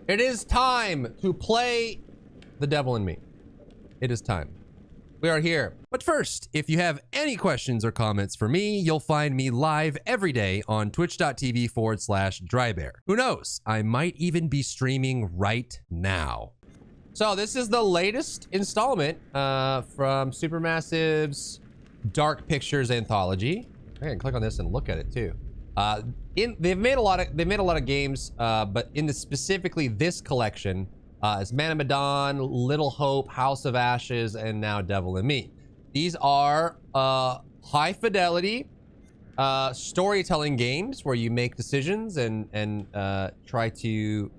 It is time to play the devil in me. It is time. We are here. But first, if you have any questions or comments for me, you'll find me live every day on twitch.tv/Drybear. Who knows? I might even be streaming right now. So this is the latest installment from Supermassive's Dark Pictures anthology. I can click on this and look at it too. They've made a lot of games, but in specifically this collection, it's Man of Medan, Little Hope, House of Ashes, and now Devil in Me. These are high fidelity storytelling games where you make decisions and try to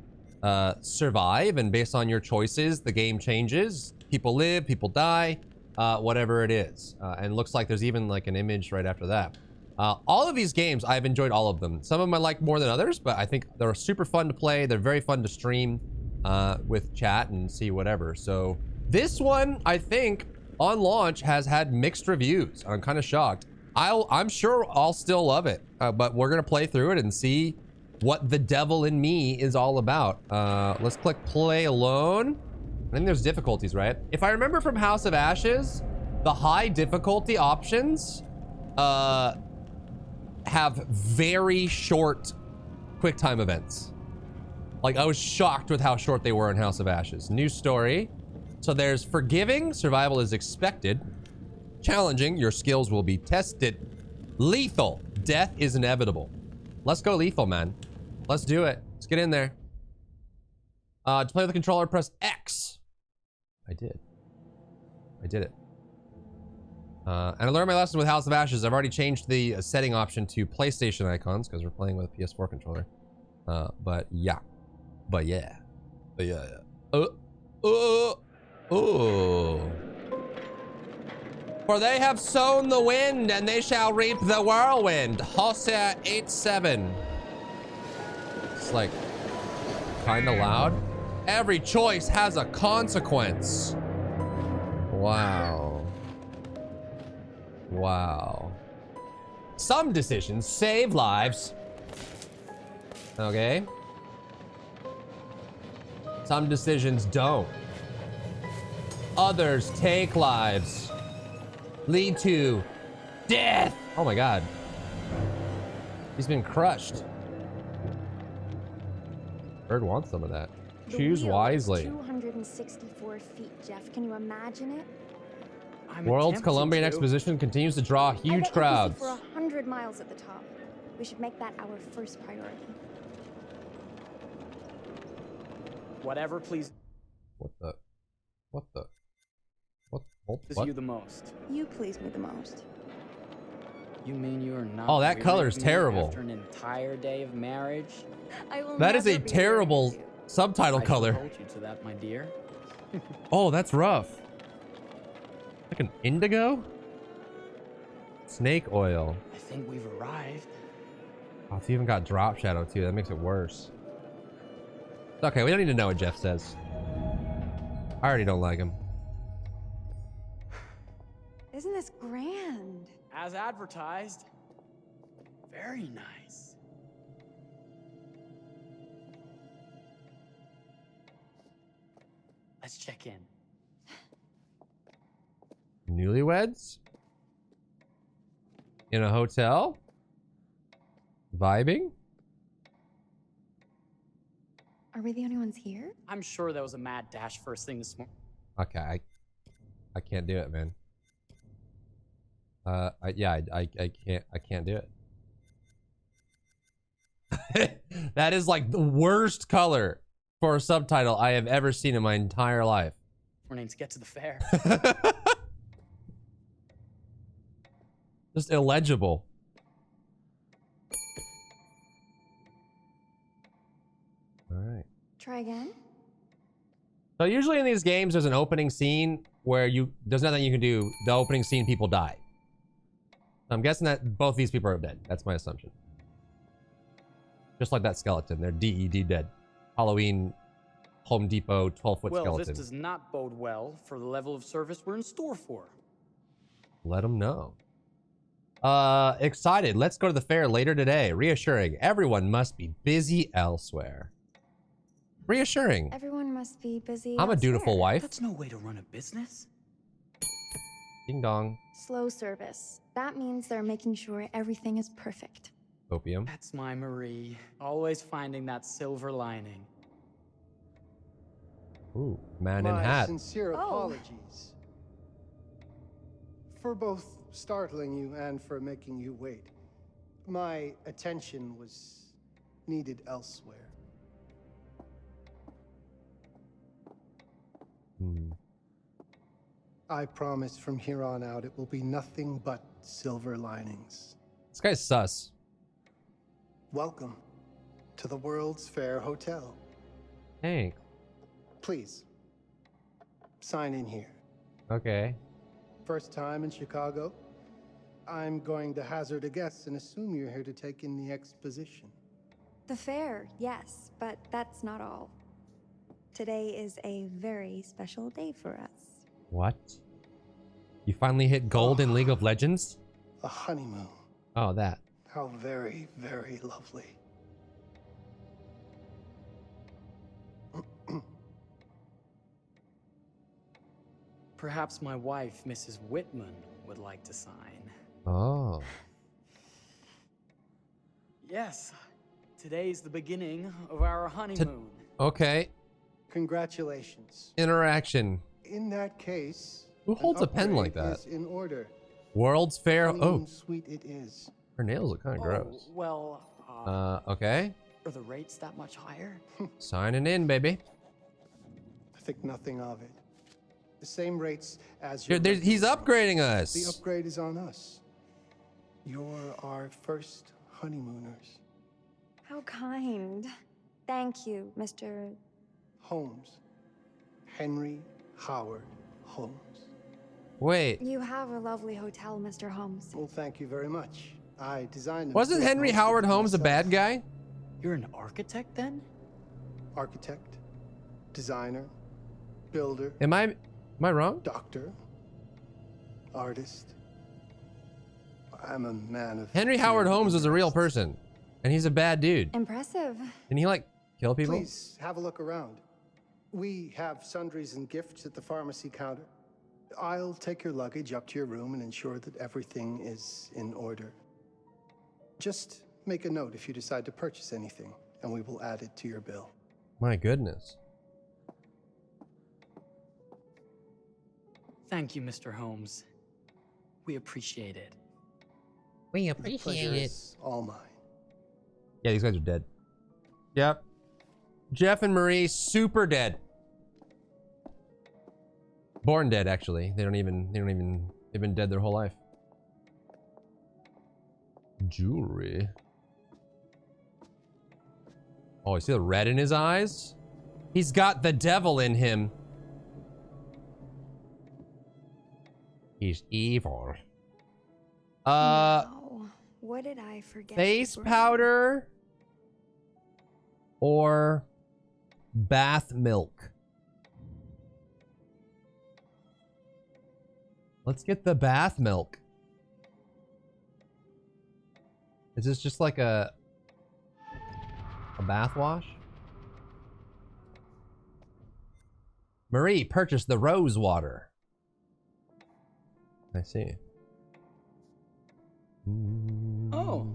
survive, and based on your choices, the game changes. People live, people die, whatever it is. And looks like there's even like an image right after that. All of these games, I've enjoyed all of them. Some of them I like more than others, but I think they're super fun to play. They're very fun to stream with chat and see whatever. So this one, I think, on launch has had mixed reviews. I'm kind of shocked. I'm sure I'll still love it, but we're gonna play through it and see what the devil in me is all about. Let's click play alone. I think there's difficulties, right? If I remember from House of Ashes, the high difficulty options have very short quick time events. Like, I was shocked with how short they were in House of Ashes. New story. So there's forgiving, survival is expected. Challenging, your skills will be tested. Lethal, death is inevitable. Let's go lethal, man. Let's do it. Let's get in there. To play with the controller, press X. I did it. And I learned my lesson with House of Ashes. I've already changed the setting option to PlayStation icons because we're playing with a PS4 controller. But yeah. Oh. For they have sown the wind and they shall reap the whirlwind. Hosea 8:7. It's like kind of loud. Every choice has a consequence. Wow. Some decisions save lives. Okay. Some decisions don't. Others take lives. Lead to death. Oh my god. He's been crushed. Bird wants some of that. Choose wisely. 264 feet, Jeff. Can you imagine it? World's Columbian Exposition continues to draw huge crowds. For 100 miles at the top. We should make that our first priority. Whatever, please. What? Please you the most. You please me the most. You mean you are not? Oh, that color is terrible. After an entire day of marriage. That is a terrible subtitle color. I hold you to that, my dear. Oh, that's rough. Like an indigo? Snake oil. I think we've arrived. Oh, it's even got drop shadow too. That makes it worse. Okay, we don't need to know what Jeff says. I already don't like him. Isn't this grand? As advertised. Very nice. Let's check in. Newlyweds? In a hotel? Vibing? Are we the only ones here? I'm sure there was a mad dash first thing this morning. Okay, I can't do it, man. I can't do it. That is like the worst color for a subtitle I have ever seen in my entire life. Morning to get to the fair. Just illegible. All right. Try again. So usually in these games, there's an opening scene where there's nothing you can do. The opening scene, people die. I'm guessing that both these people are dead. That's my assumption. Just like that skeleton. They're DED dead. Halloween, Home Depot, 12-foot skeleton. Well, this does not bode well for the level of service we're in store for. Let them know. Excited. Let's go to the fair later today. Reassuring. Everyone must be busy elsewhere. Reassuring. Everyone must be busy. I'm a dutiful elsewhere. wife. That's no way to run a business. Ding dong. Slow service. That means they're making sure everything is perfect. Opium. That's my Marie. Always finding that silver lining. Ooh, man in My hat. sincere Oh. apologies for both startling you and for making you wait. My attention was needed elsewhere. Hmm. I promise from here on out it will be nothing but silver linings. This guy's sus. Welcome to the World's Fair Hotel. Thanks. Please, sign in here. Okay. First time in Chicago? I'm going to hazard a guess and assume you're here to take in the exposition. The fair, yes, but that's not all. Today is a very special day for us. What? You finally hit gold in League of Legends? A honeymoon. Oh, that. How very, very lovely. Perhaps my wife, Mrs. Whitman, would like to sign. Oh. Yes, today's the beginning of our honeymoon. Okay. Congratulations. Interaction. In that case, Who an holds a pen like upgrade that? is in order. World's Fair. Honeymoon Oh, suite it is. her nails look kind of Oh, gross. well, Okay. are the rates that much higher? Signing in, baby. I think nothing of it. The same rates as Here, your he's regular upgrading rate. The us. upgrade is on us. You're our first honeymooners. How kind. Thank you, Mr. Holmes. Henry Howard Holmes. Wait. You have a lovely hotel, Mr. Holmes. Well, thank you very much. I designed. Wasn't Henry Howard Holmes a bad guy? You're an architect then? Architect, designer, builder, Am I wrong? doctor, artist. I'm a man of. Henry Howard Holmes was a real person, and he's a bad dude. Impressive. Didn't he like kill people? Please have a look around. We have sundries and gifts at the pharmacy counter. I'll take your luggage up to your room and ensure that everything is in order. Just make a note if you decide to purchase anything, and we will add it to your bill. My goodness. Thank you, Mr. Holmes. We appreciate it. We The pleasure is all mine. Yeah, these guys are dead. Yep. Jeff and Marie, super dead. Born dead, actually. They've been dead their whole life. Jewelry. Oh, you see the red in his eyes? He's got the devil in him. He's evil. Wow. What did I forget? to Face bring? powder or bath milk? Let's get the bath milk. Is this just like a bath wash? Marie purchased the rose water. I see. Oh,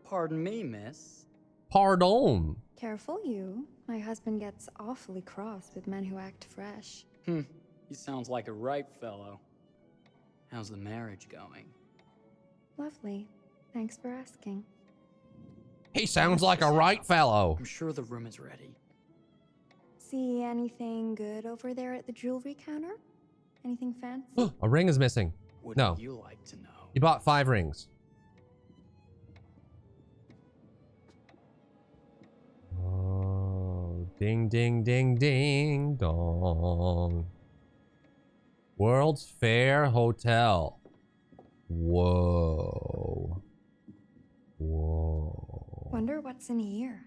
pardon me, miss. Pardon. Careful, you. My husband gets awfully cross with men who act fresh. He sounds like a ripe fellow. How's the marriage going? Lovely. Thanks for asking. He sounds like a right fellow. I'm sure the room is ready. See anything good over there at the jewelry counter? Anything fancy? A ring is missing. Wouldn't No. you like to know? You bought 5 rings. Oh, ding, ding, ding, ding, dong. World's Fair Hotel. Whoa. Whoa. Wonder what's in here.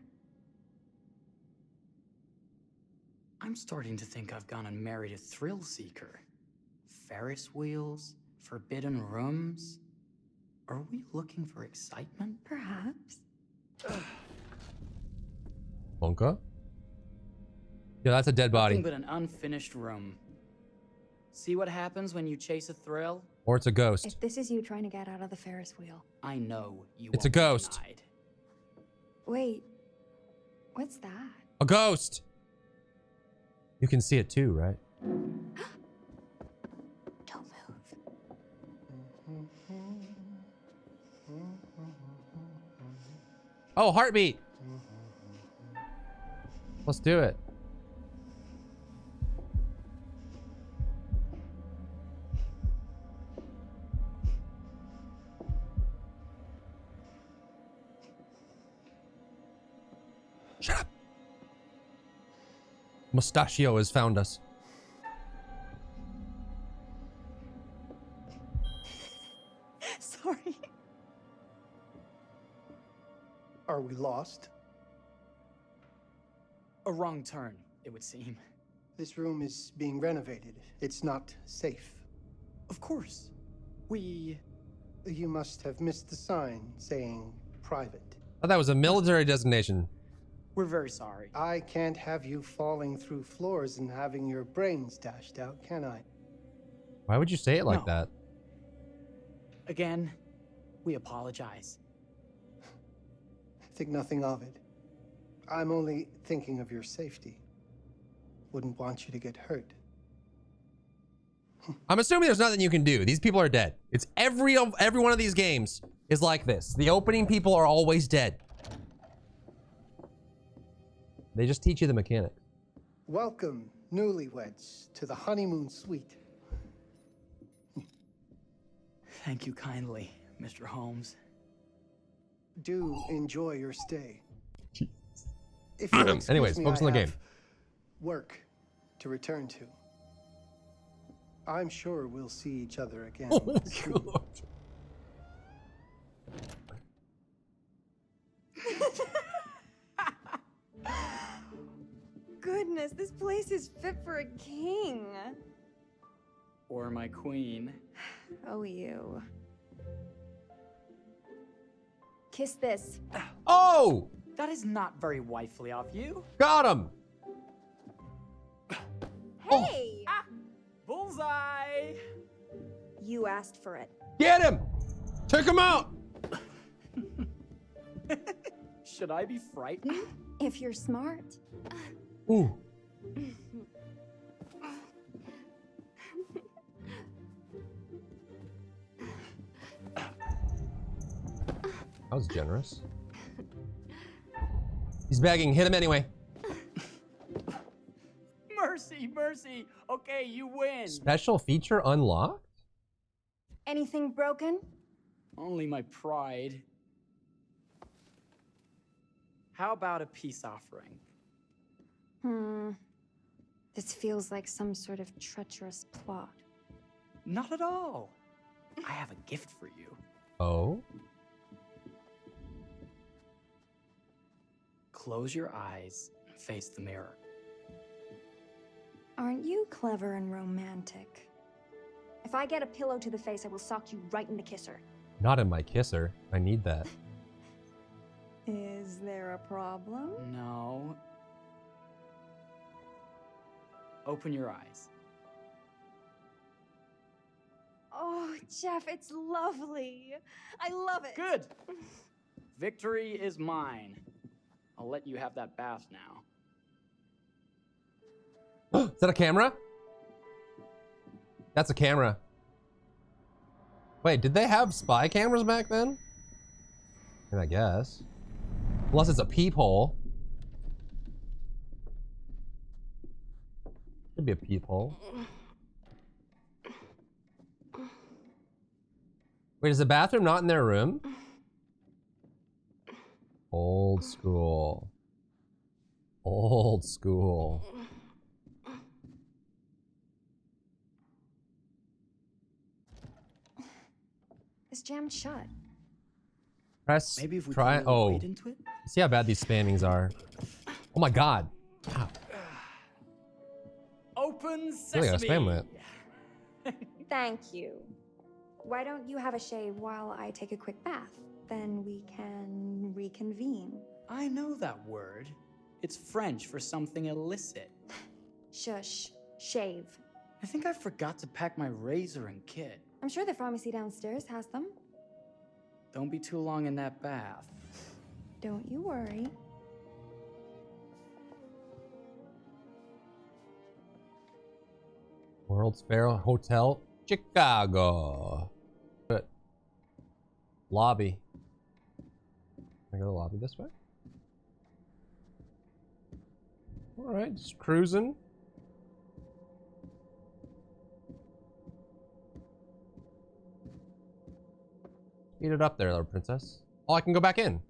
I'm starting to think I've gone and married a thrill seeker. Ferris wheels, forbidden rooms. Are we looking for excitement? Perhaps. Bonka? Yeah, that's a dead body. Nothing but an unfinished room. See what happens when you chase a thrill? Or it's a ghost. If this is you trying to get out of the Ferris wheel. I know you It's a won't be ghost. denied. Wait, what's that? A ghost! You can see it too, right? Don't move. Oh, heartbeat! Let's do it. Shut up! Mustachio has found us. Sorry. Are we lost? A wrong turn, it would seem. This room is being renovated. It's not safe. Of course. We... You must have missed the sign saying private. Oh, that was a military designation. We're very sorry. I can't have you falling through floors and having your brains dashed out, can I? Why would you say it like No. that? Again, we apologize. Think nothing of it. I'm only thinking of your safety. Wouldn't want you to get hurt. I'm assuming there's nothing you can do. These people are dead. It's every one of these games is like this. The opening people are always dead. They just teach you the mechanics. Welcome, newlyweds, to the honeymoon suite. Thank you kindly, Mr. Holmes. Do enjoy your stay. If you'll excuse Anyways, me, focus I on the have game. work to return to. I'm sure we'll see each other again Oh, soon. God. Goodness, this place is fit for a king. Or my queen. Oh, you. Kiss this. Oh! That is not very wifely of you. Got him! Hey! Bullseye! You asked for it. Get him! Take him out! Should I be frightened? If you're smart. Ooh. That was generous. He's begging. Hit him anyway. Mercy, mercy. Okay, you win. Special feature unlocked? Anything broken? Only my pride. How about a peace offering? This feels like some sort of treacherous plot. Not at all. I have a gift for you. Oh? Close your eyes and face the mirror. Aren't you clever and romantic? If I get a pillow to the face, I will sock you right in the kisser. Not in my kisser. I need that. Is there a problem? No. Open your eyes. Oh, Jeff, it's lovely. I love it. Good. Victory is mine. I'll let you have that bath now. Is that a camera? That's a camera. Wait, did they have spy cameras back then? I guess. Unless it's a peephole. Could be a peephole. Wait, is the bathroom not in their room? Old school. Old school. It's jammed shut. Press. Maybe if we try. put a little Oh, weight into it? see how bad these spannings are. Oh my god. Ow. Open I really gotta sesame. spam that. Thank you. Why don't you have a shave while I take a quick bath? Then we can reconvene. I know that word. It's French for something illicit. Shush. Shave. I think I forgot to pack my razor and kit. I'm sure the pharmacy downstairs has them. Don't be too long in that bath. Don't you worry. World's Fair Hotel, Chicago. Good. Lobby. Can I go to the lobby this way? All right, just cruising. Eat it up there, little princess. Oh, I can go back in.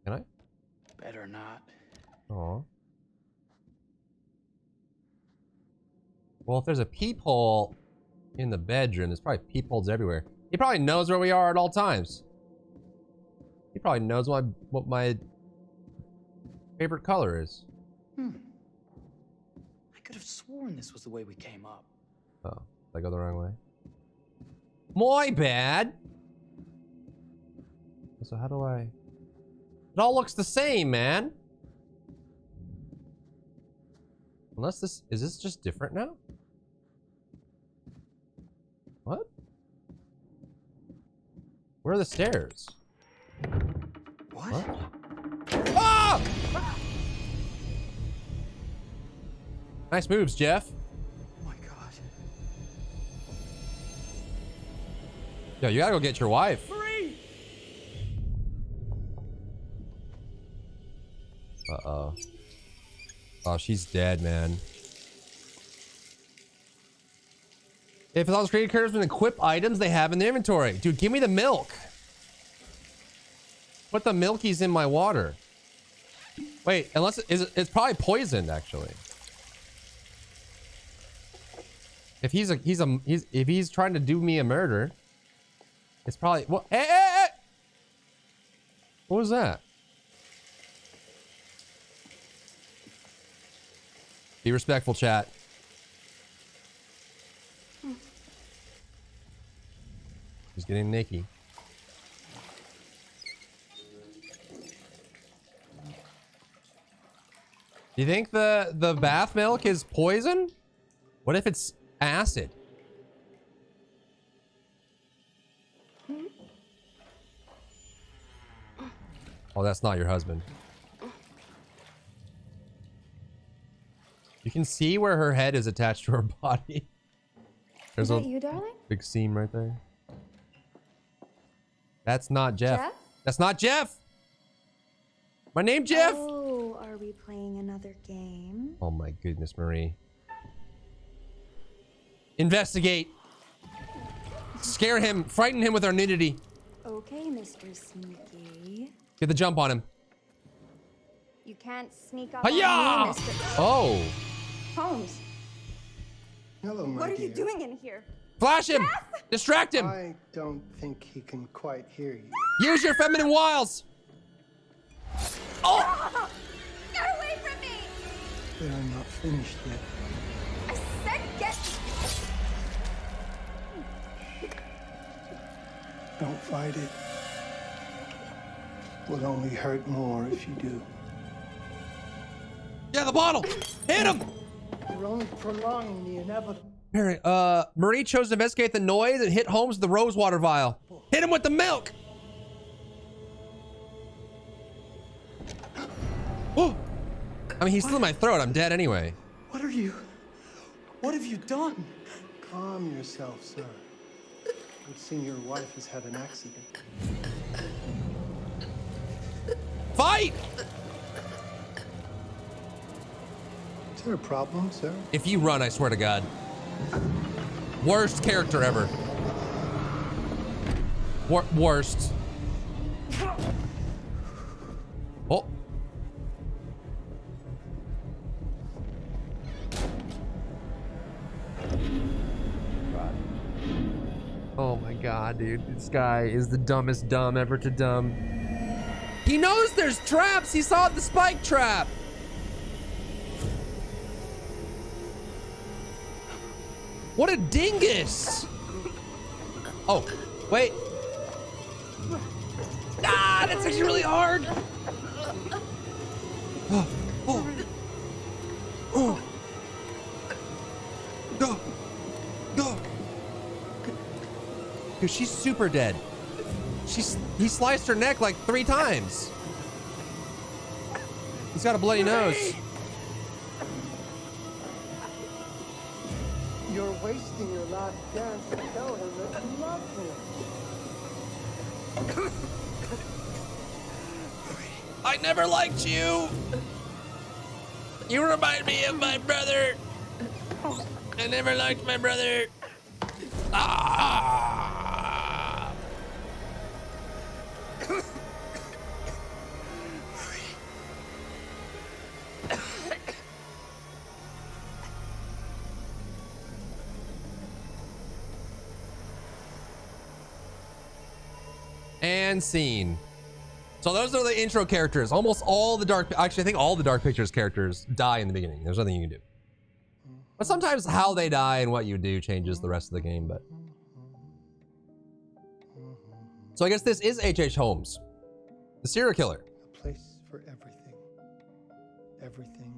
Can I? Better not. Aw. Well, if there's a peephole in the bedroom, there's probably peepholes everywhere. He probably knows where we are at all times. He probably knows what my favorite color is. I could have sworn this was the way we came up. Oh, did I go the wrong way? My bad. So how do I... It all looks the same, man. Unless this... Is this just different now? What? Where are the stairs? What? Ah! Nice moves, Jeff. Oh my god. Yo, you gotta go get your wife. Marie! Uh-oh. Oh, she's dead, man. If it's on screen, occurs when equip items they have in their inventory. Dude, give me the milk. Put the milkies in my water. Wait, unless it's probably poisoned, actually. If he's trying to do me a murder, it's probably what? Hey! What was that? Be respectful, chat. He's getting naked. Do you think the bath milk is poison? What if it's acid? Oh, that's not your husband. You can see where her head is attached to her body. There's Is that you, darling? big seam right there. That's not Jeff. Jeff? That's not Jeff. My name Jeff. Oh, are we playing another game? Oh my goodness, Marie. Investigate. Scare him. Frighten him with our nudity. Okay, Mr. Sneaky. Get the jump on him. You can't sneak up Hi-ya! on me, Mr. Oh. Holmes. Hello, my What are dear. you doing in here? Flash him. Distract him. I don't think he can quite hear you. Use your feminine wiles. Oh. Get away from me! But I'm not finished yet. I said get... Don't fight it. Will only hurt more if you do. Yeah, the bottle. Hit him. You're only prolonging the inevitable. Marie chose to investigate the noise and hit Holmes with the rosewater vial. Hit him with the milk. Oh. I mean, he's still in my throat. I'm dead anyway. What are you? What have you done? Calm yourself, sir. I've seen your wife has had an accident. Fight! Is there a problem, sir? If you run, I swear to God. Worst character ever. Worst. Oh. Oh my God, dude. This guy is the dumbest dumb ever to dumb. He knows there's traps. He saw the spike trap. What a dingus! Oh, wait. Ah, that's actually really hard. Oh, oh, Dude, she's super dead. He sliced her neck like 3 times. He's got a bloody nose. You're wasting your last chance to tell him that you love him. I never liked you. You remind me of my brother. I never liked my brother. Ah. And scene. So those are the intro characters. Almost all the actually, I think all the Dark Pictures characters die in the beginning. There's nothing you can do. But sometimes how they die and what you do changes the rest of the game, but. So I guess this is H.H. Holmes, the serial killer. A place for everything. Everything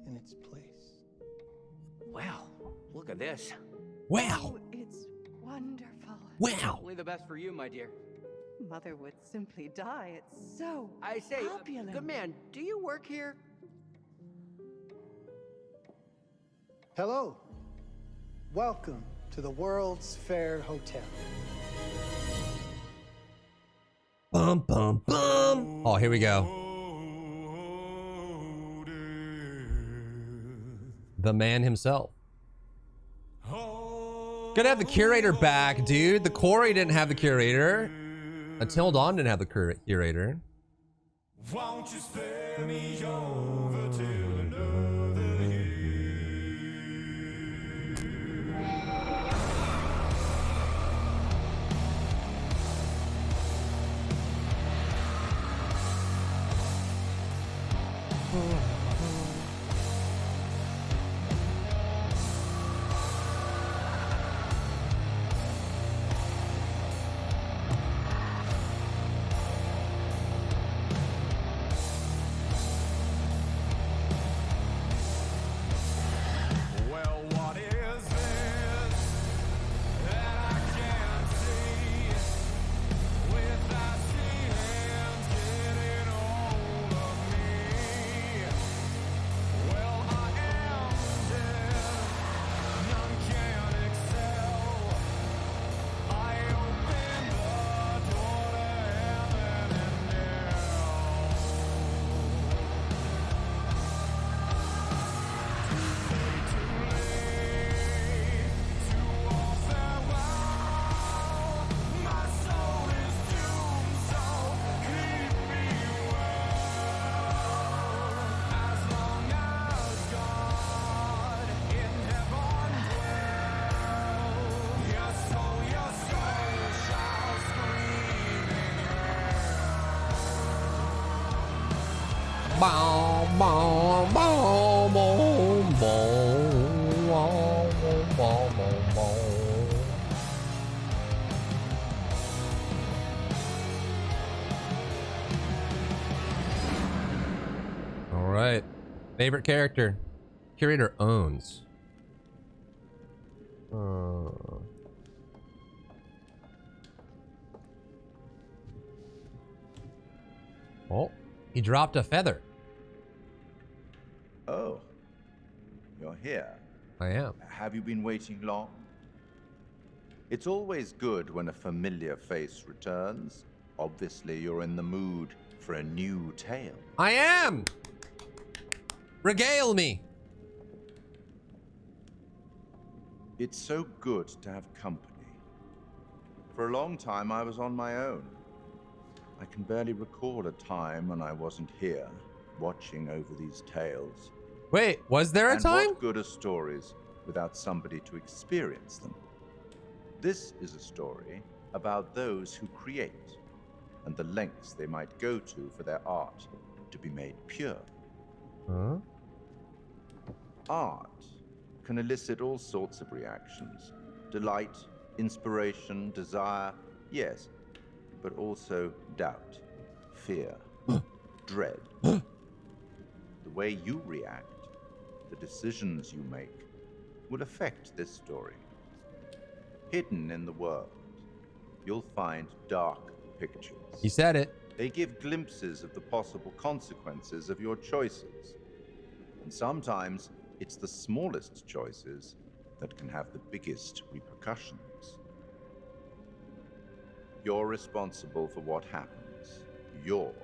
in its place. Wow, look at this. Wow. Oh, it's wonderful. Wow. Only the best for you, my dear. Mother would simply die. It's so I say, opulent. good man, do you work here? Hello. Welcome to the World's Fair Hotel. Bum, bum, bum. Oh, here we go. The man himself. Good to have the curator back, dude. The quarry didn't have the curator. Until Dawn didn't have the curator. Won't you spare me over till another year? Well, what is this that I can't see? With icy hands getting hold of me. Well, I am dead, none can excel. I open the door to heaven and hell. Boom, boom, boom, boom, boom, boom, boom, boom, boom. All right. Favorite character. Curator owns. Oh, he dropped a feather. Oh, you're here. I am. Have you been waiting long? It's always good when a familiar face returns. Obviously, you're in the mood for a new tale. I am. Regale me. It's so good to have company. For a long time, I was on my own. I can barely recall a time when I wasn't here, watching over these tales. Wait, was there a And time? what good are stories without somebody to experience them? This is a story about those who create and the lengths they might go to for their art to be made pure. Huh? Art can elicit all sorts of reactions. Delight, inspiration, desire, yes, but also doubt, fear, dread. The way you react, the decisions you make, will affect this story. Hidden in the world you'll find dark pictures. You said it. They give glimpses of the possible consequences of your choices. And sometimes it's the smallest choices that can have the biggest repercussions. You're responsible for what happens. You're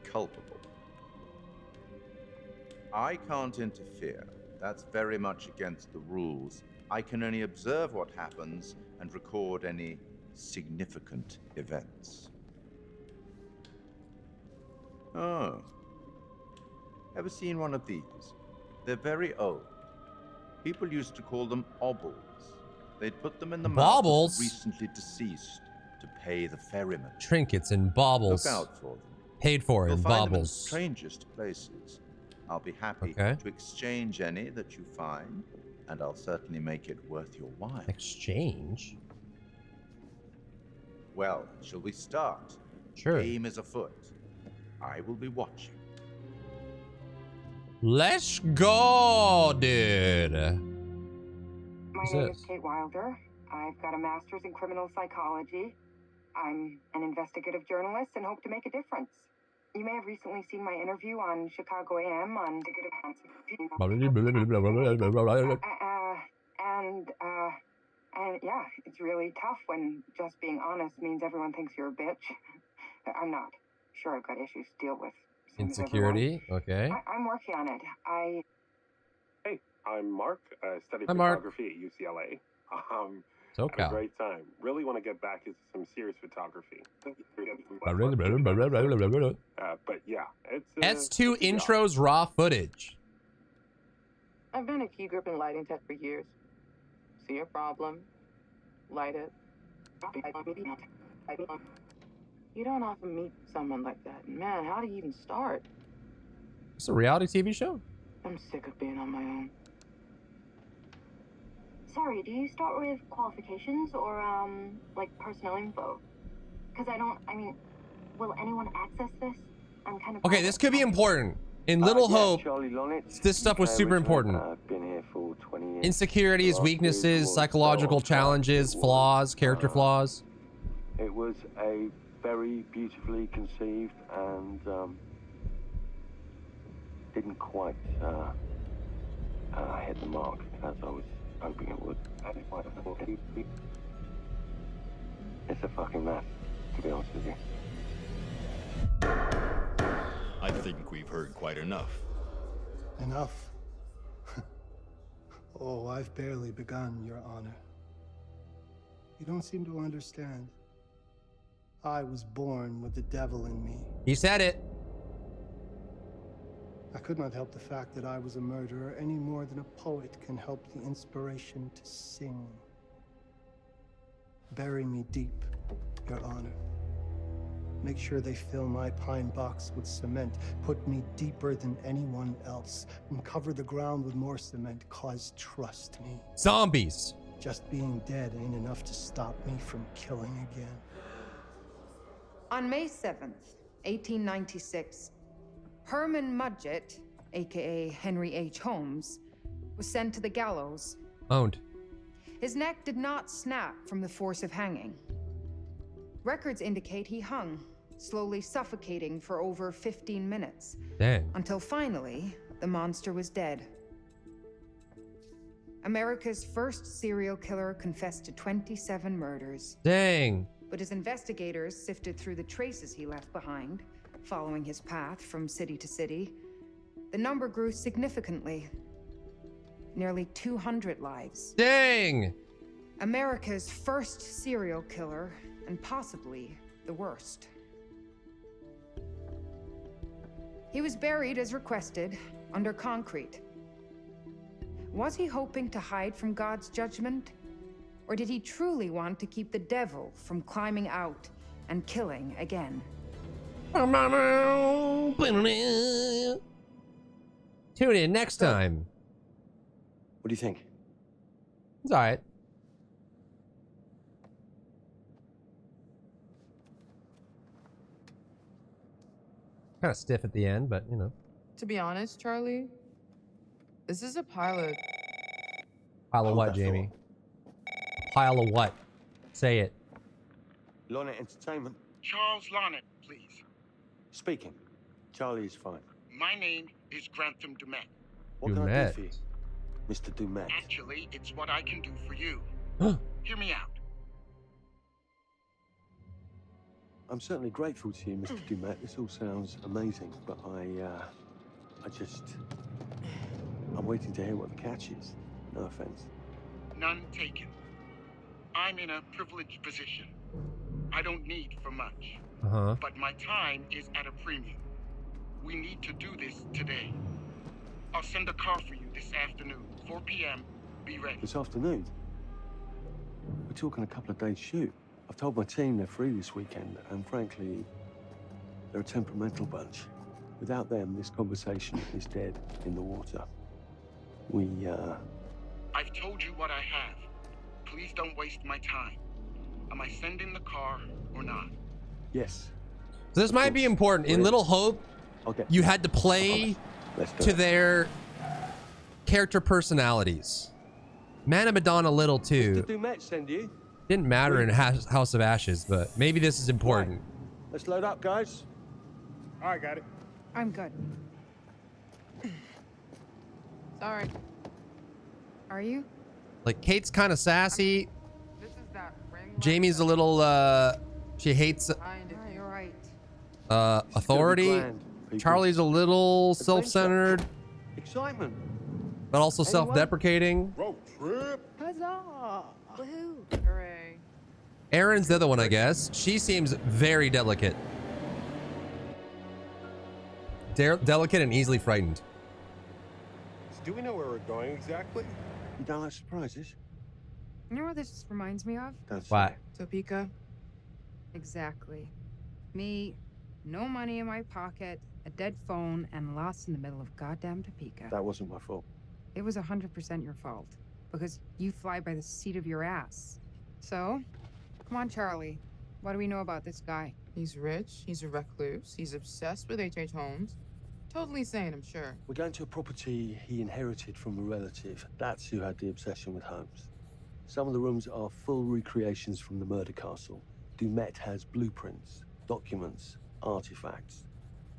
culpable. I can't interfere. That's very much against the rules. I can only observe what happens and record any significant events. Oh. Ever seen one of these? They're very old. People used to call them obbles. They'd put them in the mouth of Baubles? the recently deceased to pay the ferryman. Trinkets and baubles. Look out for them. Paid for You'll in find them in baubles. strangest places. I'll be happy Okay. to exchange any that you find, and I'll certainly make it worth your while. Exchange? Well, shall we start? Sure. Game is afoot. I will be watching. Let's go, dude. My What's name this? is Kate Wilder. I've got a master's in criminal psychology. I'm an investigative journalist and hope to make a difference. You may have recently seen my interview on Chicago AM on and yeah, it's really tough when just being honest means everyone thinks you're a bitch. I'm not. Sure, I've got issues to deal with. Same as everyone. Insecurity. Okay. I'm working on it. Hey, I'm Mark. I studied Hi, Mark. photography at UCLA. Had a SoCal. great time. Really want to get back into some serious photography. But yeah, it's S2 intros raw footage. I've been a key grip in lighting tech for years. See a problem, light it. You don't often meet someone like that. Man, how do you even start? It's a reality TV show. I'm sick of being on my own. Sorry, do you start with qualifications or, like personnel info? Because will anyone access this? I'm kind of... Okay, this could be important. In Little Hope, this stuff was super important. I've been here for 20 years. Insecurities, weaknesses, psychological challenges, flaws, character flaws. It was a very beautifully conceived and didn't quite hit the mark as I was hoping it would. It's a fucking mess, to be honest with you. I think we've heard quite enough. Enough? Oh, I've barely begun, Your Honor. You don't seem to understand. I was born with the devil in me. He said it. I could not help the fact that I was a murderer any more than a poet can help the inspiration to sing. Bury me deep, Your Honor. Make sure they fill my pine box with cement. Put me deeper than anyone else. And cover the ground with more cement, cause trust me. Zombies. Just being dead ain't enough to stop me from killing again. On May 7th, 1896, Herman Mudgett, aka Henry H. Holmes, was sent to the gallows. Owned. His neck did not snap from the force of hanging. Records indicate he hung, slowly suffocating for over 15 minutes. Dang. Until finally, the monster was dead. America's first serial killer confessed to 27 murders. Dang. But as investigators sifted through the traces he left behind, following his path from city to city, the number grew significantly. Nearly 200 lives. Dang! America's first serial killer, and possibly the worst. He was buried as requested, under concrete. Was he hoping to hide from God's judgment? Or did he truly want to keep the devil from climbing out and killing again? Tune in next time. What do you think? It's alright. Kind of stiff at the end, but you know. To be honest, Charlie, this is a pilot. Pile of what, Jamie? Pile of what? Say it. Lonnet Entertainment. Charles Lonnet, please. Speaking. Charlie is fine. My name is Grantham Dumet. What can I do for you, Mr. Dumet? Actually, it's what I can do for you. Hear me out. I'm certainly grateful to you, Mr. Dumet. This all sounds amazing, but I'm waiting to hear what the catch is. No offense. None taken. I'm in a privileged position. I don't need for much. But my time is at a premium. We need to do this today. I'll send a car for you this afternoon, 4 p.m. Be ready. This afternoon? We're talking a couple of days shoot. I've told my team they're free this weekend, and frankly, they're a temperamental bunch. Without them, this conversation is dead in the water. I've told you what I have. Please don't waste my time. Am I sending the car or not? Yes. So this might be important. In Little Hope, you had to play to their character personalities. Man of Madonna Little too. Did Dumet send you? Didn't matter in House of Ashes, but maybe this is important. Let's load up, guys. All right, got it. I'm good. Sorry. Are you? Like Kate's kind of sassy. This is that ring. Jamie's a little she hates You're right. authority. Charlie's a little self-centered, Excitement. but also self-deprecating. Road trip. Huzzah! Woohoo! Hooray. Erin's the other one, I guess. She seems very delicate. Delicate and easily frightened. Do we know where we're going exactly? You don't like surprises? You know what this reminds me of? Why? Topeka. Exactly. Me, no money in my pocket, a dead phone, and lost in the middle of goddamn Topeka. That wasn't my fault. It was 100% your fault. Because you fly by the seat of your ass. So, come on, Charlie. What do we know about this guy? He's rich, he's a recluse, he's obsessed with H.H. Holmes. Totally sane, I'm sure. We're going to a property he inherited from a relative. That's who had the obsession with Holmes. Some of the rooms are full recreations from the murder castle. Dumet has blueprints, documents, artifacts.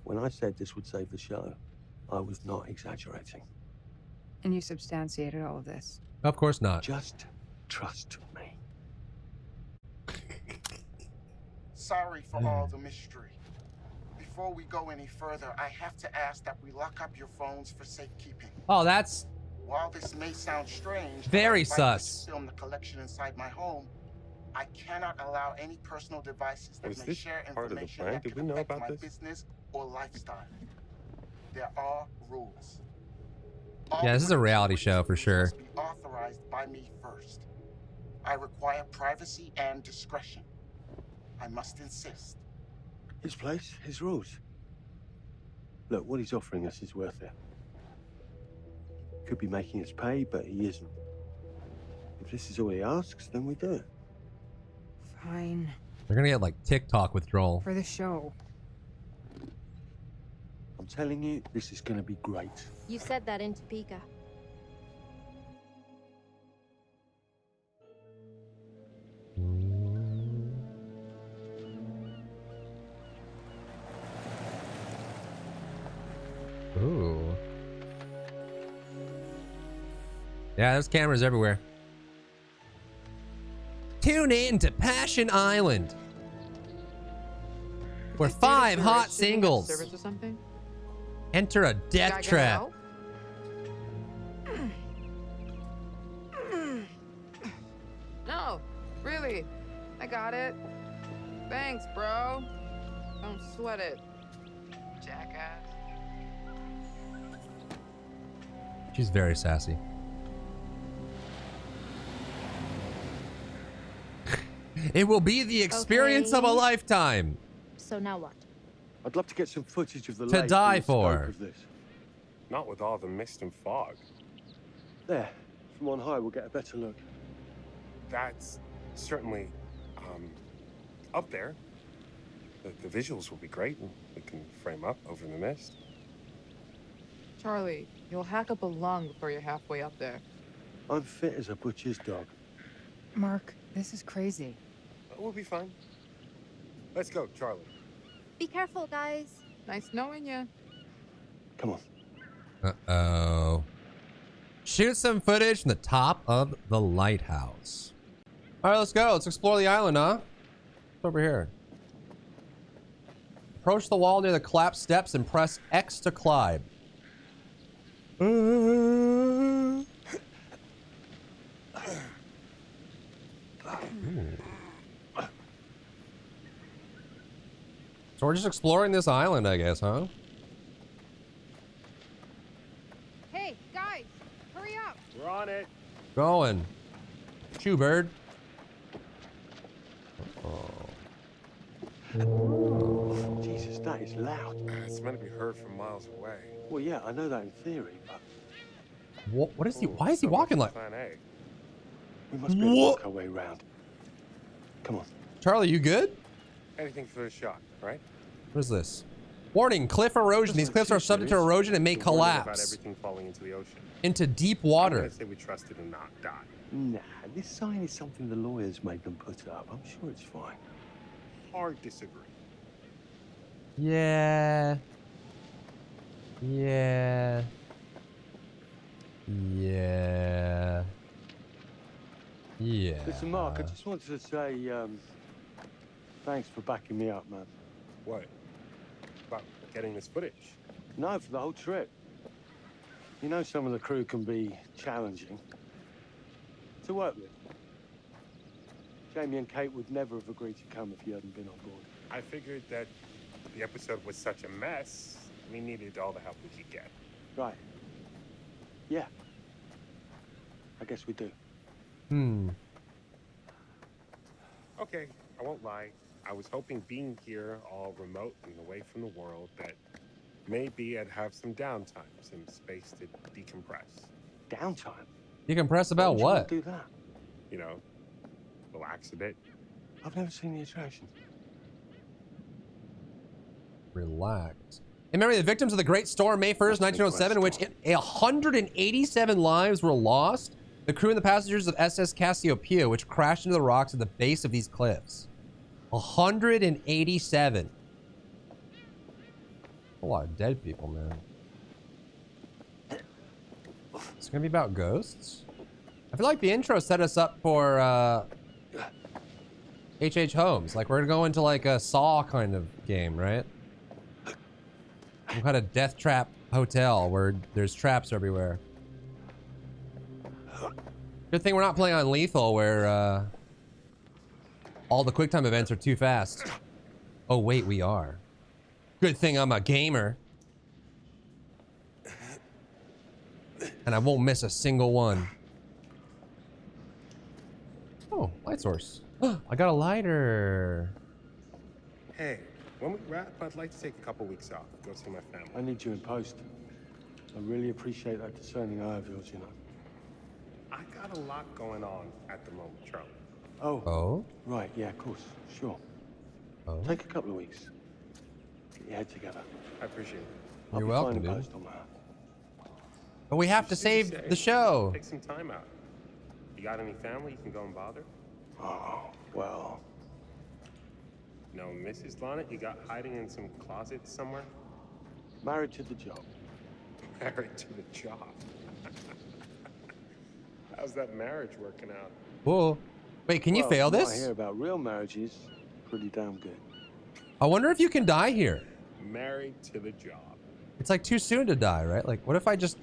When I said this would save the show, I was not exaggerating. And you substantiated all of this? Of course not. Just trust me. Sorry for all the mystery. Before we go any further, I have to ask that we lock up your phones for safekeeping. Oh, that's While this may sound strange, very I invite you sus. to film the collection inside my home. I cannot allow any personal devices that Was may this share part of the information plan? that Did could we know affect about my this? business or lifestyle. There are rules. Yeah, this is a reality show for sure. Must be authorized by me first. I require privacy and discretion. I must insist. His place, his rules. Look, what he's offering us is worth it. Could be making us pay, but he isn't. If this is all he asks, then we do it. Fine. They're gonna get like TikTok withdrawal. For the show. I'm telling you, this is gonna be great. You said that in Topeka. Ooh. Yeah, there's cameras everywhere. Tune in to Passion Island, where 5 hot singles Service or something? enter a death Guy, get trap. help? No, really. I got it. Thanks, bro. Don't sweat it. Jackass. She's very sassy. It will be the experience of a Okay. lifetime. So now what? I'd love to get some footage of the To lake and die the scope for. of this. Not with all the mist and fog. There, from on high, we'll get a better look. That's certainly up there. The visuals will be great, and we can frame up over the mist. Charlie, you'll hack up a lung before you're halfway up there. I'm fit as a butcher's dog. Mark, this is crazy. We'll be fine. Let's go, Charlie. Be careful, guys. Nice knowing you. Come on. Uh-oh. Shoot some footage from the top of the lighthouse. All right, let's go. Let's explore the island, huh? What's over here? Approach the wall near the collapsed steps and press X to climb. Ooh. So we're just exploring this island, I guess, huh? Hey, guys, hurry up. We're on it. Going. Chew bird. Jesus, that is loud. It's meant to be heard from miles away. Well, yeah, I know that in theory, but What is he? Why is he walking like? Plan A. we must be able to work our way around. Come on. Charlie, you good? Anything for a shot, right? What is this? Warning, cliff erosion. These cliffs are subject to erosion and may We're worried about collapse everything falling into the ocean. into deep I'm water. gonna say we trusted and not die. Nah, this sign is something the lawyers made them put up. I'm sure it's fine. Hard disagree. Yeah. Yeah. Yeah. Yeah. Listen, Mark, I just wanted to say, thanks for backing me up, man. What? About getting this footage? No, for the whole trip. You know some of the crew can be challenging to work with. Jamie and Kate would never have agreed to come if you hadn't been on board. I figured that the episode was such a mess, we needed all the help we could get. Right. Yeah. I guess we do. Okay, I won't lie. I was hoping being here all remote and away from the world that maybe I'd have some downtime, some space to decompress. Downtime? Decompress about Why what? would you want to do that? You know, relax a bit. I've never seen the attraction. Relax. In memory of the victims of the Great Storm, May 1st, 1907, in which 187 lives were lost, the crew and the passengers of SS Cassiopeia, which crashed into the rocks at the base of these cliffs. 187. A lot of dead people, man. It's gonna be about ghosts? I feel like the intro set us up for H.H. Holmes. Like we're gonna go into like a Saw kind of game, right? Some kind of death trap hotel where there's traps everywhere. Good thing we're not playing on lethal where all the quick time events are too fast. Oh wait, we are. Good thing I'm a gamer. And I won't miss a single one. Oh, light source. I got a lighter. Hey, when we wrap, I'd like to take a couple weeks off, go see my family. I need you in post. I really appreciate that discerning eye of yours, you know. I got a lot going on at the moment, Charlie. Oh, right, yeah, of course, sure. Oh. Take a couple of weeks. Get your head together. I appreciate it. I'll You're be welcome, finding dude. post on that. But we have to save the show. Take some time out. You got any family you can go and bother? Oh, well. No, Mrs. Lonnet, you got hiding in some closet somewhere? Married to the job. Married to the job. How's that marriage working out? Whoa. Wait, can you Well, fail from what I this? hear about real marriages, pretty damn good. I wonder if you can die here. Married to the job. It's like too soon to die, right? Like, what if I just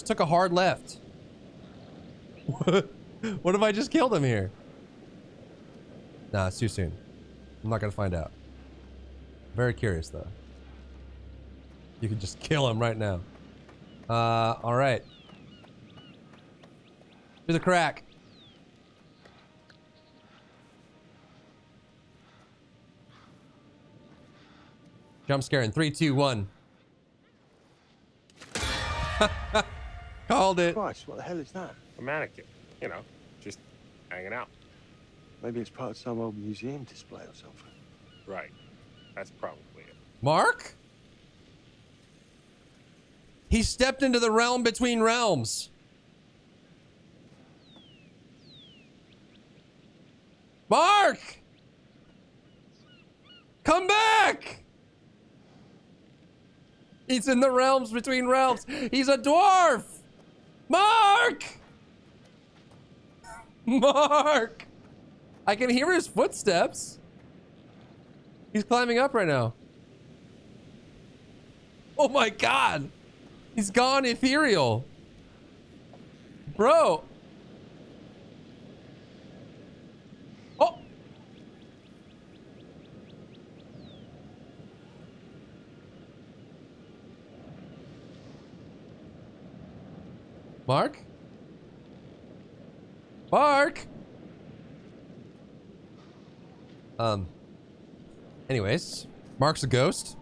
took a hard left? What if I just killed him here? Nah, it's too soon. I'm not gonna find out. Very curious though. You could just kill him right now. All right. Through the crack. Jump scare in 3, 2, 1. Called it. Christ, what the hell is that? A mannequin, you know, just hanging out. Maybe it's part of some old museum display or something. Right. That's probably it. Mark? He stepped into the realm between realms. Mark! He's in the realms between realms. He's a dwarf. Mark! Mark! I can hear his footsteps. He's climbing up right now. Oh my god. He's gone ethereal. Bro. Oh. Mark? Mark? Anyways, Mark's a ghost.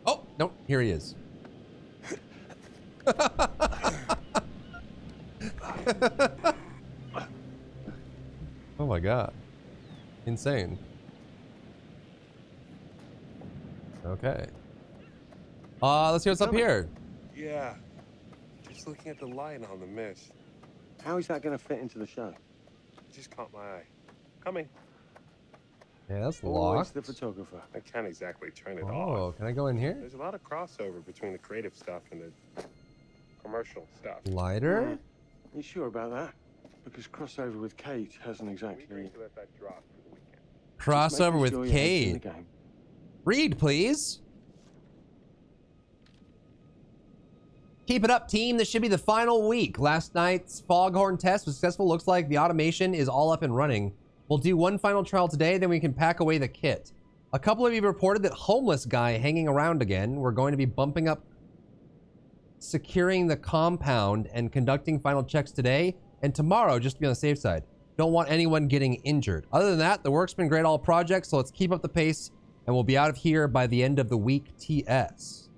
Oh, no, here he is. Oh my god. Insane. Okay. Let's see what's up here. Yeah. Just looking at the line on the mist. How is that going to fit into the show? It just caught my eye. Coming. Yeah, that's Always locked. the photographer. I can't exactly turn it Oh, off. can I go in here? There's a lot of crossover between the creative stuff and the commercial stuff. Lighter? You sure about that? Because crossover with Kate hasn't exactly... We agreed to let that drop for the weekend. Crossover with Just making sure you're in the Kate. game. Read, please. Keep it up, team. This should be the final week. Last night's foghorn test was successful. Looks like the automation is all up and running. We'll do one final trial today, then we can pack away the kit. A couple of you reported that homeless guy hanging around again. We're going to be bumping up securing the compound and conducting final checks today and tomorrow, just to be on the safe side. Don't want anyone getting injured. Other than that, the work's been great all projects, so let's keep up the pace and we'll be out of here by the end of the week TS.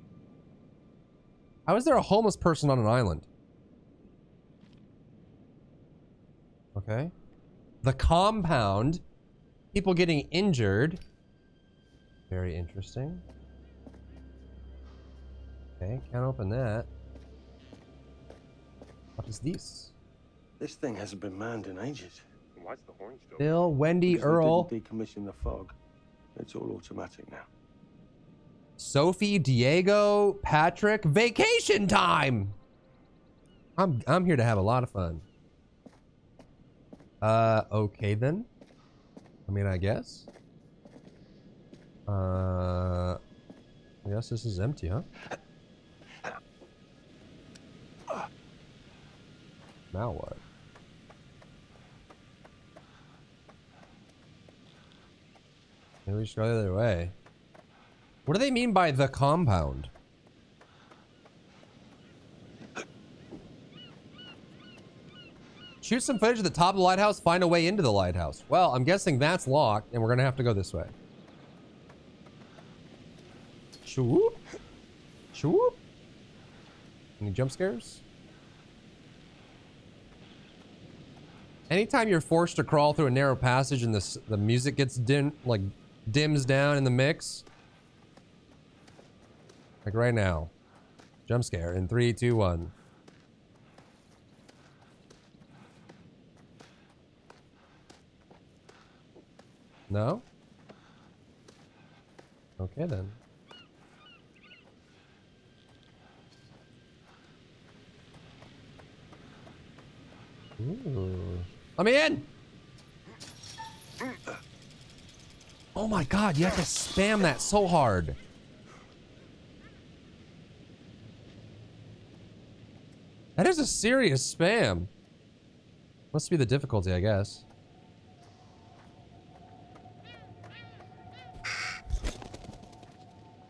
How is there a homeless person on an island? Okay. The compound. People getting injured. Very interesting. Okay, can't open that. What is this? This thing hasn't been manned in ages. Why's the horn still? Bill, Wendy, Because they Earl, didn't decommission the fog. It's all automatic now. Sophie, Diego, Patrick. Vacation time! I'm here to have a lot of fun. Okay then. I mean, I guess. I guess this is empty, huh? Now what? Maybe we should go the other way. What do they mean by the compound? Shoot some footage at the top of the lighthouse, find a way into the lighthouse. Well, I'm guessing that's locked, and we're gonna have to go this way. Shoop. Shoop. Any jump scares? Anytime you're forced to crawl through a narrow passage and the music gets dims down in the mix. Like right now. Jump scare in 3, 2, 1. No? Okay then. Ooh. I'm in! Oh my god, you have to spam that so hard. That is a serious spam. Must be the difficulty, I guess.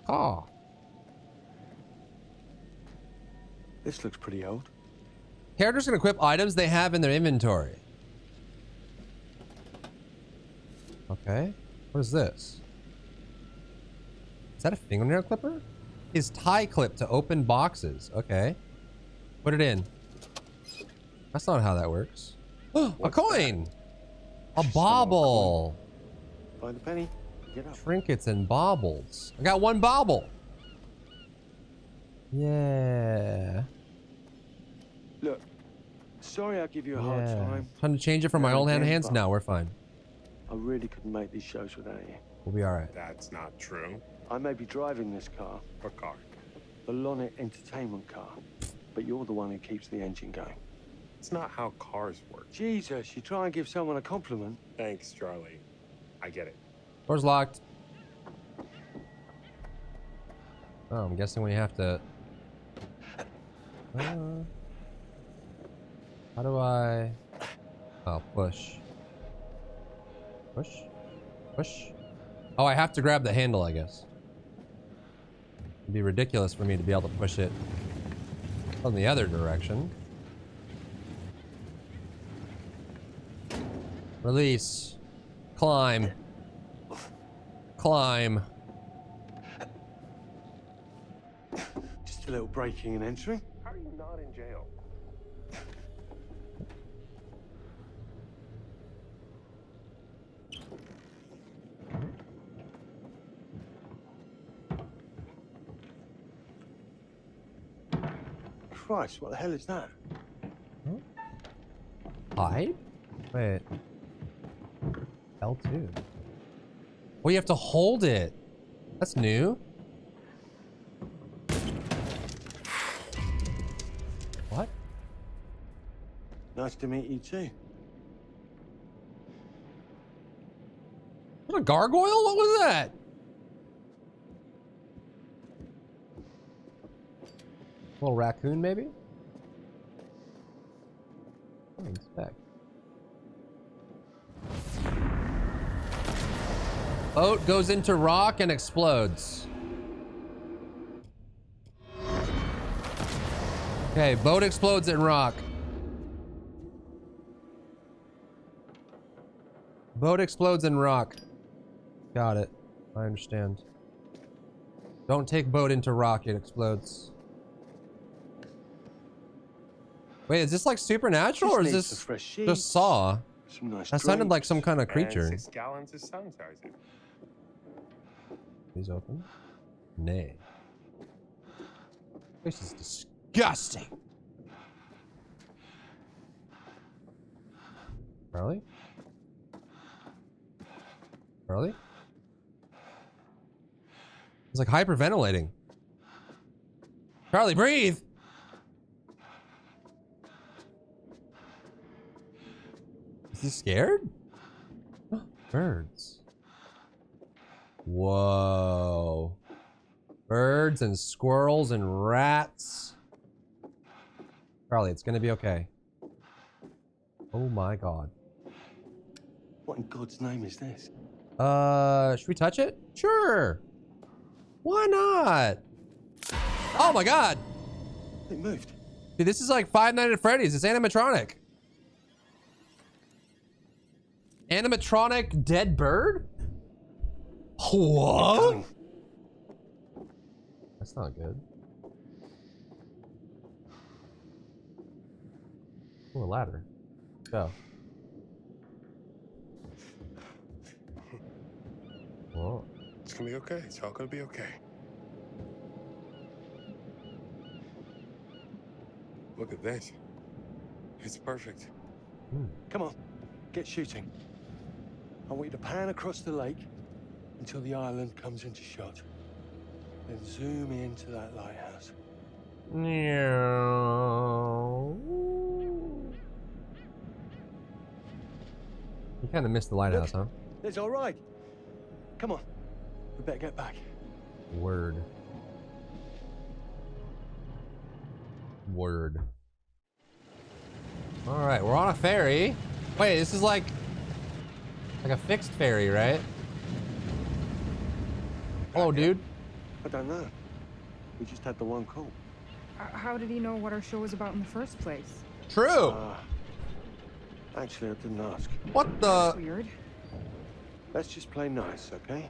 Oh. This looks pretty old. Characters can equip items they have in their inventory. Okay. What is this? Is that a fingernail clipper? Is tie clip to open boxes. Okay. Put it in. That's not how that works. A coin! A bauble! Find a penny. Get up. Trinkets and baubles. I got one bauble. Yeah. Look, sorry I give you a hard time. Time to change it from my old hands? No, we're fine. I really couldn't make these shows without you. We'll be alright. That's not true. I may be driving this car. What car? The Lonnet entertainment car. But you're the one who keeps the engine going. It's not how cars work. Jesus, you try and give someone a compliment. Thanks, Charlie. I get it. Door's locked. Oh, I'm guessing we have to... how do I... Oh, push. Push? Push? Oh, I have to grab the handle, I guess. It'd be ridiculous for me to be able to push it from the other direction. Release. Climb. Climb. Just a little breaking and entering. How are you not in jail? Christ, what the hell is that? Pipe? Wait. L2. Oh, you have to hold it. That's new. What? Nice to meet you too. What, a gargoyle? What was that? Little raccoon, maybe? What do you expect? Boat goes into rock and explodes. Okay, boat explodes in rock. Boat explodes in rock. Got it. I understand. Don't take boat into rock, it explodes. Wait, is this like supernatural or is this just Saw? That sounded like some kind of creature. 6 gallons of sanitizer. Please open. Nay. This is disgusting. Charlie? Charlie? It's like hyperventilating. Charlie, breathe! Is he scared? Birds. Whoa. Birds and squirrels and rats. Charlie, it's gonna be okay. Oh my god. What in God's name is this? Should we touch it? Sure. Why not? Oh my god. It moved. Dude, this is like Five Nights at Freddy's. It's animatronic. Animatronic dead bird? What? That's not good. Ooh, a ladder. Go. Whoa. It's gonna be okay. It's all gonna be okay. Look at this. It's perfect. Come on, get shooting. I want you to pan across the lake until the island comes into shot. Then zoom into that lighthouse. You kind of missed the lighthouse, huh? It's all right. Come on, we better get back. Word. Word. All right, we're on a ferry. Wait, this is like a fixed ferry, right? Hello, dude. I don't know. We just had the one call. How did he know what our show was about in the first place? True. Actually, I didn't ask. What the? That's weird. Let's just play nice, okay?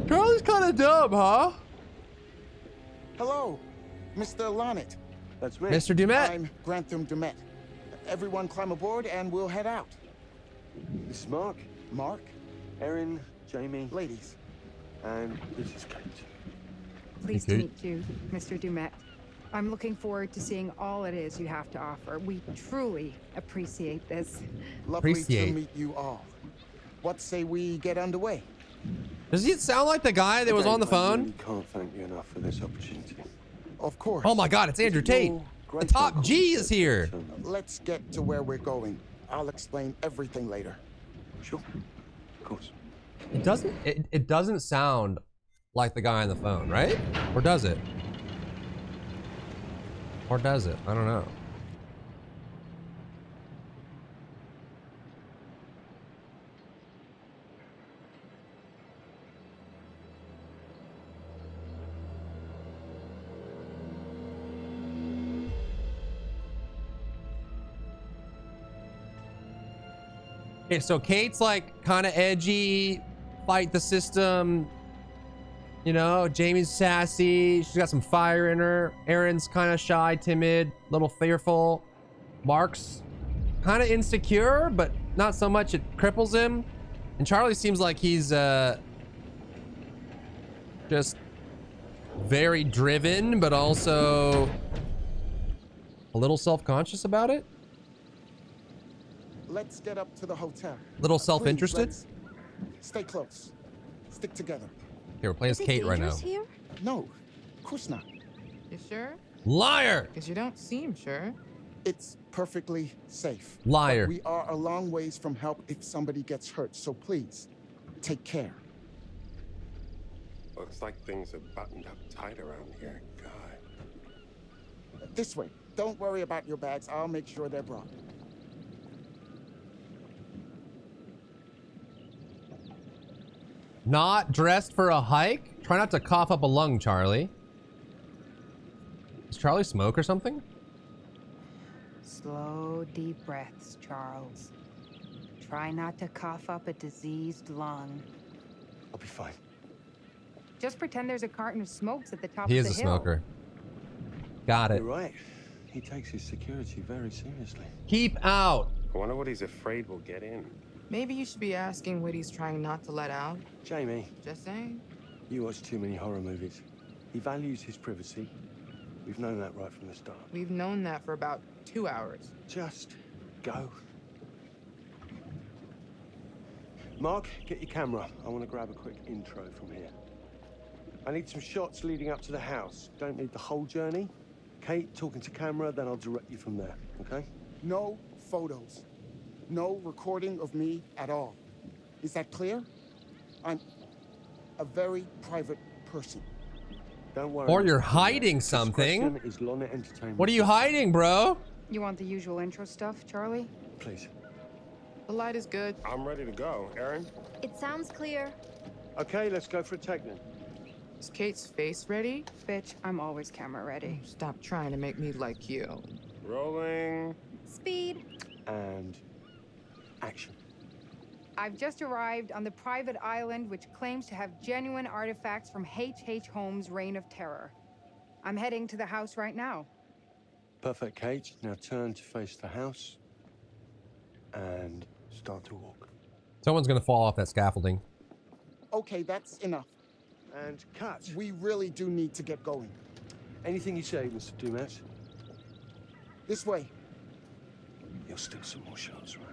Charlie's kind of dumb, huh? Hello, Mr. Lonnet. That's me. Mr. Dumet. I'm Grantham Dumet. Everyone climb aboard and we'll head out. This is Mark. Mark. Erin, Jamie. Ladies. And this is Kate. Pleased to meet you, Mr. Dumet. I'm looking forward to seeing all it is you have to offer. We truly appreciate this. Lovely to meet you all. What say we get underway? Does he sound like the guy that was on the phone? I really can't thank you enough for this opportunity. Of course. Oh my God, it's Andrew Tate. The top G is here. Let's get to where we're going. I'll explain everything later. Sure. Of course. It doesn't sound like the guy on the phone, right? Or does it? Or does it? I don't know. Okay, so Kate's like kind of edgy, fight the system. You know, Jamie's sassy. She's got some fire in her. Aaron's kind of shy, timid, little fearful. Mark's kind of insecure, but not so much it cripples him. And Charlie seems like he's just very driven, but also a little self-conscious about it. Let's get up to the hotel. Little self-interested. Please, stay close. Stick together. Okay, we're playing as Kate right now. Here? No, of course not. You sure? Liar! Because you don't seem sure. It's perfectly safe. Liar. But we are a long ways from help if somebody gets hurt, so please, take care. Looks like things are buttoned up tight around here. God. This way. Don't worry about your bags. I'll make sure they're brought. Not dressed for a hike? Try not to cough up a lung, Charlie. Does Charlie smoke or something? Slow, deep breaths, Charles. Try not to cough up a diseased lung. I'll be fine. Just pretend there's a carton of smokes at the top He of is the a smoker. Got it. You're right. He takes his security very seriously. Keep out. I wonder what he's afraid will get in. Maybe you should be asking what he's trying not to let out. Jamie. Just saying. You watch too many horror movies. He values his privacy. We've known that right from the start. We've known that for about 2 hours. Just go. Mark, get your camera. I want to grab a quick intro from here. I need some shots leading up to the house. Don't need the whole journey. Kate, talking to camera, then I'll direct you from there, okay? No photos. No recording of me at all. Is that clear? I'm a very private person. Don't worry. Or you're hiding something. Is Lorna Entertainment. What are you hiding, bro? You want the usual intro stuff, Charlie? Please. The light is good. I'm ready to go. Aaron? It sounds clear. Okay, let's go for a take then. Is Kate's face ready? Bitch, I'm always camera ready. Stop trying to make me like you. Rolling. Speed. And action. I've just arrived on the private island which claims to have genuine artifacts from H.H. Holmes' Reign of Terror. I'm heading to the house right now. Perfect, Kate. Now turn to face the house and start to walk. Someone's gonna fall off that scaffolding. Okay, that's enough. And cut. We really do need to get going. Anything you say, Mr. Dumas. This way. You'll steal some more shots, right?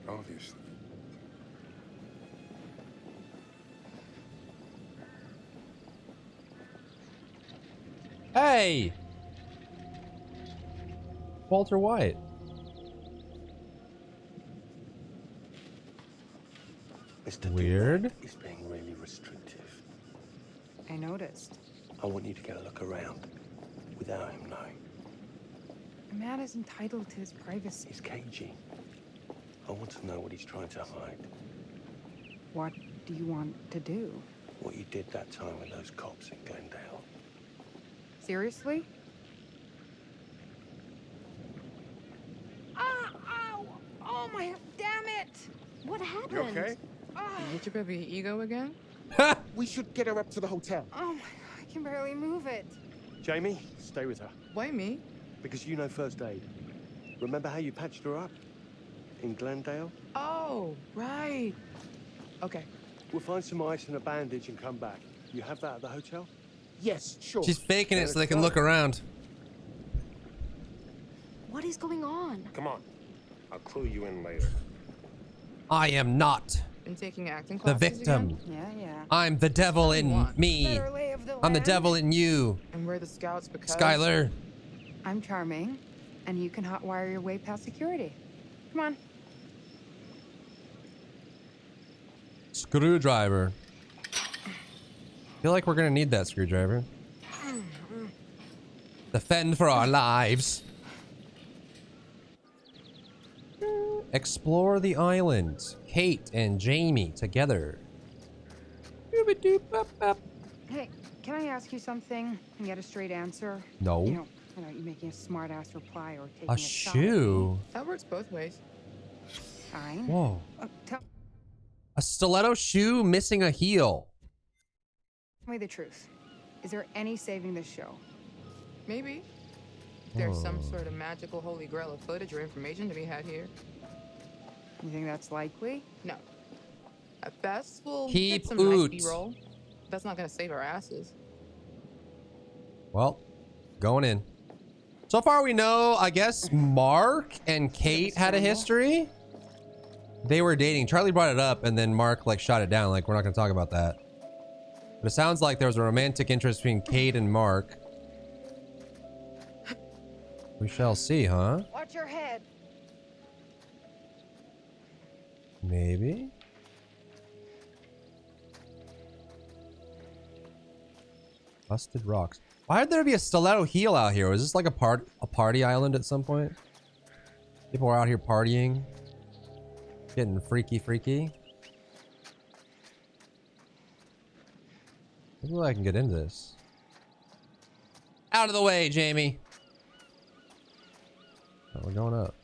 Obviously. Hey! Walter White. Mr. Weird. He's being really restrictive. I noticed. I want you to get a look around without him knowing. A man is entitled to his privacy. He's cagey. I want to know what he's trying to hide. What do you want to do? What you did that time with those cops in Glendale. Seriously? Ah! Ow! Oh my... Damn it! What happened? You okay? You hit your baby ego again? We should get her up to the hotel. Oh my... I can barely move it. Jamie, stay with her. Why me? Because you know first aid. Remember how you patched her up? In Glendale? Oh, right. Okay. We'll find some ice and a bandage and come back. You have that at the hotel? Yes, sure. She's faking it so they can look around. What is going on? Come on. I'll clue you in later. I am not Been taking acting The classes victim. again? Yeah. I'm the devil in me. Better lay of the I'm the land. devil in you. And we're the scouts because... Skylar. I'm charming, and you can hotwire your way past security. Come on. Screwdriver. Feel like we're gonna need that screwdriver. Defend for our lives. Explore the island. Kate and Jamie together. Hey, can I ask you something and get a straight answer? No. You know, you making a smart-ass reply or taking A a shot at shoe. That works both ways. Fine. Whoa. Tell A stiletto shoe missing a heel. me the truth. Is there any saving this show? Maybe. There's some Oh. sort of magical holy grail of footage or information to be had here. You think that's likely? No. At best, we'll Keep get some nice oot. B-roll. That's not gonna save our asses. Well, going in. So far we know, I guess Mark and Kate had a history. They were dating. Charlie brought it up and then Mark like shot it down. Like, we're not gonna talk about that. But it sounds like there was a romantic interest between Kate and Mark. We shall see, huh? Watch your head. Maybe. Busted rocks. Why would there be a stiletto heel out here? Was this like a party island at some point? People were out here partying. Getting freaky. Maybe I can get into this. Out of the way, Jamie. Oh, we're going up.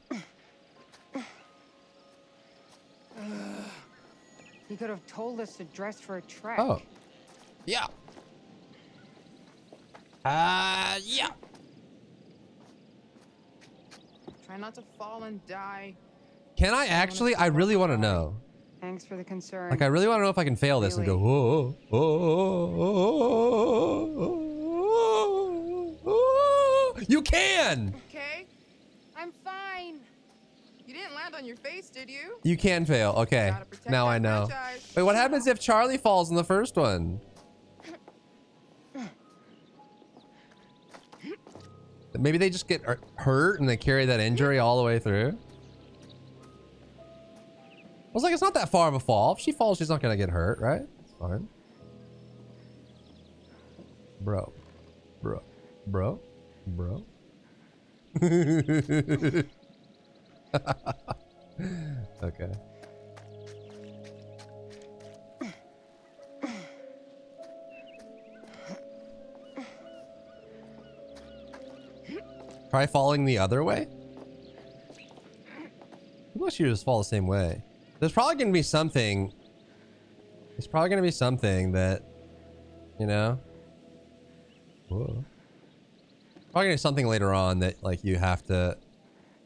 You could have told us to dress for a trek. Oh. Yeah. Yeah. Try not to fall and die. Can I actually? I really want to know. Thanks for the concern. Like, I really want to know if I can fail this and go, whoa, whoa. You can! Okay? I'm fine. You didn't land on your face, did you? You can fail. Okay. Now I know. Wait, what happens if Charlie falls in the first one? Maybe they just get hurt and they carry that injury all the way through. I was like, it's not that far of a fall. If she falls, she's not gonna get hurt, right? It's fine. Bro. Okay. Try falling the other way? I wish you just fall the same way. There's probably going to be something. There's probably going to be something that, you know. Whoa. Probably going to be something later on that like you have to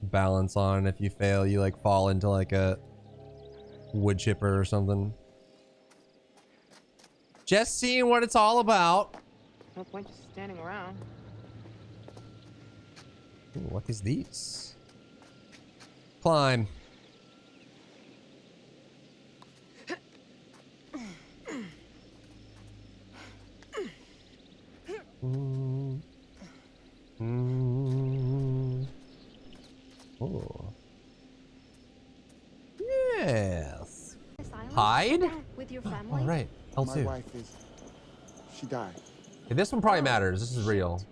balance on. If you fail, you like fall into like a wood chipper or something. Just seeing what it's all about. No point just standing around. Ooh, what is these? Climb. Oh. Yes. Hide? With your Oh, family? right. L2. My wife is... She died. Okay, this one probably matters. This is real.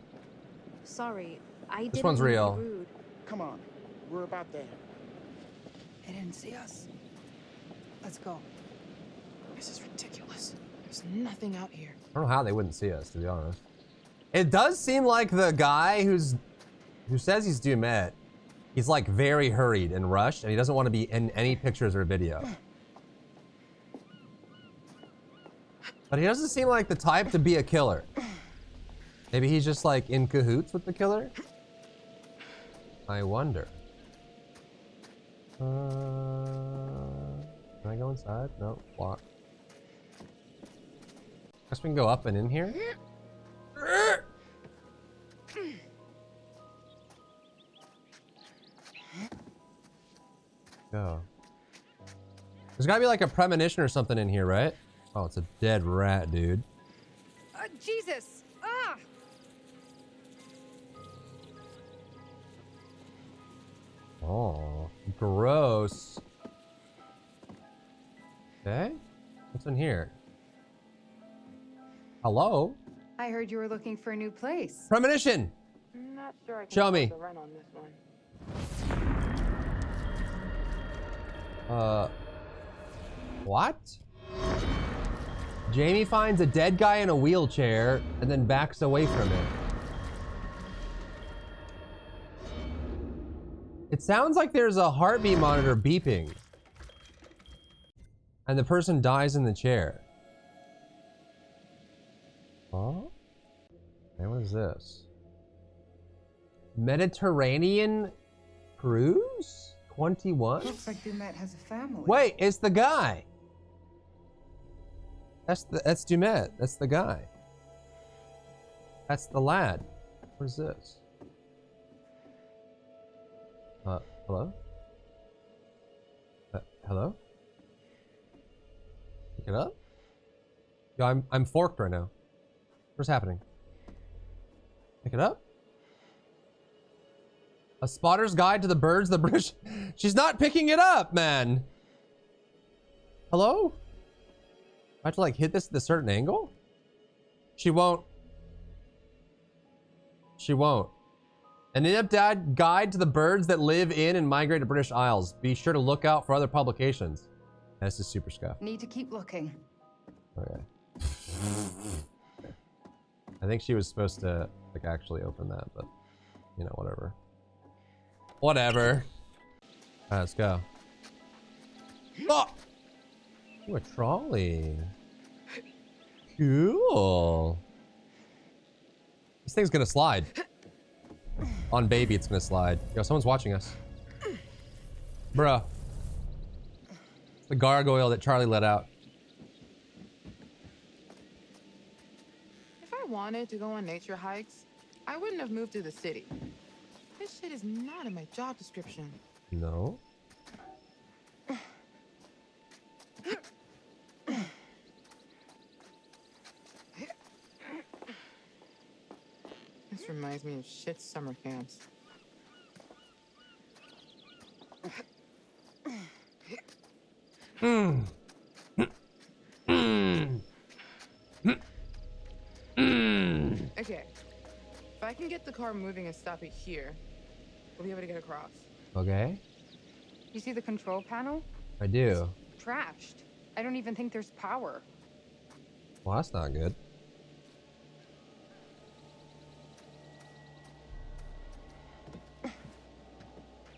Sorry, I This one's real. rude. Come on. We're about there. They didn't see us. Let's go. This is ridiculous. There's nothing out here. I don't know how they wouldn't see us, to be honest. It does seem like the guy who says he's Dumet, he's like very hurried and rushed, and he doesn't want to be in any pictures or video. But he doesn't seem like the type to be a killer. Maybe he's just like in cahoots with the killer? I wonder. Can I go inside? No, block. Guess we can go up and in here? Go. There's gotta be like a premonition or something in here, right? Oh, it's a dead rat, dude. Jesus! Ah! Oh, gross. Okay. What's in here? Hello? I heard you were looking for a new place. Premonition! Not sure I can Show afford me. the rent on this one. What? Jamie finds a dead guy in a wheelchair and then backs away from it. It sounds like there's a heartbeat monitor beeping. And the person dies in the chair. Huh? Hey, what is this? Mediterranean cruise? 21? Looks like Dumet has a family. Wait, it's the guy. That's Dumet. That's the guy. That's the lad. What is this? Hello? Hello? Pick it up? Yo, I'm forked right now. What's happening? Pick it up? A spotter's guide to the birds, the British. She's not picking it up, man. Hello? I have to like hit this at a certain angle? She won't. She won't. An in-depth guide to the birds that live in and migrate to British Isles. Be sure to look out for other publications. This is super scuffed. Need to keep looking. Okay. I think she was supposed to like actually open that, but you know, whatever. Whatever. Alright, let's go. Oh! Ooh, a trolley. Cool. This thing's gonna slide. On baby, it's gonna slide. Yo, someone's watching us. Bruh. It's the gargoyle that Charlie let out. If I wanted to go on nature hikes, I wouldn't have moved to the city. This shit is not in my job description. No. This reminds me of shit summer camps. Okay. If I can get the car moving and stop it here, we'll be able to get across. Okay. You see the control panel? I do. Trashed. I don't even think there's power. Well, that's not good.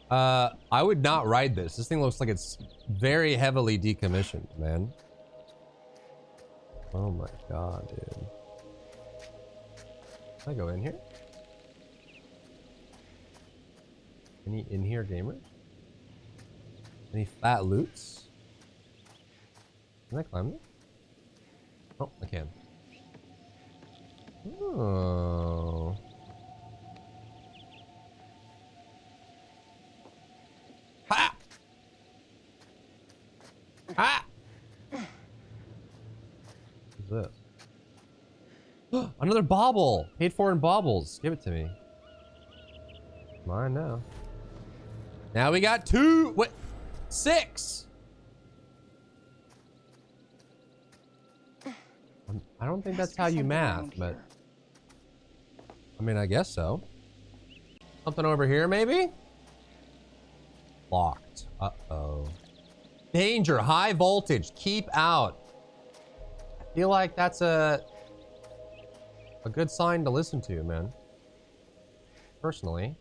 I would not ride this. This thing looks like it's very heavily decommissioned, man. Oh my god, dude. Can I go in here? Any in here gamers? Any fat loots? Can I climb this? Oh, I can. Oh. Ha! Ha! What's this? Another bauble! Paid for in baubles. Give it to me. Mine now. Now we got 2. What? 6. I don't think that's how you math, but I mean, I guess so. Something over here, maybe? Locked. Uh-oh. Danger, high voltage, keep out. I feel like that's a good sign to listen to, man. Personally.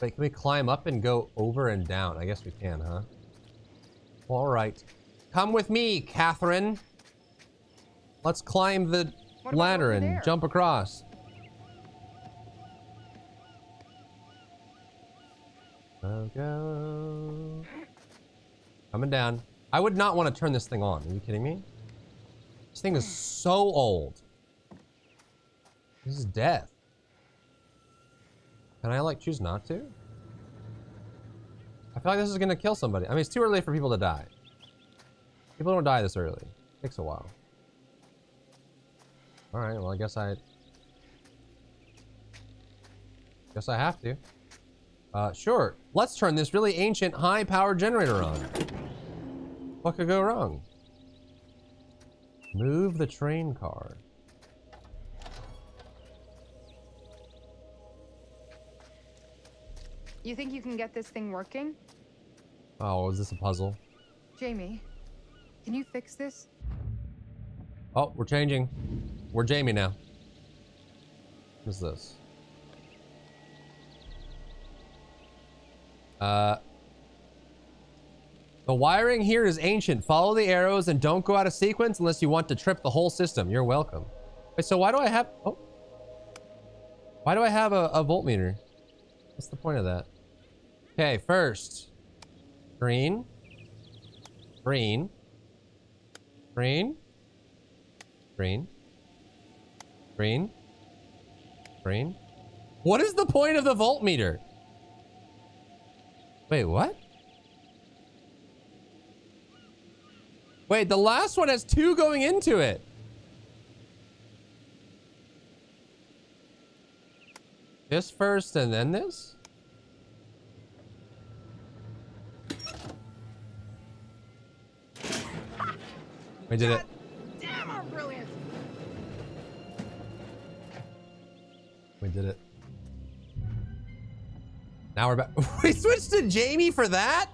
Wait, can we climb up and go over and down? I guess we can, huh? All right. Come with me, Catherine. Let's climb the ladder and jump across. Go. Coming down. I would not want to turn this thing on. Are you kidding me? This thing is so old. This is death. Can I like choose not to? I feel like this is gonna kill somebody. I mean, it's too early for people to die. People don't die this early. Takes a while. Alright, well I guess I have to. Sure. Let's turn this really ancient high-powered generator on. What could go wrong? Move the train car. You think you can get this thing working? Oh, is this a puzzle? Jamie, can you fix this? Oh, we're changing. We're Jamie now. What's this? The wiring here is ancient. Follow the arrows and don't go out of sequence unless you want to trip the whole system. You're welcome. Wait, so why do I have... Oh. Why do I have a voltmeter? What's the point of that? Okay, first. Green. Green. Green. Green. Green. Green. What is the point of the voltmeter? Wait, what? Wait, the last one has 2 going into it. This first and then this? We did it. Damn, our brilliant. We did it. Now we're back. We switched to Jamie for that?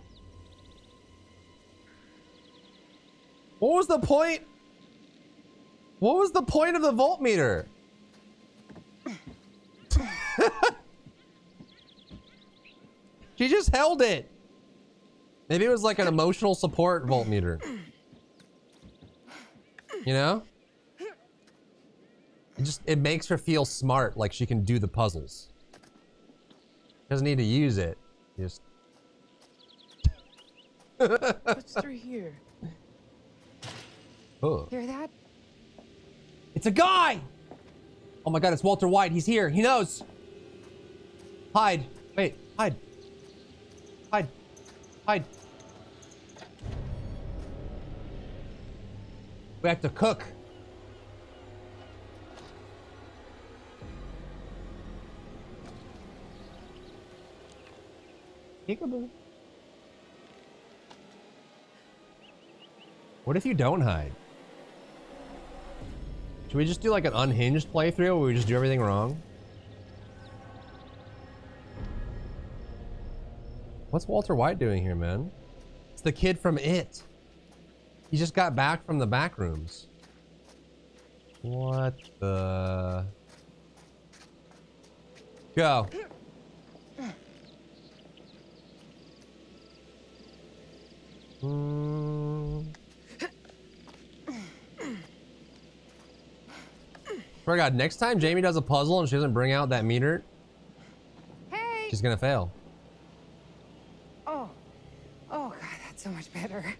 What was the point? What was the point of the voltmeter? She just held it. Maybe it was like an emotional support voltmeter. You know? It makes her feel smart, like she can do the puzzles. Doesn't need to use it. Just What's through here? oh. Hear that? It's a guy! Oh my god, it's Walter White. He's here. He knows. Hide. Wait, hide. Hide. Hide. We have to cook. Peekaboo. What if you don't hide? Should we just do like an unhinged playthrough where we just do everything wrong? What's Walter White doing here, man? It's the kid from It. He just got back from the back rooms. What the... Go. Swear to God, next time Jamie does a puzzle and she doesn't bring out that meter, Hey! she's gonna fail. Oh. Oh, God, that's so much better.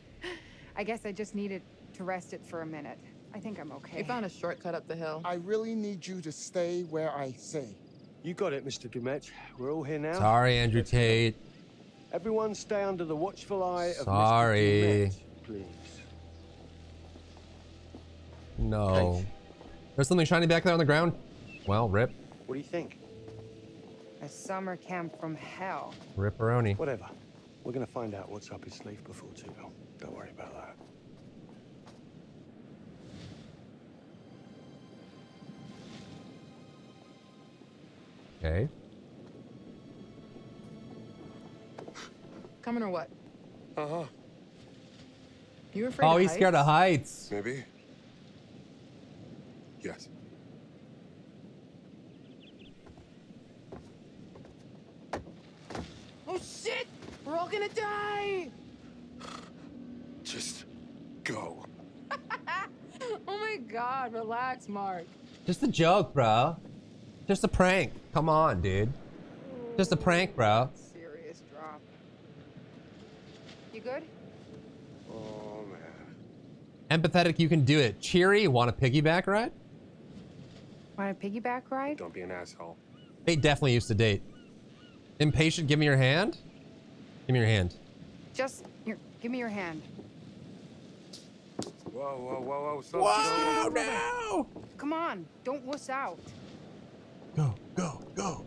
I guess I just needed to rest it for a minute. I think I'm okay. We found a shortcut up the hill. I really need you to stay where I say. You got it, Mr. Gumet. We're all here now. Sorry, Andrew Tate. Everyone stay under the watchful eye of Sorry. Mr. Gumet, please. No. Kate. There's something shiny back there on the ground. Well, rip. What do you think? A summer camp from hell. Ripperoni. Whatever. We're gonna find out what's up his sleeve before too long. Don't worry about that. Okay. Coming or what? Uh-huh. You afraid Oh, of he's heights? scared of heights. Maybe. Yes. Oh shit! We're all gonna die! Just go. Oh my god, relax, Mark. Just a joke, bro. Just a prank. Come on, dude. Just a prank, bro. Serious drop. You good? Oh, man. Empathetic, you can do it. Cheery, want a piggyback ride? Want a piggyback ride? Don't be an asshole. They definitely used to date. Impatient, give me your hand. Give me your hand. Just, here, give me your hand. Whoa, whoa, whoa, whoa. Slow, Whoa, slow. no! Come on, don't wuss out. Go, go, go.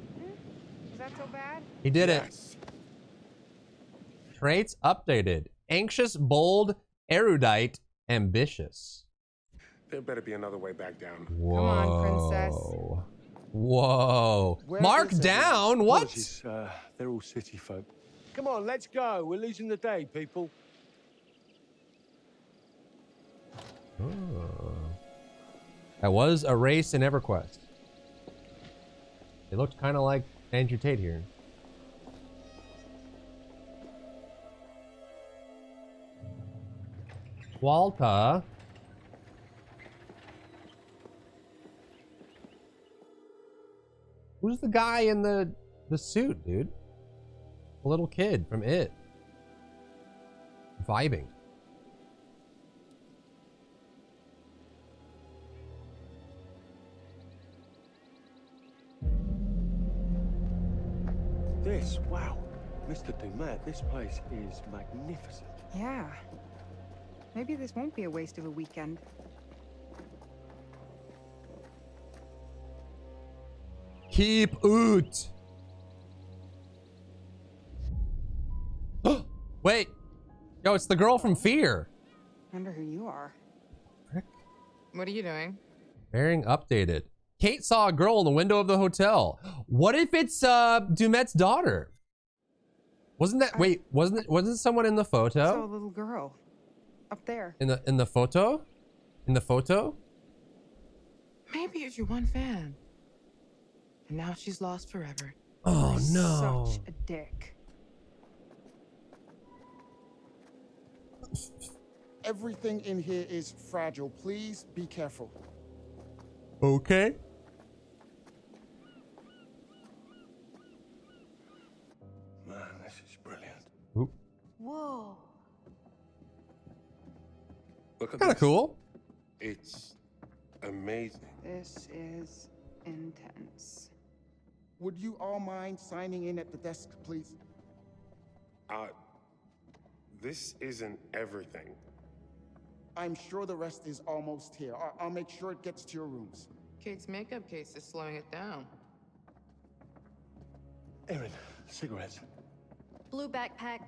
Is that so bad? He did Yes. it. Traits updated. Anxious, bold, erudite, ambitious. There better be another way back down. Whoa. Come on, princess. Whoa. Where Mark is everyone? down? What? Apologies, they're all city folk. Come on, let's go. We're losing the day, people. That was a race in EverQuest. It looked kind of like Andrew Tate here. Walter. Who's the guy in the suit, dude? The little kid from It. Vibing. This, wow. Mr. Dumet, this place is magnificent. Yeah. Maybe this won't be a waste of a weekend. Keep out. Wait. Yo, it's the girl from Fear. Wonder who you are. What are you doing? Bearing updated. Kate saw a girl in the window of the hotel. What if it's Dumet's daughter? Wasn't that wasn't someone in the I saw a photo? little girl. Up there. In the photo? In the photo? Maybe it's your one fan. And now she's lost forever. Oh no. Such a dick. Everything in here is fragile. Please be careful. Okay. Man, this is brilliant. Oop. Whoa. Look at Kind of this. cool. It's amazing. This is intense. Would you all mind signing in at the desk, please? This isn't everything. I'm sure the rest is almost here. I'll make sure it gets to your rooms. Kate's makeup case is slowing it down. Erin, cigarettes. Blue backpack.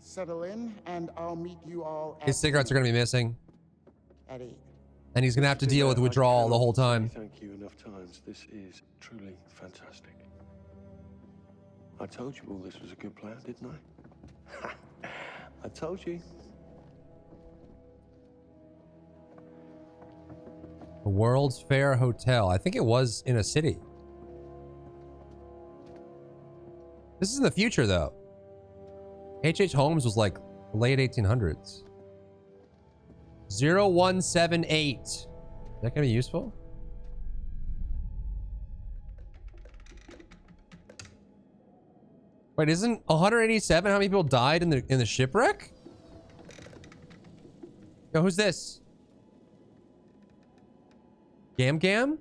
Settle in, and I'll meet you all at His cigarettes are gonna be missing, at 8. and he's gonna have to Mr. deal Dumet, with I withdrawal the cannot whole say time. Thank you enough times. This is truly fantastic. I told you all this was a good plan, didn't I? I told you. The World's Fair Hotel. I think it was in a city. This is in the future, though. H.H. Holmes was like late 1800s. 0178. Is that gonna be useful? Wait, isn't 187 how many people died in the shipwreck? Yo, who's this? Gam Gam?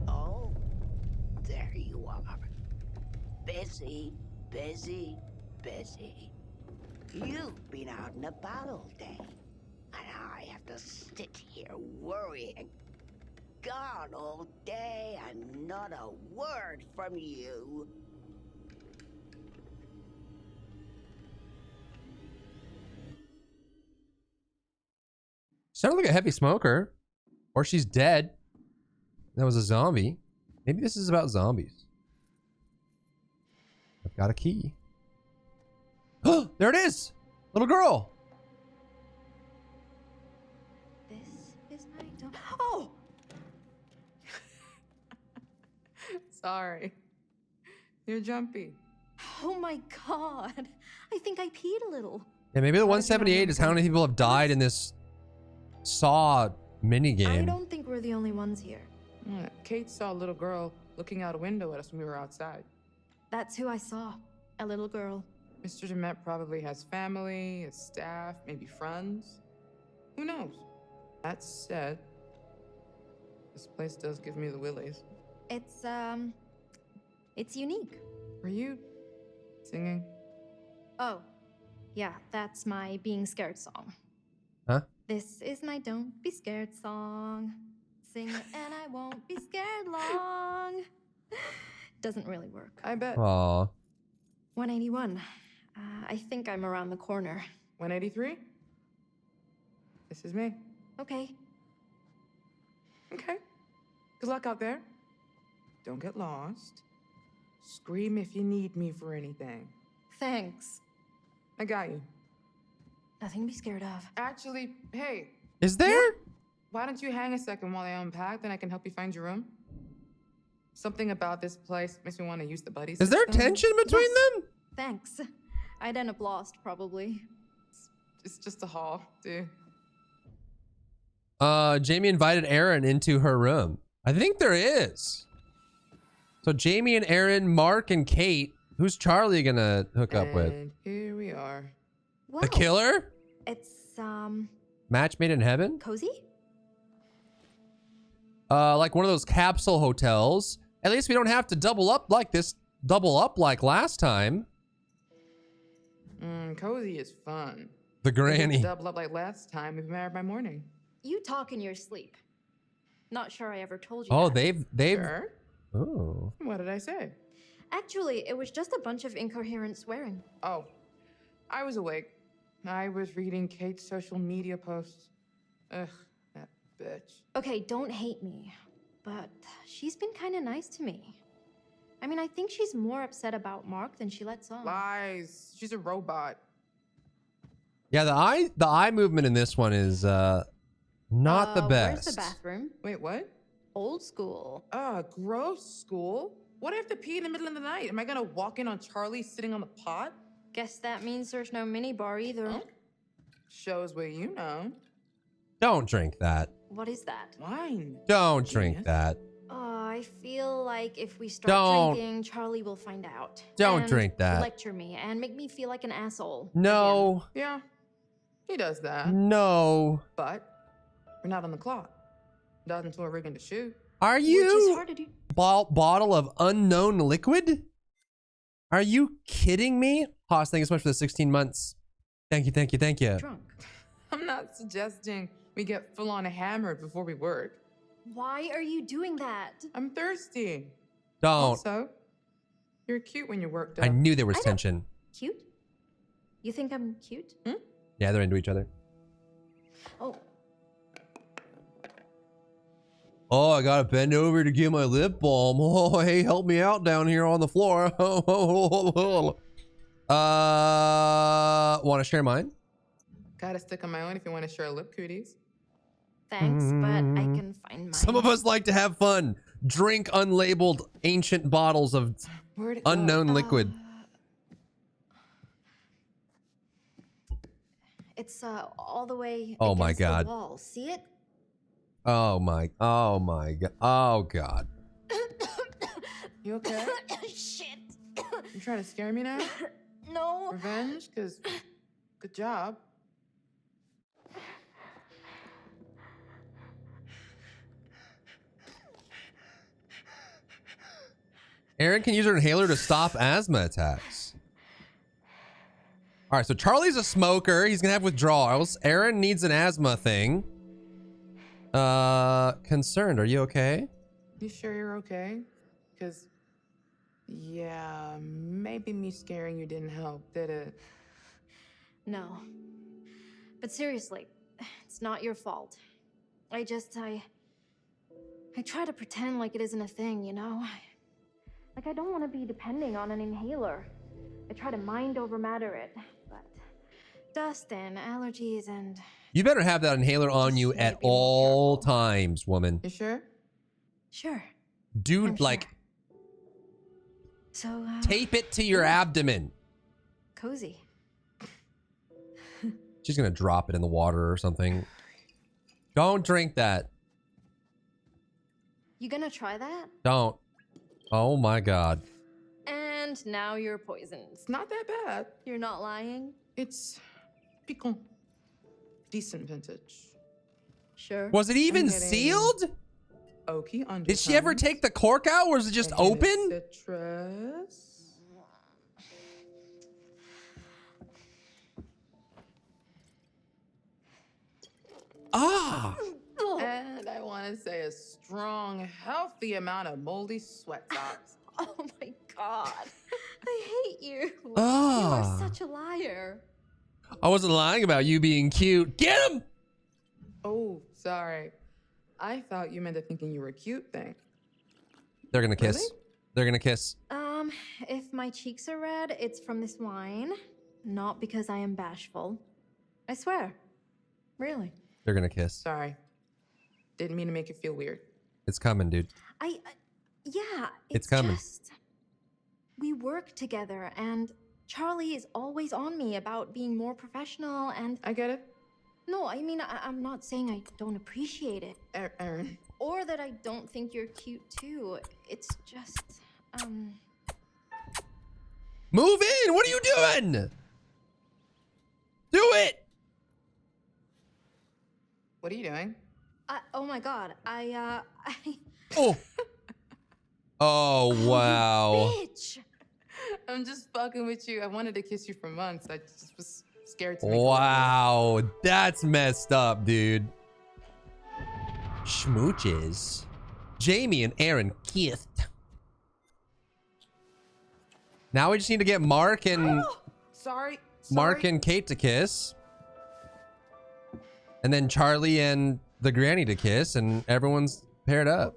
Oh, there you are. Busy, busy, busy. You've been out and about all day, and I have to sit here worrying. Gone all day and not a word from you. Sounded like a heavy smoker. Or she's dead. That was a zombie. Maybe this is about zombies. I've got a key. Oh, there it is! Little girl! This is my door. Oh! Sorry. You're jumpy. Oh my god. I think I peed a little. Yeah, maybe the 178 is how many people have died in this Saw minigame. I don't think we're the only ones here. Kate saw a little girl looking out a window at us when we were outside. That's who I saw. A little girl. Mr. Demet probably has family, a staff, maybe friends. Who knows? That said, this place does give me the willies. It's unique. Were you singing? Oh, Yeah, that's my being scared song. Huh? This is my don't be scared song. Sing it and I won't be scared long. Doesn't really work. I bet. Aw. 181. I think I'm around the corner. 183? This is me. Okay. Okay. Good luck out there. Don't get lost. Scream if you need me for anything. Thanks. I got you. Nothing to be scared of. Actually, hey. Is there? Why don't you hang a second while I unpack, then I can help you find your room? Something about this place makes me want to use the buddy Is there system. tension between them? Thanks. I'd end up lost, probably. It's just a hall, dude. Jamie invited Aaron into her room. I think there is. So Jamie and Aaron, Mark and Kate. Who's Charlie gonna hook up with? And here we are. The killer? It's, Match made in heaven? cozy? Like one of those capsule hotels. At least we don't have to double up like this. Double up like last time. Cozy is fun. The We could granny. double up like last time if married by morning. You talk in your sleep. Not sure I ever told you Oh, that. they've. Sure. Oh. What did I say? Actually, it was just a bunch of incoherent swearing. Oh, I was awake. I was reading Kate's social media posts. Ugh, that bitch. Okay, don't hate me, but she's been kind of nice to me. I mean, I think she's more upset about Mark than she lets on. Lies. She's a robot. Yeah, the eye movement in this one is not the best. Where's the bathroom? Wait, what? Old school. Gross school. What if I have to pee in the middle of the night? Am I gonna walk in on Charlie sitting on the pot? Guess that means there's no minibar either. Oh. Shows what you know. Don't drink that. What is that? Wine. Don't drink that. I feel like if we start Don't. drinking, Charlie will find out. Don't and drink that. Lecture me and make me feel like an asshole. No. Yeah, he does that. No. But we're not on the clock. Not until we're rigging to shoot. Are Which is you? hard to do. Bottle of unknown liquid? Are you kidding me? Haas, thank you so much for the 16 months. Thank you, thank you, thank you. Drunk. I'm not suggesting we get full on hammered before we work. Why are you doing that? I'm thirsty. Don't. Also, you're cute when you're worked up. I knew there was I know. tension. Cute? You think I'm cute? Yeah, they're into each other. Oh, Oh, I gotta bend over to get my lip balm. Oh, hey, help me out down here on the floor. Want to share mine? Gotta stick on my own if you want to share lip cooties. thanks, but I can find mine. Some of us like to have fun. Drink unlabeled ancient bottles of Where'd it go? unknown liquid. It's all the way Oh my against God. the wall. See it? Oh my god. Oh god. You okay? Shit. You trying to scare me now? No. Revenge? Cause good job. Aaron can use her inhaler to stop asthma attacks. All right, so Charlie's a smoker. He's gonna have withdrawals. Aaron needs an asthma thing. Concerned. Are you okay? You sure you're okay? Cause yeah, maybe me scaring you didn't help, did it? No. But seriously, it's not your fault. I try to pretend like it isn't a thing, you know? Like, I don't want to be depending on an inhaler. I try to mind over matter it, but dust and allergies and... You better have that inhaler on you at all times, woman. You sure? Sure. Dude, like, So, tape it to your abdomen. cozy. She's gonna drop it in the water or something. Don't drink that. You gonna try that? Don't. Oh my god. And now you're poisoned. It's not that bad. You're not lying? It's piquant. Decent vintage. Sure. Was it even I'm getting sealed? Oaky undertones. Did she ever take the cork out, or was it just and hint of open? Citrus. Ah! And I want to say a strong, healthy amount of moldy sweat socks. Oh my god. I hate you. You Ah. are such a liar. I wasn't lying about you being cute. Get him! Oh, sorry. I thought you meant the thinking you were cute thing. They're gonna kiss. Really? They're gonna kiss. If my cheeks are red, it's from this wine. Not because I am bashful. I swear. Really. They're gonna kiss. Sorry. Didn't mean to make you feel weird. It's coming, dude. Yeah, It's coming. Just, we work together, and Charlie is always on me about being more professional, and I get it. No, I mean, I'm not saying I don't appreciate it. Erin. Or that I don't think you're cute, too. It's just, Move in! What are you doing? Do it! What are you doing? Oh my god, Oh. Oh, wow. Bitch! I'm just fucking with you. I wanted to kiss you for months. I just was scared to make Wow. That's messed up, dude. Schmooches. Jamie and Aaron kissed. Now we just need to get Mark and Sorry. Mark and Kate to kiss. And then Charlie and the granny to kiss, and everyone's paired up.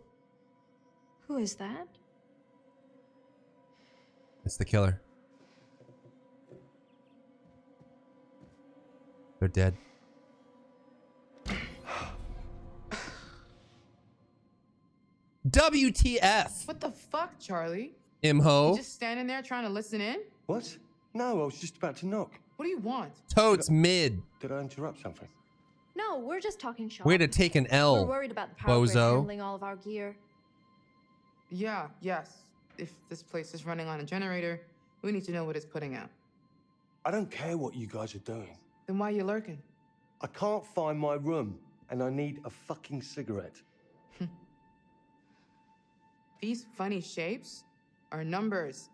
Who is that? It's the killer. They're dead. WTF? What the fuck, Charlie? Imho. You just standing there trying to listen in? What? No, I was just about to knock. What do you want? Totes mid. Did I interrupt something? No, we're just talking shop. Way to take an L, We're worried about the power grid bozo. handling all of our gear. Yeah, yes. If this place is running on a generator, we need to know what it's putting out. I don't care what you guys are doing. Then why are you lurking? I can't find my room, and I need a fucking cigarette. These funny shapes are numbers.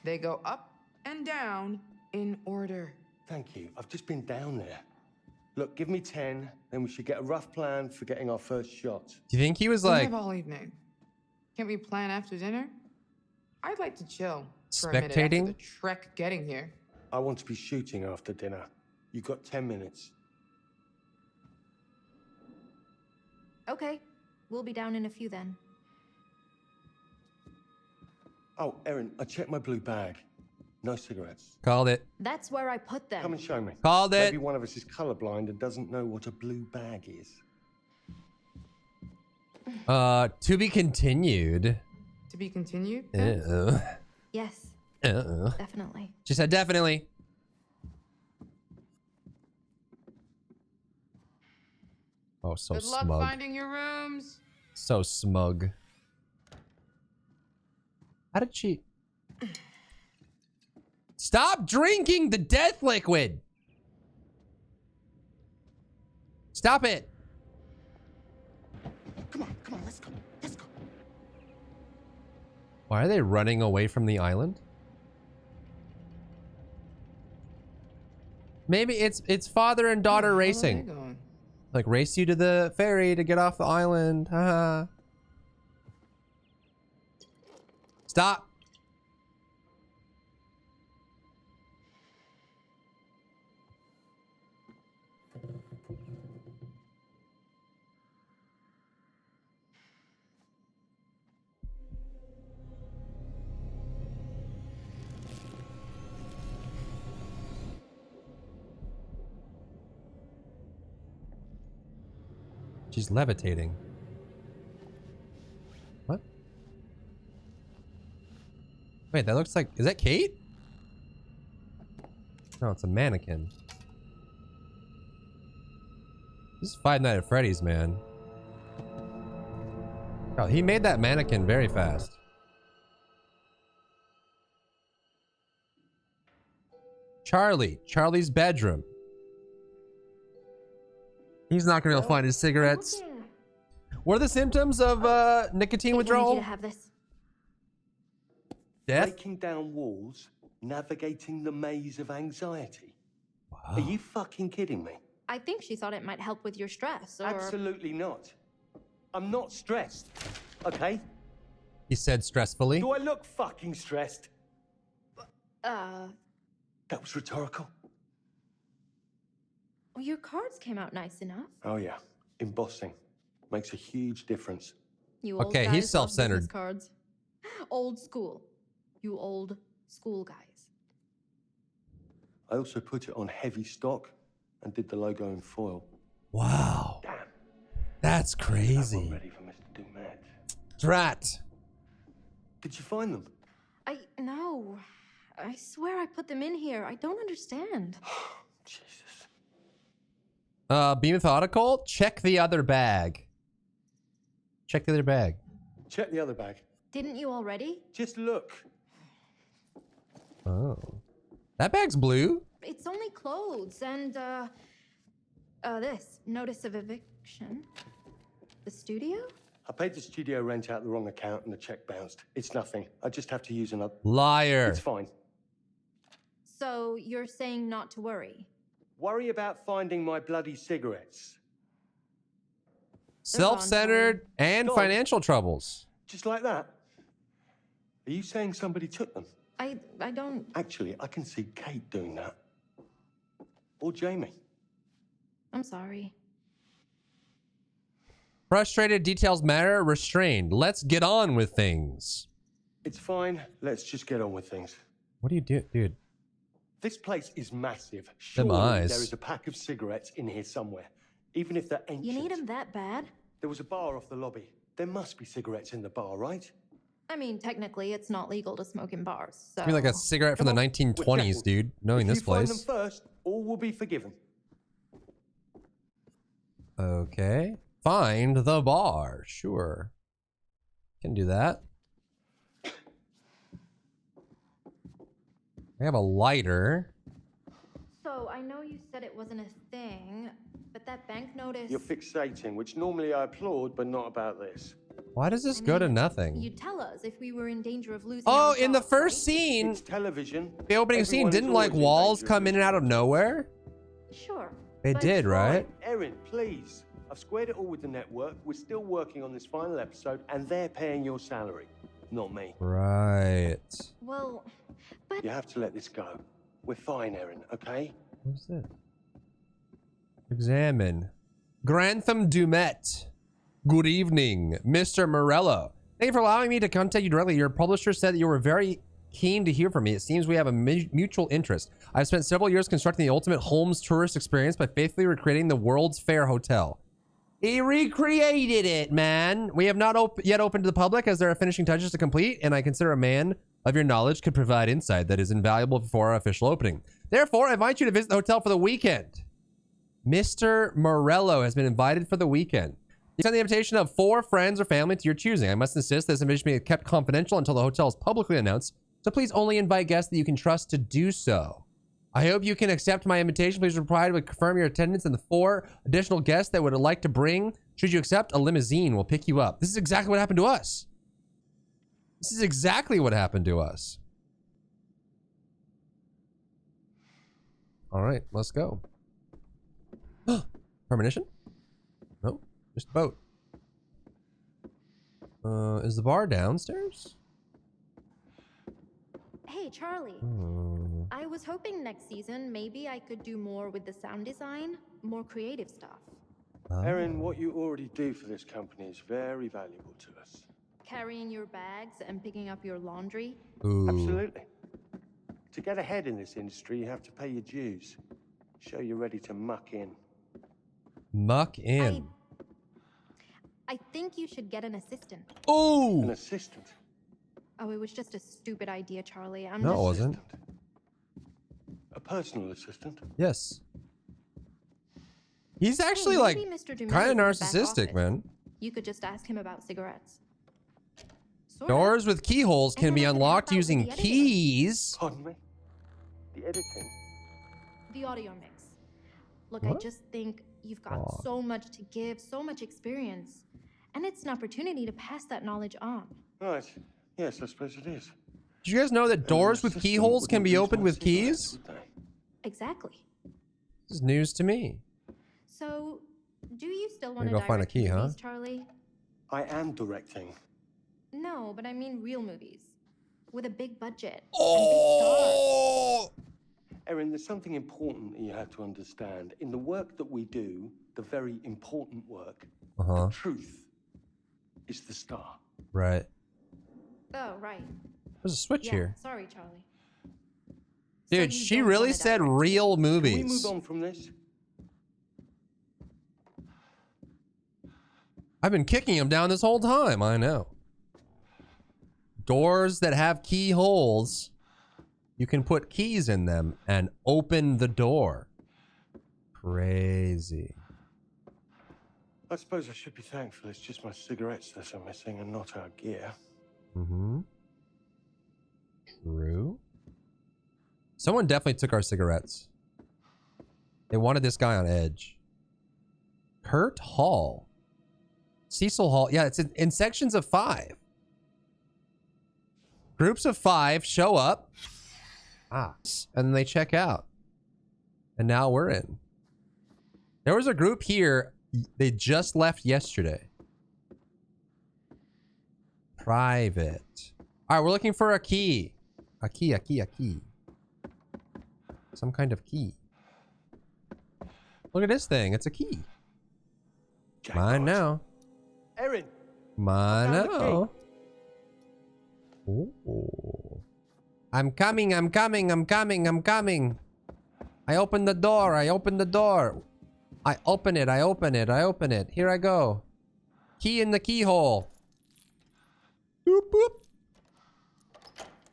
They go up and down in order. Thank you. I've just been down there. Look, give me 10, then we should get a rough plan for getting our first shot. Do you think he was We like have all evening. Can't we plan after dinner? I'd like to chill for a minute after spectating? the trek getting here. I want to be shooting after dinner. You've got 10 minutes. Okay, we'll be down in a few then. Oh, Erin, I checked my blue bag. No cigarettes. Called it. That's where I put them. Come and show me. Called it. Maybe one of us is colorblind and doesn't know what a blue bag is. To be continued. To be continued? Yes, Uh-oh. definitely. She said definitely. Oh, so Good luck smug. finding your rooms. So smug. How did she... Stop drinking the death liquid! Stop it! Come on, let's go. Let's go. Why are they running away from the island? Maybe it's father and daughter racing. Like, race you to the ferry to get off the island. Haha. Stop. She's levitating. What? Wait, that looks like... Is that Kate? No, it's a mannequin. This is Five Nights at Freddy's, man. Oh, he made that mannequin very fast. Charlie's bedroom. He's not gonna be able to find his cigarettes. What are the symptoms of nicotine withdrawal? I need you to have this. Death? Breaking down walls, navigating the maze of anxiety. Are you fucking kidding me? I think she thought it might help with your stress, or... Absolutely not. I'm not stressed, okay? He said stressfully. Do I look fucking stressed? Well, That was rhetorical. your cards came out nice enough. Oh yeah, embossing. Makes a huge difference. You old Okay, guys he's love self-centered. business cards. Old school. You old school guys. I also put it on heavy stock and did the logo in foil. Wow. Damn. That's That crazy. one ready for Mr. Dumet. Drat. Did you find them? No. I swear I put them in here. I don't understand. Jesus. Be methodical. Check the other bag. Check the other bag. Check the other bag. Didn't you already? Just look. Oh. That bag's blue? It's only clothes and, this. Notice of eviction. The studio? I paid the studio rent out the wrong account and the check bounced. It's nothing. I just have to use another. Liar. It's fine. So you're saying not to worry? Worry about finding my bloody cigarettes. Self-centered and Gone. financial troubles. Just like that? Are you saying somebody took them? I don't... Actually, I can see Kate doing that. Or Jamie. I'm sorry. Frustrated, details matter, restrained. Let's get on with things. It's fine. Let's just get on with things. What do you do, dude? This place is massive. Them Surely eyes. there is a pack of cigarettes in here somewhere. Even if they're ancient. You need them that bad? There was a bar off the lobby. There must be cigarettes in the bar, right? I mean, technically, it's not legal to smoke in bars, so... Give me like a cigarette from the 1920s, dude. Knowing this If you find place. them first, all will be forgiven. Okay. Find the bar. Sure. Can do that. I have a lighter. So, I know you said it wasn't a thing, but that bank notice... You're fixating, which normally I applaud, but not about this. Why does this go to nothing? You'd tell us if we were in danger of losing Oh, our in the jobs, first right? scene, It's television. the opening scene, Everyone is didn't like always in walls danger come of in and out of nowhere? Sure. They but- did, right? Erin, please. I've squared it all with the network. We're still working on this final episode, and they're paying your salary, not me. Right. Well, You have to let this go. We're fine, Erin, okay? What's that? Examine. Grantham Dumet. Good evening, Mr. Morello. Thank you for allowing me to contact you directly. Your publisher said that you were very keen to hear from me. It seems we have a mutual interest. I've spent several years constructing the ultimate Holmes tourist experience by faithfully recreating the World's Fair Hotel. He recreated it, man. We have not yet opened to the public as there are finishing touches to complete, and I consider a man of your knowledge could provide insight that is invaluable before our official opening. Therefore, I invite you to visit the hotel for the weekend. Mr. Morello has been invited for the weekend. You send the invitation of 4 friends or family to your choosing. I must insist this invitation be kept confidential until the hotel is publicly announced, so please only invite guests that you can trust to do so. I hope you can accept my invitation. Please reply to confirm your attendance and the 4 additional guests that would like to bring. Should you accept, a limousine will pick you up. This is exactly what happened to us. This is exactly what happened to us. All right, let's go. Premonition? No, just a boat. Is the bar downstairs? Hey, Charlie. I was hoping next season maybe I could do more with the sound design, more creative stuff. Erin, what you already do for this company is very valuable to us. Carrying your bags and picking up your laundry. Ooh. Absolutely. To get ahead in this industry, you have to pay your dues. Show you're ready to muck in. Muck in. I think you should get an assistant. Oh! An assistant? Oh, it was just a stupid idea, Charlie. No, it wasn't. A personal assistant? Yes. He's actually Hey, like maybe Mr. Dumais kind of is in the back narcissistic, office. man. You could just ask him about cigarettes. Doors with keyholes can be unlocked using keys. Pardon me? The editing? The audio mix. Look, I What? just think you've got so much to give, so much experience. And it's an opportunity to pass that knowledge on. Right. Yes, I suppose it is. Did you guys know that doors with keyholes can be opened with keys? Exactly. This is news to me. So, do you still You're want to gonna go find a direct key, huh? movies, Charlie? I am directing. No, but I mean real movies. With a big budget Oh! and big stars. Erin, there's something important that you have to understand. In the work that we do, the very important work, the truth is the star. Right. Oh, right. There's a switch Yeah, here. sorry, Charlie. Dude, So you she don't really wanna said direct real Can we movies. move on from this? I've been kicking him down this whole time. I know. Doors that have keyholes, you can put keys in them and open the door. Crazy. I suppose I should be thankful it's just my cigarettes that are missing and not our gear. Mm-hmm. True. Someone definitely took our cigarettes. They wanted this guy on edge. Kurt Hall. Cecil Hall. Yeah, it's in sections of 5. Groups of 5 show up. And then they check out. And now we're in. There was a group here. They just left yesterday. Private. All right, we're looking for a key. A key. Some kind of key. Look at this thing. It's a key. Mine now. Erin. Mine now. Ooh. I'm coming. I open the door. I open it. Here I go. Key in the keyhole. Boop, boop.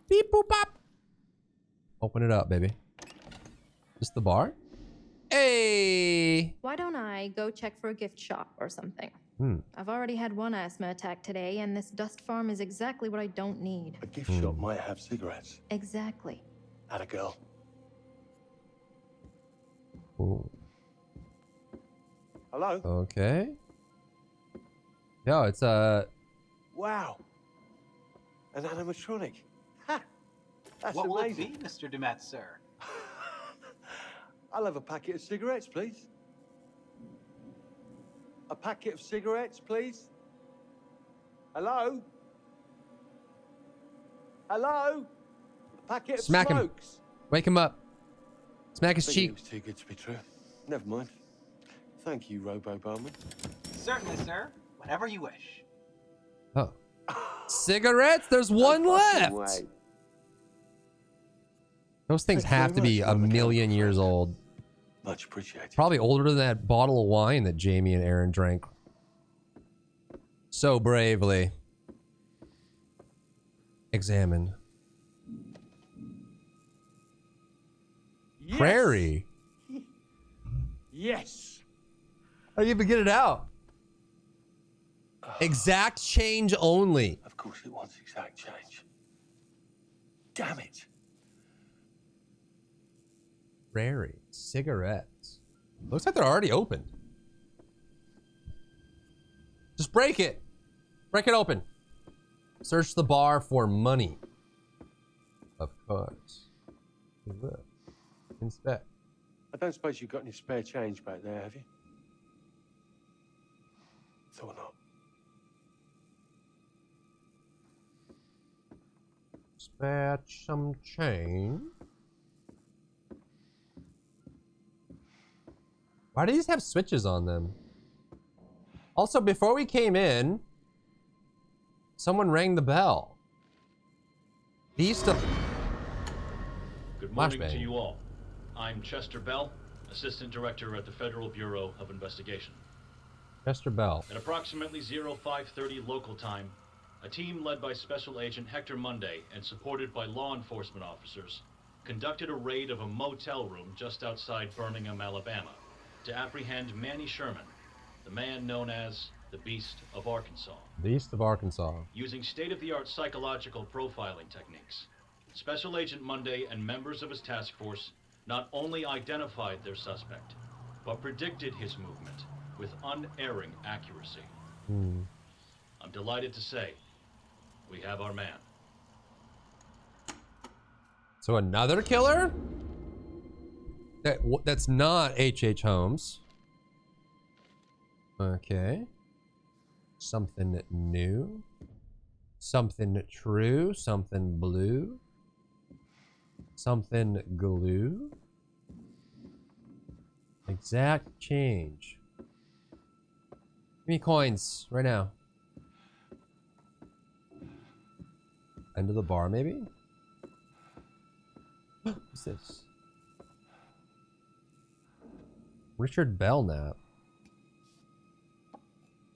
Beep, boop, pop. Open it up, baby. This the bar? Hey! Why don't I go check for a gift shop or something? I've already had one asthma attack today, and this dust farm is exactly what I don't need. A gift shop might have cigarettes. Exactly. Atta girl. Ooh. Hello? Okay. Yo, it's Wow. An animatronic. Ha! That's What will it amazing. be, Mr. Dumet, sir? I'll have a packet of cigarettes, please. A packet of cigarettes, please. Hello? Hello? A packet of Smack him. smokes. Wake him up. Smack his I think cheek. It was too good to be true. Never mind. Thank you, Robo Barman. Certainly, sir. Whenever you wish. Oh. Cigarettes? There's one left. Way. Those things Thank you have to very be much, a Mama million Calico. years old. Much appreciated. Probably older than that bottle of wine that Jamie and Aaron drank so bravely. Examine. Yes. Prairie. Yes. How do you even get it out? Exact change only. Of course it wants exact change. Damn it. Prairie. Cigarettes. Looks like they're already open. Just break it. Break it open. Search the bar for money. Of course. Look. Inspect. I don't suppose you've got any spare change back there, have you? Thought not. Dispatch some change. Why do these have switches on them? Also, before we came in, someone rang the bell. These stuff. Good morning Flashbang. to you all. I'm Chester Bell, Assistant Director at the Federal Bureau of Investigation. Chester Bell. At approximately 0530 local time, a team led by Special Agent Hector Monday and supported by law enforcement officers conducted a raid of a motel room just outside Birmingham, Alabama, to apprehend Manny Sherman, the man known as the Beast of Arkansas. Beast of Arkansas. Using state-of-the-art psychological profiling techniques, Special Agent Monday and members of his task force not only identified their suspect, but predicted his movement with unerring accuracy. I'm delighted to say, we have our man. So another killer? That's not H.H. Holmes. Okay. Something new. Something true. Something blue. Something glue. Exact change. Give me coins right now. End of the bar, maybe? What's this? Richard Belknap.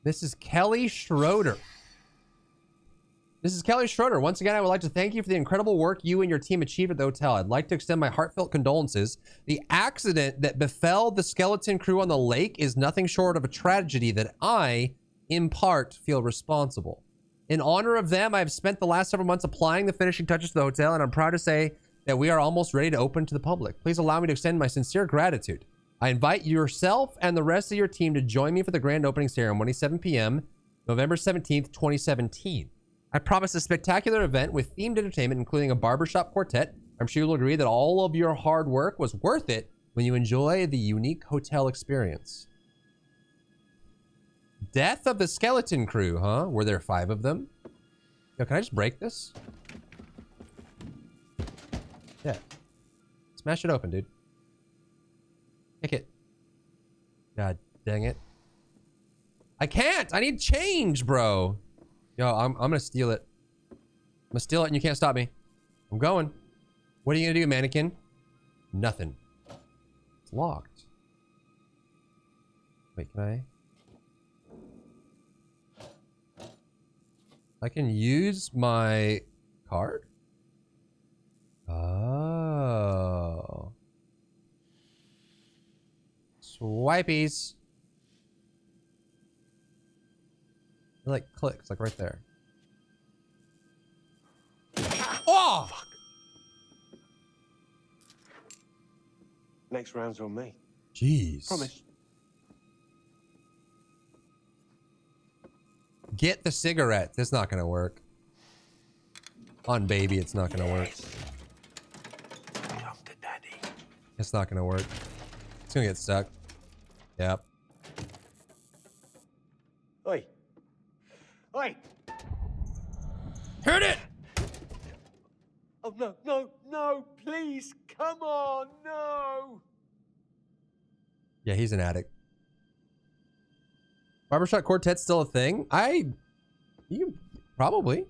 This is Kelly Schroeder. This is Kelly Schroeder. Once again, I would like to thank you for the incredible work you and your team achieved at the hotel. I'd like to extend my heartfelt condolences. The accident that befell the skeleton crew on the lake is nothing short of a tragedy that I, in part, feel responsible. In honor of them, I've spent the last several months applying the finishing touches to the hotel, and I'm proud to say that we are almost ready to open to the public. Please allow me to extend my sincere gratitude. I invite yourself and the rest of your team to join me for the grand opening ceremony, 7 p.m., November 17th, 2017. I promise a spectacular event with themed entertainment, including a barbershop quartet. I'm sure you'll agree that all of your hard work was worth it when you enjoy the unique hotel experience. Death of the skeleton crew, huh? Were there 5 of them? Yo, can I just break this? Yeah. Smash it open, dude. Kick it. God dang it. I can't! I need change, bro! Yo, I'm gonna steal it. I'm gonna steal it and you can't stop me. I'm going. What are you gonna do, mannequin? Nothing. It's locked. Wait, can I can use my card? Oh. Swipies. It like clicks, like right there. Oh! Fuck. Next round's on me. Jeez. Promise. Get the cigarette. That's not gonna work. On baby, it's not gonna work. Come to daddy. It's not gonna work. It's gonna get stuck. Yep. Oi. Oi! Hurt it! Oh, no, no, no, please, come on, no! Yeah, he's an addict. Barbershop quartet's still a thing? You probably.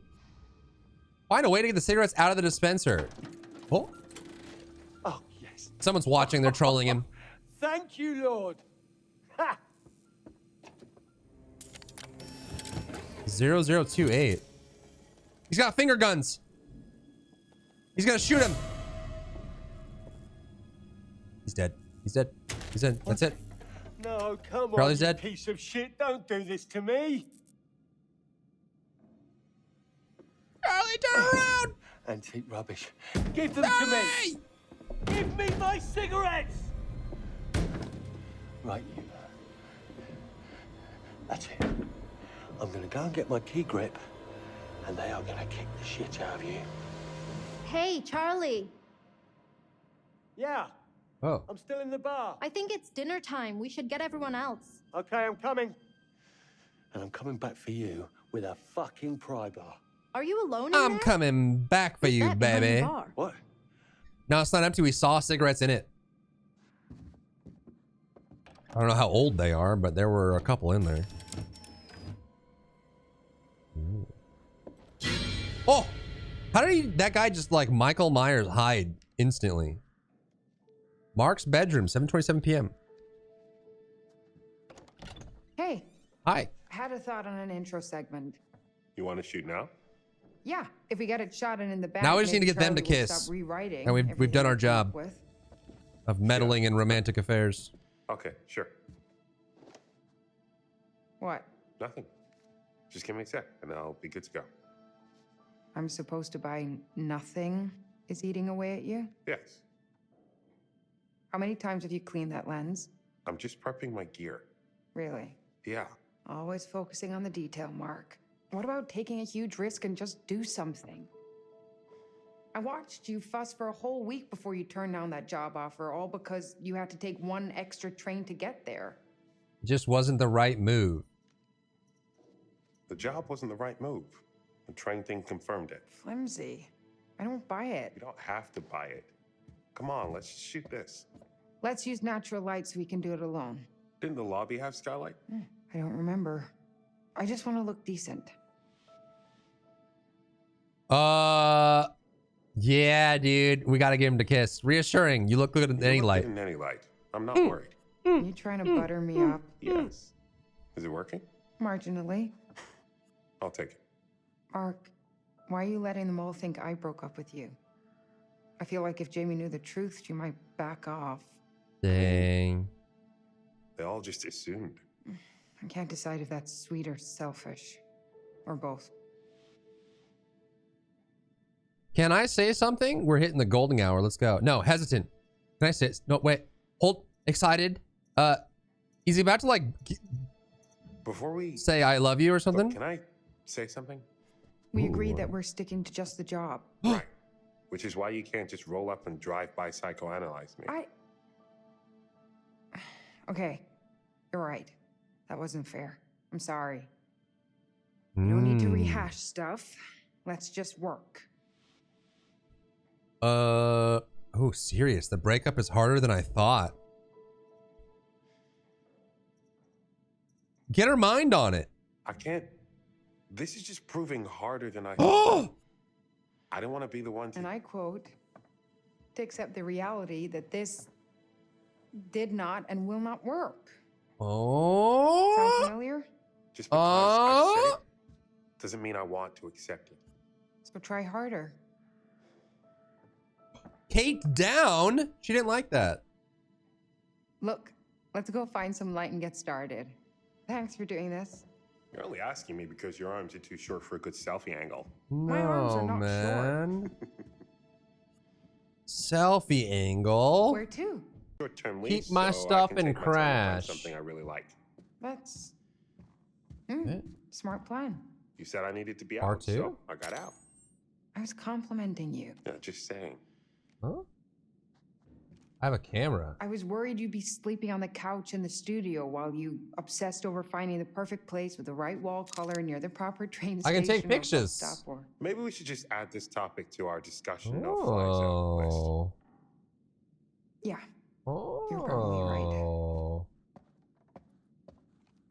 Find a way to get the cigarettes out of the dispenser. Oh. Oh, yes. Someone's watching, they're trolling him. Thank you, Lord. Ha! 0028. He's got finger guns. He's gonna shoot him. He's dead. He's dead. He's dead. That's it. No, come Charlie's on, you dead. piece of shit. Don't do this to me. Charlie, turn around. Antique rubbish. Give them to me. Give me my cigarettes. Right, you. That's it. I'm gonna go and get my key grip, and they are gonna kick the shit out of you. Hey, Charlie. Yeah. Oh. I'm still in the bar. I think it's dinner time. We should get everyone else. Okay, I'm coming. And I'm coming back for you with a fucking pry bar. Are you alone in I'm there? coming back for you, that behind the baby. bar? What? No, it's not empty. We saw cigarettes in it. I don't know how old they are, but there were a couple in there. Ooh. Oh! How did that guy just like Michael Myers hide instantly? Mark's bedroom, 7:27 p.m. Hey. Hi. I had a thought on an intro segment. You want to shoot now? Yeah, if we get it shot and in the back. Now we just need to maybe get them to Charlie will kiss. stop rewriting And we've done our everything we job came up with. of meddling in romantic affairs. Okay, sure. What? Nothing. Just give me a sec, and I'll be good to go. I'm supposed to buy nothing is eating away at you? Yes. How many times have you cleaned that lens? I'm just prepping my gear. Really? Yeah. Always focusing on the detail, Mark. What about taking a huge risk and just do something? I watched you fuss for a whole week before you turned down that job offer, all because you had to take one extra train to get there. It just wasn't the right move. The job wasn't the right move. The train thing confirmed it. Flimsy. I don't buy it. You don't have to buy it. Come on, let's just shoot this. Let's use natural light so we can do it alone. Didn't the lobby have skylight? I don't remember. I just want to look decent. Yeah, dude. We gotta give him to kiss. Reassuring. You look good in any light. In any light. I'm not worried. You trying to butter me up? Yes. Is it working? Marginally. I'll take it. Ark, why are you letting them all think I broke up with you? I feel like if Jamie knew the truth, she might back off. Dang. They all just assumed. I can't decide if that's sweet or selfish. Or both. Can I say something? We're hitting the golden hour. Let's go. No, hesitant. Can I say it? No, wait. Hold. Excited. Is he about to like Before we say I love you or something? Can I say something? We agreed that we're sticking to just the job. Right. Which is why you can't just roll up and drive by psychoanalyze me. Okay. You're right. That wasn't fair. I'm sorry. You don't need to rehash stuff. Let's just work. Oh, serious. The breakup is harder than I thought. Get her mind on it. I can't. This is just proving harder than I thought. I don't want to be the one to... And I quote, to accept the reality that this did not and will not work. Oh. Sound familiar? Just because I said it doesn't mean I want to accept it. So try harder. Kate down? She didn't like that. Look, let's go find some light and get started. Thanks for doing this. You're only asking me because your arms are too short for a good selfie angle. My arms are No, not man. Selfie angle. Where to? Short-term Keep lease, my so I stuff can and take my time to find crash. something I really like. That's smart plan. You said I needed to be out, R2? so I got out. I was complimenting you. Yeah, just saying. Huh? I have a camera. I was worried you'd be sleeping on the couch in the studio while you obsessed over finding the perfect place with the right wall color near the proper train I station. can take or bus pictures. stop or... Maybe we should just add this topic to our discussion Oh. no-fly zone list. Yeah. Oh. You're probably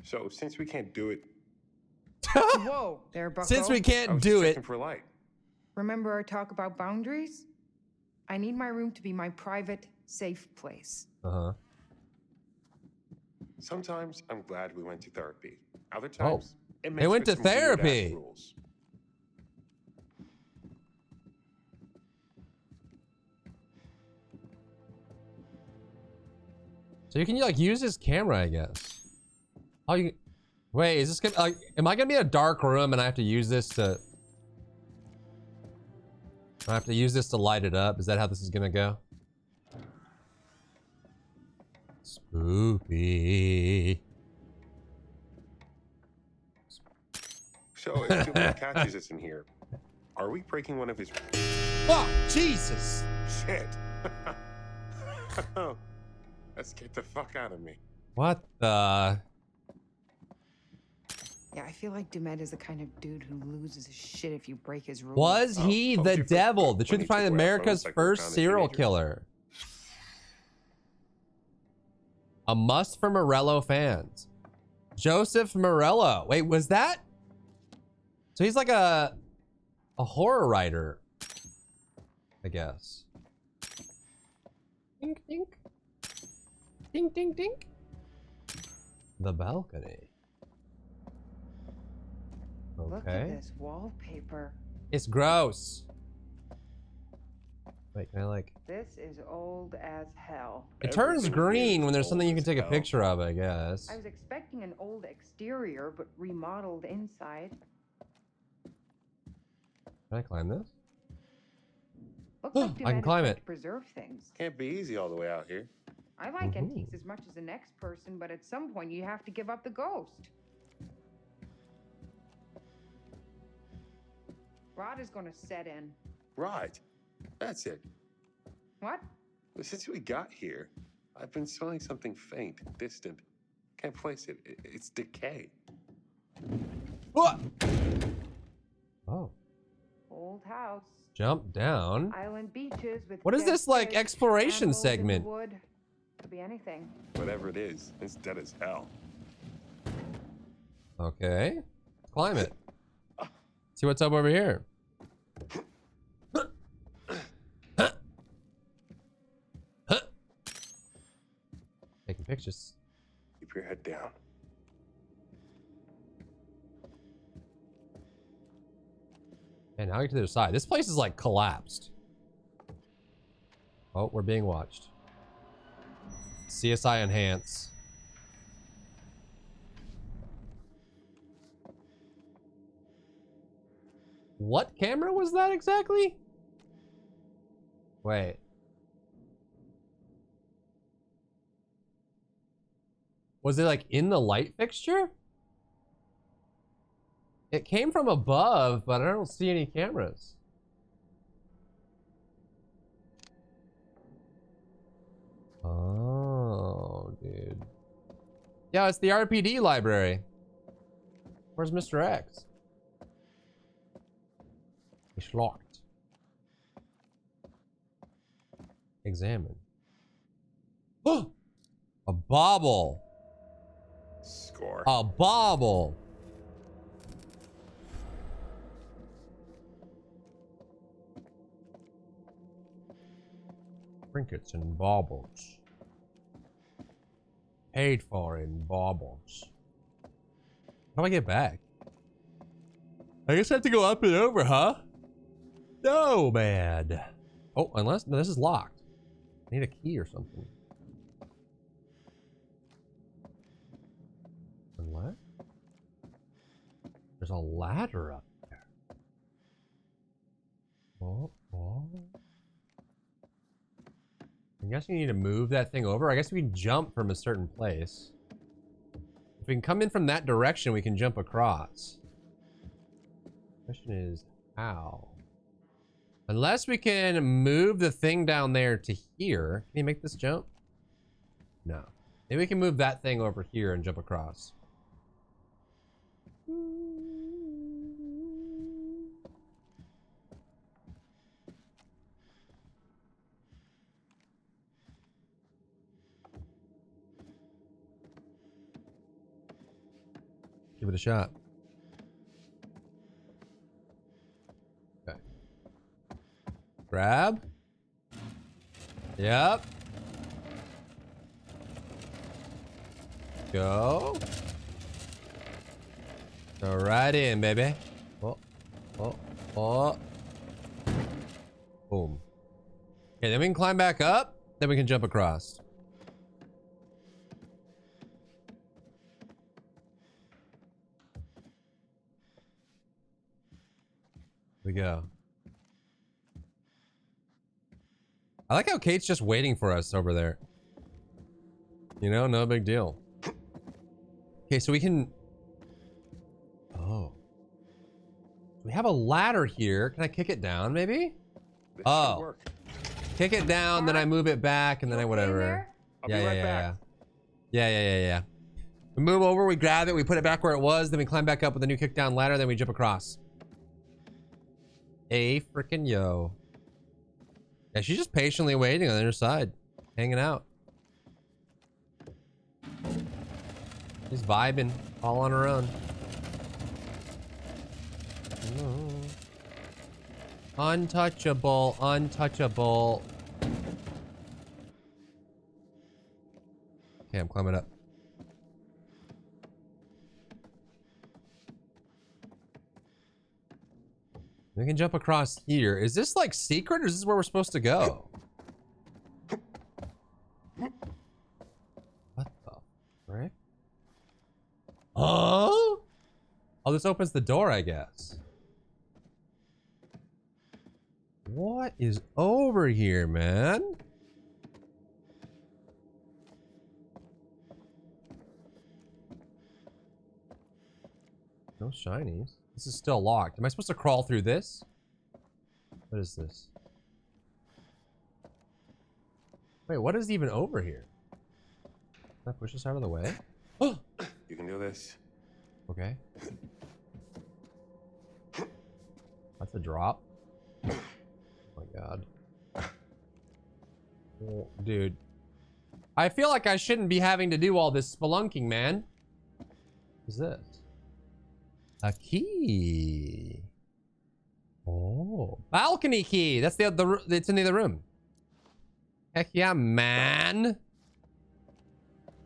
So since we can't do it, Whoa, there, Bucko. Since we I can't was do just it. checking for light. Remember our talk about boundaries? I need my room to be my private, safe place. Uh-huh. Sometimes I'm glad we went to therapy. Other times, it makes They went for to some weird-ass therapy. rules. So you can like use his camera, I guess. Oh, you. Wait, is this gonna? Am I gonna be in a dark room and I have to use this to? I have to use this to light it up. Is that how this is gonna go? Spoopy. So if Julian catches us in here, are we breaking one of his... Oh, Jesus! Shit. Let's get the fuck out of me. What the? Yeah, I feel like Dumet is the kind of dude who loses his shit if you break his rules. Was he the devil? The truth behind America's first serial killer. A must for Morello fans. Joseph Morello. Wait, was that? So he's like a horror writer, I guess. Dink, dink. Dink, dink, dink. The balcony. Look at Okay. this wallpaper. It's gross. Wait, can I like... This is old as hell. It turns green when there's something you can take a picture of, I guess. I was expecting an old exterior, but remodeled inside. Can I climb this? Looks like I can Dumet is climb trying it. to preserve things. Can't be easy all the way out here. I like antiques as much as the next person, but at some point you have to give up the ghost. Rot is going to set in. Right. That's it. What? But since we got here, I've been smelling something faint, distant, Can't place it. It's decay. What? Oh. Old house. Jump down. Island beaches with What is dead this, like, fish, exploration animals in the segment? wood. Could be anything. Whatever it is, it's dead as hell. Okay. Climb it. See what's up over here. Taking pictures. Keep your head down. And now we get to the other side. This place is like collapsed. Oh, we're being watched. CSI enhance. What camera was that exactly? Wait. Was it like in the light fixture? It came from above, but I don't see any cameras. Oh, dude. Yeah, it's the RPD library. Where's Mr. X? It's locked. Examine. Oh! A bauble. Score. A bauble. Trinkets and baubles. Paid for in baubles. How do I get back? I guess I have to go up and over, huh? No, man. Oh, unless no, this is locked. I need a key or something. Unless there's a ladder up there. Oh, oh. I guess we need to move that thing over. I guess we can jump from a certain place. If we can come in from that direction, we can jump across. Question is, how? Unless we can move the thing down there to here. Can you make this jump? No. Maybe we can move that thing over here and jump across. Give it a shot. Okay. Grab. Yep. Go. Go right in, baby. Oh, oh, oh. Boom. Okay, then we can climb back up. Then we can jump across. We go. I like how Kate's just waiting for us over there. You know, no big deal. Okay, so we can... Oh. We have a ladder here. Can I kick it down, maybe? This oh. should work. Kick it down, then I move it back, and then I whatever. I'll be right back. Yeah. We move over, we grab it, we put it back where it was, then we climb back up with a new kick down ladder, then we jump across. A freaking yo. Yeah, she's just patiently waiting on the other side. Hanging out. She's vibing. All on her own. Untouchable. Untouchable. Okay, I'm climbing up. We can jump across here. Is this like secret or is this where we're supposed to go? What the frick? Oh? Oh, this opens the door, I guess. What is over here, man? No shinies. This is still locked. Am I supposed to crawl through this? What is this? Wait, what is even over here? Can I push this out of the way? Oh! can do this. Okay. That's a drop. Oh my god. Oh, dude. I feel like I shouldn't be having to do all this spelunking, man. What's this? A key. Oh. Balcony key. That's it's in the other room. Heck yeah, man.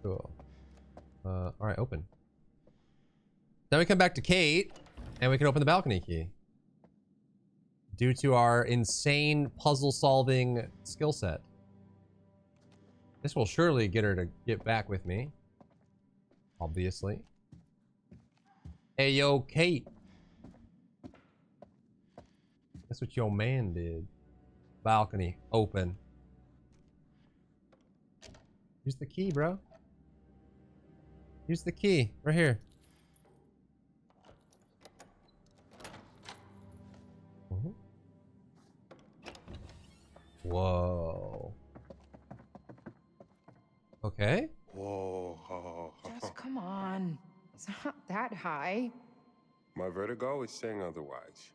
Cool. Alright, open. Then we come back to Kate, and we can open the balcony key. Due to our insane puzzle-solving skill set. This will surely get her to get back with me. Obviously. Hey, yo, Kate. That's what your man did. Balcony, open. Use the key, bro. Use the key, right here. Whoa. Okay. Whoa. Just come on. It's not that high. My vertigo is saying otherwise.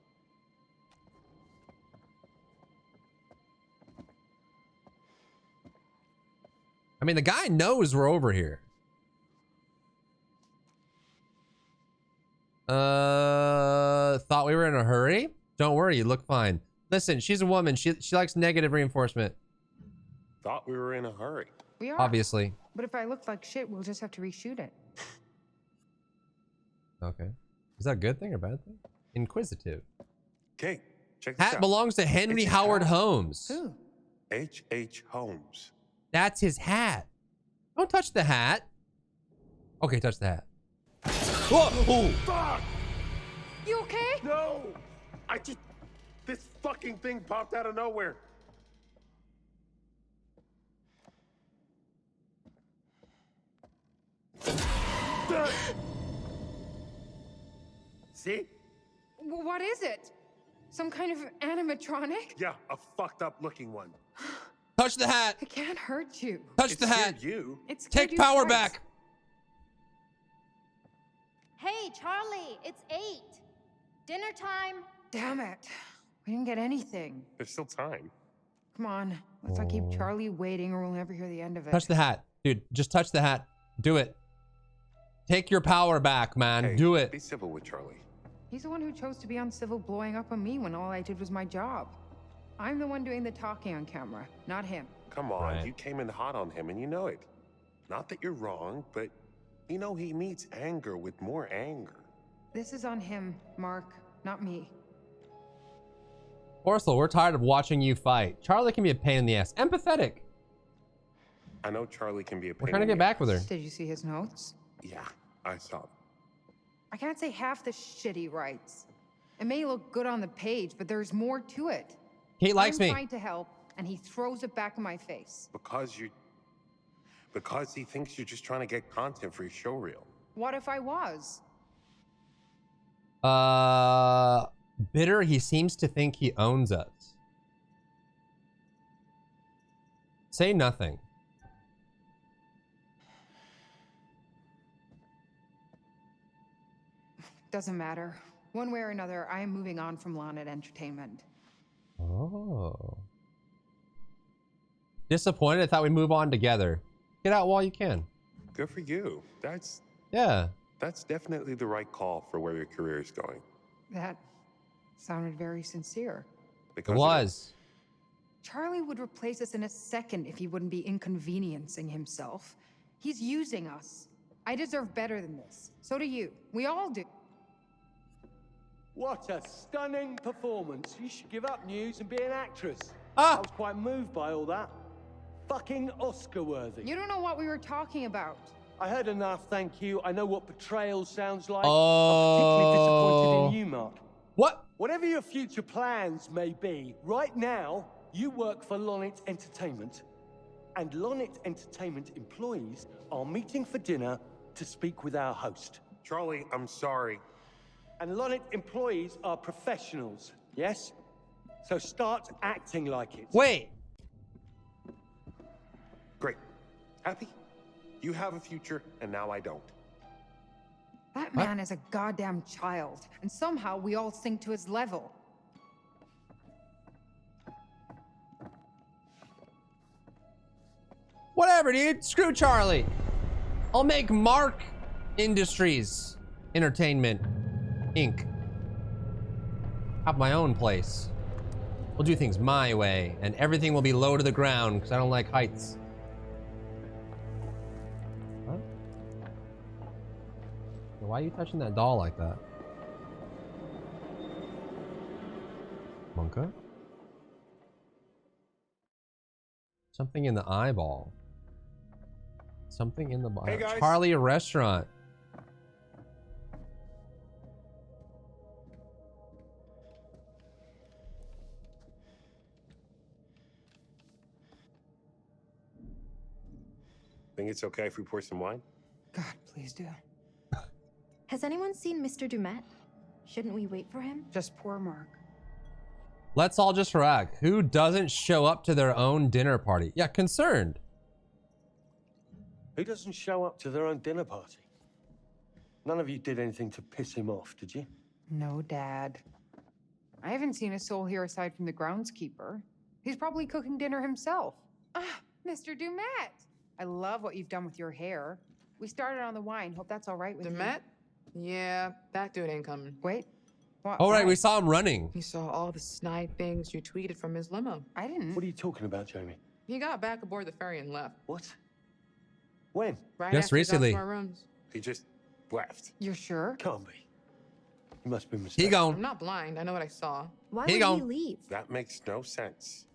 I mean, the guy knows we're over here. Thought we were in a hurry? Don't worry, you look fine. Listen, she's a woman. She likes negative reinforcement. Thought we were in a hurry. We are. Obviously. But if I look like shit, we'll just have to reshoot it. Okay. Is that a good thing or bad thing? Inquisitive. Okay, check this out. Hat belongs to Henry Howard Holmes. Who? H.H. Holmes. That's his hat. Don't touch the hat. Okay, touch the hat. Whoa! Oh. Fuck! You okay? No! This fucking thing popped out of nowhere. See? What is it? Some kind of animatronic? Yeah, a fucked up looking one. Touch the hat. It can't hurt you. Touch the hat. You. It's Take power back. Hey, Charlie, it's 8. Dinner time. Damn it. We didn't get anything. There's still time. Come on. Let's not keep Charlie waiting or we'll never hear the end of it. Touch the hat. Dude, just touch the hat. Do it. Take your power back, man. Hey, do it. Be civil with Charlie. He's the one who chose to be uncivil blowing up on me when all I did was my job. I'm the one doing the talking on camera, not him. Come on, Right. You came in hot on him and you know it. Not that you're wrong, but you know he meets anger with more anger. This is on him, Mark, not me. Horsel, we're tired of watching you fight. Charlie can be a pain in the ass. Empathetic. I know Charlie can be a pain. We're trying to get back with her. Did you see his notes? Yeah, I saw them. I can't say half the shit he writes. It may look good on the page, but there's more to it. Kate likes I'm me. trying to help, and he throws it back in my face. Because he thinks you're just trying to get content for your show reel. What if I was? Bitter, he seems to think he owns us. Say nothing. Doesn't matter. One way or another, I am moving on from Lanet Entertainment. Oh. Disappointed? I thought we'd move on together. Get out while you can. Good for you. That's definitely the right call for where your career is going. That sounded very sincere. It was. Charlie would replace us in a second if he wouldn't be inconveniencing himself. He's using us. I deserve better than this. So do you. We all do. What a stunning performance. You should give up news and be an actress. Ah. I was quite moved by all that. Fucking Oscar-worthy. You don't know what we were talking about. I heard enough, thank you. I know what betrayal sounds like. Oh. I'm particularly disappointed in you, Mark. What? Whatever your future plans may be, right now, you work for Lonnet Entertainment. And Lonnet Entertainment employees are meeting for dinner to speak with our host. Charlie, I'm sorry. And Lonnet employees are professionals, yes? So start acting like it. Wait. Great. Happy? You have a future, and now I don't. That man is a goddamn child, and somehow we all sink to his level. Whatever, dude. Screw Charlie. I'll make Mark Industries Entertainment Inc. Have my own place. We'll do things my way, and everything will be low to the ground because I don't like heights. What? Why are you touching that doll like that? Monka? Something in the eyeball. Something in the Hey guys. Charlie restaurant. Think it's okay if we pour some wine? God, please do. Has anyone seen Mr. Dumet? Shouldn't we wait for him? Just poor Mark. Let's all just rock. Who doesn't show up to their own dinner party? Yeah, concerned. Who doesn't show up to their own dinner party? None of you did anything to piss him off, did you? No, Dad. I haven't seen a soul here aside from the groundskeeper. He's probably cooking dinner himself. Ah, Mr. Dumet! I love what you've done with your hair. We started on the wine. Hope that's all right with Dumet? Yeah, that dude ain't coming. Wait. Oh, right, we saw him running. He saw all the snide things you tweeted from his limo. I didn't. What are you talking about, Jamie? He got back aboard the ferry and left. What? When? Right Just after he got to recently. our rooms. He just left. You're sure? Can't be. You must be He mistaken. gone. I'm not blind. I know what I saw. Why He would gone. he leave? That makes no sense.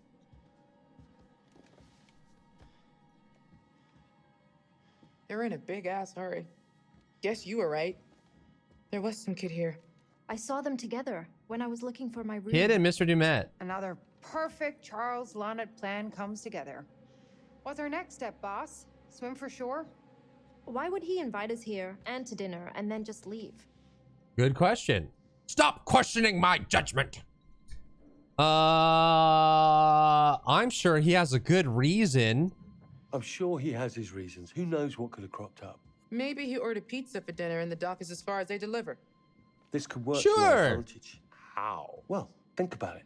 They were in a big ass hurry. Guess you were right. There was some kid here. I saw them together when I was looking for my room. Kid and Mr. Dumet. Another perfect Charles Lonnet plan comes together. What's our next step, boss? Swim for shore? Why would he invite us here and to dinner and then just leave? Good question. Stop questioning my judgment. I'm sure he has a good reason. I'm sure he has his reasons. Who knows what could have cropped up? Maybe he ordered pizza for dinner and the dock is as far as they deliver. This could work to our Sure. advantage. How? Well, think about it.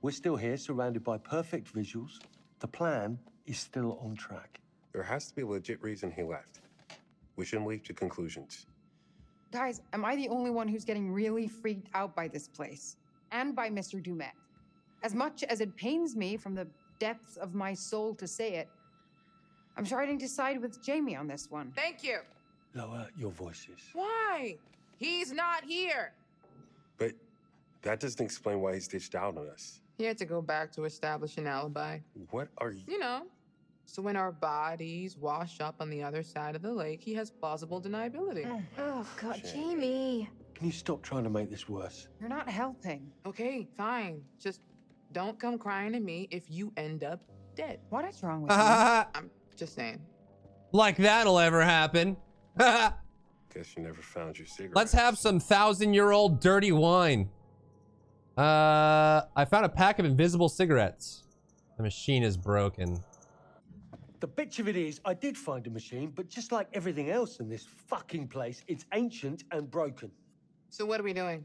We're still here, surrounded by perfect visuals. The plan is still on track. There has to be a legit reason he left. We shouldn't leap to conclusions. Guys, am I the only one who's getting really freaked out by this place? And by Mr. Dumet? As much as it pains me from the depths of my soul to say it, I'm starting to side with Jamie on this one. Thank you. Lower your voices. Why? He's not here. But that doesn't explain why he's ditched out on us. He had to go back to establish an alibi. What are you? You know, so when our bodies wash up on the other side of the lake, he has plausible deniability. Oh, God, Jamie. Can you stop trying to make this worse? You're not helping. Okay, fine. Just don't come crying to me if you end up dead. What is wrong with you? I'm just saying. Like that'll ever happen. Guess you never found your cigarette. Let's have some 1,000-year-old dirty wine. I found a pack of invisible cigarettes. The machine is broken. The bitch of it is, I did find a machine, but just like everything else in this fucking place, it's ancient and broken. So what are we doing?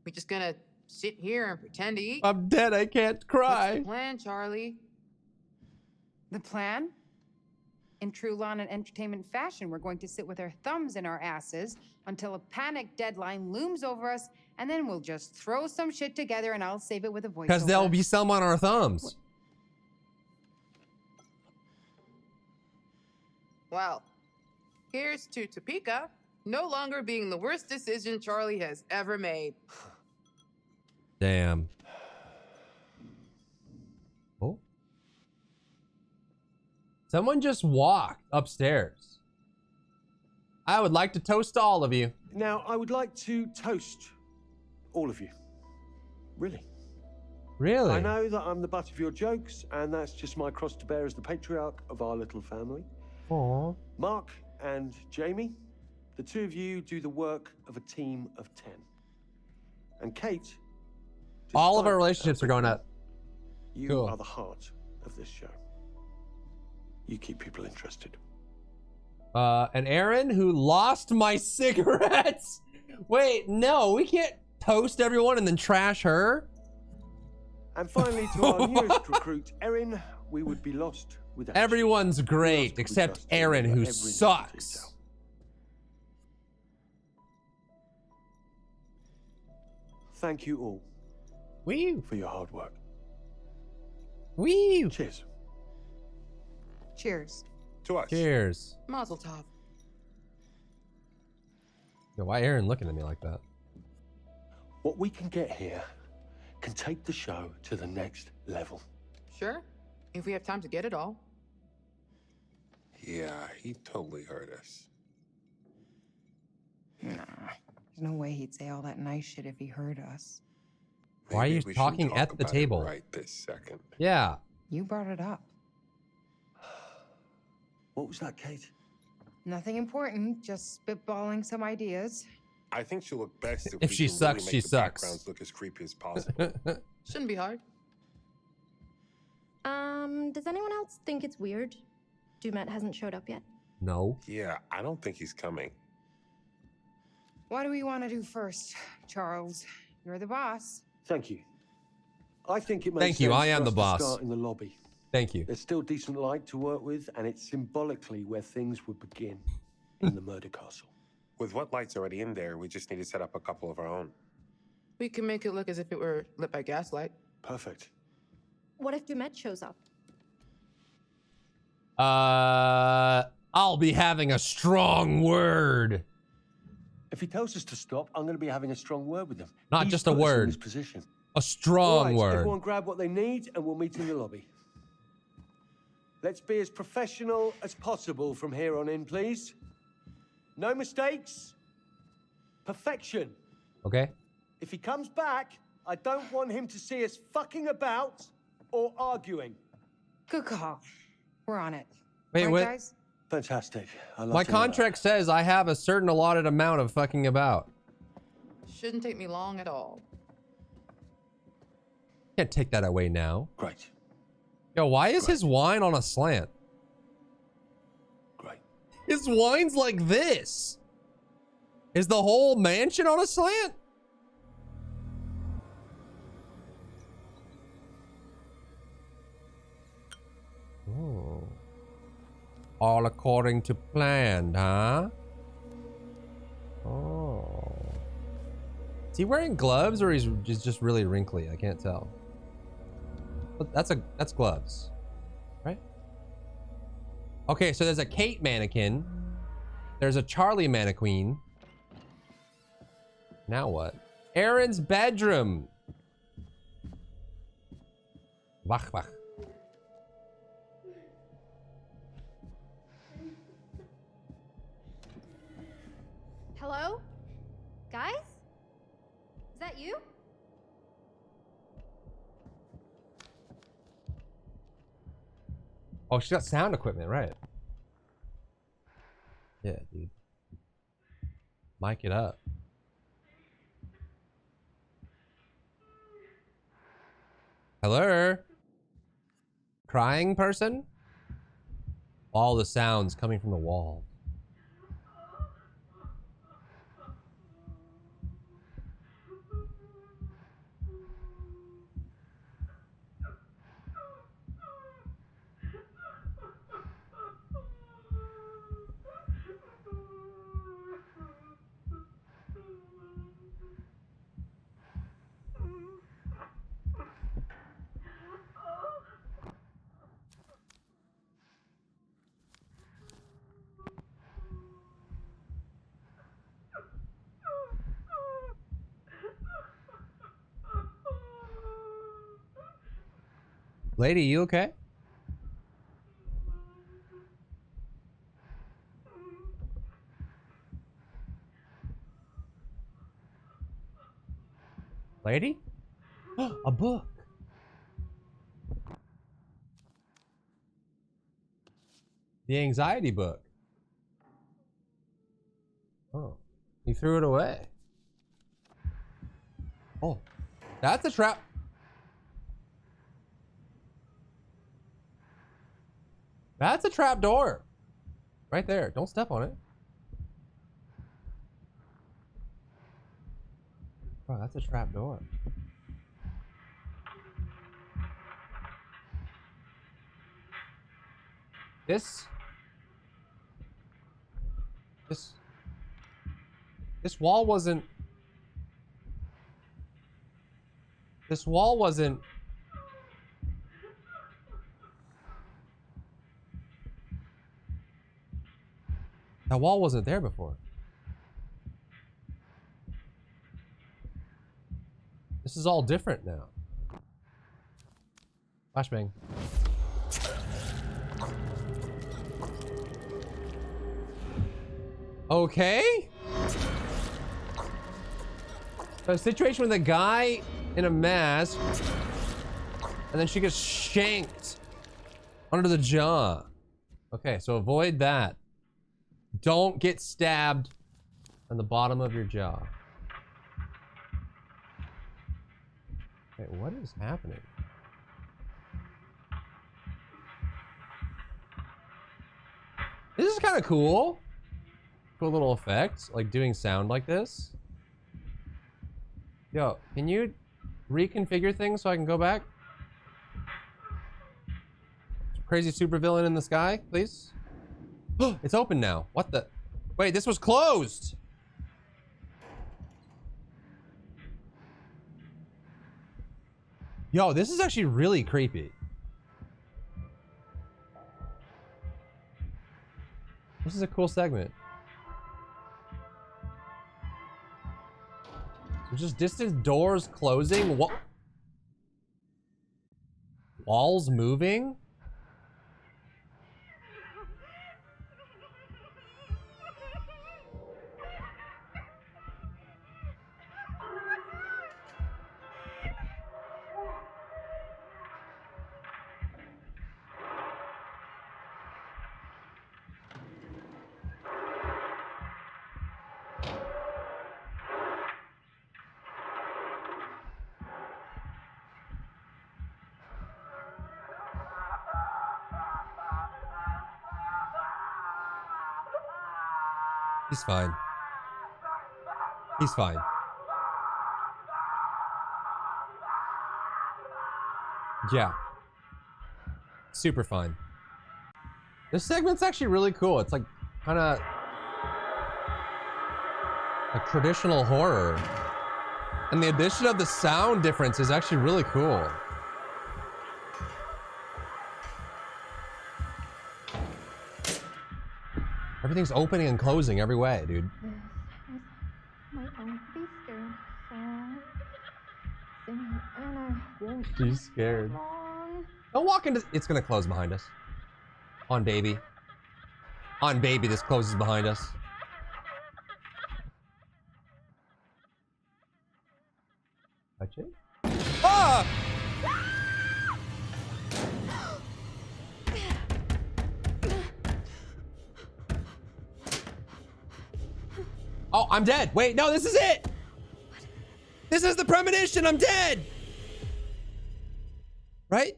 We just gonna sit here and pretend to eat? I'm dead. I can't cry. What's the plan, Charlie? The plan? In true Lonnet Entertainment fashion, we're going to sit with our thumbs in our asses until a panic deadline looms over us, and then we'll just throw some shit together and I'll save it with a voiceover. Because there'll be some on our thumbs. Well, here's to Topeka no longer being the worst decision Charlie has ever made. Damn. Oh. Someone just walked upstairs. I would like to toast all of you. Now, I would like to toast all of you. Really. Really? I know that I'm the butt of your jokes, and that's just my cross to bear as the patriarch of our little family. Aww. Mark and Jamie, the two of you do the work of a team of 10. And Kate, All of our despite relationships are going up. you Cool. are the heart of this show. You keep people interested. An Aaron who lost my cigarettes. Wait, no, we can't toast everyone and then trash her. And finally, to our newest recruit, Erin, we would be lost without you. Everyone's great except Aaron, who sucks. Thank you all. Wee. For your hard work. Wee. Cheers. Cheers. To us. Cheers. Mazel tov. Yo, why Aaron looking at me like that? What we can get here can take the show to the next level. Sure. If we have time to get it all. Yeah, he totally heard us. Nah. There's no way he'd say all that nice shit if he heard us. Why are you we talking shouldn't at talk the about it table? right this second. Yeah. You brought it up. What was that, Kate? Nothing important, just spitballing some ideas. I think she'll look best If we she can sucks, really she make the sucks. backgrounds look as creepy as possible. Shouldn't be hard. Does anyone else think it's weird? Dumet hasn't showed up yet. No. Yeah, I don't think he's coming. What do we want to do first, Charles? You're the boss. Thank you. I think it makes Thank you, sense I am for the us to boss. start in the lobby. Thank you. There's still decent light to work with, and it's symbolically where things would begin in the murder castle. With what lights already in there, we just need to set up a couple of our own. We can make it look as if it were lit by gaslight. Perfect. What if Dumet shows up? I'll be having a strong word. If he tells us to stop, I'm going to be having a strong word with him. Not He's just a put us in word. this position. A strong All right, word. Everyone grab what they need, and we'll meet in the lobby. Let's be as professional as possible from here on in, please. No mistakes. Perfection. Okay. If he comes back, I don't want him to see us fucking about or arguing. Good call. We're on it. Wait, right, what? guys? Fantastic. I love My to hear that. contract says I have a certain allotted amount of fucking about. Shouldn't take me long at all. Can't take that away now. Great. Yo, why is his wine on a slant? Great. His wine's like this. Is the whole mansion on a slant? Oh. All according to plan, huh? Oh. Is he wearing gloves or he's just really wrinkly? I can't tell. But that's gloves, right? Okay, so there's a Kate mannequin. There's a Charlie mannequin. Now what? Aaron's bedroom. Wach, wach. Hello? Guys? Is that you? Oh, she got sound equipment, right? Yeah, dude. Mic it up. Hello? Crying person? All the sounds coming from the wall. Lady, you okay? Lady? A book. The anxiety book. Oh, he threw it away. Oh, that's a trap. That's a trap door. Right there. Don't step on it. Oh, that's a trap door. This wall wasn't. This wall wasn't. That wall wasn't there before. This is all different now. Flashbang. Okay. So a situation with a guy in a mask, and then she gets shanked under the jaw. Okay, so avoid that. Don't get stabbed on the bottom of your jaw. Wait, what is happening? This is kind of cool. Cool little effect, like doing sound like this. Yo, can you reconfigure things so I can go back? Crazy supervillain in the sky, please. It's open now. What the? Wait, this was closed. Yo, this is actually really creepy. This is a cool segment. There's just distant doors closing. What? Walls moving? He's fine. He's fine. Yeah. Super fine. This segment's actually really cool. It's like kind of like traditional horror. And the addition of the sound difference is actually really cool. Everything's opening and closing every way, dude. My own be scared song. Singing and I won't She's scared. long. Don't walk into. It's gonna close behind us. On baby. On baby, this closes behind us. Touch it. Ah! Oh, I'm dead. Wait, no, this is it. This is the premonition. I'm dead. Right?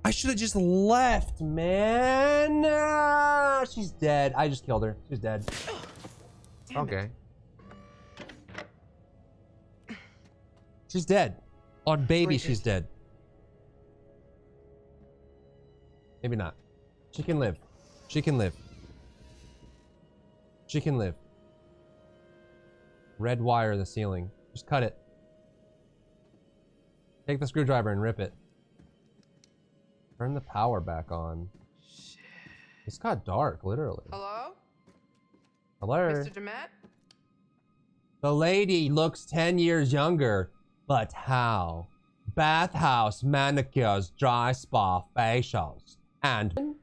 I should have just left, man. Ah, she's dead. I just killed her. She's dead. Okay. She's dead. On baby, she's dead. Maybe not. She can live. She can live. She can live. Red wire in the ceiling. Just cut it. Take the screwdriver and rip it. Turn the power back on. Shit. It's got dark, literally. Hello? Hello? Mr. Demet? The lady looks 10 years younger, but how? Bathhouse, manicures, dry spa, facials, and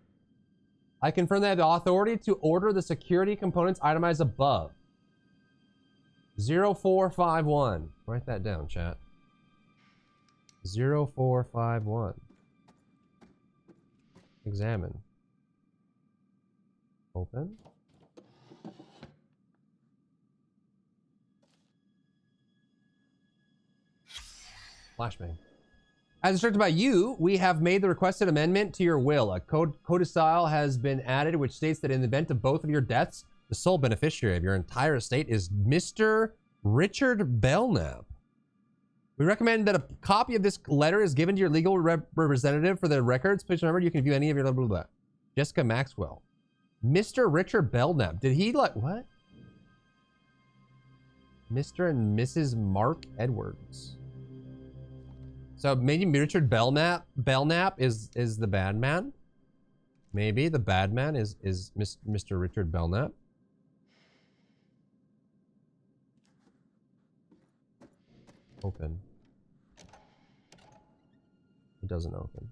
I confirm they have the authority to order the security components itemized above. 0451. Write that down, chat. 0451. Examine. Open. Flashbang. As instructed by you, we have made the requested amendment to your will. A codicil has been added, which states that in the event of both of your deaths, the sole beneficiary of your entire estate is Mr. Richard Belknap. We recommend that a copy of this letter is given to your legal representative for the records. Please remember, you can view any of your blah, blah, blah. Jessica Maxwell. Mr. Richard Belknap. Did he like, what? Mr. and Mrs. Mark Edwards. So maybe Richard Belknap is the bad man? Maybe the bad man is Mr. Richard Belknap. Open. It doesn't open.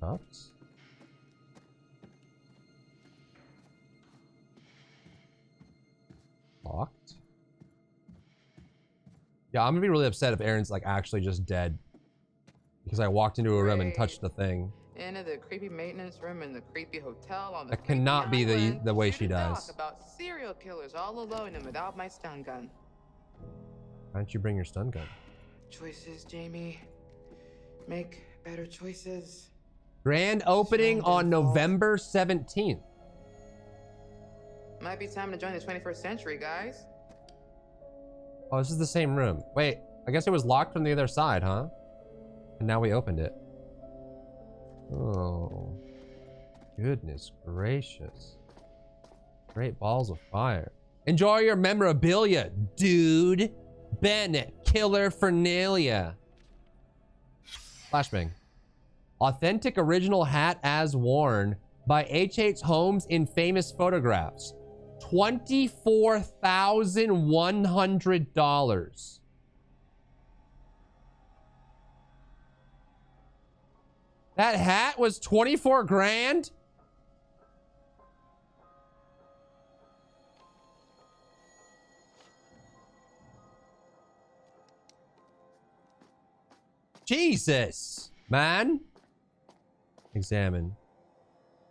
Oops. Locked. Yeah, I'm gonna be really upset if Aaron's like actually just dead because I walked into a room and touched the thing. Into the creepy maintenance room in the creepy hotel on the That cannot be the way she dies. talk about serial killers all alone and without my stun gun. Why don't you bring your stun gun? Choices, Jamie. Make better choices. Grand opening on November 17th. Might be time to join the 21st century, guys. Oh, this is the same room. Wait, I guess it was locked from the other side, huh? And now we opened it. Oh. Goodness gracious. Great balls of fire. Enjoy your memorabilia, dude. Bennett, Killer Fernalia. Flashbang. Authentic original hat as worn by H.H. Holmes in famous photographs. $24,100. That hat was 24 grand? Jesus, man. Examine.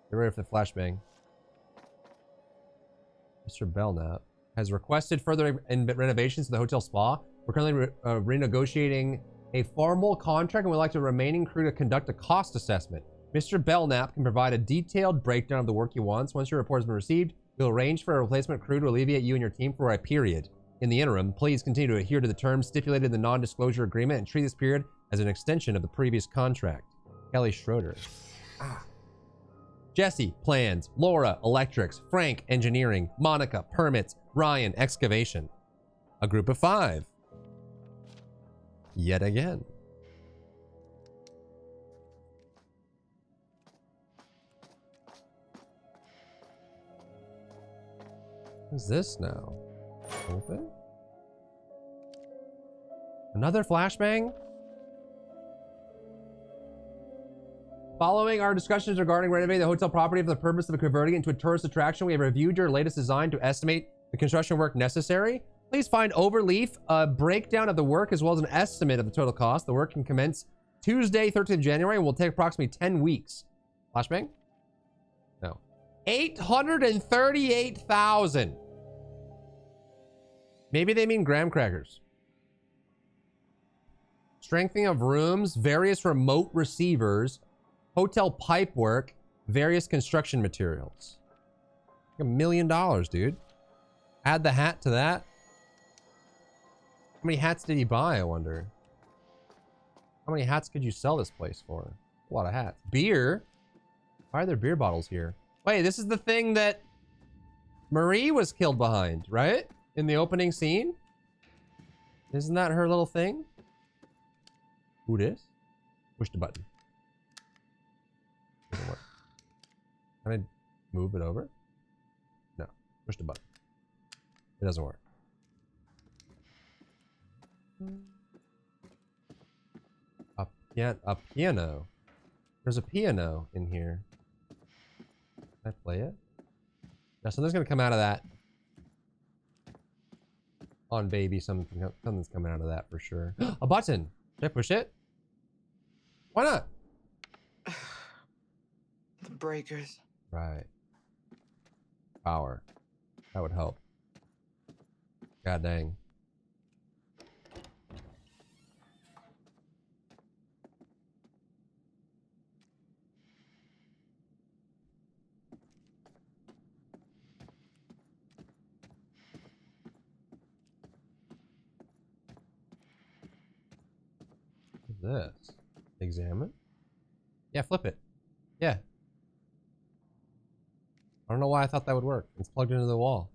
Get ready for the flashbang. Mr. Belknap has requested further renovations to the hotel spa. We're currently renegotiating a formal contract and we'd like the remaining crew to conduct a cost assessment. Mr. Belknap can provide a detailed breakdown of the work he wants. Once your report has been received, we'll arrange for a replacement crew to alleviate you and your team for a period. In the interim, please continue to adhere to the terms stipulated in the non-disclosure agreement and treat this period as an extension of the previous contract. Kelly Schroeder. Jesse, plans. Laura, electrics. Frank, engineering. Monica, permits. Ryan, excavation. A group of 5. Yet again. What's this now? Open? Another flashbang? Following our discussions regarding renovating the hotel property for the purpose of converting it into a tourist attraction, we have reviewed your latest design to estimate the construction work necessary. Please find overleaf a breakdown of the work as well as an estimate of the total cost. The work can commence Tuesday, 13th January and will take approximately 10 weeks. Flashbang? No. 838,000. Maybe they mean graham crackers. Strengthening of rooms, various remote receivers, hotel pipe work, various construction materials. Like $1 million, dude. Add the hat to that. How many hats did he buy, I wonder? How many hats could you sell this place for? A lot of hats. Beer? Why are there beer bottles here? Wait, this is the thing that Marie was killed behind, right? In the opening scene? Isn't that her little thing? Who this? Push the button. Doesn't work. Can I move it over? No. Push the button. It doesn't work. A piano. There's a piano in here. Can I play it? Now something's gonna come out of that. On baby, something's coming out of that for sure. A button. Should I push it? Why not? The breakers. Right. Power. That would help. God dang. What's this? Examine? Yeah, flip it. Yeah. I don't know why I thought that would work. It's plugged into the wall.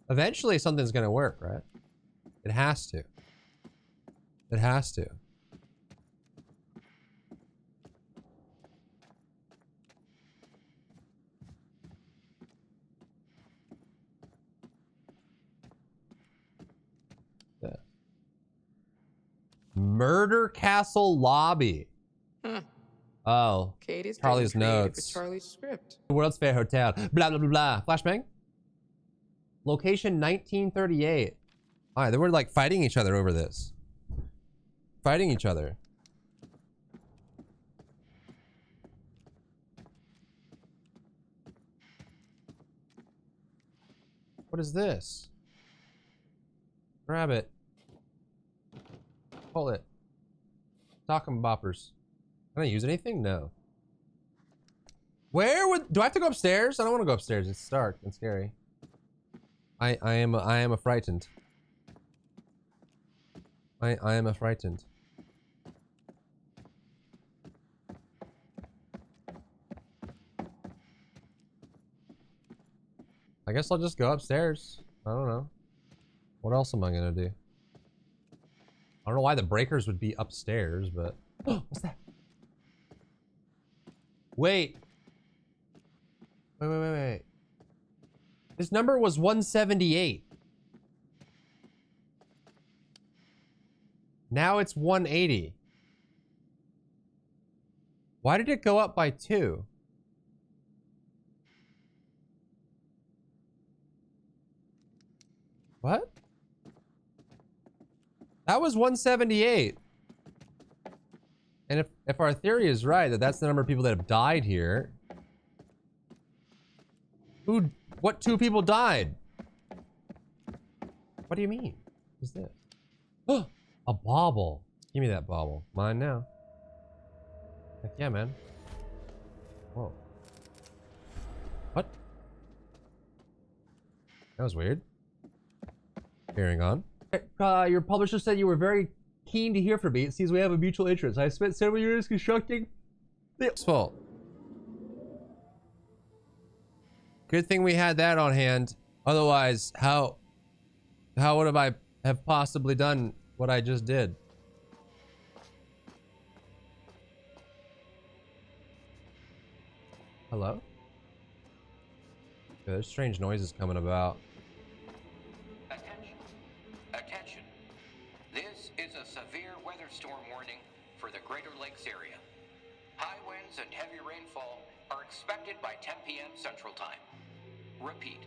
Eventually something's gonna work, right? It has to. It has to. Yeah. Murder Castle Lobby. Huh. Oh. Katie's Charlie's getting creative notes. with Charlie's script. World's Fair Hotel. Blah, blah, blah, blah. Flashbang. Location 1938. Alright, they were like fighting each other over this. Fighting each other. What is this? Grab it. Pull it. Talking boppers. Can I use anything? No. Where would... Do I have to go upstairs? I don't want to go upstairs. It's dark and scary. I am a frightened. I am a frightened. I guess I'll just go upstairs. I don't know. What else am I gonna do? I don't know why the breakers would be upstairs, but... What's that? Wait. Wait. This number was 178. Now it's 180. Why did it go up by 2? What? That was 178. And if our theory is right, that that's the number of people that have died here. What 2 people died? What do you mean? What's this? Oh, a bauble. Give me that bauble. Mine now. Heck yeah, man. Whoa. What? That was weird. Carrying on. Your publisher said you were very keen to hear from me. It seems we have a mutual interest. I spent several years constructing this fault. Good thing we had that on hand. Otherwise, how would I have possibly done what I just did? Hello? Yeah, there's strange noises coming about. Attention. This is a severe weather storm warning for the Greater Lakes area. High winds and heavy rainfall are expected by 10 p.m. Central Time. Repeat.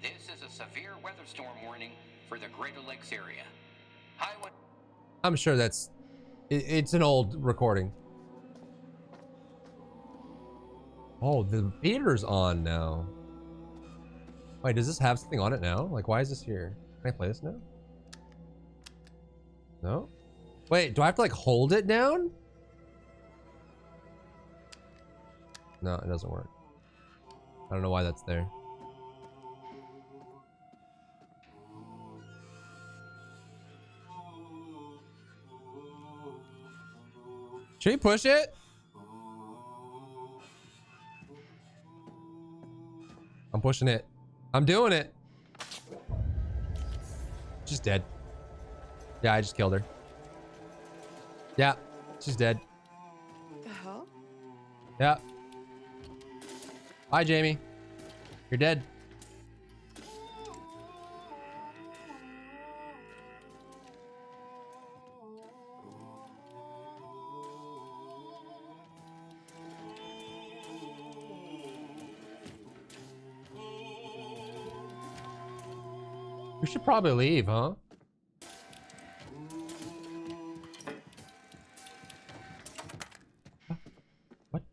This is a severe weather storm warning for the Greater Lakes area. High wind. I'm sure that's... It's an old recording. Oh, the theater's on now. Wait, does this have something on it now? Like, why is this here? Can I play this now? No? Wait, do I have to like hold it down? No, it doesn't work. I don't know why that's there. Should we push it? I'm pushing it. I'm doing it. She's dead. Yeah, I just killed her. Yeah, she's dead. The hell? Yeah. Hi, Jamie. You're dead. We should probably leave, huh? What?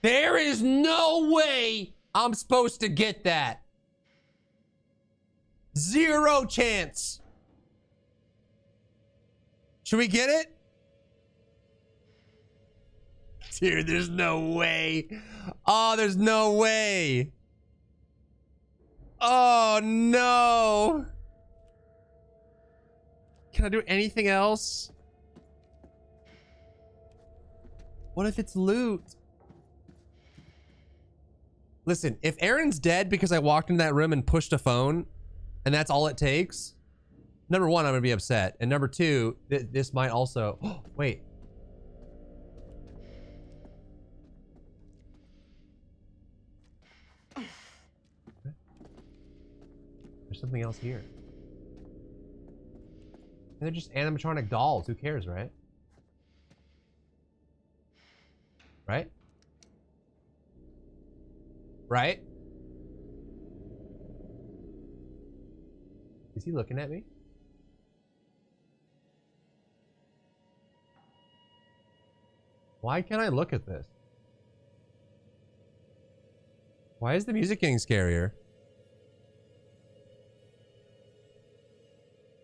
There is no way I'm supposed to get that. Zero chance. Should we get it? Dude, there's no way. Oh, there's no way. Oh, no. Can I do anything else? What if it's loot? Listen, if Aaron's dead because I walked in that room and pushed a phone, and that's all it takes, number one, I'm gonna be upset. And number two, this might also, oh, wait. There's something else here. And they're just animatronic dolls. Who cares, right? Right? Right? Is he looking at me? Why can't I look at this? Why is the music getting scarier?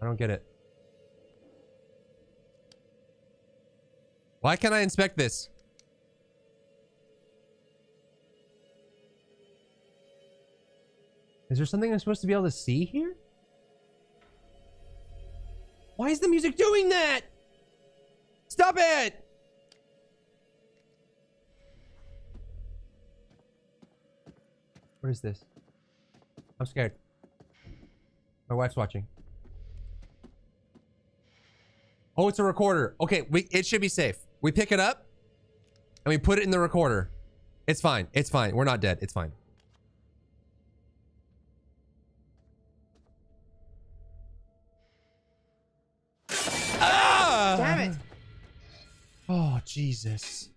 I don't get it. Why can't I inspect this? Is there something I'm supposed to be able to see here? Why is the music doing that? Stop it! What is this? I'm scared. My wife's watching. Oh, it's a recorder. Okay, it should be safe. We pick it up and we put it in the recorder. It's fine. It's fine. We're not dead. It's fine. Ah! Damn it. Oh, Jesus.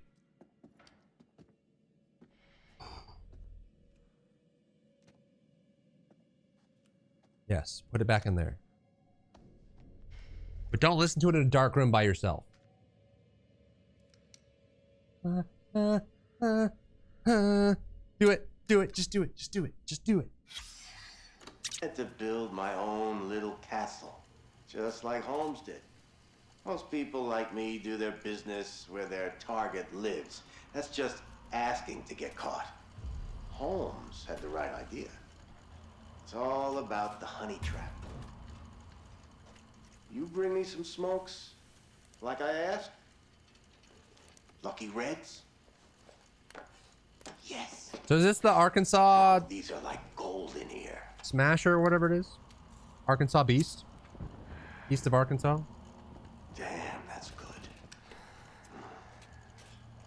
Yes, put it back in there. But don't listen to it in a dark room by yourself. Do it. Do it. Just do it. Just do it. Just do it. I had to build my own little castle, just like Holmes did. Most people like me do their business where their target lives. That's just asking to get caught. Holmes had the right idea. It's all about the honey trap. You bring me some smokes, like I asked? Lucky Reds? Yes. So is this the Arkansas These are like gold in here. Smasher or whatever it is? Arkansas Beast? East of Arkansas? Damn, that's good.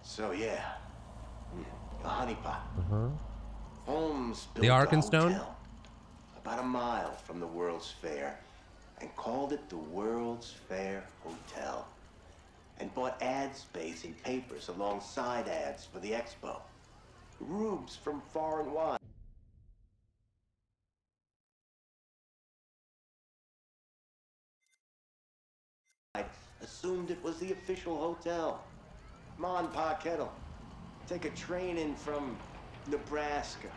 So yeah, a honeypot. Uh-huh. Holmes built The a Arkenstone? hotel about a mile from the World's Fair and called it the World's Fair Hotel and bought ad space in papers alongside ads for the expo. Rubes from far and wide assumed it was the official hotel. Come on, Pa Kettle. Take a train in from Nebraska.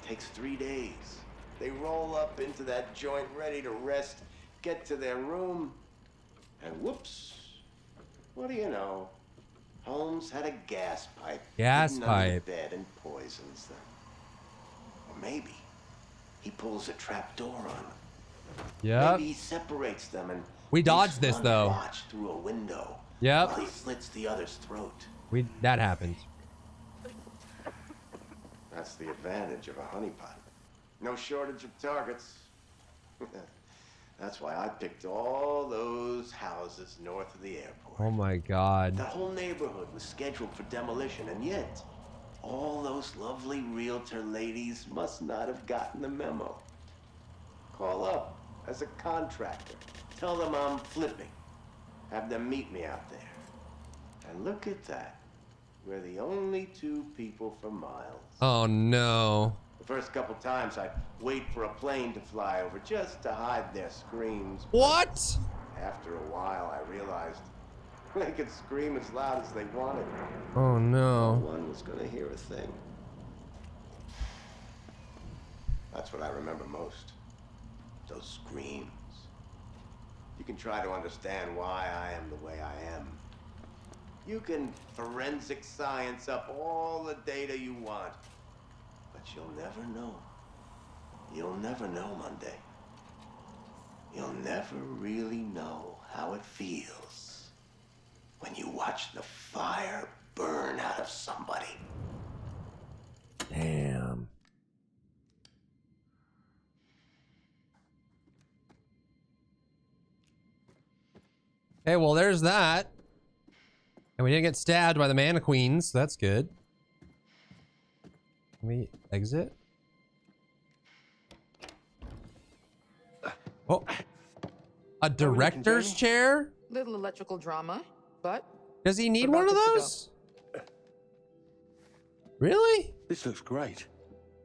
Takes 3 days. They roll up into that joint ready to rest, get to their room, and whoops. What do you know? Holmes had a gas pipe Gas hidden under the pipe. bed and poisons them. Or maybe he pulls a trap door on them. Yep. Maybe he separates them and We leaves dodged this, one though. watch through a window. Yep. While he slits the other's throat. That happened. That's the advantage of a honeypot. No shortage of targets. That's why I picked all those houses north of the airport. Oh my God. The whole neighborhood was scheduled for demolition, and yet all those lovely realtor ladies must not have gotten the memo. Call up as a contractor. Tell them I'm flipping. Have them meet me out there. And look at that. We're the only two people for miles. Oh no. The first couple times I'd wait for a plane to fly over just to hide their screams. What? After a while, I realized they could scream as loud as they wanted. Oh no. No one was gonna hear a thing. That's what I remember most. Those screams. You can try to understand why I am the way I am. You can forensic science up all the data you want. But you'll never know. You'll never know, Monday. you'll never really know how it feels when you watch the fire burn out of somebody. Damn. Okay, well, there's that. And we didn't get stabbed by the mana queens. So that's good. Can we exit? Oh. A director's chair? Little electrical drama, but... Does he need we're one of about good to those? Really? This looks great.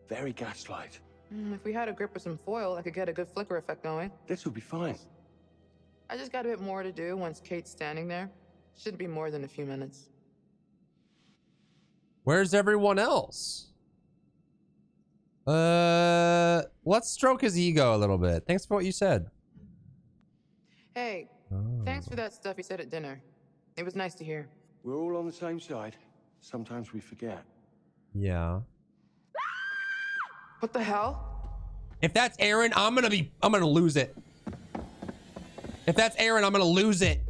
Very gaslight. If we had a grip or some foil, I could get a good flicker effect going. This will be fine. I just got a bit more to do once Kate's standing there. Shouldn't be more than a few minutes. Where's everyone else? Let's stroke his ego a little bit. Thanks for what you said. Hey, thanks for that stuff you said at dinner. It was nice to hear. We're all on the same side. Sometimes we forget. Yeah. What the hell? If that's Aaron, I'm gonna lose it. If that's Aaron, I'm gonna lose it.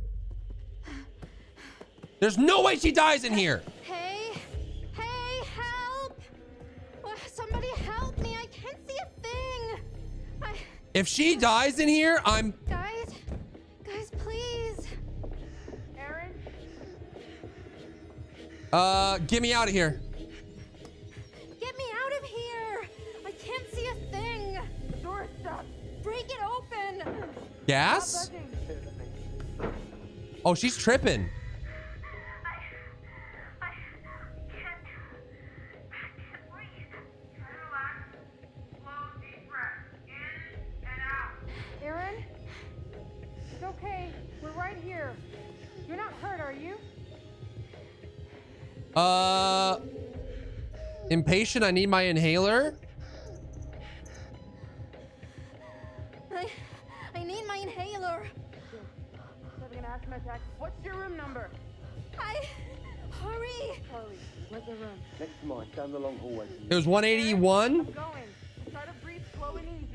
There's no way she dies in here. Hey, help! Somebody help me! I can't see a thing. If she dies in here, I'm. Guys, please. Aaron? Get me out of here. Get me out of here! I can't see a thing. The door is stuck. Break it open. Gas? Oh, she's tripping. Aaron? It's okay. We're right here. You're not hurt, are you? Impatient, I need my inhaler. I need my inhaler. Having an asthma attack. What's your room number? Hurry. Charlie, where's the room? Next to mine, down the long hallway. It was 181. I'm going. Try to breathe slow and easy.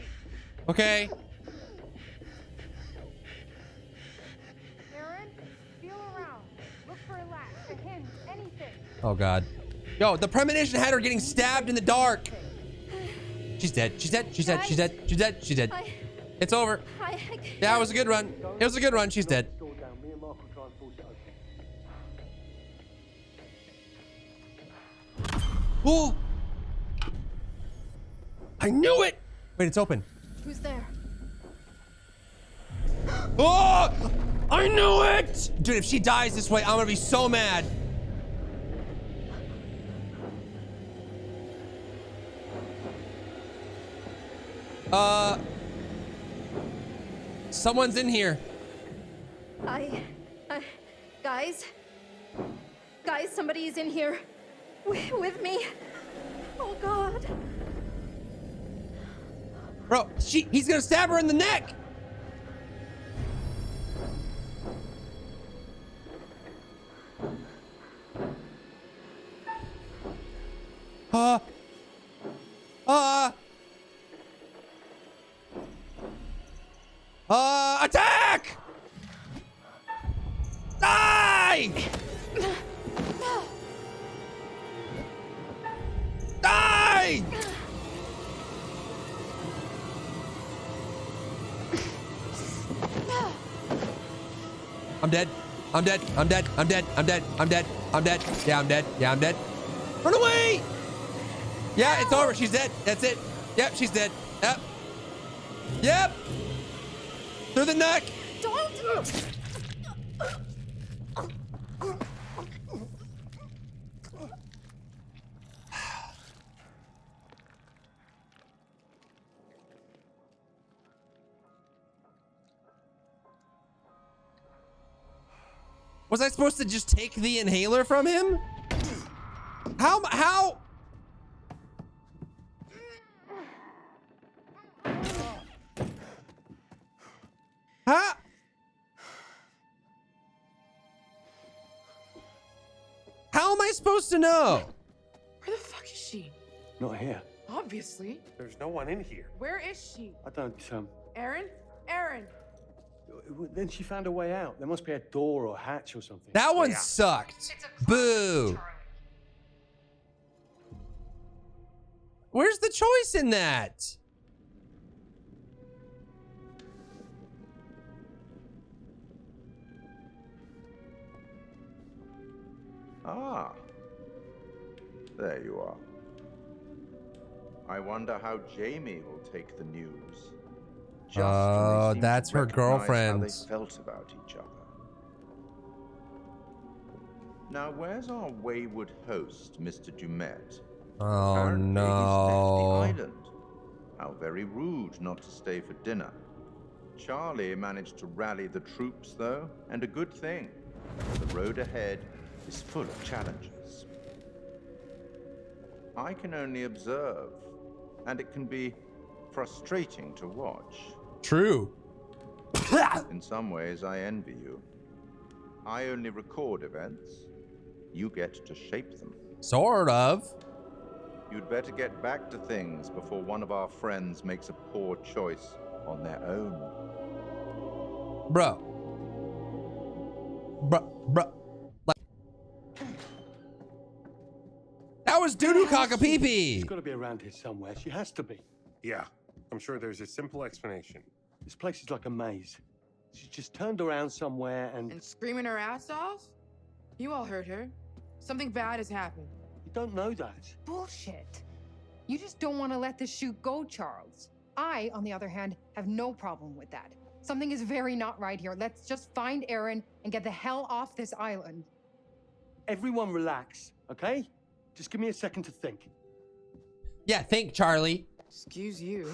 Okay. Aaron, feel around. Look for a latch, a hinge, anything. Oh God. Yo, the premonition had her getting stabbed in the dark. She's dead. She's dead. She's dead. She's dead. She's dead. She's dead. It's over. Yeah, it was a good run. It was a good run. She's dead. Oh! I knew it! Wait, it's open. Who's there? Oh! I knew it! Dude, if she dies this way, I'm gonna be so mad. Someone's in here. Guys, somebody's in here with me. Oh God. Bro, he's gonna stab her in the neck. Attack! Die! Die! I'm dead. I'm dead. I'm dead. I'm dead. I'm dead. I'm dead. I'm dead. Yeah, I'm dead. Yeah, I'm dead. Run away! Yeah, it's over. She's dead. That's it. Yep, she's dead. Yep. Yep. Through the neck. Don't. Was I supposed to just take the inhaler from him? How? Huh? How am I supposed to know? Where the fuck is she? Not here. Obviously. There's no one in here. Where is she? I don't, Aaron? Aaron! Then she found a way out. There must be a door or hatch or something. That one sucked. Boo. Where's the choice in that? Ah, there you are. I wonder how Jamie will take the news. Just when they seem to that's her recognize how girlfriend. they felt about each other. Now, where's our wayward host, Mr. Dumet? Oh, Apparently no. He's left the island. How very rude not to stay for dinner. Charlie managed to rally the troops, though, and a good thing. The road ahead is full of challenges. I can only observe, and it can be frustrating to watch. True. In some ways, I envy you. I only record events. You get to shape them. Sort of. You'd better get back to things before one of our friends makes a poor choice on their own. Bro. Like, that was doo-doo cock-a-pee-pee. She's got to be around here somewhere. She has to be. Yeah, I'm sure there's a simple explanation. This place is like a maze. She's just turned around somewhere And screaming her ass off? You all heard her. Something bad has happened. You don't know that. Bullshit. You just don't want to let the shoot go, Charles. I, on the other hand, have no problem with that. Something is very not right here. Let's just find Aaron and get the hell off this island. Everyone relax, okay? Just give me a second to think. Yeah, think, Charlie. Excuse you.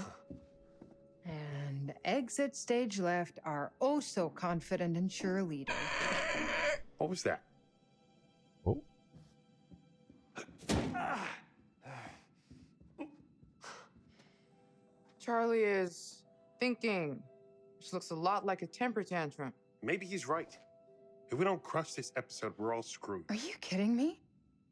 And exit stage left, our oh so confident and sure leader. What was that? Oh. Charlie is thinking, which looks a lot like a temper tantrum. Maybe he's right. If we don't crush this episode, we're all screwed. Are you kidding me?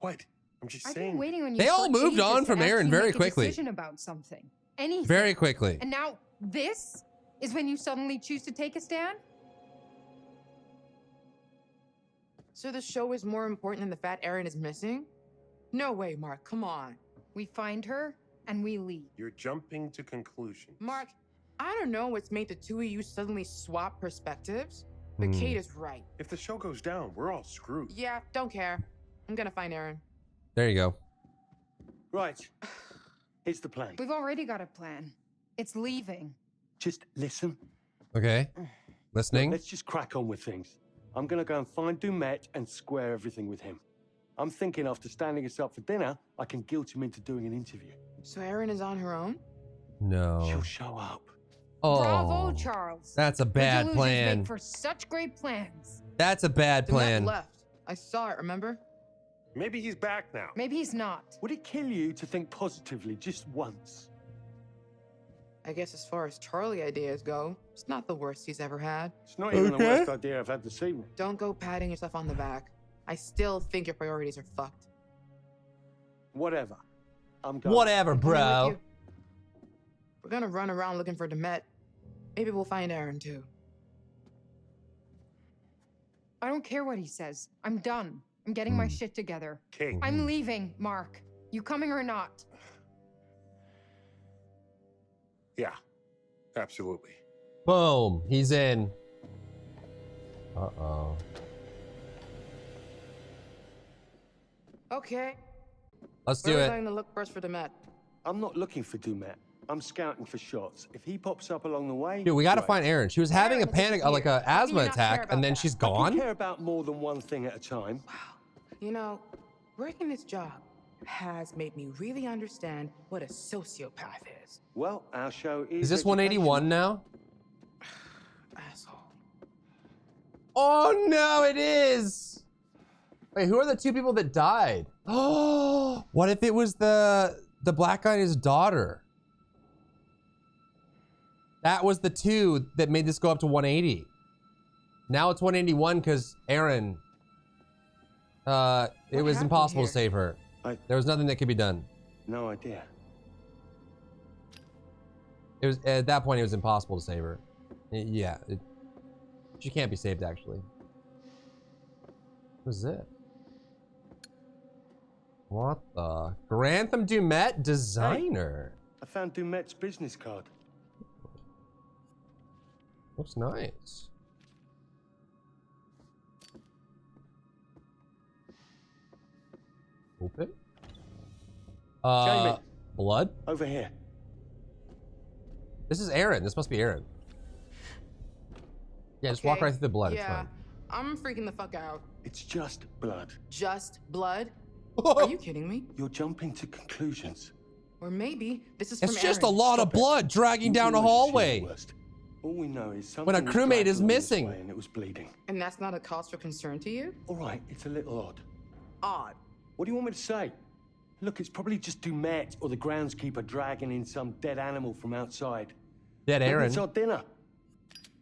What? I'm just I've saying. been waiting on you. They all for moved ages on to from ask Aaron you very make a quickly. decision about something. Anything. Very quickly. And now this is when you suddenly choose to take a stand? So the show is more important than the fact Aaron is missing? No way, Mark. Come on. We find her and we leave. You're jumping to conclusions. Mark, I don't know what's made the two of you suddenly swap perspectives, but Kate is right. If the show goes down, we're all screwed. Yeah, don't care. I'm gonna find Aaron. There you go. Right. Here's the plan. We've already got a plan. It's leaving. Just listen. Okay. Listening. Let's just crack on with things. I'm going to go and find Dumet and square everything with him. I'm thinking after standing us up for dinner, I can guilt him into doing an interview. So Erin is on her own? No. She'll show up. Oh. Bravo, Charles. That's a bad Your delusions plan. make for such great plans. That's a bad The plan. map left. I saw it, remember? Maybe he's back now. Maybe he's not. Would it kill you to think positively just once? I guess as far as Charlie ideas go, it's not the worst he's ever had. It's not even the worst idea I've had this evening. Don't go patting yourself on the back. I still think your priorities are fucked. Whatever. I'm going. Whatever, I'm coming with bro. you. We're gonna run around looking for Demet. Maybe we'll find Aaron too. I don't care what he says. I'm done. I'm getting my shit together. Kate. I'm leaving, Mark. You coming or not? Yeah, absolutely. Boom. He's in. Uh-oh. Okay. Let's do Where it. are we going to look first for Demet? I'm not looking for Dumet. I'm scouting for shots. If he pops up along the way... Dude, we gotta great. find Aaron. She was having a panic, like a asthma attack, and then she's I gone. can care about more than one thing at a time. You know, working this job has made me really understand what a sociopath is. Well, our show Is this 181 now? Asshole. Oh no, it is. Wait, who are the two people that died? Oh, what if it was the black guy and his daughter? That was the two that made this go up to 180. Now it's 181 because Aaron. It was impossible to save her. There was nothing that could be done. No idea. It was at that point it was impossible to save her. Yeah, she can't be saved, actually. Who's it? What the? Grantham Dumet designer. Hey, I found Dumet's business card. Looks nice. Open. Jamie. Blood? Over here. This is Aaron. This must be Aaron. Yeah, just walk right through the blood. Yeah, It's fine. I'm freaking the fuck out. It's just blood. Just blood? Are you kidding me? You're jumping to conclusions. Or maybe this is It's from just Aaron. a lot of blood dragging down a hallway. All we know is something When a was crewmate dragged is along this missing. way and it was bleeding. And that's not a cause for concern to you? All right, it's a little odd. Odd. What do you want me to say? Look, it's probably just Dumet or the groundskeeper dragging in some dead animal from outside. Dead Maybe Aaron. it's our dinner.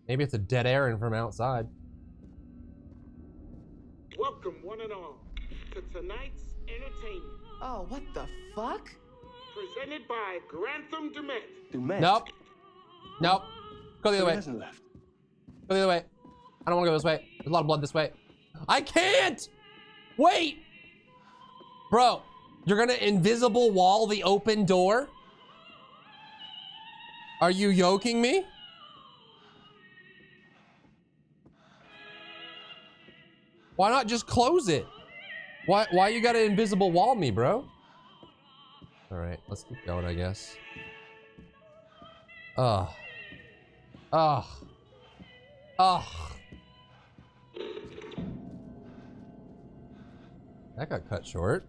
Maybe it's a dead Aaron from outside. Welcome, one and all, to tonight's entertainment. Oh, what the fuck? Presented by Grantham Dumet. Dumet? Nope. Nope. Go the other So he way. hasn't left. Go the other way. I don't want to go this way. There's a lot of blood this way. I can't! Wait! Bro, you're gonna invisible wall the open door? Are you yoking me? Why not just close it? Why you gotta invisible wall me, bro? Alright, let's keep going, I guess. Ugh. Ugh. Ugh. That got cut short.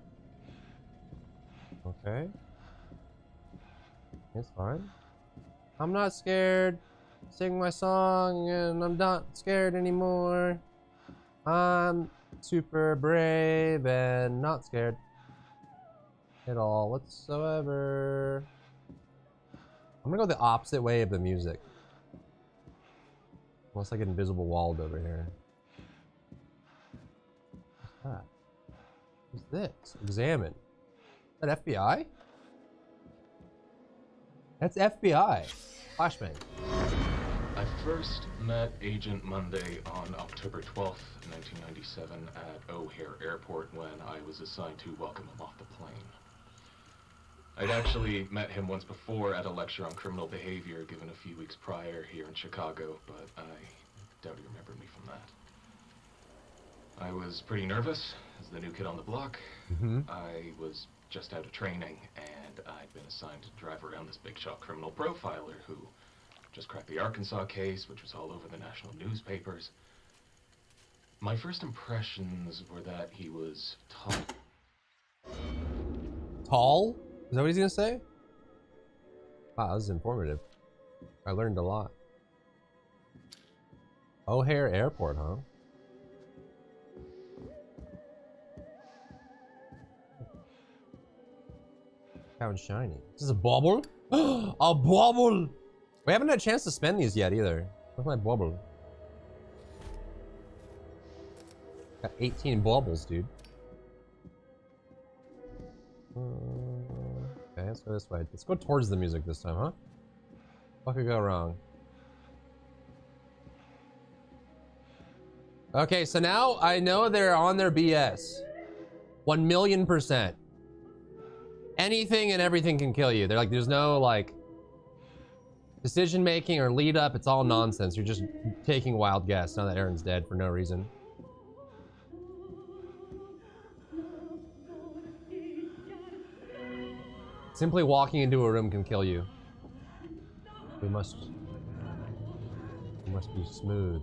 Okay. It's fine. I'm not scared. Sing my song and I'm not scared anymore. I'm super brave and not scared at all whatsoever. I'm gonna go the opposite way of the music. Unless I get invisible walled over here. What's that? What's this? Examine. Is that FBI? That's FBI. Flashbang. I first met Agent Monday on October 12th, 1997 at O'Hare Airport when I was assigned to welcome him off the plane. I'd actually met him once before at a lecture on criminal behavior given a few weeks prior here in Chicago, but I doubt he remembered me from that. I was pretty nervous as the new kid on the block. I was just out of training, and I'd been assigned to drive around this big shot criminal profiler who just cracked the Arkansas case, which was all over the national newspapers. My first impressions were that he was tall. Tall? Is that what he's gonna say? Wow, this is informative. I learned a lot. O'Hare Airport, huh? Found shiny. This is a bubble? A bubble! We haven't had a chance to spend these yet either. Where's my bubble? Got 18 bubbles, dude. Okay, let's go this way. Let's go towards the music this time, huh? What could go wrong? Okay, so now I know they're on their BS. 1,000,000%. Anything and everything can kill you. They're like, there's no like decision making or lead up. It's all nonsense. You're just taking a wild guess now that Aaron's dead for no reason. Simply walking into a room can kill you. We must be smooth.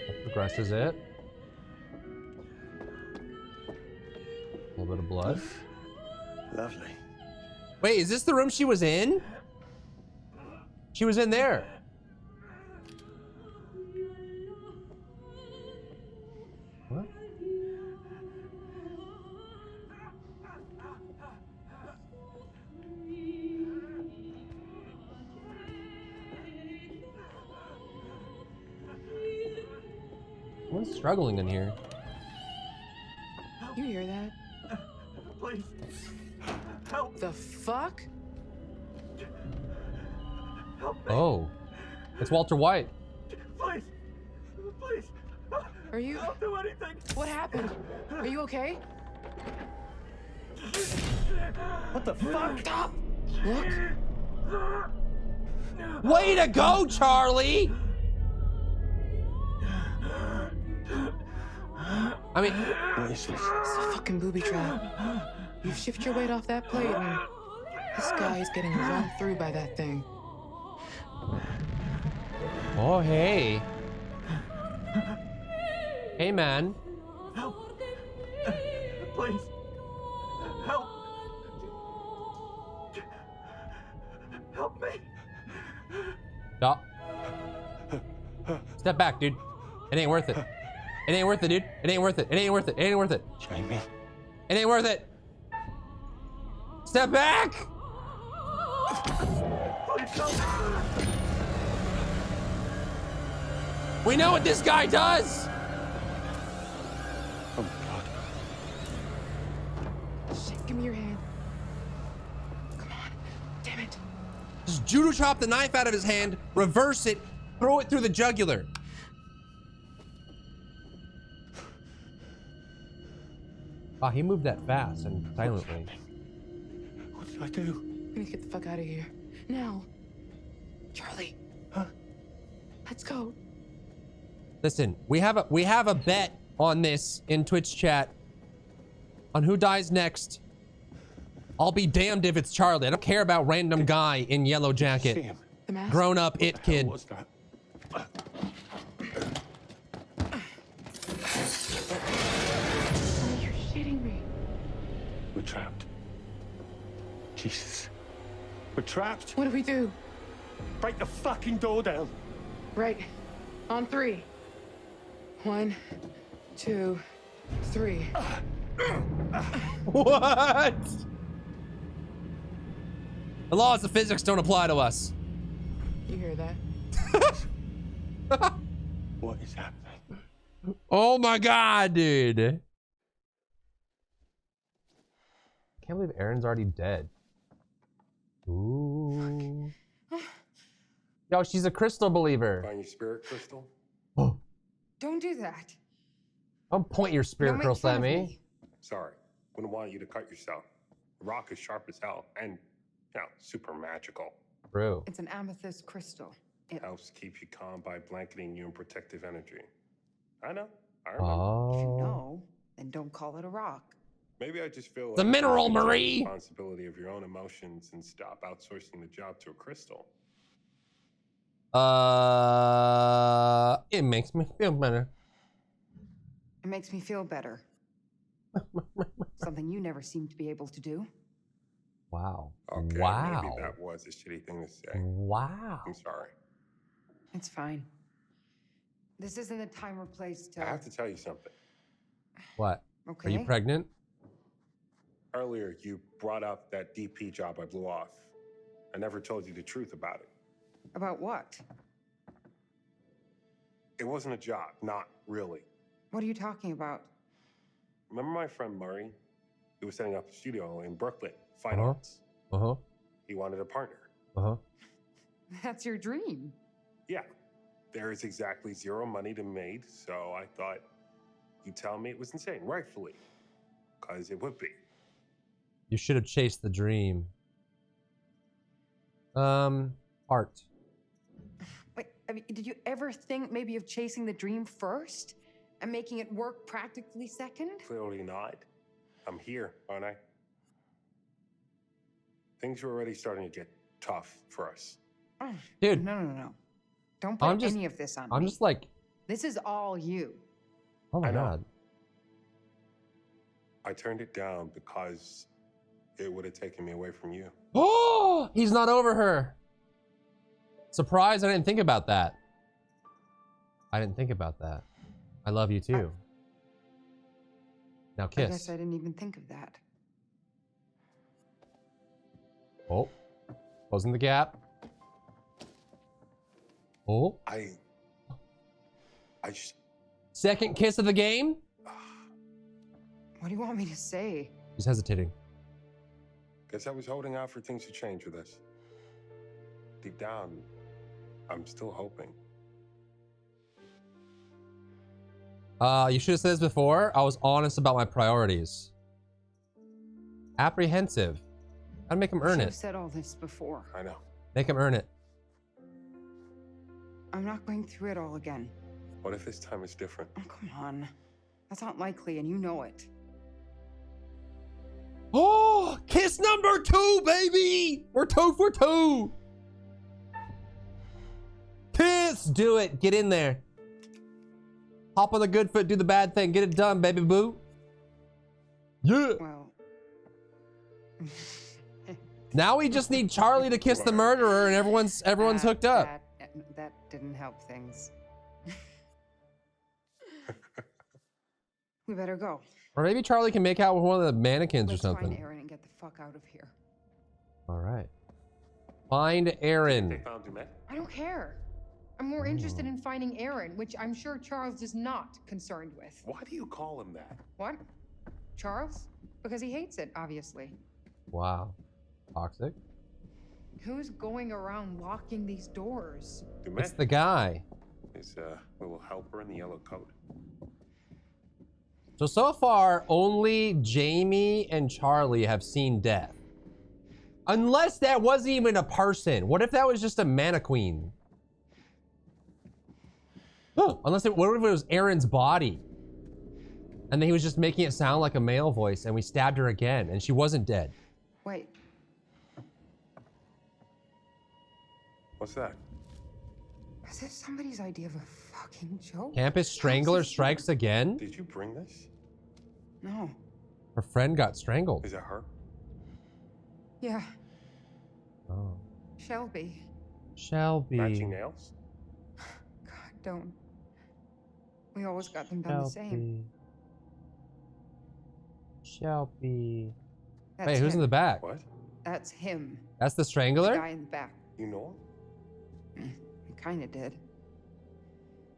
That progresses it. A little bit of blood. Lovely. Wait, is this the room she was in? She was in there. What? Someone's struggling in here. You hear that? Please. Help. The fuck? Help me. Oh. It's Walter White. Please. Please. Are you? Don't do anything. What happened? Are you okay? What the fuck? Stop! Look. Way to go, Charlie! I mean, What is this? It's a fucking booby trap. You've shifted your weight off that plate and this guy is getting run through by that thing. oh, hey. Hey, man. Help. Please. Help. Help me. Stop. Step back, dude. It ain't worth it. It ain't worth it, dude. It ain't worth it. It ain't worth it. It ain't worth it. Jamie. It ain't worth it. Step back! Please help. We know what this guy does! Oh, God. Shit, give me your hand. Come on. Damn it. Just judo chop the knife out of his hand, reverse it, throw it through the jugular. Wow, he moved that fast and silently. What did I do? We need to get the fuck out of here. Now. Charlie. Huh? Let's go. Listen, we have a bet on this in Twitch chat on who dies next. I'll be damned if it's Charlie. I don't care about random guy in yellow jacket. The mask? Grown up it kid. What's that? You're shitting me. We're trapped. Jesus. We're trapped. What do we do? Break the fucking door down. Right. On 3. 1, 2, 3. What? The laws of physics don't apply to us. You hear that? What is happening? Oh my God, dude. Can't believe Aaron's already dead. Ooh. Yo, she's a crystal believer. Find your spirit crystal? Don't do that. Don't point your spirit Don't make crystal fun at of me. Sorry. Wouldn't want you to cut yourself. The rock is sharp as hell and, you know, super magical. True. It's an amethyst crystal. It Helps keep you calm by blanketing you in protective energy. I know. I remember. If you Oh. know, then don't call it a rock. Maybe I just feel It's a like mineral, you should take Marie. responsibility of your own emotions and stop outsourcing the job to a crystal. It makes me feel better. It makes me feel better. Something you never seem to be able to do. Wow. Okay, Wow. maybe that was a shitty thing to say. Wow. I'm sorry. It's fine. This isn't the time or place to. I have to tell you something. What? Okay. Are you pregnant? Earlier, you brought up that DP job I blew off. I never told you the truth about it. About what? It wasn't a job, not really. What are you talking about? Remember my friend Murray? He was setting up a studio in Brooklyn, Fine Uh-huh. Arts. Uh-huh. He wanted a partner. Uh-huh. That's your dream. Yeah, there is exactly zero money to be made, so I thought you'd tell me it was insane, rightfully, because it would be. You should have chased the dream. Art. Wait, I mean, did you ever think maybe of chasing the dream first and making it work practically second? Clearly not. I'm here, aren't I? Things are already starting to get tough for us. Dude. No. Don't put any of this on me. I'm just like, This is all you. oh my I know. God. I turned it down because it would have taken me away from you. Oh, he's not over her. Surprise, I didn't think about that. I didn't think about that. I love you too. Now I kiss. guess I didn't even think of that. Oh, closing the gap. Oh. I just... Second kiss of the game? What What do you want me to say? He's hesitating. Guess I was holding out for things to change with us. Deep down, I'm still hoping. You should have said this before. I was honest about my priorities. Apprehensive. Gotta make him earn Should it. have said all this before. I know. Make him earn it. I'm not going through it all again. What if this time is different? Oh, come on. That's not likely, and you know it. Oh, kiss number 2, baby! We're 2 for 2. Kiss! Do it. Get in there. Hop on the good foot, do the bad thing. Get it done, baby boo. Yeah. Well. Now we just need Charlie to kiss the murderer and everyone's hooked up. That didn't help things. We better go. Or maybe Charlie can make out with one of the mannequins or something. Find Aaron and get the fuck out of here. All right. Find Aaron. They found Dumet? I don't care. I'm more interested in finding Aaron, which I'm sure Charles is not concerned with. Why do you call him that? What? Charles? Because he hates it, obviously. Wow. Toxic. Who's going around locking these doors? Dumet? It's the guy. His little helper in the yellow coat. So far, only Jamie and Charlie have seen death. Unless that wasn't even a person. What if that was just a mannequin? What if it was Aaron's body? And then he was just making it sound like a male voice and we stabbed her again and she wasn't dead. Wait. What's that? Is this somebody's idea of a fucking joke? Campus Strangler strikes again? Did you bring this? No. Her friend got strangled. Is that her? Yeah. Oh. Shelby. Shelby. Matching nails? God, don't. We always got them done the same. Shelby. That's Wait, who's in him. the back? What? That's him. That's the Strangler? The guy in the back. You know him? He kind of did.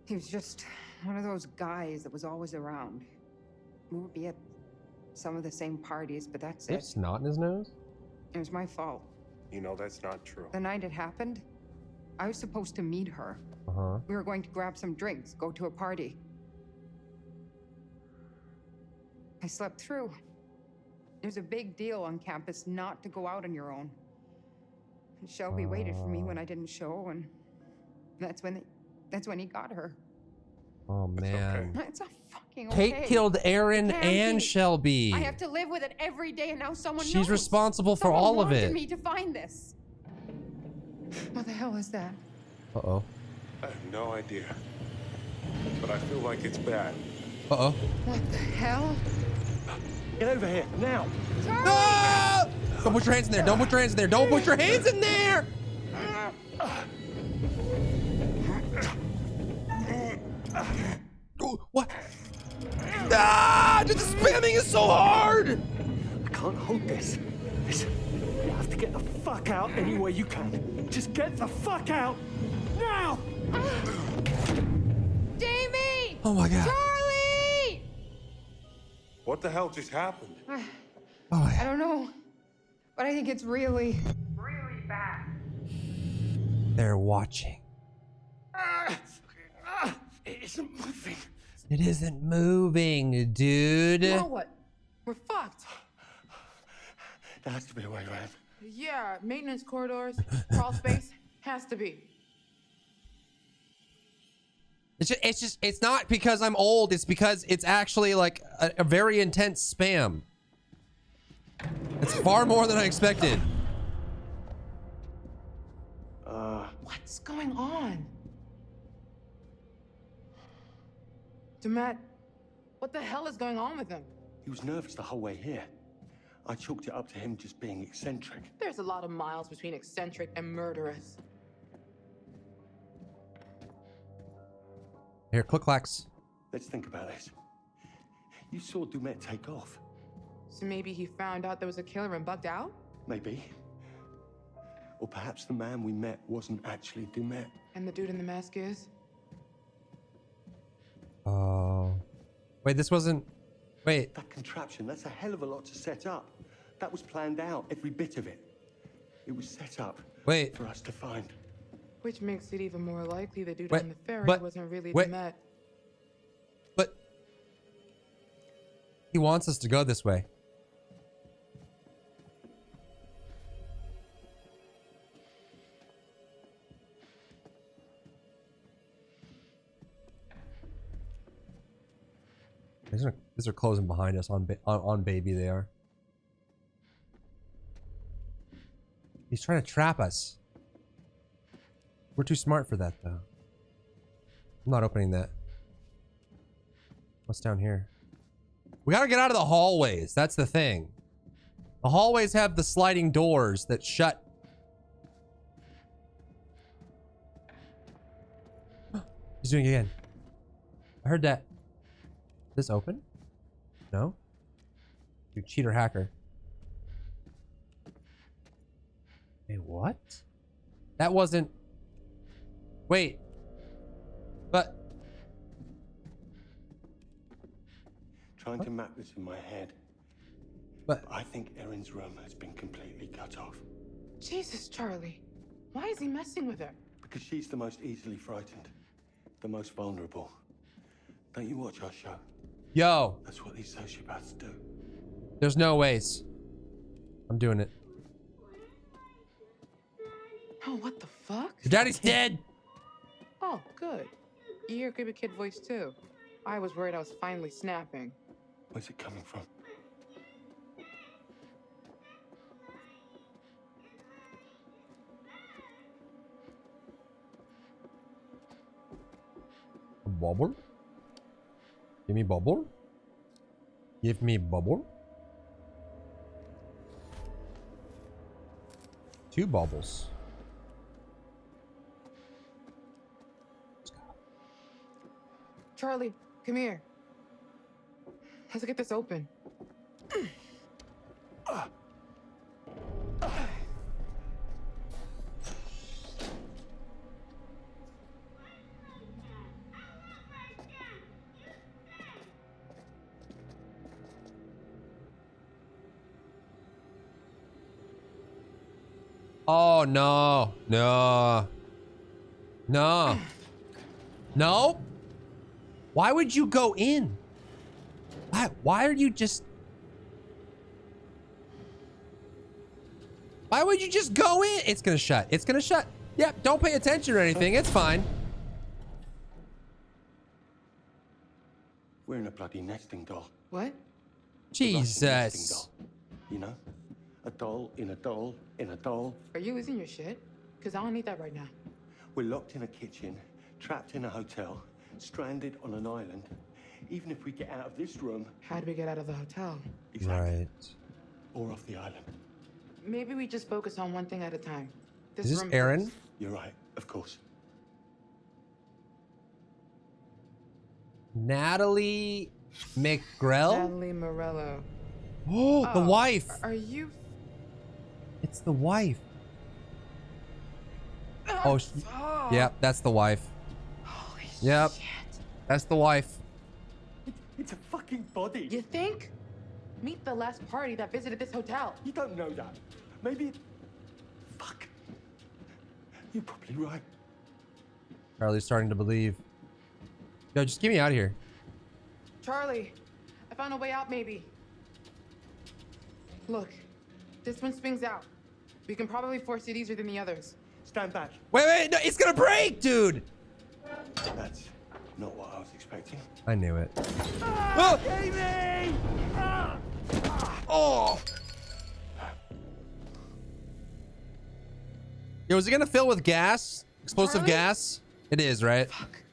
He was just one of those guys that was always around. We would be at some of the same parties, but that's He has it. snot in his nose? It was my fault. You know that's not true. The night it happened, I was supposed to meet her. Uh-huh. We were going to grab some drinks, go to a party. I slept through. It was a big deal on campus not to go out on your own. And Shelby waited for me when I didn't show, and that's when he got her. Oh, man. It's not fucking okay. Kate killed Aaron It can't and be. Shelby. I have to live with it every day, and now someone knows. She's responsible for Someone all of wanted it. me to find this. What the hell is that? Uh-oh. I have no idea. But I feel like it's bad. Uh-oh. What the hell? Get over here, now! Ah! Don't put your hands in there. Don't put your hands in there. Don't put your hands in there! Oh, what? Ah! The spamming is so hard! I can't hold this. Listen, you have to get the fuck out any way you can. Just get the fuck out! Now! Jamie! Oh my god. Charlie! What the hell just happened? I don't know, but I think it's really bad. They're watching. It isn't moving. It isn't moving, dude. Now what? We're fucked. There has to be a way around. Yeah, maintenance corridors, crawl space, has to be. It's not because I'm old. It's because it's actually like a very intense spam. It's far more than I expected. What's going on? Dumet, what the hell is going on with him? He was nervous the whole way here. I chalked it up to him just being eccentric. There's a lot of miles between eccentric and murderous. Here, click-clacks. Let's think about this. You saw Dumet take off. So maybe he found out there was a killer and bugged out? Maybe. Or perhaps the man we met wasn't actually Dumet. And the dude in the mask is? Oh. Wait, this wasn't... Wait. That contraption, that's a hell of a lot to set up. That was planned out, every bit of it. It was set up for us to find. Which makes it even more likely the dude Wait, on the ferry but- wasn't really wait. the Met. But he wants us to go this way. These are closing behind us on baby. They are. He's trying to trap us. We're too smart for that, though. I'm not opening that. What's down here? We gotta get out of the hallways. That's the thing. The hallways have the sliding doors that shut. He's doing it again. I heard that. Is this open? No? You cheater hacker. Hey, what? That wasn't... Wait. But... Trying to map this in my head. But I think Erin's room has been completely cut off. Jesus, Charlie. Why is he messing with her? Because she's the most easily frightened. The most vulnerable. Don't you watch our show? Yo. That's what these sociopaths do. There's no ways. I'm doing it. Oh, what the fuck? Your daddy's dead. Oh, good. You hear creepy kid voice too. I was worried I was finally snapping. Where's it coming from? A bubble? Give me bubble. Give me bubble. 2 bubbles. Charlie, come here. Let's get this open. Oh, no. No. No. No. Why would you go in? Why are you just... Why would you just go in? It's gonna shut. It's gonna shut. Yep, don't pay attention or anything. It's fine. We're in a bloody nesting doll. What? Jesus. You know? A doll in a doll in a doll. Are you losing your shit? Because I don't need that right now. We're locked in a kitchen, trapped in a hotel, stranded on an island. Even if we get out of this room... How do we get out of the hotel? Exactly. Right. Or off the island. Maybe we just focus on one thing at a time. Is this room Erin? first. You're right, of course. Natalie McGrell? Natalie Morello. Oh, the wife. Are you... It's the wife. Oh, yep, that's the wife. Holy yep, shit. That's the wife. It's a fucking body. You think? Meet the last party that visited this hotel. You don't know that. Maybe it... Fuck. You're probably right. Charlie's starting to believe. Yo, just get me out of here. Charlie, I found a way out maybe. Look, this one swings out. We can probably force it easier than the others. Stand back. Wait, no, it's gonna break, dude! That's not what I was expecting. I knew it. Ah, Amy! Ah! Oh! Yo, is it gonna fill with gas? Explosive Charlie? gas? It is, right? Fuck.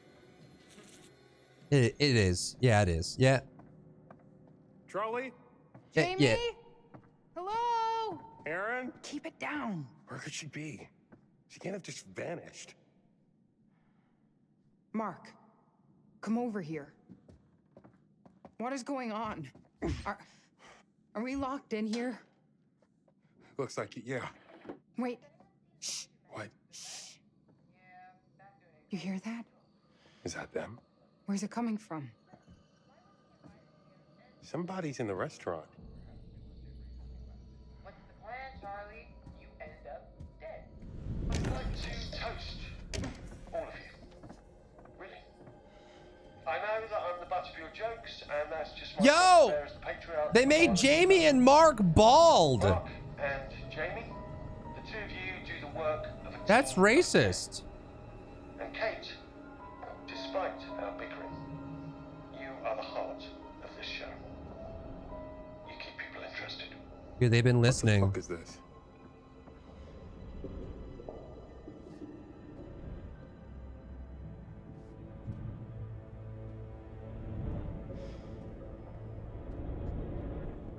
It is. Yeah, it is. Yeah. Charlie? Jamie? Yeah. Hello? Erin? Keep it down. Where could she be? She can't have just vanished. Mark, come over here. What is going on? Are we locked in here? Looks like it, yeah. Wait. Shh. What? You hear that? Is that them? Where's it coming from? Somebody's in the restaurant. What's the plan, Charlie? You end up dead. I'd like to toast all of you. Really? I know that I'm the butt of your jokes, and that's just my Yo! fair as the patriarch. They made Jamie and Mark bald. Mark and Jamie, the two of you do the work of a That's team. racist. And Kate, despite our bickering, you are the heart of this show. You keep people interested. Dude, they've been listening. What the fuck is this?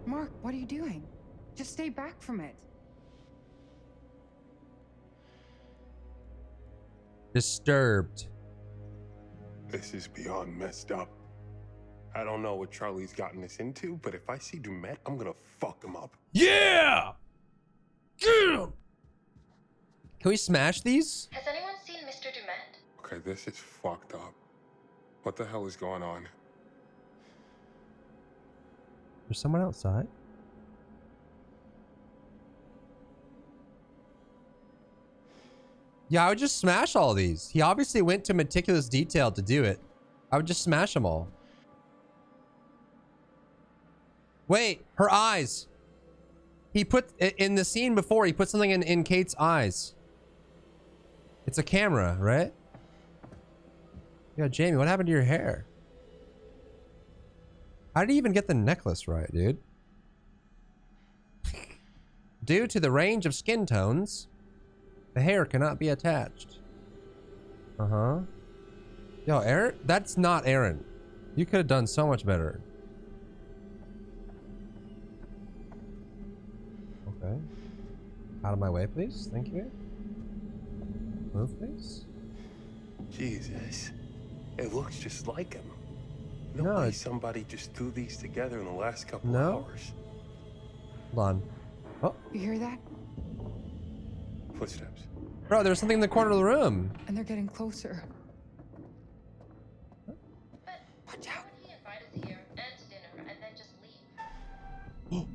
Mark, what are you doing? Just stay back from it. Disturbed. This is beyond messed up. I don't know what Charlie's gotten us into, but if I see Dumet, I'm gonna fuck him up. Yeah! Get him! Can we smash these? Has anyone seen Mr. Dumet? Okay, this is fucked up. What the hell is going on? There's someone outside. Yeah, I would just smash all these. He obviously went to meticulous detail to do it. I would just smash them all. Wait, her eyes. He put, in the scene before, he put something in Kate's eyes. It's a camera, right? Yeah, Jamie, what happened to your hair? How did he even get the necklace right, dude? Due to the range of skin tones, the hair cannot be attached. Uh-huh. Yo, Aaron? That's not Aaron. You could have done so much better. Okay. Out of my way, please. Thank you. Move, please. Jesus. It looks just like him. No, No way somebody just threw these together in the last couple No. of hours. Hold on. Oh, You hear that? Footsteps. bro, there's something in the corner of the room. And they're getting closer. Watch out. He invite us here and to dinner and then just leave.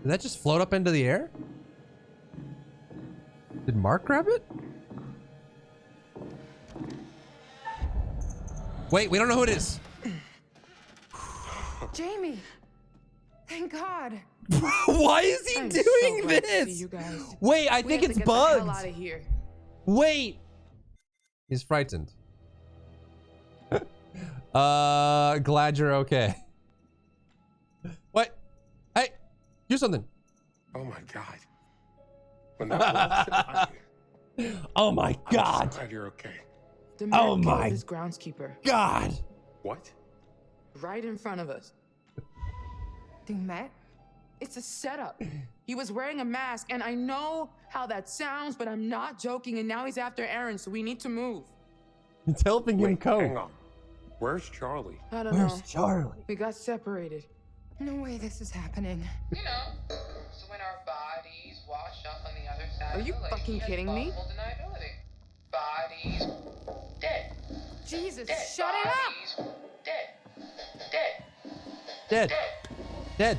Did that just float up into the air? Did Mark grab it? Wait, we don't know who it is. Jamie! Thank God. Why is he I'm doing so glad to see this? you guys. Wait, I We think have it's to get the hell bugs. out of here. Wait. He's frightened. Glad you're okay. What? Hey, do something. Oh my God. When that Oh my God. I'm so glad you're okay. The Oh man my killed his groundskeeper. God. What? Right in front of us. Dumet? It's a setup. He was wearing a mask, and I know how that sounds, but I'm not joking, and now he's after Aaron, so we need to move. It's helping him cope. Hang on. Where's Charlie? I don't know. Where's Charlie? We got separated. No way this is happening. You know, so when our bodies wash up on the other side Are of you the lake, fucking it's kidding me? plausible deniability. Bodies dead. Jesus, Dead. shut it up! Bodies dead. Dead. Dead. Dead.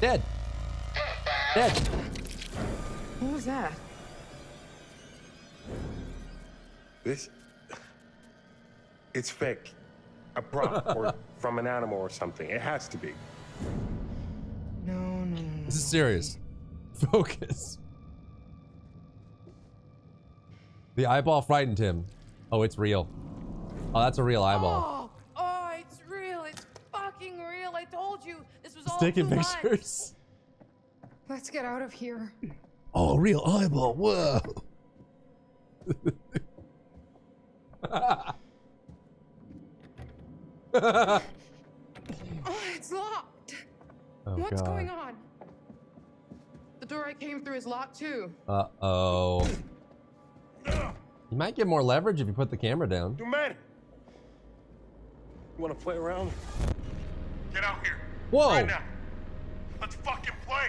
Dead. Dead. What was that? This. It's fake. A prop or from an animal or something. It has to be. No. This is serious. Focus. The eyeball frightened him. Oh, it's real. Oh, that's a real eyeball. Oh, it's real. It's fucking real. I told you. This was all Taking too much. pictures. Let's get out of here. Oh, real eyeball. Whoa. Oh, it's locked. Oh, What's God. going on? The door I came through is locked too. Uh-oh. You might get more leverage if you put the camera down. You man. You want to play around? Get out here. Whoa. Right now. Let's fucking play.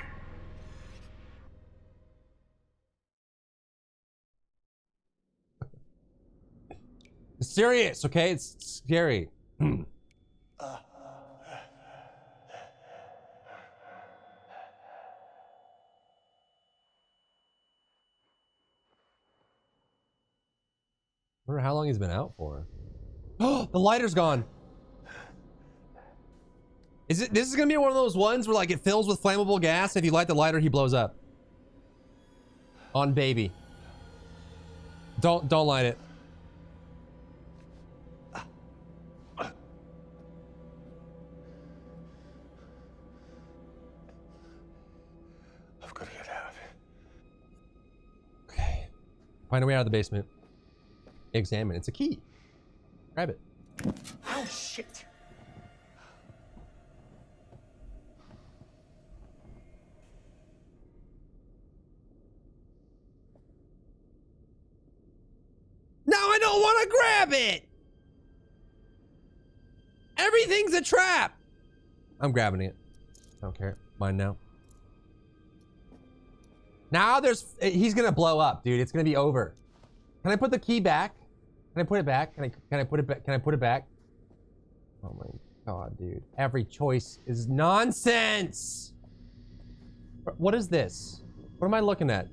serious, okay? It's scary. I wonder how long he's been out for. Oh, the lighter's gone. This is gonna be one of those ones where like it fills with flammable gas. If you light the lighter, he blows up. On baby. Don't light it. I've got to get out of here. Okay. Find a way out of the basement. Examine. It's a key. Grab it. Oh, shit. Now I don't want to grab it. Everything's a trap. I'm grabbing it. I don't care. Mine now. Now he's gonna blow up, dude. It's gonna be over. Can I put the key back? Can I put it back? Can I put it back? Can I put it back? Oh my god, dude. Every choice is nonsense. What is this? What am I looking at?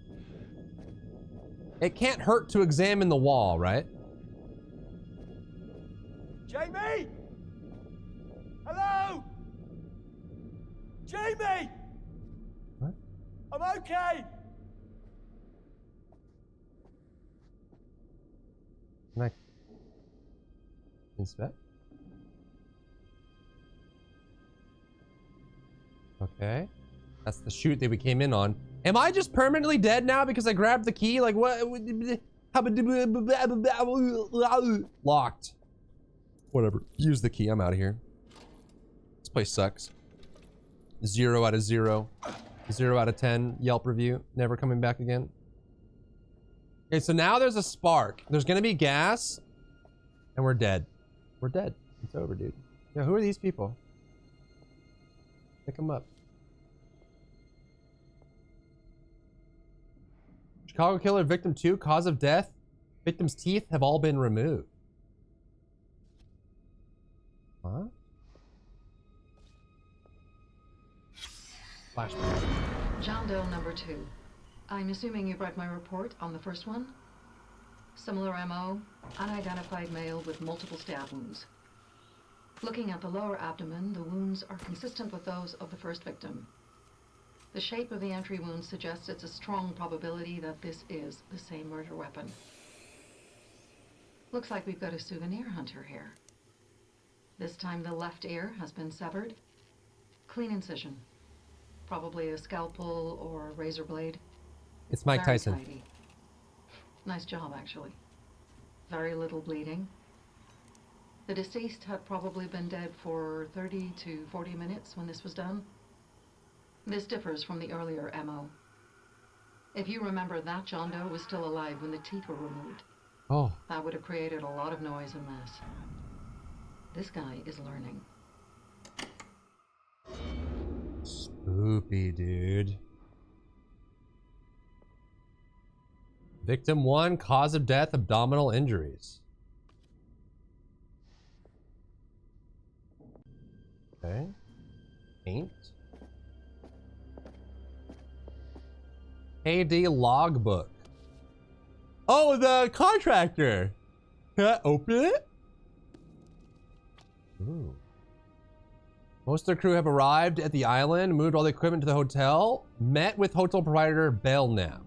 It can't hurt to examine the wall, right? Jamie! Hello? Jamie! What? I'm okay! Can I inspect? Okay. That's the chute that we came in on. Am I just permanently dead now because I grabbed the key? Like what? Locked. Whatever. Use the key. I'm out of here. This place sucks. 0 out of 0. 0 out of 10. Yelp review. Never coming back again. Okay, so now there's a spark. There's gonna be gas. And we're dead. We're dead. It's over, dude. Yeah, who are these people? Pick them up. Chicago Killer Victim 2, cause of death. Victim's teeth have all been removed. Huh? Flashback. John Doe number 2. I'm assuming you've read my report on the first one? Similar MO, unidentified male with multiple stab wounds. Looking at the lower abdomen, the wounds are consistent with those of the first victim. The shape of the entry wound suggests it's a strong probability that this is the same murder weapon. Looks like we've got a souvenir hunter here. This time the left ear has been severed. Clean incision. Probably a scalpel or a razor blade. It's Mike Very Tyson. tidy. Nice job, actually. Very little bleeding. The deceased had probably been dead for 30 to 40 minutes when this was done. This differs from the earlier MO. If you remember, that John Doe was still alive when the teeth were removed. Oh. That would have created a lot of noise and mess. This guy is learning. Spoopy, dude. Victim 1, cause of death, abdominal injuries. Okay. Paint. KD logbook. Oh, the contractor. Can I open it? Ooh. Most of the crew have arrived at the island, moved all the equipment to the hotel, met with hotel provider Belknap.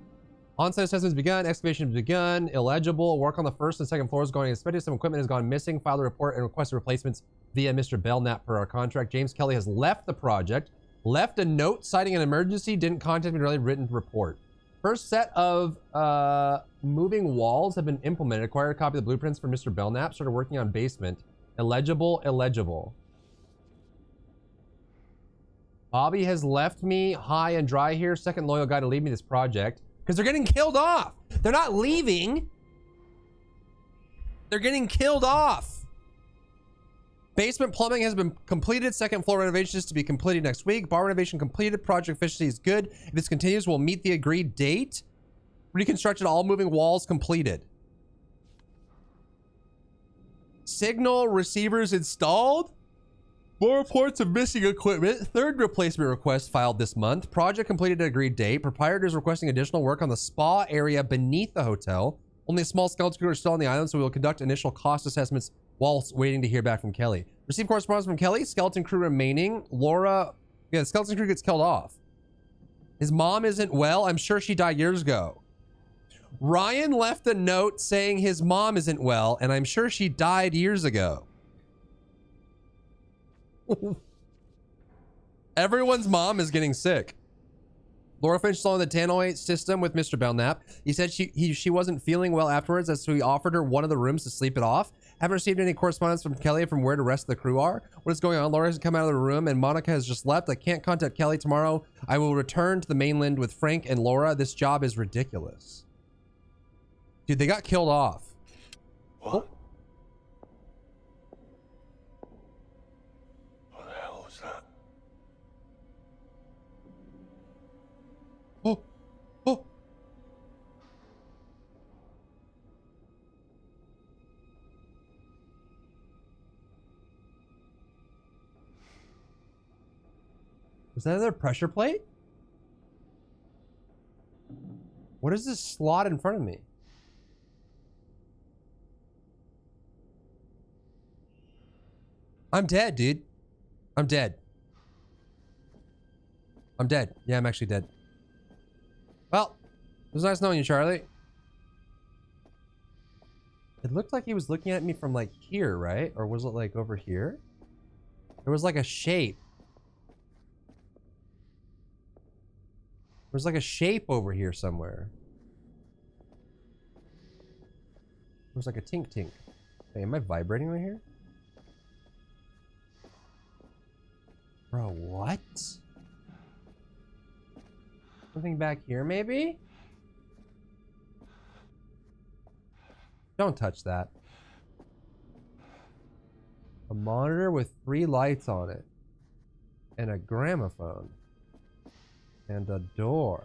On-site assessment has begun, excavation has begun, illegible, work on the first and second floors going expected, some equipment has gone missing, filed a report and requested replacements via Mr. Belknap per our contract. James Kelly has left the project, left a note citing an emergency, didn't contact me, really written report. First set of moving walls have been implemented, acquired a copy of the blueprints from Mr. Belknap, started working on basement. Illegible. Bobby has left me high and dry here, second loyal guy to lead me this project. Because they're getting killed off. They're not leaving. They're getting killed off. Basement plumbing has been completed. Second floor renovations to be completed next week. Bar renovation completed. Project efficiency is good. If this continues, we'll meet the agreed date. Reconstructed all moving walls completed. Signal receivers installed. More reports of missing equipment. Third replacement request filed this month. Project completed at agreed date. Proprietors requesting additional work on the spa area beneath the hotel. Only a small skeleton crew are still on the island, so we will conduct initial cost assessments whilst waiting to hear back from Kelly. Received correspondence from Kelly. Skeleton crew remaining. Laura. Yeah, the skeleton crew gets killed off. His mom isn't well. I'm sure she died years ago. Ryan left a note saying his mom isn't well, and I'm sure she died years ago. Everyone's mom is getting sick. Laura finished on the Tannoy system with Mr. Belknap. He said she wasn't feeling well afterwards, so he offered her one of the rooms to sleep it off. Haven't received any correspondence from Kelly from where the rest of the crew are. What is going on? Laura has come out of the room and Monica has just left. I can't contact Kelly tomorrow. I will return to the mainland with Frank and Laura. This job is ridiculous. Dude, they got killed off. What? Oh. What the hell was that? Oh. Oh. Was that another pressure plate? What is this slot in front of me? I'm dead, dude. I'm dead. I'm dead. Yeah, I'm actually dead. Well, it was nice knowing you, Charlie. It looked like he was looking at me from like here, right? Or was it like over here? There was like a shape. There's like a shape over here somewhere. There's like a tink tink. Hey, am I vibrating right here? Bro, what? Something back here, maybe? Don't touch that. A monitor with 3 lights on it. And a gramophone. And a door.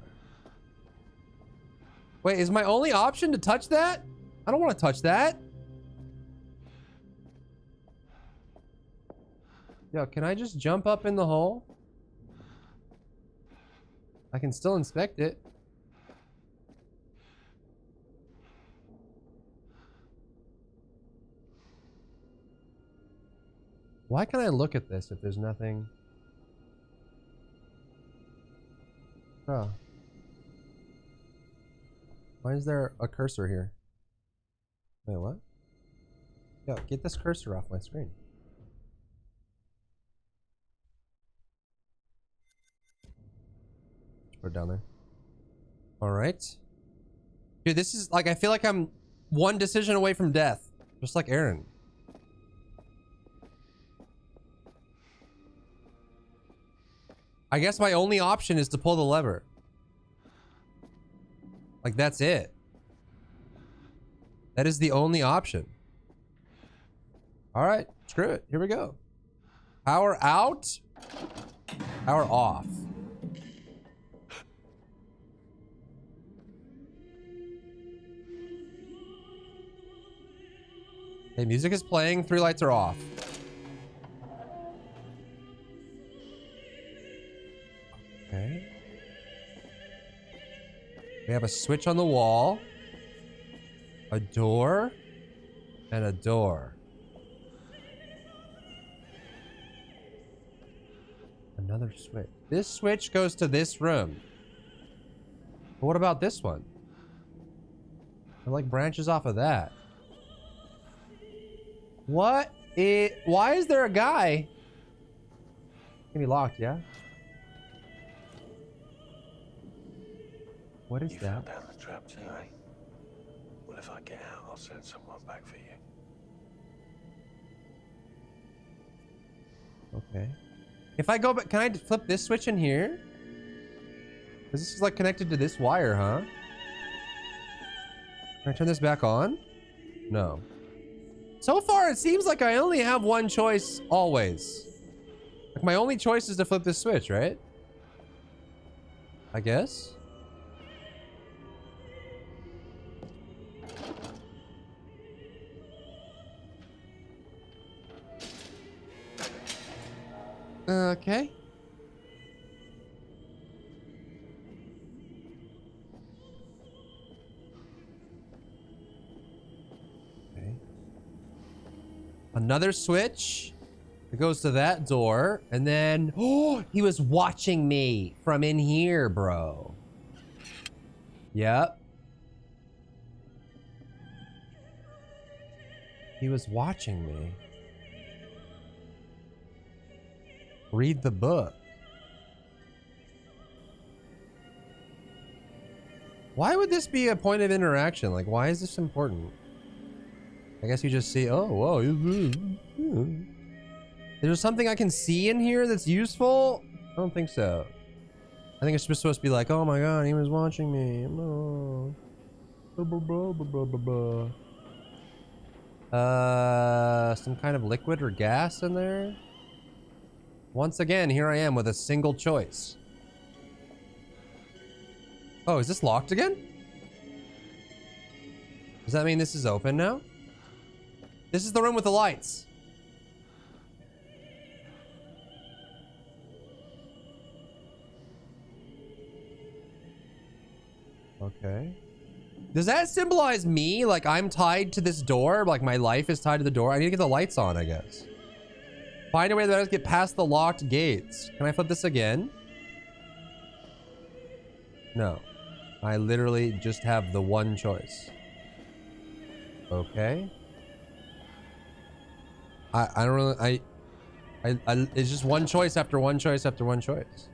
Wait, is my only option to touch that? I don't want to touch that. Yo, can I just jump up in the hole? I can still inspect it. Why can I look at this if there's nothing? Oh. Why is there a cursor here? Wait, what? Yo, get this cursor off my screen. Put it down there. All right. Dude, this is like, I feel like I'm one decision away from death. Just like Aaron. I guess my only option is to pull the lever. Like, that's it. That is the only option. All right, screw it. Here we go. Power out. Power off. Okay, music is playing. 3 lights are off. Okay. We have a switch on the wall. A door. And a door. Another switch. This switch goes to this room. But what about this one? It like branches off of that. What? Why is there a guy? Can be locked, yeah? What is that? You fell down the trap too, eh? Well, if I get out, I'll send someone back for you. Okay. If I go back, can I flip this switch in here? Because this is like connected to this wire, huh? Can I turn this back on? No. So far, it seems like I only have one choice always. Like my only choice is to flip this switch, right? I guess. Okay. Okay. Another switch. It goes to that door, and then oh, he was watching me from in here, bro. Yep. He was watching me. Read the book. Why would this be a point of interaction? Like, why is this important? I guess you just see, oh, whoa. Is there something I can see in here that's useful? I don't think so. I think it's just supposed to be like, oh my god, he was watching me. Oh. Some kind of liquid or gas in there? Once again, here I am with a single choice. Oh, is this locked again? Does that mean this is open now? This is the room with the lights. Okay. Does that symbolize me? Like I'm tied to this door? Like my life is tied to the door? I need to get the lights on, I guess. Find a way that I get past the locked gates. Can I flip this again? No. I literally just have the one choice. Okay. I don't really, it's just one choice after one choice after one choice.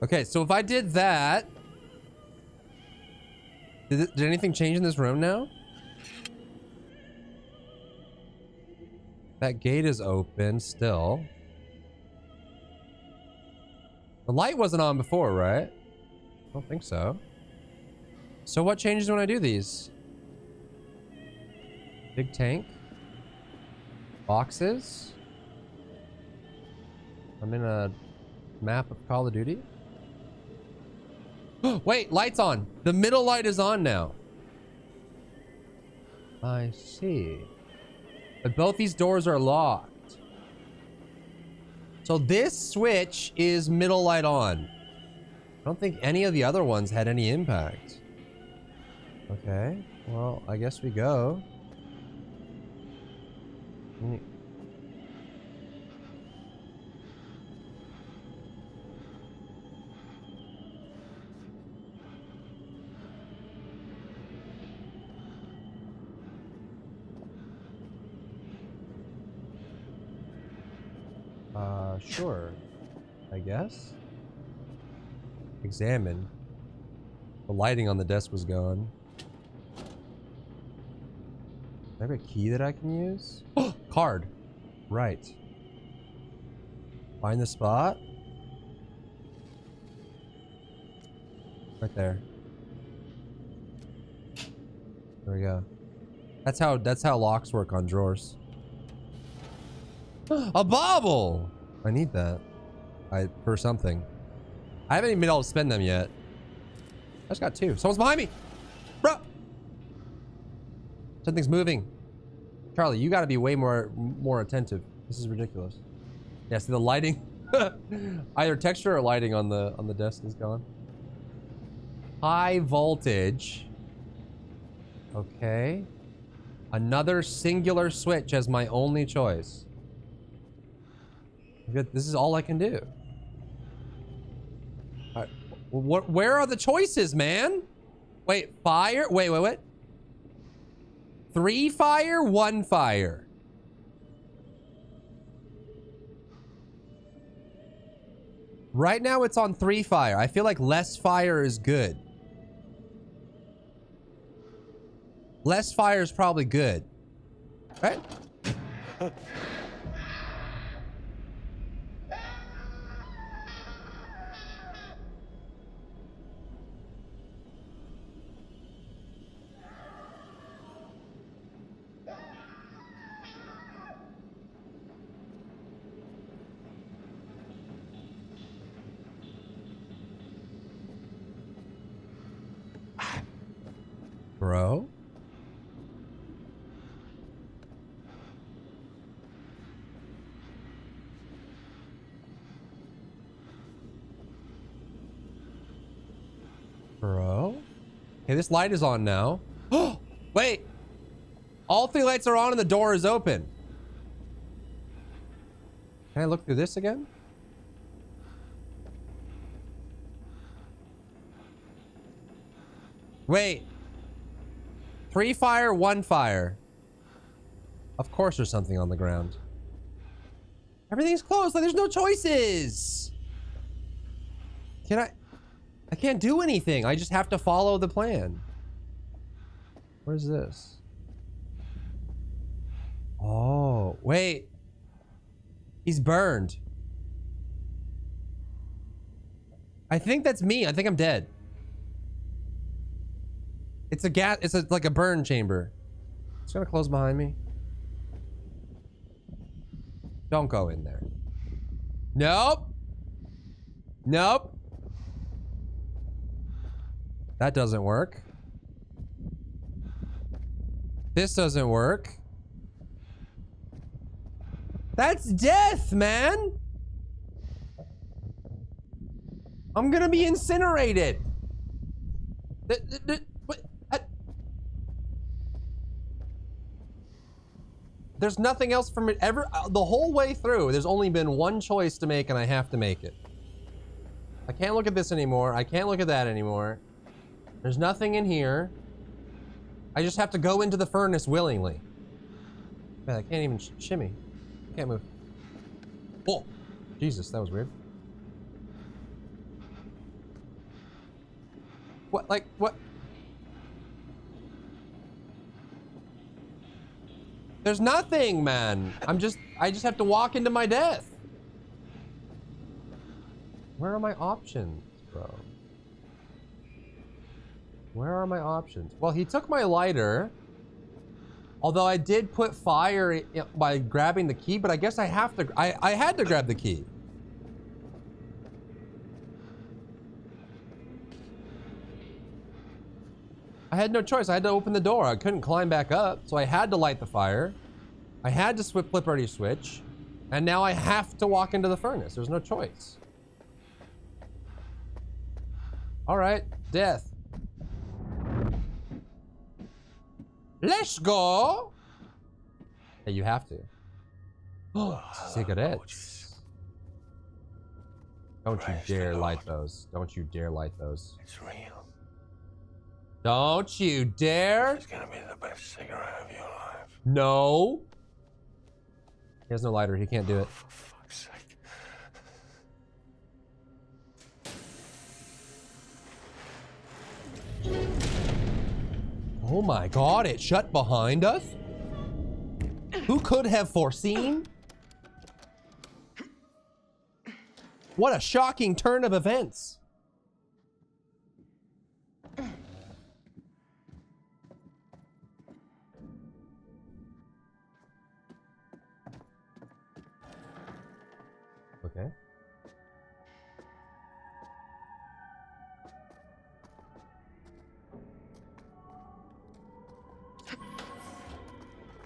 Okay, so if I did that, did anything change in this room now? That gate is open still. The light wasn't on before, right? I don't think so. So what changes when I do these? Big tank. Boxes. I'm in a map of Call of Duty. Wait, light's on. The middle light is on now. I see. But both these doors are locked. So this switch is middle light on. I don't think any of the other ones had any impact. Okay, well, I guess we go. Sure. I guess. Examine. The lighting on the desk was gone. Do I have a key that I can use? Oh, card. Right. Find the spot. Right there. There we go. That's how locks work on drawers. A bauble! I need that. For something. I haven't even been able to spend them yet. I just got two. Someone's behind me! Bro! Something's moving. Charlie, you gotta be way more attentive. This is ridiculous. Yeah, see the lighting? Either texture or lighting on the desk is gone. High voltage. Okay. Another singular switch as my only choice. This is all I can do. Where are the choices, man? Wait, fire? Wait. 3 fire, 1 fire. Right now it's on 3 fire. I feel like less fire is good. Less fire is probably good. Right? Bro? Okay, this light is on now. Oh, wait. All 3 lights are on and the door is open. Can I look through this again? Wait. 3 fire, 1 fire. Of course there's something on the ground. Everything's closed. Like, there's no choices. I can't do anything. I just have to follow the plan. What is this? Oh, wait. He's burned. I think that's me. I think I'm dead. It's a gas. It's like a burn chamber. It's gonna close behind me. Don't go in there. Nope. Nope. That doesn't work. This doesn't work. That's death, man. I'm gonna be incinerated. There's nothing else from it ever. The whole way through, there's only been one choice to make, and I have to make it. I can't look at this anymore. I can't look at that anymore. There's nothing in here. I just have to go into the furnace willingly. Man, I can't even shimmy. I can't move. Oh, Jesus, that was weird. What, like, what? There's nothing, man. I just have to walk into my death. Where are my options, bro? Where are my options? Well, he took my lighter. Although I did put fire by grabbing the key, but I guess I have to, I had to grab the key. I had no choice. I had to open the door. I couldn't climb back up, so I had to light the fire. I had to flip ready switch, and now I have to walk into the furnace. There's no choice. All right, death. Let's go. Hey, you have to. Oh, cigarettes. Don't you dare light those. Don't you dare light those. It's real. Don't you dare. It's gonna be the best cigarette of your life. No. He has no lighter. He can't do it. For fuck's sake. Oh my God, it shut behind us? Who could have foreseen? What a shocking turn of events. Okay.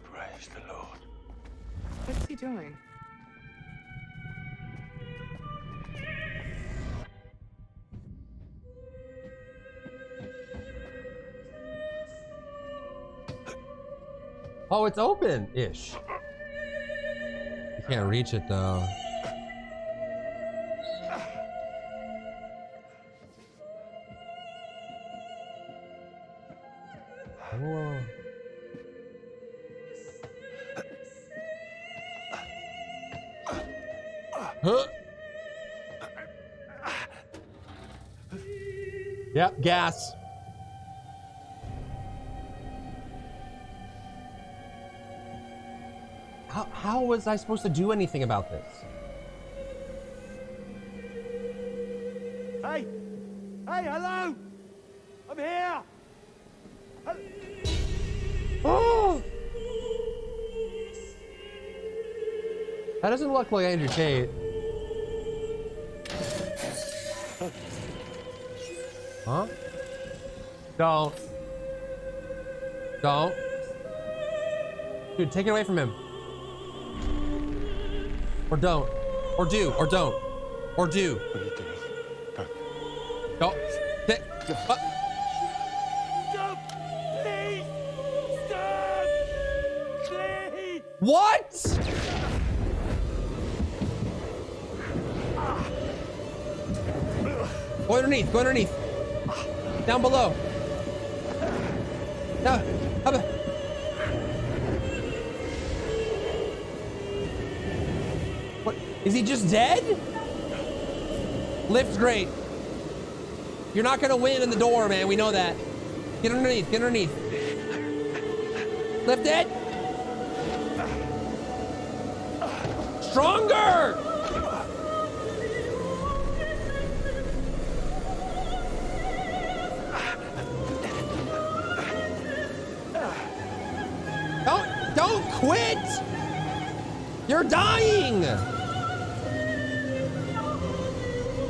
Praise the Lord. What's he doing? Oh, it's open-ish. You can't reach it though. Whoa. Huh? Yep, gas. How was I supposed to do anything about this? Hey! Hey, hello! I'm here! Oh! That doesn't look like Andrew Tate. Huh? Don't. Don't. Dude, take it away from him. Or don't. Or do. Or don't. Or do. What are you doing? Don't. What? Go underneath, go underneath. Down below. Down. Up. What? Is he just dead? Lift's great. You're not gonna win in the door, man. We know that. Get underneath, get underneath. Lift it. Stronger! Don't quit! You're dying!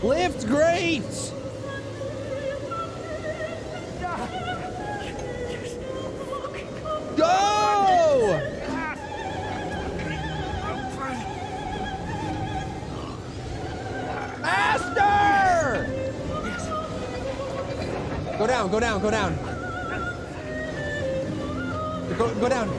Lift great! Go! Faster! Go down, go down, go down. Go down.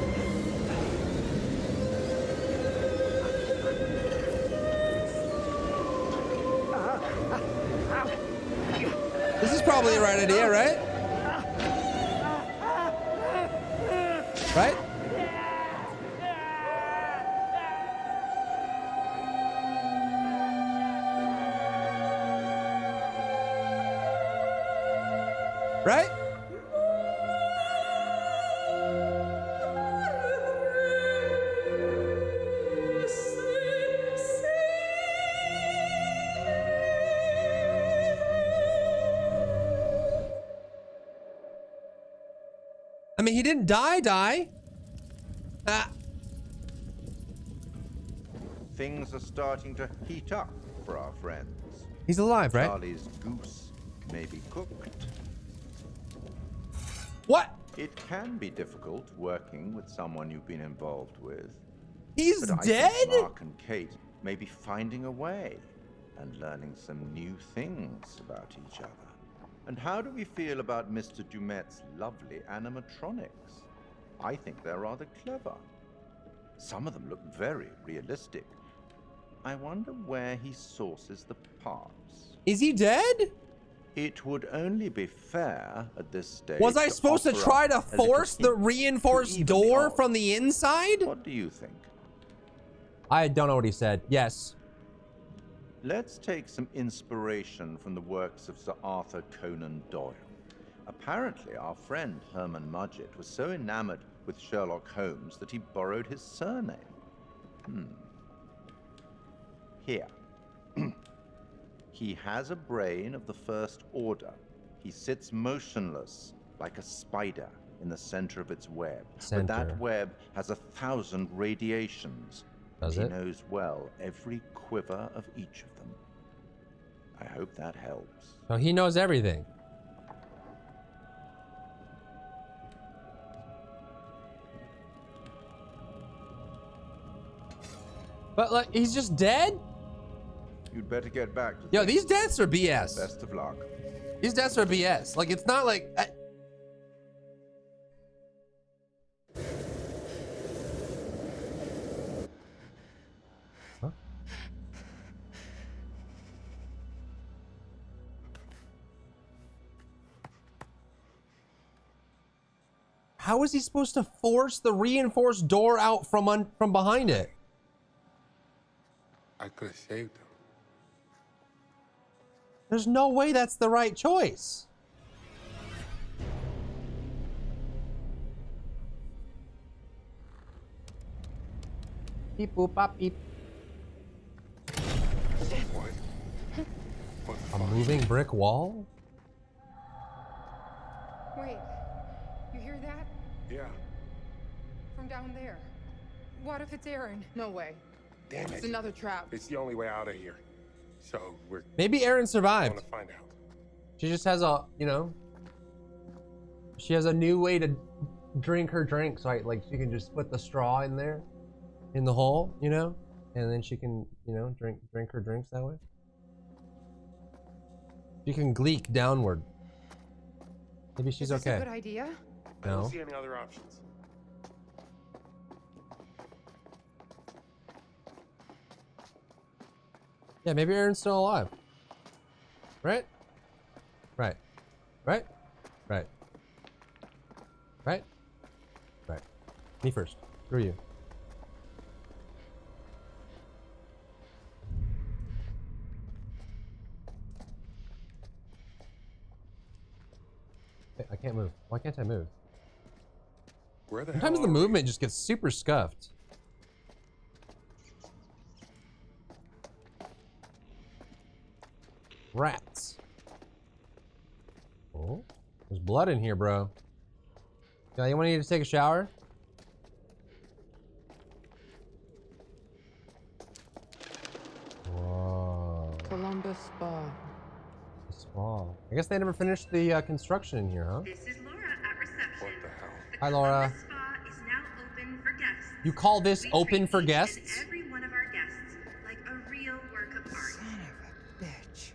This is probably the right idea, right? Right? Right? I mean, he didn't die. Things are starting to heat up for our friends. He's alive, right? Charlie's goose may be cooked. What? It can be difficult working with someone you've been involved with. He's but I dead? think Mark and Kate may be finding a way and learning some new things about each other. And how do we feel about Mr. Dumet's lovely animatronics? I think they're rather clever. Some of them look very realistic. I wonder where he sources the parts. Is he dead? It would only be fair at this stage. Was I supposed to try to force the reinforced door from the inside? What do you think? I don't know what he said. Yes. Let's take some inspiration from the works of Sir Arthur Conan Doyle. Apparently, our friend Herman Mudgett was so enamored with Sherlock Holmes that he borrowed his surname. Here. He has a brain of the first order. He sits motionless like a spider in the center of its web. But that web has 1,000 radiations. Does He it? knows well every quiver of each of them. I hope that helps. So he knows everything. But like, he's just dead? You'd better get back to Yo, these deaths are BS. Best of luck. These deaths are BS. Like, it's not like... Huh? How is he supposed to force the reinforced door out from behind it? I could have saved him. There's no way that's the right choice. Beep boop bop beep. A moving brick wall? Wait, you hear that? Yeah. From down there. What if it's Aaron? No way. Damn it. It's another trap. It's the only way out of here. So we're... Maybe Aaron I survived. want to find out. She just has a, you know, she has a new way to drink her drink. So like she can just put the straw in there, in the hole, you know, and then she can, you know, drink her drinks that way. She can gleek downward. Maybe she's Is this okay. a good idea? I don't No. see any other options. Yeah, maybe Aaron's still alive. Right? Right. Right? Right. Right? Right. Me first. Through you. I can't move. Why can't I move? Where the Sometimes hell the are we? movement just gets super scuffed. Rats. Oh, there's blood in here, bro. Yeah, you want to take a shower? Whoa. Columbus Spa. Spa. I guess they never finished the construction in here, huh? This is Laura at reception. What the hell? Hi, Laura. The spa is now open for guests. You call this open for And guests? every one of our guests like a real work of art. Son of a bitch.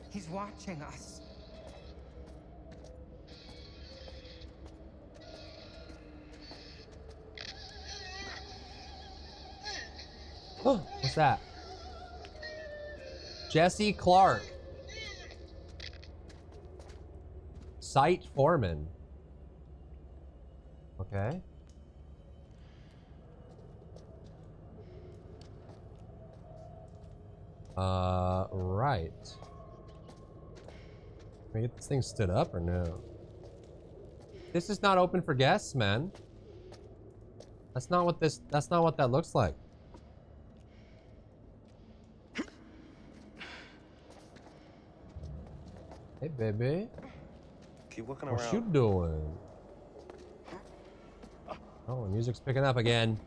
He's watching us. Oh, what's that? Jesse Clark. Site foreman. Okay. Right. Can we get this thing stood up or no? This is not open for guests, man. That's not what that looks like. Hey, baby. Keep looking What around. you doing? Oh, the music's picking up again.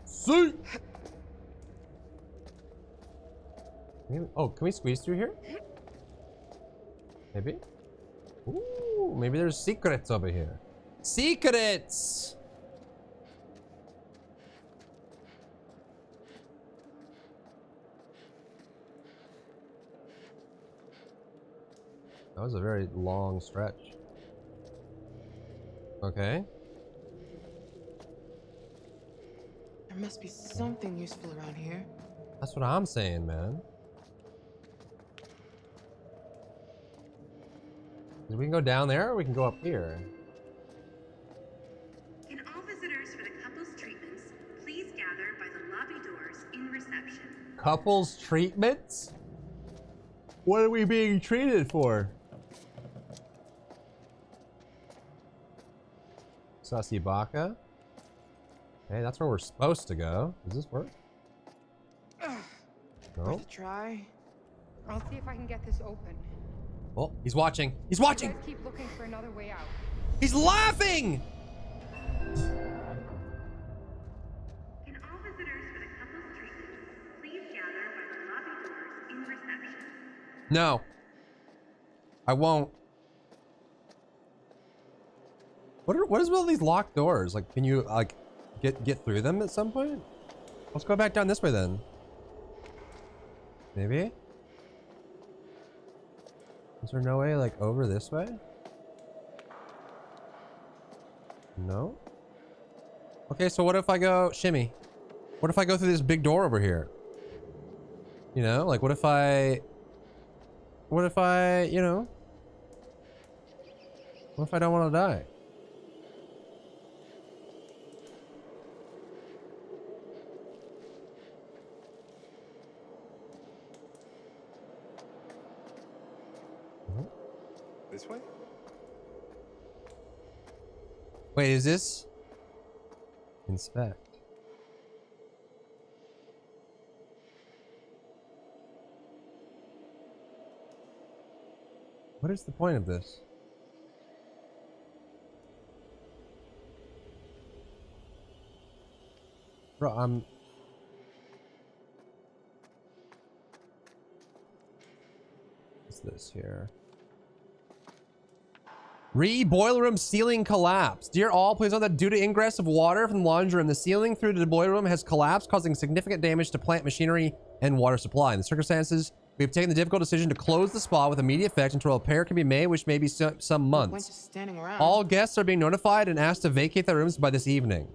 See? Oh, can we squeeze through here? Maybe? Ooh, maybe there's secrets over here. Secrets! That was a very long stretch. Okay. There must be something useful around here. That's what I'm saying, man. We can go down there or we can go up here. Can all visitors for the couples treatments please gather by the lobby doors in reception? Couples treatments? What are we being treated for? Sasibaka. Hey, that's where we're supposed to go. Does this work? No. Worth a try. I'll see if I can get this open. Oh, he's watching. He's watching. You guys keep looking for another way out. He's laughing. Can all visitors for the couples treatments please gather by the lobby doors in reception? No. I won't. What is with all these locked doors? Like, can you like get through them at some point? Let's go back down this way then. Maybe? Is there no way like over this way? No? Okay, so what if I go shimmy? What if I go through this big door over here? You know, like what if I, you know, what if I don't want to die? This way? Wait, is this? Inspect. What is the point of this? Bro, what's this here? Boiler room ceiling collapse. Dear all, please note that due to ingress of water from the laundry room, the ceiling through the boiler room has collapsed, causing significant damage to plant machinery and water supply. In the circumstances, We've taken the difficult decision to close the spa with immediate effect until a repair can be made, which may be some We're months. just standing around. All guests are being notified and asked to vacate their rooms by this evening.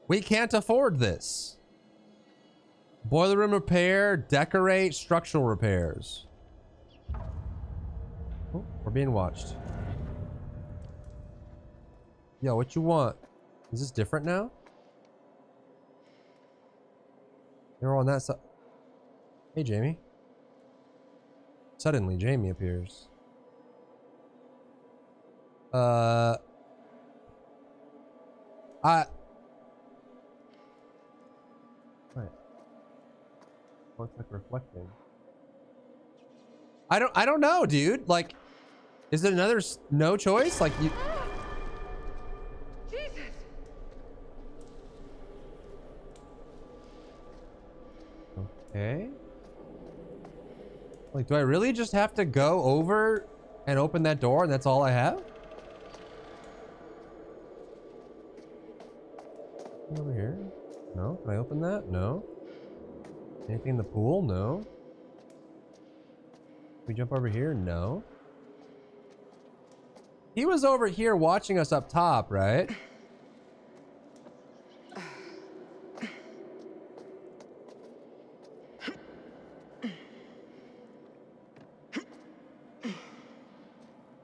We can't afford this. Boiler room repair, decorate, structural repairs. Oh, we're being watched. Yo, what you want? Is this different now? You're on that side. Hey, Jamie. Suddenly, Jamie appears. What's like reflecting? I don't know, dude. Like, is there another no choice? Like you. Jesus. Okay. Like, do I really just have to go over and open that door and that's all I have? Over here? No? Can I open that? No. Anything in the pool? No. Can we jump over here? No. He was over here watching us up top, right?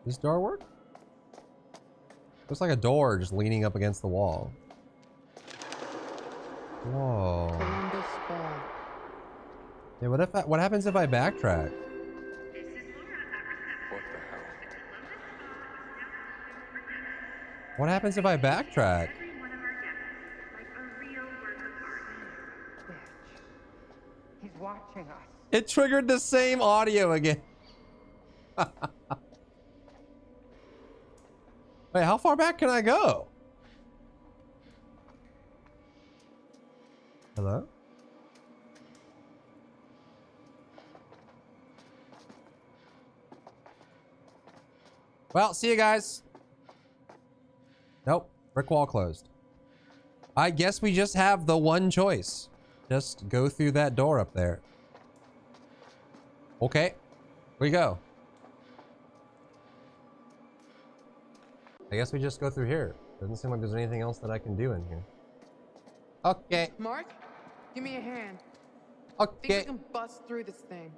Does this door work? Looks like a door just leaning up against the wall. Whoa. Yeah, what happens if I backtrack? What happens if I backtrack? He's watching us. It triggered the same audio again. Wait, how far back can I go? Hello? Well, see you guys. Nope. Brick wall closed. I guess we just have the one choice. Just go through that door up there. Okay. Here we go. I guess we just go through here. Doesn't seem like there's anything else that I can do in here. Okay. Mark, give me a hand. Okay. Think we can bust through this thing.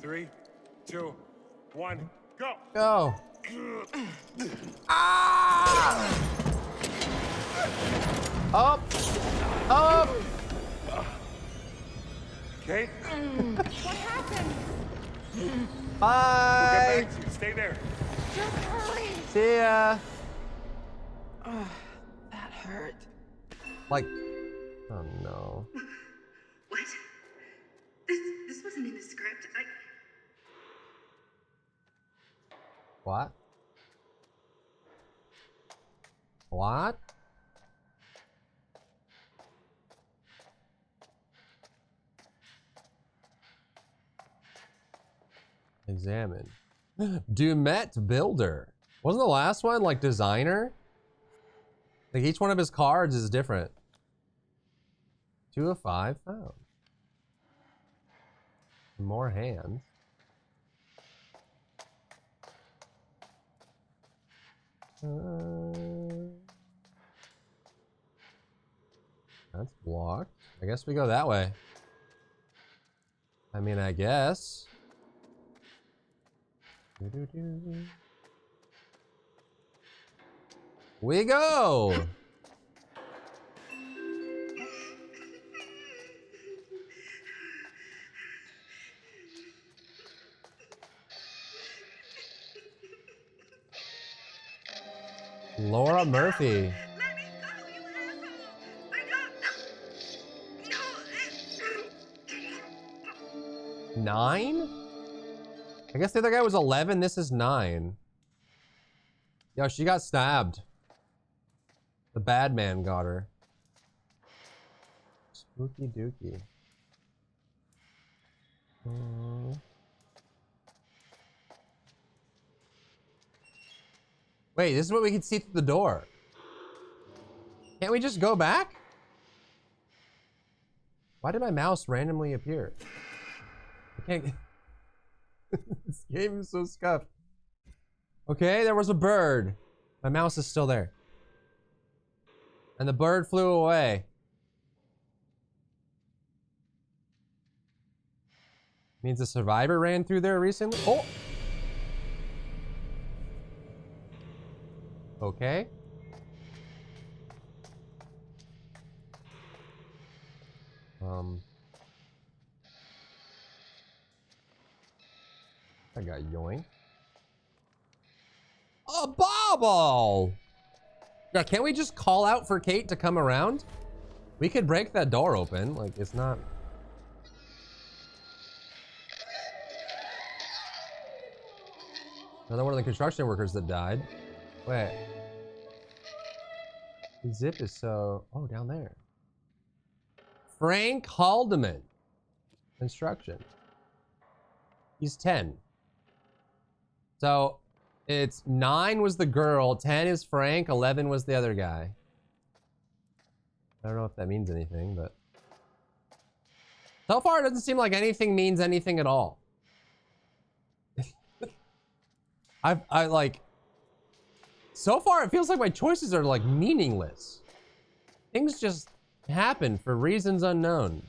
3, 2, 1, go. Go. Ah! Up. Up. Okay. What happened? Bye. We'll get back to you. Stay there. Just hurry. See ya. That hurt. Like, oh no. What? This wasn't in the script. What? What? Examine. Dumet Builder. Wasn't the last one like designer? Like each one of his cards is different. 2 of 5 found. More hands. That's blocked. I guess we go that way. I mean, I guess. We go! Laura Murphy. 9? I guess the other guy was 11. This is 9. Yo, she got stabbed. The bad man got her. Spooky dookie. Wait, this is what we can see through the door. Can't we just go back? Why did my mouse randomly appear? I can't. This game is so scuffed. Okay, there was a bird. My mouse is still there. And the bird flew away. Means a survivor ran through there recently? Oh! Okay. I got yoink. A bauble! Yeah, can't we just call out for Kate to come around? We could break that door open. Like, it's not... Another one of the construction workers that died. Wait. The zip is so... Oh, down there. Frank Haldeman. Construction. He's 10. So, it's 9 was the girl, 10 is Frank, 11 was the other guy. I don't know if that means anything, but... So far, it doesn't seem like anything means anything at all. I like... So far, it feels like my choices are, like, meaningless. Things just happen for reasons unknown.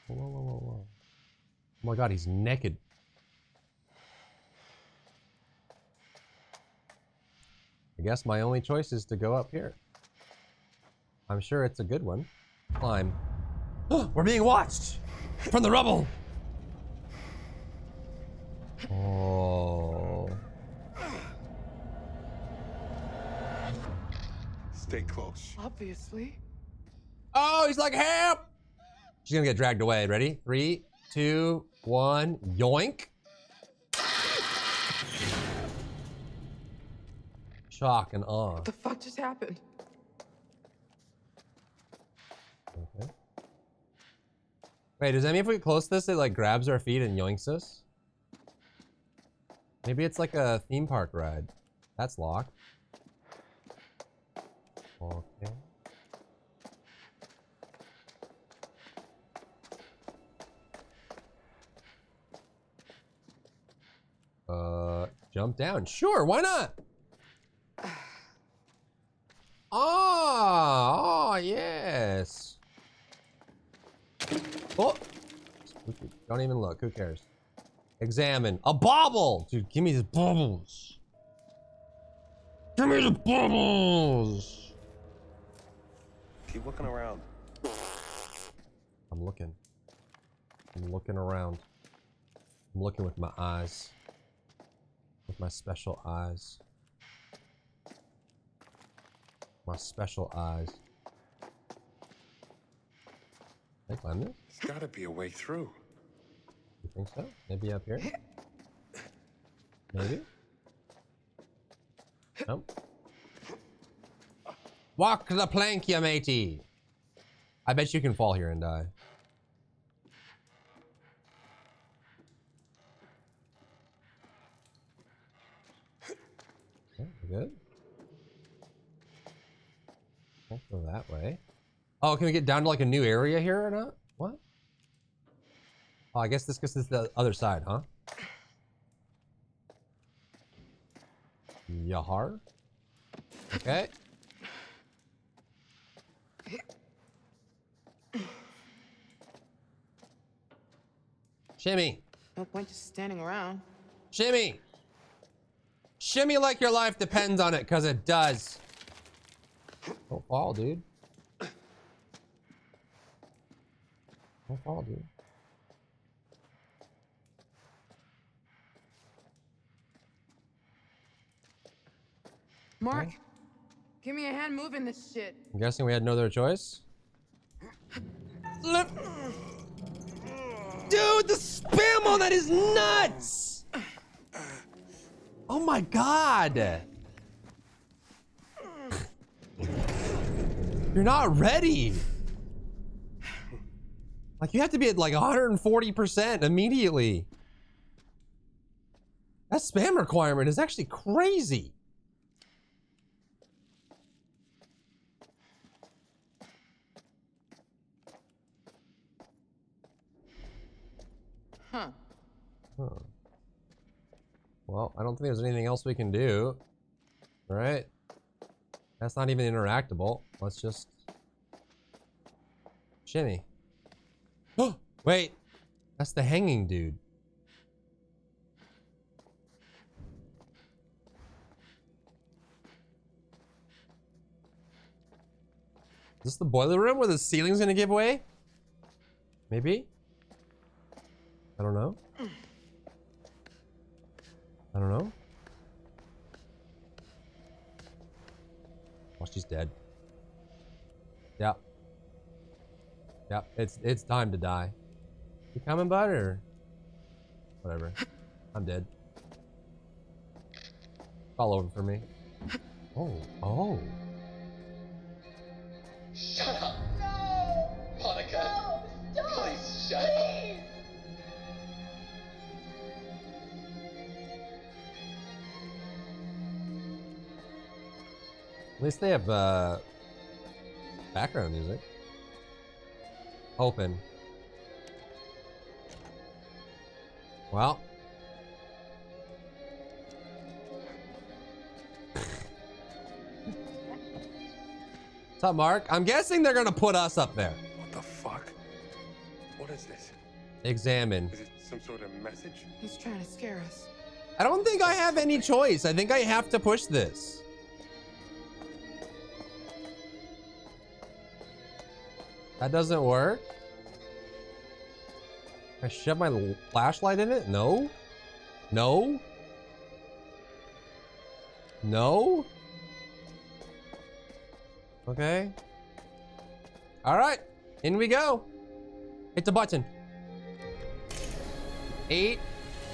Whoa, whoa, whoa, whoa. Oh my god, he's naked. I guess my only choice is to go up here. I'm sure it's a good one. Climb. We're being watched! From the rubble! Oh. Stay close. Obviously. Oh, he's like, help! She's gonna get dragged away. Ready? 3, 2, 1. Yoink. Shock and awe. What the fuck just happened? Okay. Wait, does that mean if we get close to this, it like grabs our feet and yoinks us? Maybe it's like a theme park ride. That's locked. Okay. Jump down. Sure, why not? Oh, yes. Oh. Don't even look. Who cares? Examine. A bauble! Dude, give me the baubles. Give me the baubles! Keep looking around. I'm looking. I'm looking around. I'm looking with my eyes. With my special eyes. My special eyes. Can I climb this? There's gotta be a way through. You think so? Maybe up here? Maybe? Nope. Walk the plank, ya matey! I bet you can fall here and die. Okay, good. Can't go that way. Oh, can we get down to like a new area here or not? What? Oh, I guess this goes to the other side, huh? Yahar. Okay. Shimmy. No point just standing around. Shimmy. Shimmy like your life depends on it, because it does. Don't fall, dude. Don't fall, dude. Mark, give me a hand moving this shit. I'm guessing we had no other choice. Dude, the spam on that is nuts! Oh my god! You're not ready! Like, you have to be at like 140% immediately. That spam requirement is actually crazy. Huh. Huh. Well, I don't think there's anything else we can do. Right? That's not even interactable. Let's just shimmy. Oh, wait. That's the hanging dude. Is this the boiler room where the ceiling's gonna give way? Maybe? I don't know. I don't know. Oh, she's dead. Yep. Yep, it's time to die. You coming, bud, or whatever? I'm dead. It's all over for me. Oh. Shut up! No! Monica! No! Please shut up! At least they have background music. Open. Well. What's up, Mark? I'm guessing they're gonna put us up there. What the fuck? What is this? Examine. Is it some sort of message? He's trying to scare us. I don't think I have any choice. I think I have to push this. That doesn't work. I shove my flashlight in it? No. No. No. Okay. All right. In we go. Hit the button. 8,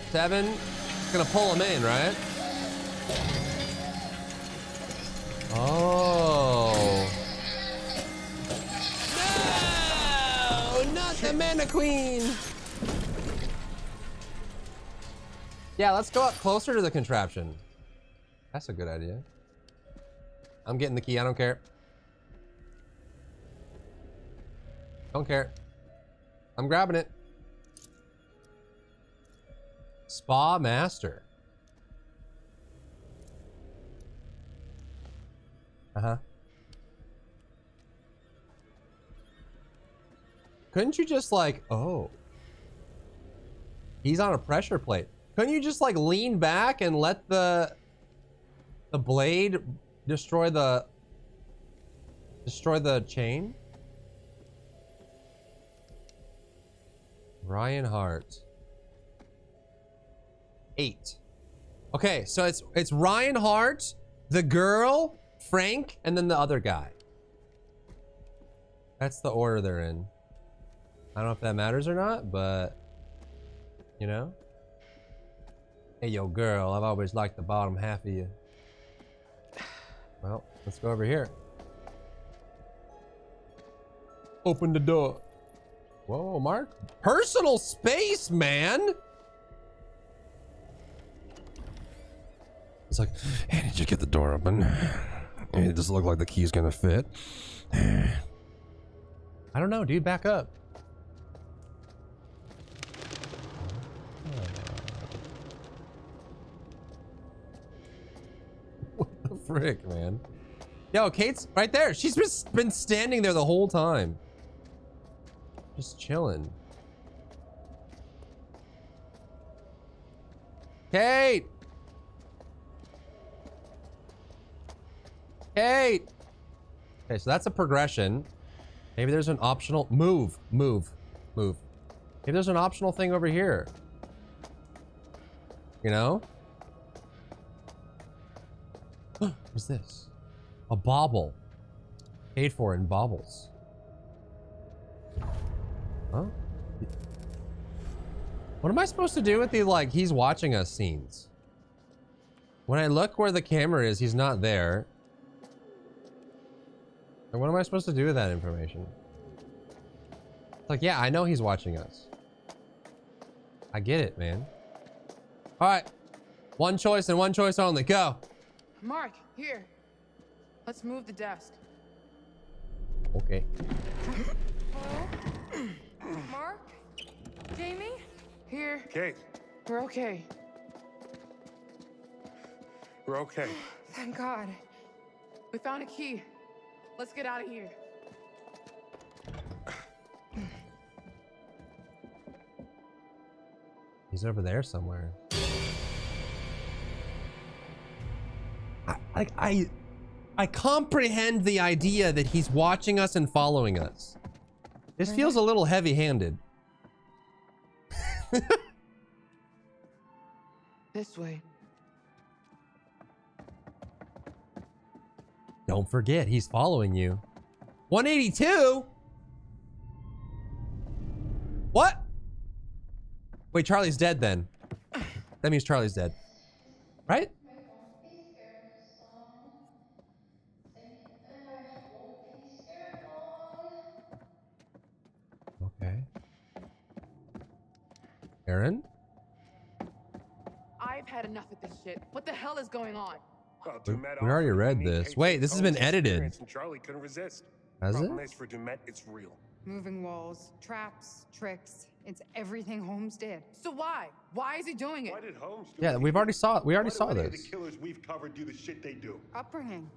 7. It's gonna pull him in, right? Oh. No, not the Mana Queen. Yeah, let's go up closer to the contraption. That's a good idea. I'm getting the key. I don't care. Don't care. I'm grabbing it. Spa Master. Uh-huh. Couldn't you just like, oh. He's on a pressure plate. Couldn't you just like lean back and let the blade destroy the chain? Ryan Hart. 8. Okay, so it's Ryan Hart, the girl, Frank, and then the other guy. That's the order they're in. I don't know if that matters or not, but you know. Hey, yo, girl, I've always liked the bottom half of you. Well, let's go over here. Open the door. Whoa, Mark. Personal space, man. It's like, hey, did you get the door open? It doesn't look like the key's gonna fit. I don't know, dude. Back up. What the frick, man? Yo, Kate's right there. She's just been standing there the whole time. Just chilling. Kate! Kate! Okay, so that's a progression. Maybe there's an optional move. Maybe there's an optional thing over here. You know? What's this? A bauble. Paid for in baubles. Huh? What am I supposed to do with the, like, he's watching us scenes? When I look where the camera is, he's not there. And what am I supposed to do with that information? It's like, yeah, I know he's watching us. I get it, man. All right. One choice and one choice only. Go. Mark, here. Let's move the desk. Okay. Hello? Mark? Jamie? Here. Okay. We're okay. We're okay. Thank God. We found a key. Let's get out of here. He's over there somewhere. I comprehend the idea that he's watching us and following us. This feels a little heavy-handed. This way. Don't forget, he's following you. 182? What? Wait, Charlie's dead then. That means Charlie's dead. Right? Okay. Aaron? I've had enough of this shit. What the hell is going on? We already read this. Wait, this has been edited. And Charlie couldn't resist. Has it? Problem is for Dumet, it's real. Moving walls, traps, tricks. It's everything Holmes did. So why? Why is he doing it? Why did Holmes do Yeah, it? we already saw Why this. do the killers we've covered do the shit they do? Upbringing,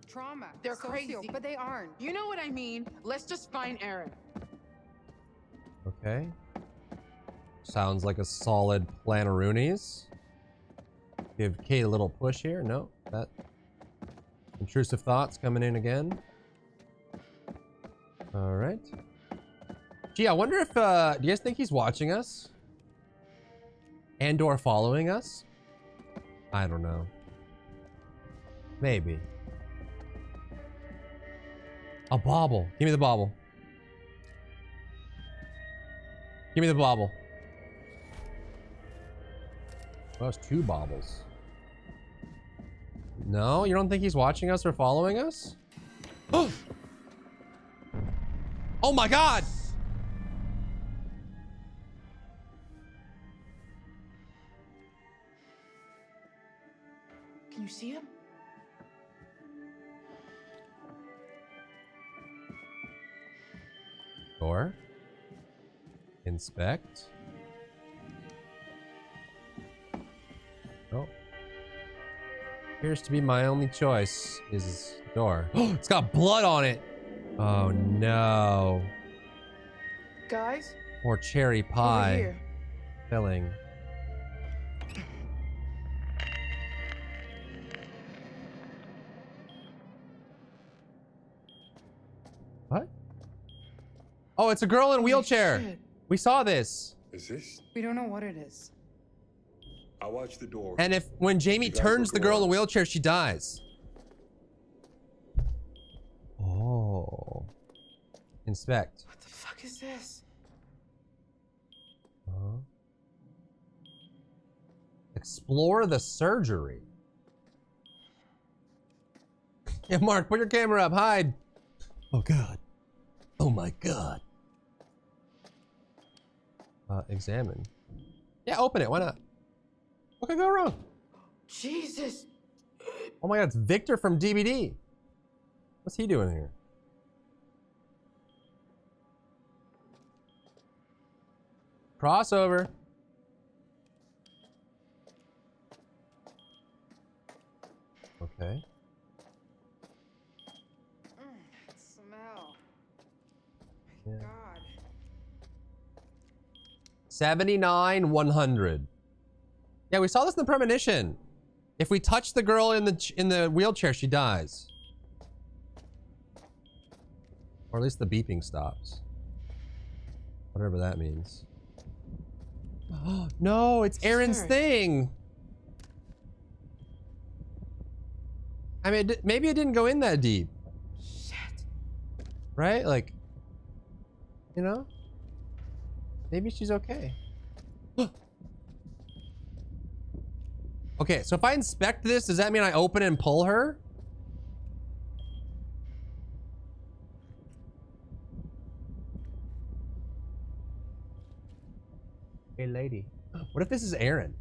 trauma. They're socio, crazy. but they aren't. You know what I mean? Let's just find Aaron. Okay. Sounds like a solid plan of Rooney's. Give Kate a little push here. No, that intrusive thoughts coming in again. All right. Gee, I wonder if, do you guys think he's watching us? And/or following us? I don't know. Maybe. A bauble. Give me the bauble. Give me the bauble. Well, that's 2 baubles. No, you don't think he's watching us or following us? Oh! Oh my God! Can you see him? Door. Inspect. Oh. Appears to be my only choice is door. Oh, it's got blood on it. Oh no. Guys? Or cherry Over pie. here. Filling. What? Oh, it's a girl in a wheelchair. Shit. We saw this. Is this? We don't know what it is. I'll watch the door. And when Jamie You guys turns look the girl in the around. wheelchair, she dies. Oh. Inspect. What the fuck is this? Explore the surgery. Yeah, Mark, put your camera up. Hide. Oh, God. Oh, my God. Examine. Yeah, open it. Why not? What could go wrong? Jesus. Oh, my God. It's Victor from DBD. What's he doing here? Crossover. Okay. That smell. Yeah. God. 79, 100. Yeah, we saw this in the premonition. If we touch the girl in the wheelchair, she dies. Or at least the beeping stops. Whatever that means. No, it's Aaron's thing. I mean, maybe it didn't go in that deep. Shit. Right? Like, you know? Maybe she's okay. Okay, so if I inspect this, does that mean I open and pull her? Hey, lady. What if this is Aaron?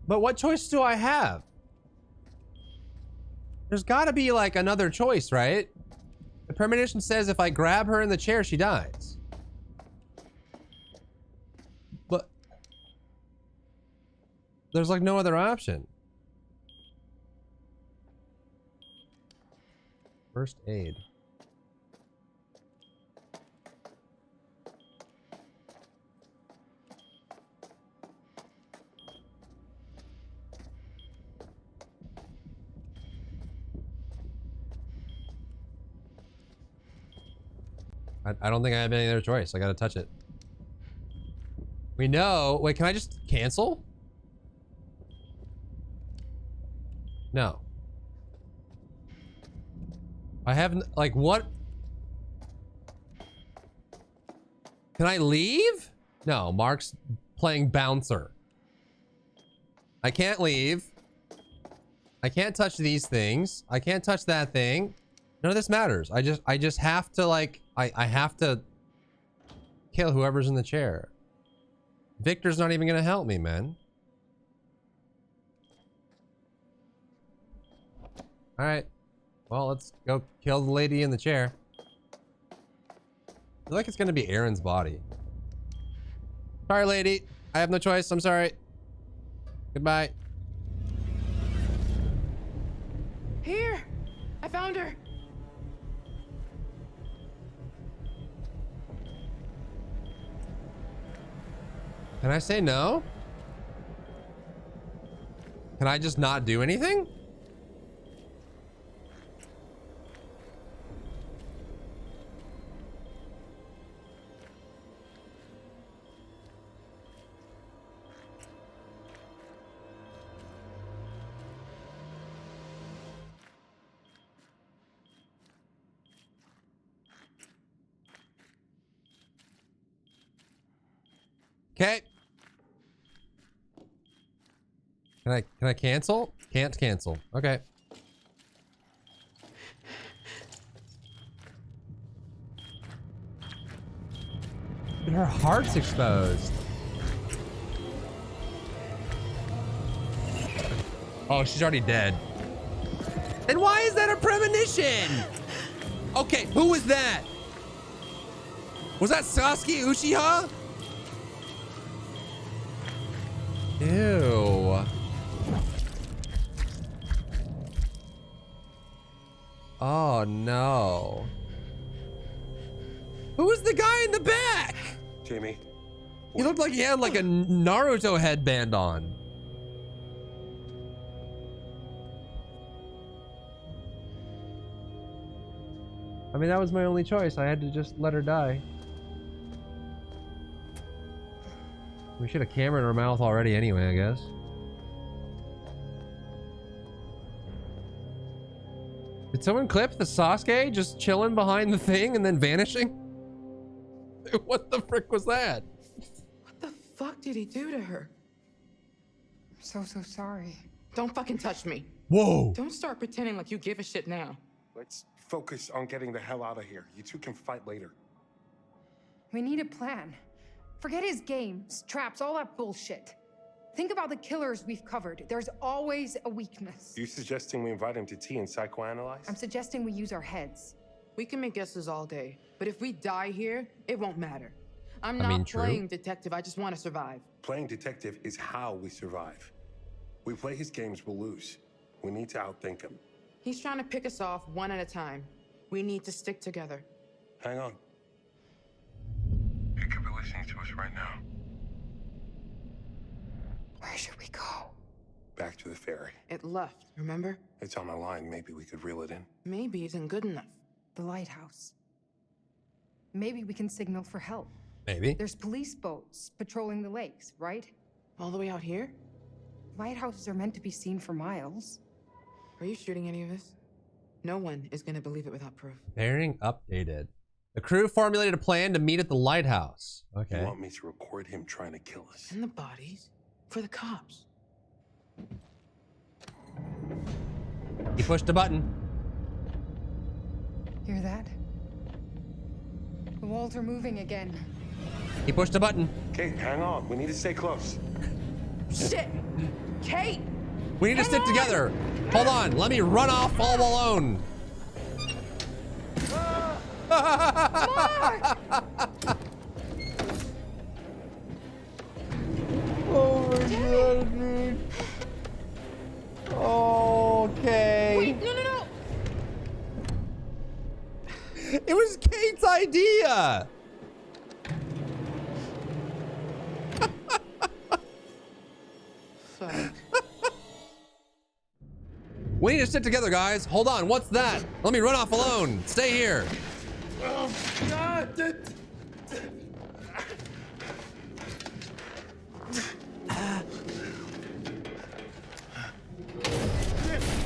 But what choice do I have? There's got to be like another choice, right? The premonition says if I grab her in the chair, she dies. there's like no other option. First aid. I don't think I have any other choice. I gotta touch it. We know. Wait, can I just cancel? No. I haven't, like, what? Can I leave? No, Mark's playing bouncer. I can't leave. I can't touch these things. I can't touch that thing. None of this matters. I just have to, like, I have to kill whoever's in the chair. Victor's not even gonna help me, man. All right. Well, let's go kill the lady in the chair. I feel like it's gonna be Aaron's body. Sorry, lady. I have no choice. I'm sorry. Goodbye. Here! I found her! Can I say no? Can I just not do anything? Okay. Can I cancel? Can't cancel. Okay. Dude, her heart's exposed. Oh, she's already dead. And why is that a premonition? Okay, who was that? Was that Sasuke Uchiha? Ew. Oh no. Who was the guy in the back? Jamie. He looked like he had like a Naruto headband on. I mean, that was my only choice. I had to just let her die. We should have camera in her mouth already anyway, I guess. Did someone clip the Sasuke just chilling behind the thing and then vanishing? What the frick was that? What the fuck did he do to her? I'm so sorry. Don't fucking touch me. Whoa. Don't start pretending like you give a shit now. Let's focus on getting the hell out of here. You two can fight later. We need a plan. Forget his games, traps, all that bullshit. Think about the killers we've covered. There's always a weakness. You suggesting we invite him to tea and psychoanalyze? I'm suggesting we use our heads. We can make guesses all day, but if we die here, it won't matter. I mean, not true. playing detective, I just want to survive. Playing detective is how we survive. We play his games, we'll lose. We need to outthink him. He's trying to pick us off one at a time. We need to stick together. Hang on. He could be listening to us right now. Where should we go? Back to the ferry. It left, remember? It's on the line. Maybe we could reel it in. Maybe isn't good enough. The lighthouse. Maybe we can signal for help. Maybe. There's police boats patrolling the lakes, right? All the way out here? Lighthouses are meant to be seen for miles. Are you shooting any of this? No one is gonna believe it without proof. Bearing updated. The crew formulated a plan to meet at the lighthouse. Okay. You want me to record him trying to kill us? And the bodies? For the cops. He pushed a button. Hear that? The walls are moving again. He pushed a button. Kate, hang on. We need to stay close. Shit! Kate! We need to stick together. Hold on. Let me run off all alone. Oh my god, dude. Okay. Wait, no. It was Kate's idea. Fuck. We need to stick together, guys. Hold on. What's that? Let me run off alone. Stay here. Oh, God.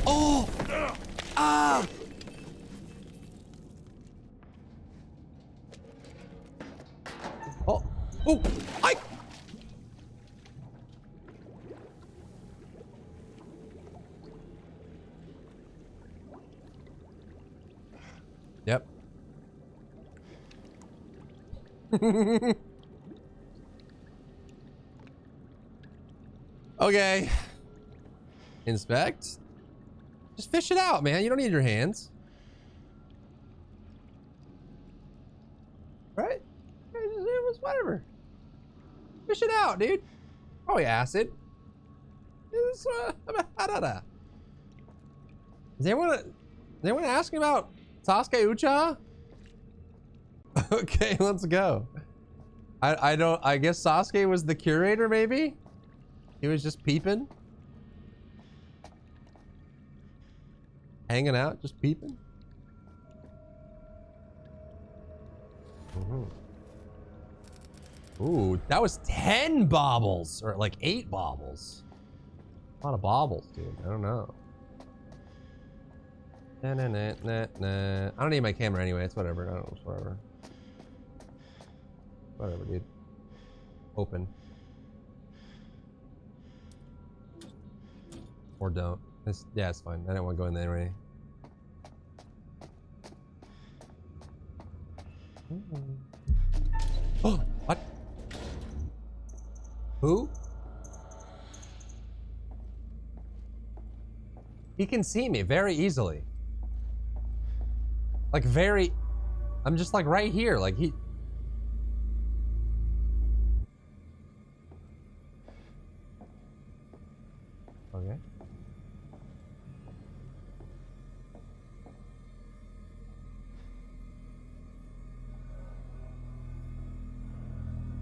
Oh. Ah. Oh. Oh. I. Yep. Okay. Inspect. Just fish it out, man. You don't need your hands. Right? It was whatever. Fish it out, dude. Probably acid. Is anyone asking about Sasuke Uchiha? Okay, let's go. I guess Sasuke was the curator, maybe? He was just peeping? Hanging out, just peeping? Ooh, that was 10 baubles, or like 8 baubles. A lot of baubles, dude. I don't know. Nah. I don't need my camera anyway. It's whatever. I don't know. It's whatever. Whatever, dude. Open. Or don't. Yeah, it's fine. I don't want to go in there anyway. Oh, what? Who? He can see me very easily. Like very... I'm just like right here. Like he... Okay.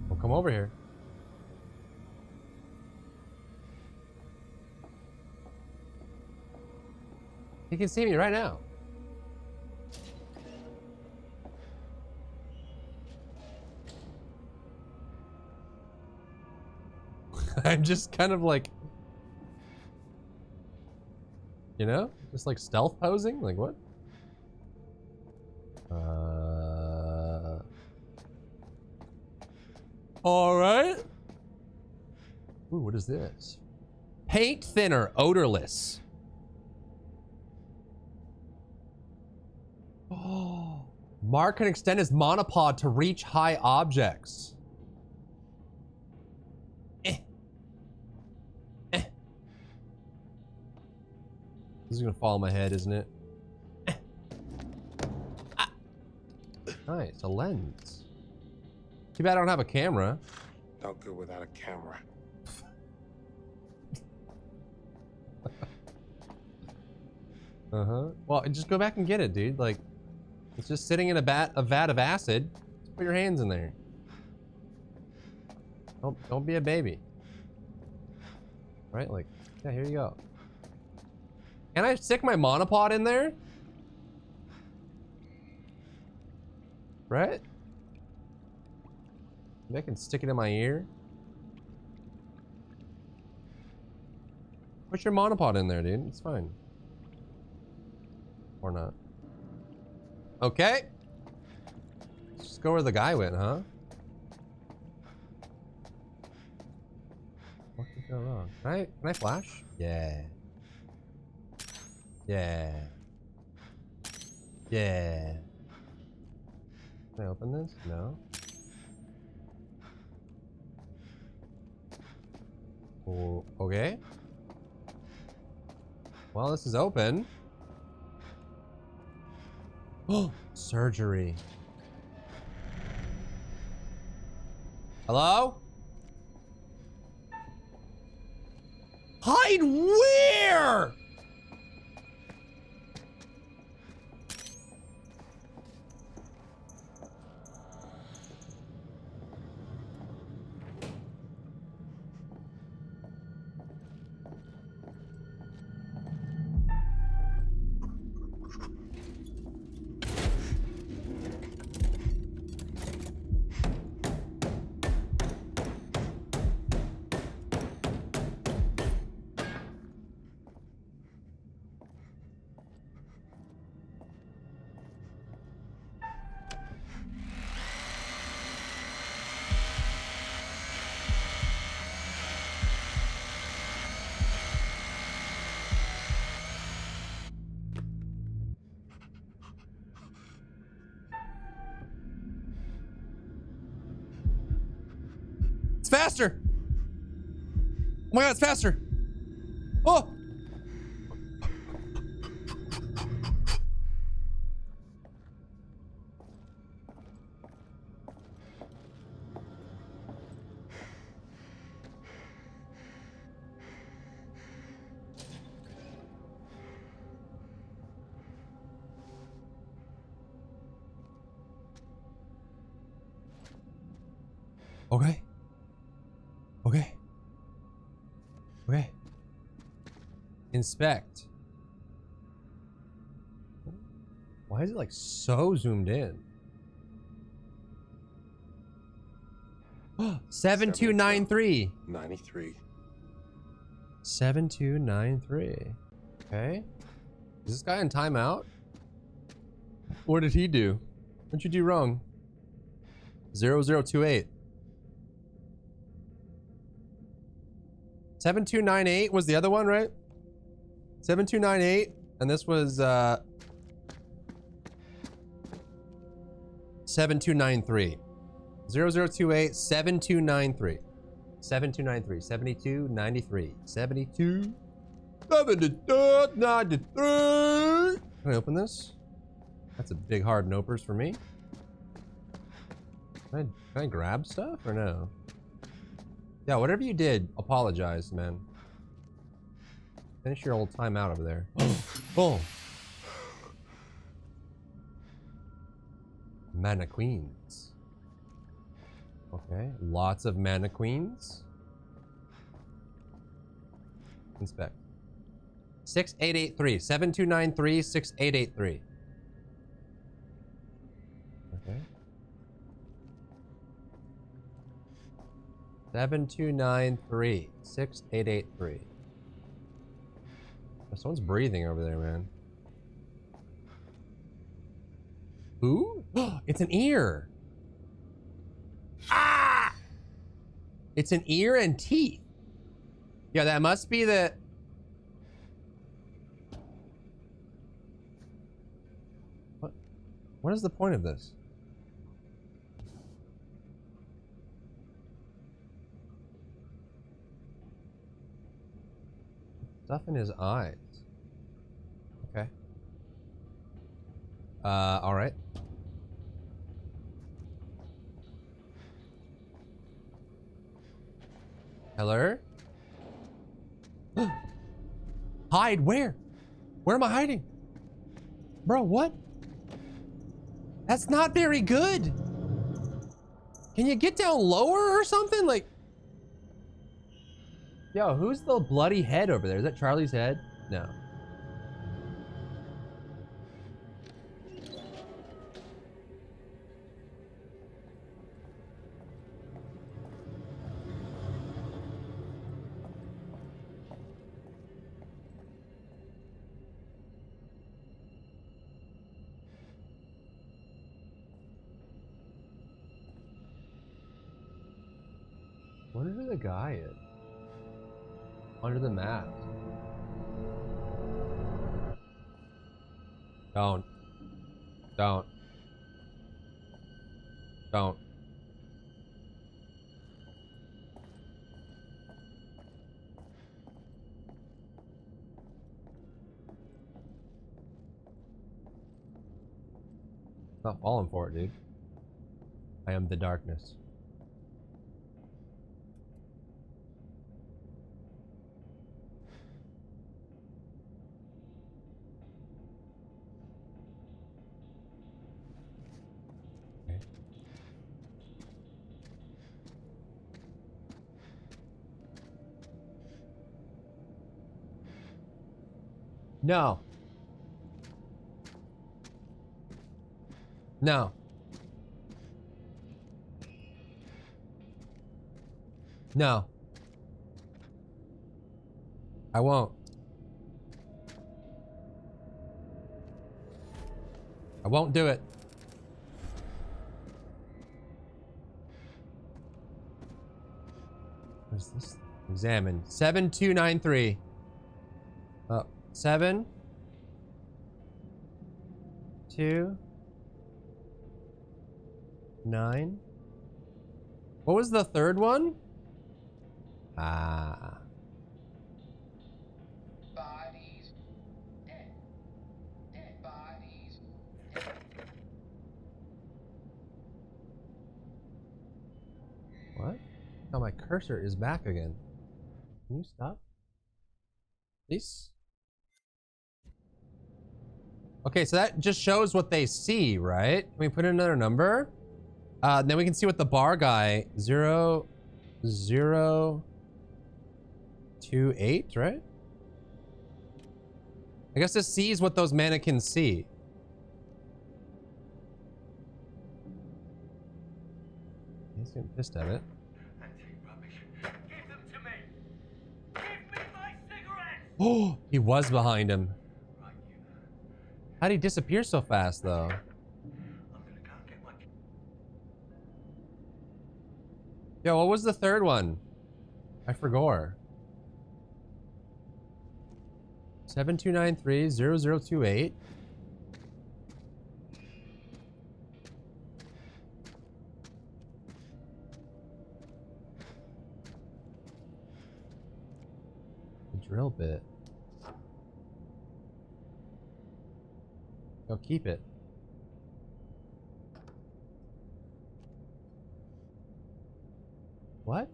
Well, come over here. He can see me right now. I'm just kind of like, you know, just like stealth posing. Like what? All right. Ooh, what is this? Paint thinner, odorless. Oh, Mark can extend his monopod to reach high objects. This is gonna fall on my head, isn't it? Nice, a lens. Too bad I don't have a camera. No good without a camera. Well, just go back and get it, dude. Like, it's just sitting in a vat of acid. Just put your hands in there. Don't be a baby. Right? Like, yeah, here you go. Can I stick my monopod in there? Right? Maybe I can stick it in my ear. Put your monopod in there, dude. It's fine. Or not. Okay. Let's just go where the guy went, huh? What could go wrong? Can I flash? Yeah. Yeah. Yeah. Can I open this? No. Oh, okay. Well, this is open. Oh, surgery. Hello? Hide where? It's faster. Oh my god, it's faster. Oh. Okay. Okay. Okay. Inspect. Why is it like so zoomed in? 7293. 93. 7293. Okay. Is this guy in timeout? What did he do? What'd you do wrong? 0028. 7298 was the other one, right? 7298, and this was 7293. 0028 7293. 7293. 7293. 72 93. Can I open this? That's a big hard nopers for me. Can I grab stuff or no? Yeah, whatever you did, apologize, man. Finish your old timeout over there. Boom. Mana Queens. Okay, lots of Mana Queens. Inspect. 6883. 7293 6883. Okay. 7293 6883. Someone's breathing over there, man. Who? It's an ear. Ah! It's an ear and teeth. Yeah, that must be the... What is the point of this? Stuff in his eyes. Okay. All right. Hello? Hide where? Where am I hiding? Bro, what? That's not very good. Can you get down lower or something? Like... Yo, who's the bloody head over there? Is that Charlie's head? No. Wonder who the guy is. Under the mask. Don't. Don't. Don't. Not falling for it, dude. I am the darkness. No. No. No. I won't. I won't do it. What's this? Examine. 7293. 7 2 9. What was the third one? Ah. Bodies. Dead. Dead bodies. What? Oh, my cursor is back again. Can you stop? Please? Okay, so that just shows what they see, right? Can we put in another number? Then we can see what the bar guy 0 0 2 8, right? I guess this sees what those mannequins see. He's getting pissed at it. Oh, he was behind him. How'd he disappear so fast, though? Yo, what was the third one? I forgot. 7293-0028. The drill bit. Go keep it. What?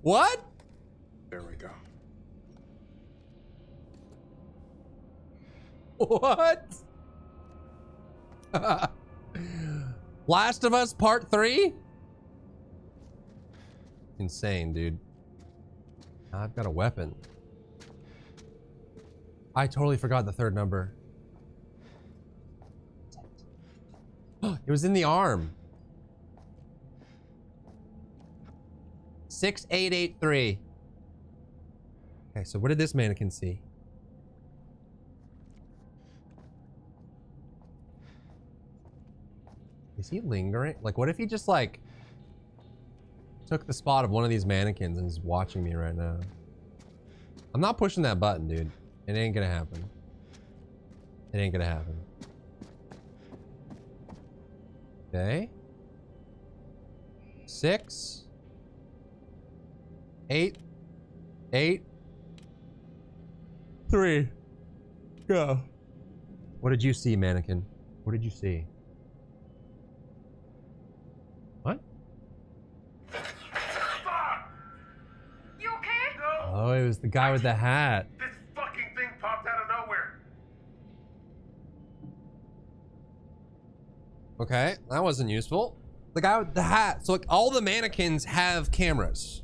What? There we go. What? Last of Us Part 3? Insane, dude. I've got a weapon. I totally forgot the third number. It was in the arm. 6883. Okay, so what did this mannequin see? Is he lingering? Like, what if he just, like, took the spot of one of these mannequins and is watching me right now? I'm not pushing that button, dude. It ain't gonna happen. It ain't gonna happen. Okay. 6 8 8 3. Go. What did you see, mannequin? What did you see? What? You okay? No. Oh, it was the guy with the hat. This fucking thing popped out of nowhere. Okay, that wasn't useful. The guy with the hat. So, like, all the mannequins have cameras.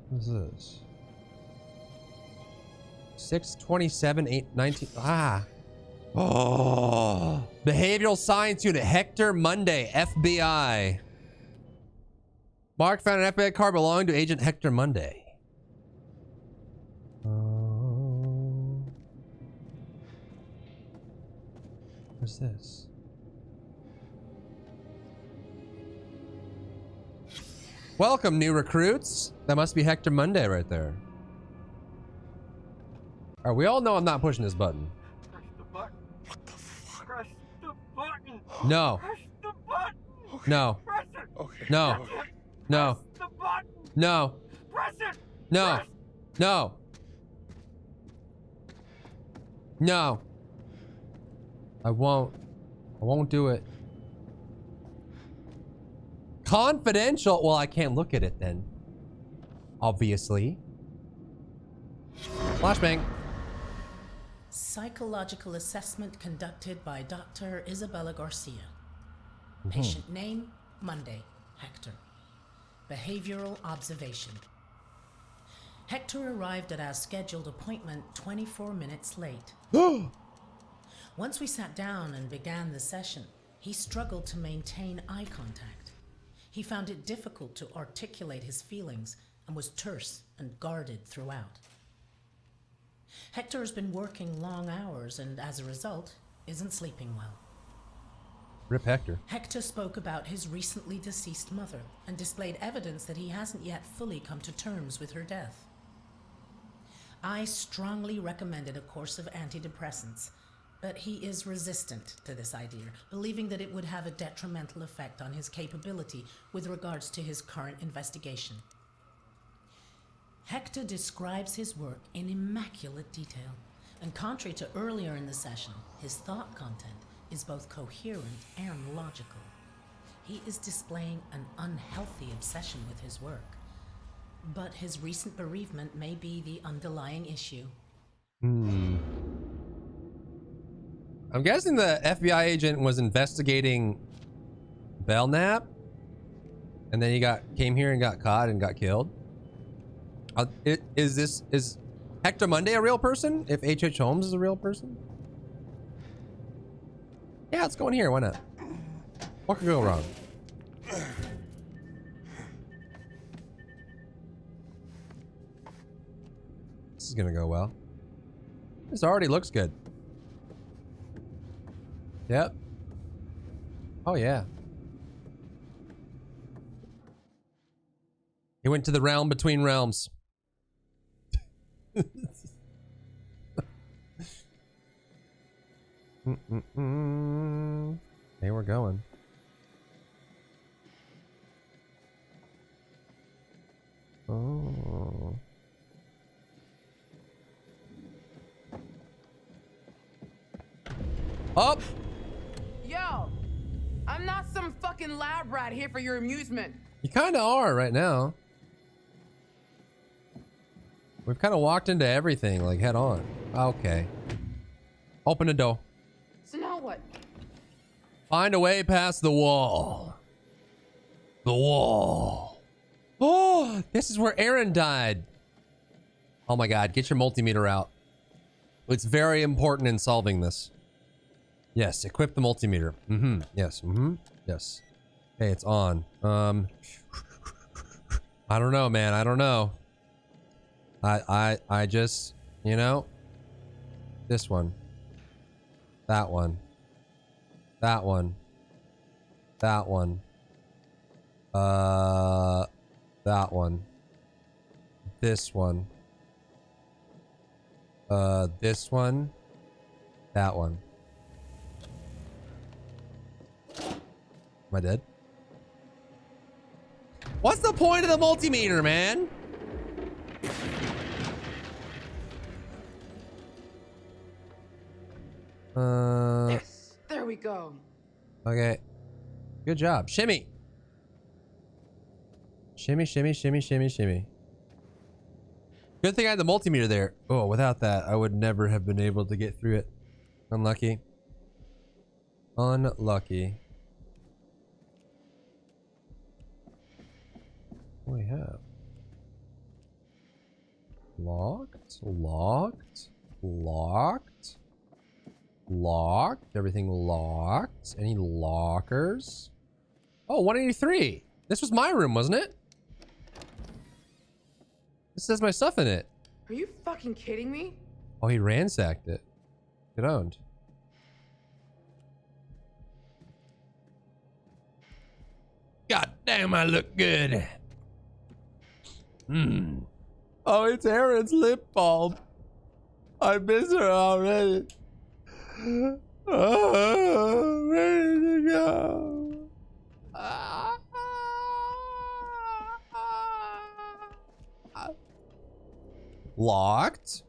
What is this? 6/27/19. Ah. Oh. Behavioral Science Unit. Hector Monday, FBI. Mark found an FBI card belonging to Agent Hector Monday. What's this? Welcome, new recruits. That must be Hector Monday right there. All right, we all know I'm not pushing this button. Press the button. What the fuck? Press the button. No. Press the button. No. Press it. Okay. No. No. Press the button. No. Press it. No. Press. No. No. I won't. I won't do it. Confidential. Well, I can't look at it then. Obviously. Flashbang. Psychological assessment conducted by Dr. Isabella Garcia. Patient name, Monday, Hector. Behavioral observation. Hector arrived at our scheduled appointment 24 minutes late. Once we sat down and began the session, he struggled to maintain eye contact. He found it difficult to articulate his feelings and was terse and guarded throughout. Hector has been working long hours and, as a result, isn't sleeping well. Rip Hector. Hector spoke about his recently deceased mother and displayed evidence that he hasn't yet fully come to terms with her death. I strongly recommended a course of antidepressants, but he is resistant to this idea, believing that it would have a detrimental effect on his capability with regards to his current investigation. Hector describes his work in immaculate detail, and contrary to earlier in the session, his thought content is both coherent and logical. He is displaying an unhealthy obsession with his work, but his recent bereavement may be the underlying issue. I'm guessing the FBI agent was investigating Belknap, and then he came here and got caught and got killed. Is Hector Monday a real person? If H.H. Holmes is a real person? Yeah, let's go in here. Why not? What could go wrong? This is gonna go well. This already looks good. Yep. Oh yeah. He went to the realm between realms. Hey, we're going. Oh. Up. Yo, I'm not some fucking lab rat here for your amusement. You kind of are right now. We've kind of walked into everything, like, head on. Okay. Open the door. So now what? Find a way past the wall. The wall. Oh, this is where Aaron died. Oh my God, get your multimeter out. It's very important in solving this. Yes, equip the multimeter. Yes, yes. Okay, it's on. I don't know, man. I don't know. I just, you know, this one, that one, that one, that one, that one, this one, this one, that one. Am I dead? What's the point of the multimeter, man? Yes, there we go. Okay. Good job. Shimmy. Shimmy, shimmy, shimmy, shimmy, shimmy. Good thing I had the multimeter there. Oh, without that, I would never have been able to get through it. Unlucky. Unlucky. What do we have? Locked? Locked? Locked? Locked? Everything locked? Any lockers? Oh, 183. This was my room, wasn't it? This has my stuff in it. Are you fucking kidding me? Oh, he ransacked it. Good owned. God damn, I look good. Oh, it's Aaron's lip balm. I miss her already. Oh, ready to go. Locked.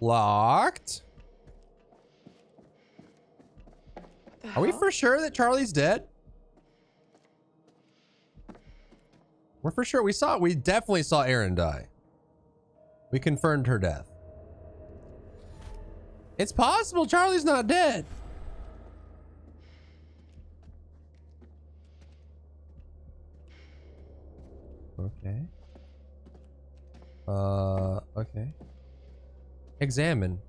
Locked. Are we for sure that Charlie's dead? We're for sure. We definitely saw Aaron die. We confirmed her death. It's possible Charlie's not dead. Okay. Okay. Examine.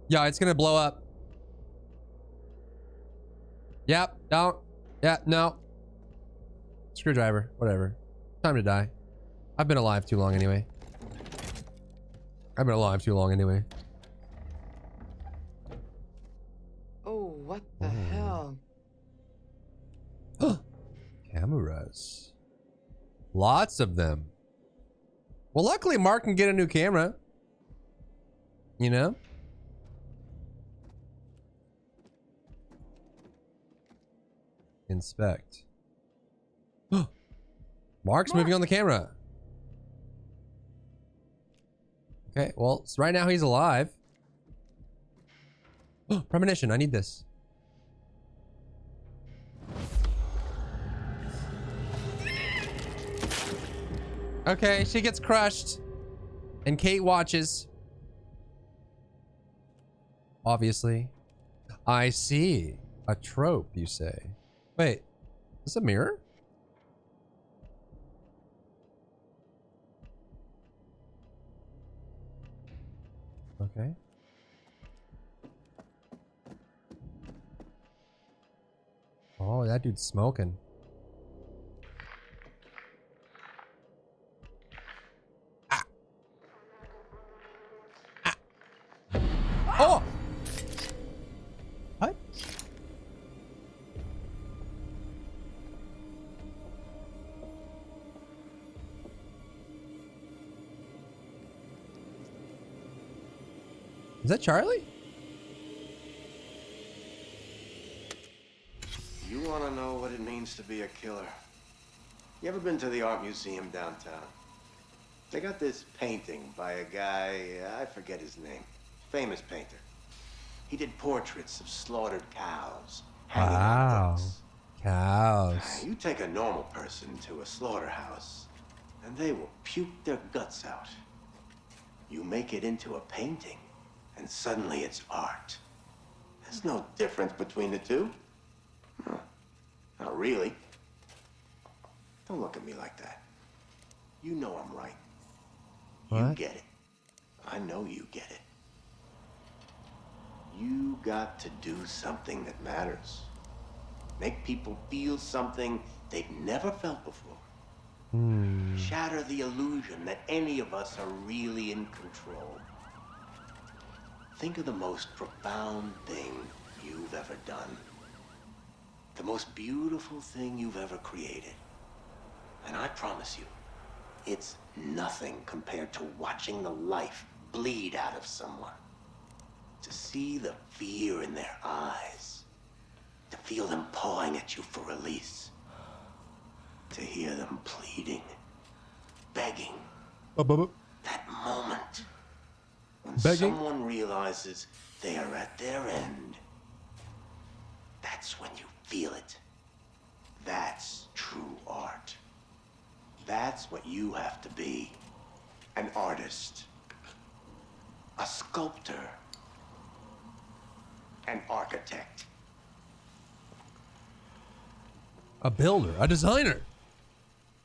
Yeah, it's gonna blow up. Yep, don't. Yeah, no. Screwdriver, whatever. Time to die. I've been alive too long anyway. Oh, what the hell? Cameras. Lots of them. Well, luckily Mark can get a new camera. You know? Inspect. Mark's moving on the camera. Okay, well, so right now he's alive. Premonition, I need this. Okay, she gets crushed. And Kate watches. Obviously. I see. A trope, you say. Wait, is this a mirror? Okay. Oh, that dude's smoking. Oh! What? Is that Charlie? You want to know what it means to be a killer? You ever been to the art museum downtown? They got this painting by a guy, I forget his name. Famous painter. He did portraits of slaughtered cows. Hanging on hooks. Cows. You take a normal person to a slaughterhouse, and they will puke their guts out. You make it into a painting, and suddenly it's art. There's no difference between the two. No, not really. Don't look at me like that. You know I'm right. You What? get it. I know you get it. You got to do something that matters. Make people feel something they've never felt before. Shatter the illusion that any of us are really in control. Think of the most profound thing you've ever done. The most beautiful thing you've ever created. And I promise you, it's nothing compared to watching the life bleed out of someone. To see the fear in their eyes. To feel them pawing at you for release. To hear them pleading, begging. That moment when someone realizes they are at their end. That's when you feel it. That's true art. That's what you have to be. An artist. A sculptor. An architect. A builder, a designer.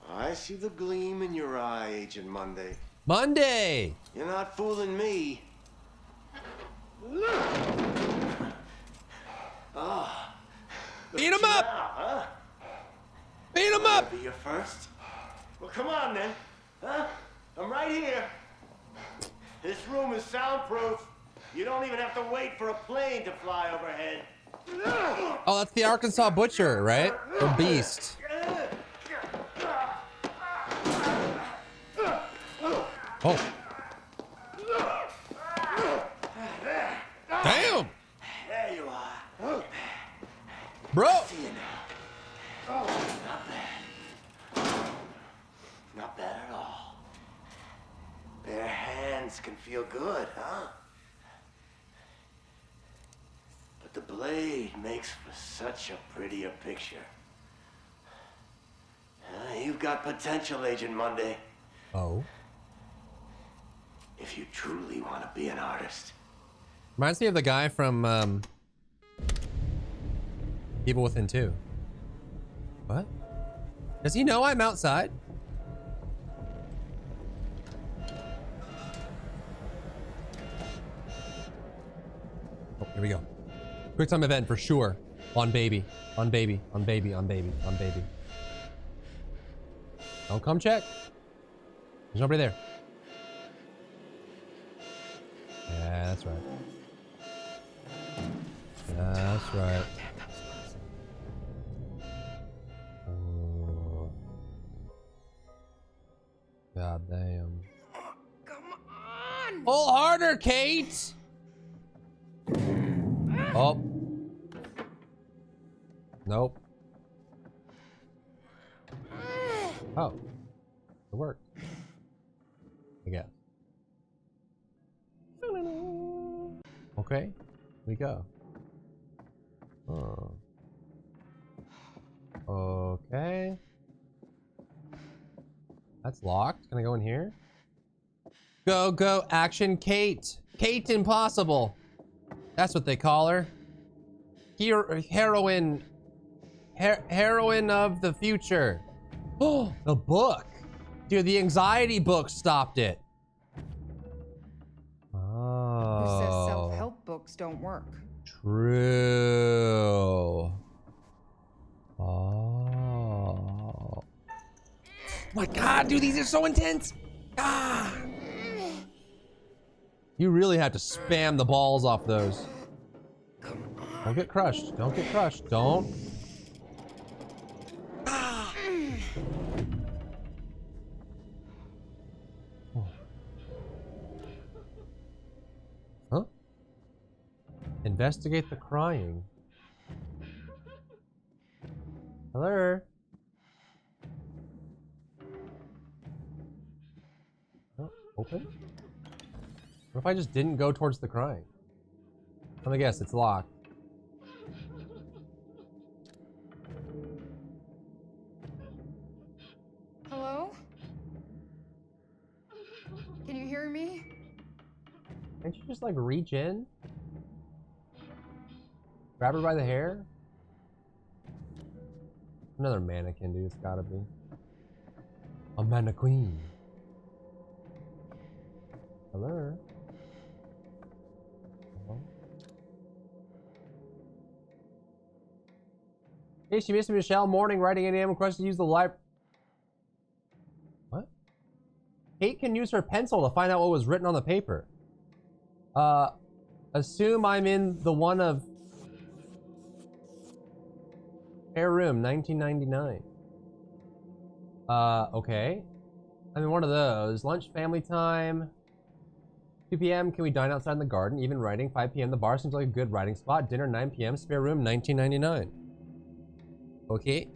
I see the gleam in your eye, Agent Monday. Monday! You're not fooling me. Ah. Beat him up! Huh? Beat him up! Be your first? Well, come on then. Huh? I'm right here. This room is soundproof. You don't even have to wait for a plane to fly overhead. Oh, that's the Arkansas Butcher, right? Or Beast. Oh. Damn! There you are. Bro! I see you now. Oh, not bad. Not bad at all. Bare hands can feel good, huh? But the blade makes for such a prettier picture. You've got potential, Agent Monday. Oh. If you truly want to be an artist. Reminds me of the guy from Evil Within 2. What? Does he know I'm outside? Oh, here we go. Quick time event for sure. On baby. On baby. On baby. On baby. On baby. Don't come check. There's nobody there. Yeah, that's right. That's right. Oh. God damn. Come on! Pull harder, Kate! Oh. Nope. Oh. It worked. I guess. Okay. We go. Oh. Okay. That's locked. Can I go in here? Go, go, action, Kate. Kate Impossible. That's what they call her. Heroine. Heroine of the future. Oh, the book. Dude, the anxiety book stopped it. Oh. Who says self-help books don't work? True. Oh. My God, dude, these are so intense. Ah. You really have to spam the balls off those. Don't get crushed. Don't get crushed. Don't. Huh? Investigate the crying. Hello? Oh, open? What if I just didn't go towards the crying? Let me guess, it's locked. Hello? Can you hear me? Can't you just like reach in? Grab her by the hair? Another mannequin, dude, it's gotta be. A mannequin. Hello? Hello? Hey, she missed Michelle morning writing an request to use the library. What? Kate can use her pencil to find out what was written on the paper. Assume I'm in the one of Air Room 1999. Okay. I'm in one of those. Lunch, family time. 2 p.m. Can we dine outside in the garden? Even writing. 5 p.m. The bar seems like a good writing spot. Dinner 9 p.m. Spare room 1999. Okay.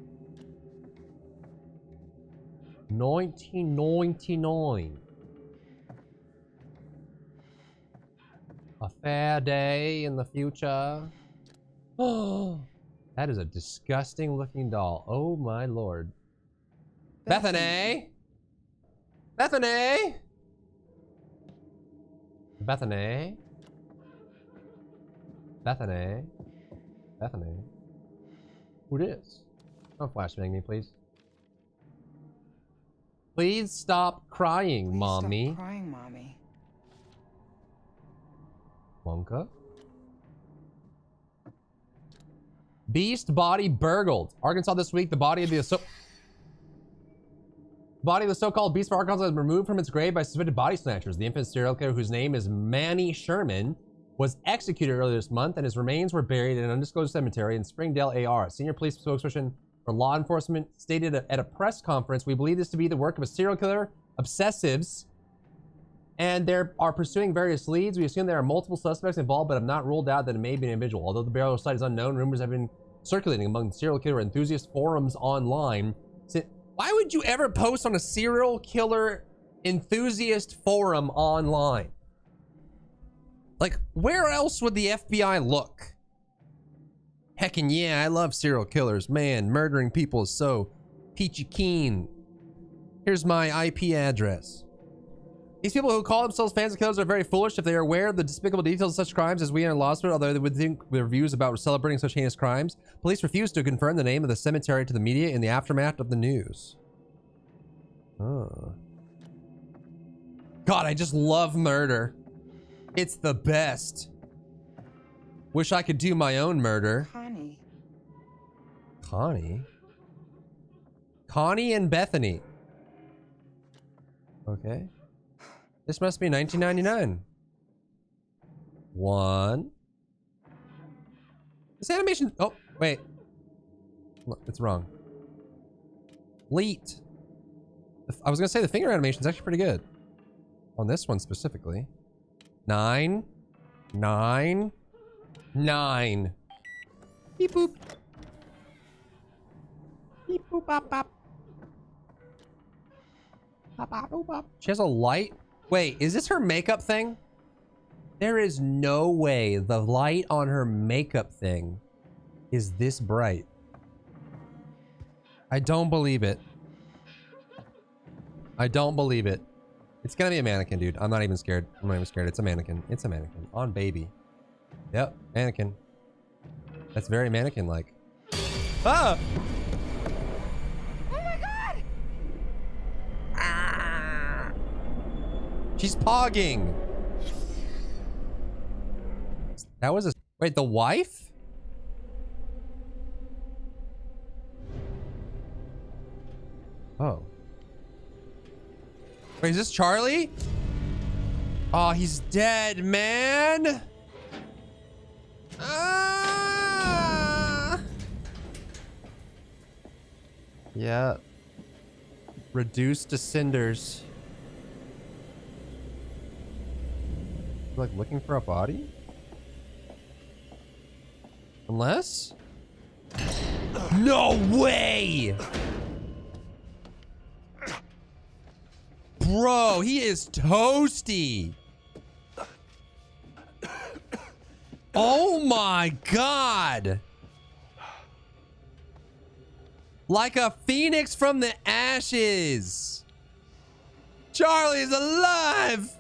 1999. A fair day in the future. Oh, that is a disgusting looking doll. Oh my lord. Bethany! Bethany! Bethany? Bethany? Bethany? Who it is? Don't flashbang me, please. Please stop crying, mommy. Stop crying, mommy. Wonka? Beast body burgled. Arkansas this week. The body of the so-called beast from Arkansas was removed from its grave by suspected body snatchers. The infamous serial killer, whose name is Manny Sherman, was executed earlier this month, and his remains were buried in an undisclosed cemetery in Springdale, AR. Senior police spokesperson for law enforcement stated at a press conference, "We believe this to be the work of a serial killer, obsessives, and they are pursuing various leads. We assume there are multiple suspects involved, but have not ruled out that it may be an individual. Although the burial site is unknown, rumors have been circulating among serial killer enthusiast forums online." Why would you ever post on a serial killer enthusiast forum online? Like, where else would the FBI look? Heckin' yeah, I love serial killers. Man, murdering people is so peachy keen. Here's my IP address. These people who call themselves fans of killers are very foolish if they are aware of the despicable details of such crimes as we are in law school, although they would think their views about celebrating such heinous crimes. Police refuse to confirm the name of the cemetery to the media in the aftermath of the news. Oh. God, I just love murder. It's the best. Wish I could do my own murder. Connie. Connie? Connie and Bethany. Okay. This must be 1999. One. This animation. Oh, wait. Look, it's wrong. Leet. I was gonna say the finger animation is actually pretty good. On this one specifically. 9. 9. 9. Beep boop. Beep boop bop bop. Bop bop boop bop. She has a light. Wait, is this her makeup thing? There is no way the light on her makeup thing is this bright. I don't believe it. I don't believe it. It's gonna be a mannequin, dude. I'm not even scared. I'm not even scared. It's a mannequin. It's a mannequin. On baby. Yep, mannequin. That's very mannequin-like. Ah! Oh my god! She's pogging. That was a... Wait, the wife? Oh. Wait, is this Charlie? Oh, he's dead, man. Ah! Yeah. Reduced to cinders. Like looking for a body? Unless? No way! Bro, he is toasty. Oh my god. Like a phoenix from the ashes. Charlie's alive.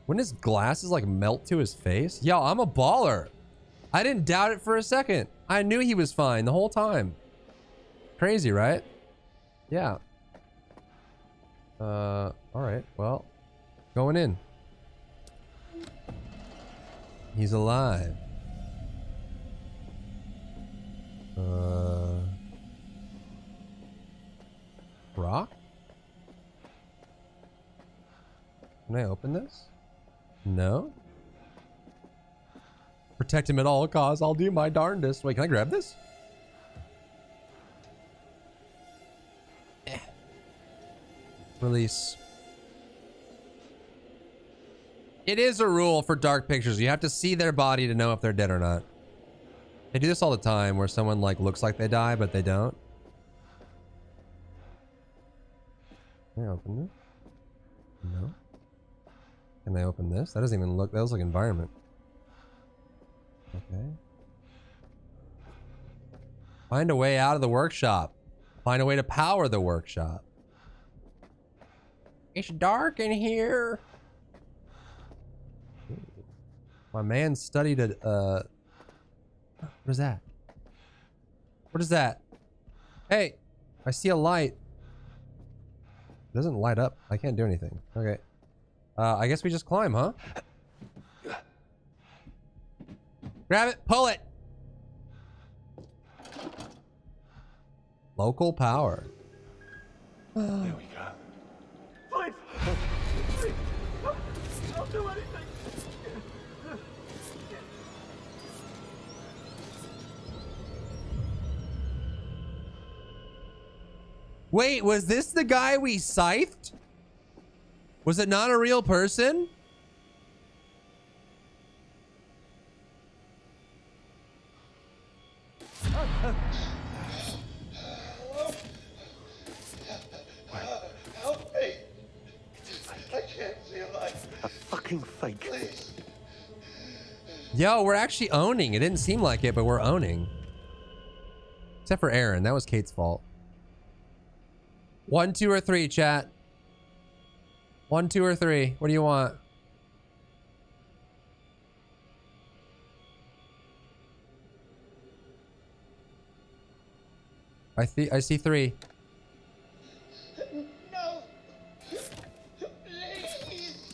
Wouldn't his glasses like melt to his face? Yo, I'm a baller. I didn't doubt it for a second. I knew he was fine the whole time. Crazy, right? Yeah. All right. Well, going in. He's alive. Rock? Can I open this? No? Protect him at all costs. I'll do my darndest. Wait, can I grab this? Release. It is a rule for dark pictures. You have to see their body to know if they're dead or not. They do this all the time where someone like looks like they die, but they don't. Can I open this? No. Can I open this? That doesn't even look, that looks like environment. Okay. Find a way out of the workshop. Find a way to power the workshop. It's dark in here. My man studied at, what is that? What is that? Hey, I see a light. It doesn't light up. I can't do anything. Okay. I guess we just climb, huh? Grab it, pull it. Local power. There we go. Please! Please! Don't do anything! Wait, was this the guy we scythed? Was it not a real person? Help me! I can't see a light. A fucking fake. Please. Yo, we're actually owning. It didn't seem like it, but we're owning. Except for Aaron. That was Kate's fault. 1, 2, or 3, chat. 1, 2, or 3. What do you want? I see 3. No! Please!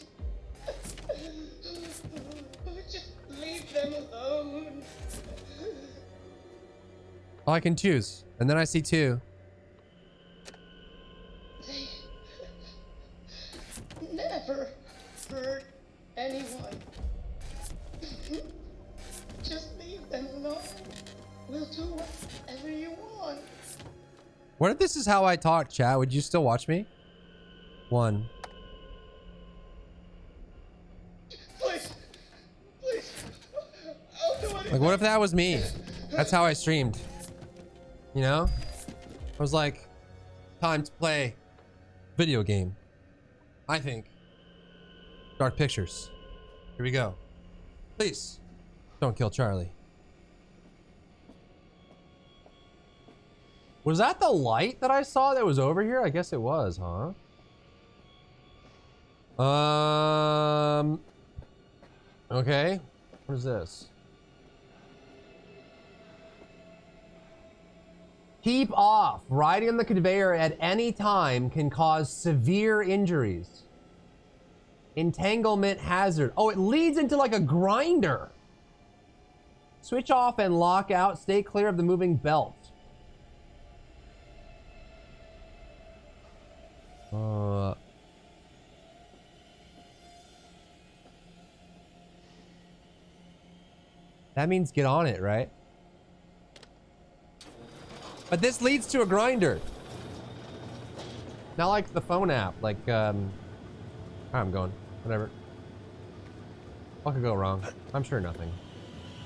Just leave them alone. Oh, I can choose. And then I see 2. They never hurt anyone. Just leave them alone. We'll do whatever you want. What if this is how I talk, chat? Would you still watch me? 1. Please. Please. I'll do anything. Like, what if that was me? That's how I streamed. You know? I was like, time to play video game. I think. Dark Pictures. Here we go. Please, don't kill Charlie. Was that the light that I saw that was over here? I guess it was, huh? Okay. What is this? Keep off. Riding on the conveyor at any time can cause severe injuries. Entanglement hazard. Oh, it leads into like a grinder. Switch off and lock out. Stay clear of the moving belt. That means get on it, right? But this leads to a grinder. Not like the phone app, like, I'm going, whatever. What could go wrong? I'm sure nothing.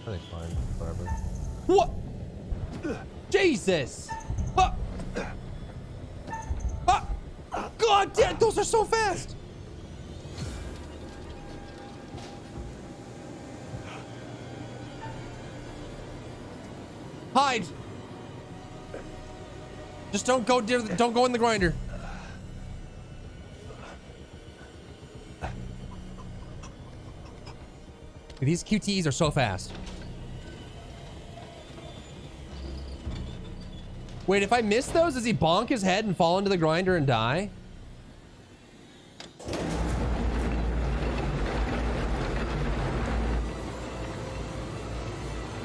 I think fine, whatever. What? Jesus! Ah! Ah! God damn, those are so fast! Hide! Just don't go in the grinder. These QTEs are so fast. Wait, if I miss those, does he bonk his head and fall into the grinder and die?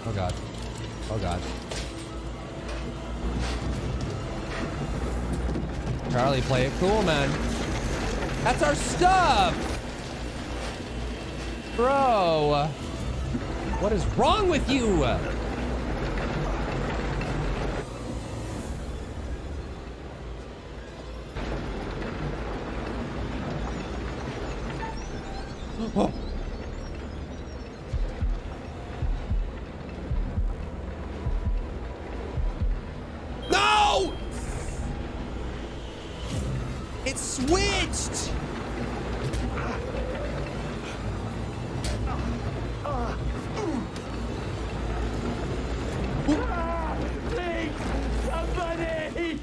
Oh God. Oh God. Charlie, play it cool, man. That's our stuff! Bro! What is wrong with you? Oh. No! It switched! Please! Somebody!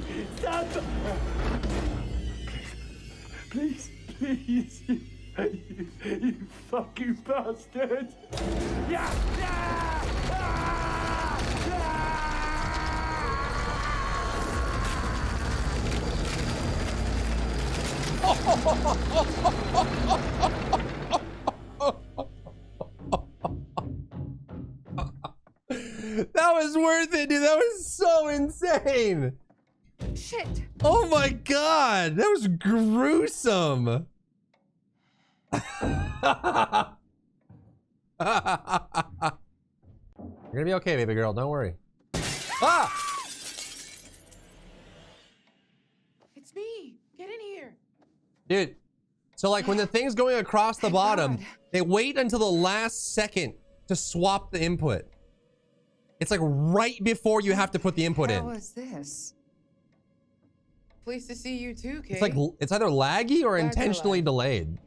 Please, please. You fucking bastard! Yeah! That was worth it, dude. That was so insane. Shit. Oh my God. That was gruesome. You're gonna be okay, baby girl. Don't worry. Ah! It's me. Get in here. Dude, so like when the thing's going across the bottom, they wait until the last second to swap the input. It's like right before you have to put the input in. What was this? Pleased to see you too, Kate. It's like, it's either laggy or Glad to intentionally lag. delayed.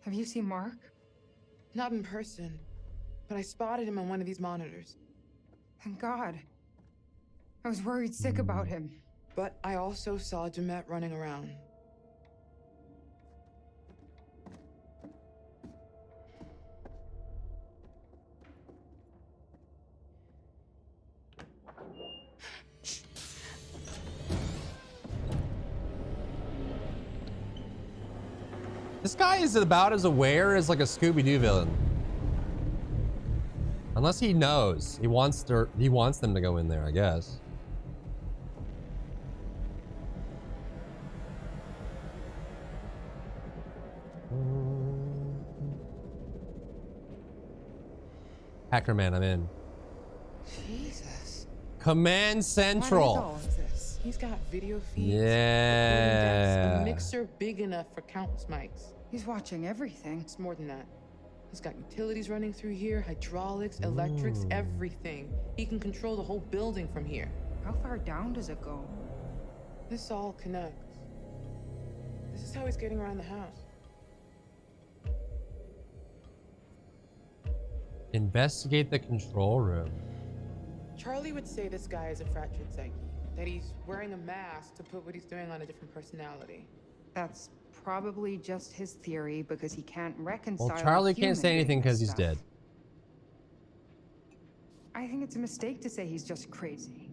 Have you seen Mark? Not in person, but I spotted him on one of these monitors. Thank God. I was worried sick about him. But I also saw Demet running around. This guy is about as aware as like a Scooby-Doo villain. Unless he knows. He wants them to go in there, I guess. Hacker man, I'm in. Jesus. Command Central. What is all of this? He's got video feeds, recording Yeah. decks, a mixer big enough for countless mics. He's watching everything. It's more than that. He's got utilities running through here, hydraulics, electrics, everything. He can control the whole building from here. How far down does it go? This all connects. This is how he's getting around the house. Investigate the control room. Charlie would say this guy is a fractured psyche, that he's wearing a mask to put what he's doing on a different personality. That's probably just his theory because he can't reconcile. Well, Charlie can't human say anything doing because this he's stuff. dead. I think it's a mistake to say he's just crazy.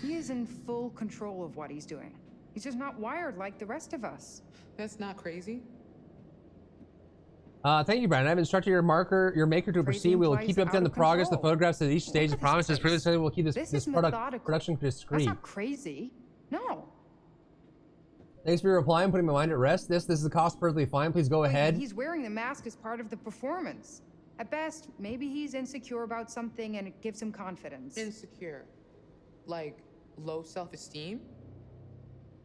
He is in full control of what he's doing. He's just not wired like the rest of us. That's not crazy. Thank you, Brandon. I've instructed your maker to proceed. We will keep you updated on the progress of the photographs at each stage. The promise is previously we'll keep this production discreet. That's not crazy. No. Thanks for your reply and putting my mind at rest. This is a cost perfectly fine. Please go ahead. He's wearing the mask as part of the performance. At best, maybe he's insecure about something and it gives him confidence. Insecure? Like low self-esteem?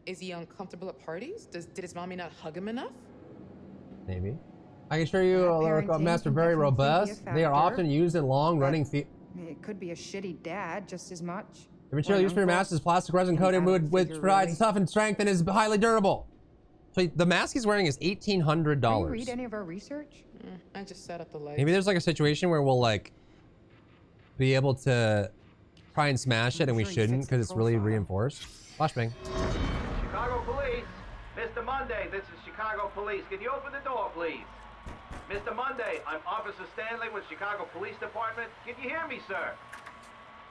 Is he uncomfortable at parties? Did his mommy not hug him enough? Maybe. I can show you a master very robust. They are often used in long-running. It could be a shitty dad just as much. The material used for your mask is plastic resin coated wood, which provides tough and strength and is highly durable. So the mask he's wearing is $1,800. Can you read any of our research? I just set up the lights. Maybe there's like a situation where we'll like be able to try and smash it and we shouldn't because it's really reinforced. Flashbang. Chicago Police, Mr. Monday, this is Chicago Police. Can you open the door, please? Mr. Monday, I'm Officer Stanley with Chicago Police Department. Can you hear me, sir?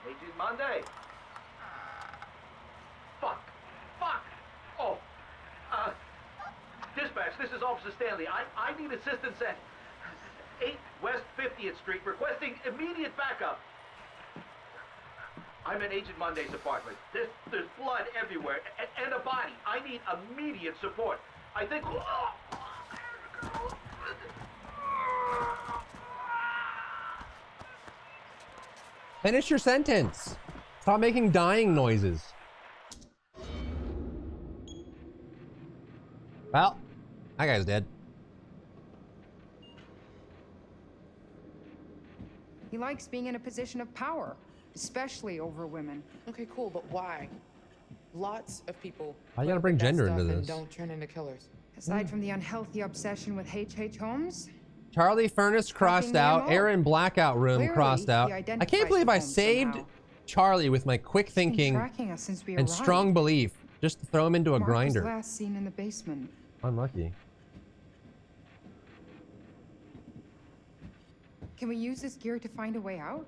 Agent Monday. Fuck. Oh. Dispatch, this is Officer Stanley. I need assistance at 8 West 50th Street, requesting immediate backup. I'm in Agent Monday's apartment. There's blood everywhere and a body. I need immediate support. I think... Finish your sentence. Stop making dying noises. Well, that guy's dead. He likes being in a position of power, especially over women. Okay, cool, but why? Lots of people. I gotta bring gender into and this. don't turn into killers. Aside from the unhealthy obsession with H.H. Holmes, Charlie Furnace crossed out. Aaron Blackout Room Clearly, crossed out. he I identifies can't believe I Holmes saved somehow. Charlie with my quick He's been thinking tracking us since we and arrived. strong belief just to throw him into a Mark was grinder. last seen in the basement. Unlucky. Can we use this gear to find a way out?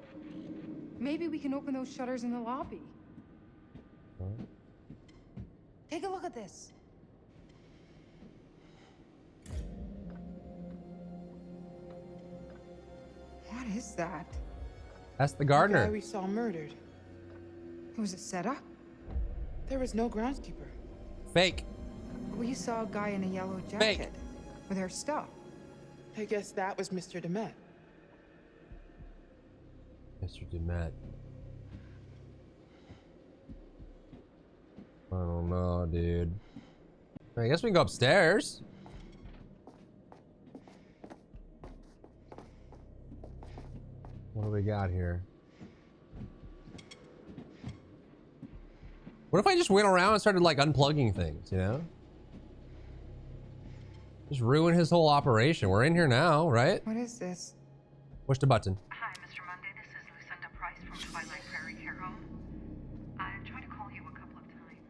Maybe we can open those shutters in the lobby. Take a look at this. What is that? That's the The gardener. guy we saw murdered. Was it set up? There was no groundskeeper. Fake. We saw a guy in a yellow jacket Fake. with our stuff. I guess that was Mr. DeMette. Mr. DeMette. I don't know, dude. I guess we can go upstairs. What do we got here? What if I just went around and started like unplugging things, you know? Just ruin his whole operation. We're in here now, right? What is this? Push the button. Hi, Mr. Monday. This is Lucinda Price from Twilight Prairie Care Home. I tried to call you a couple of times.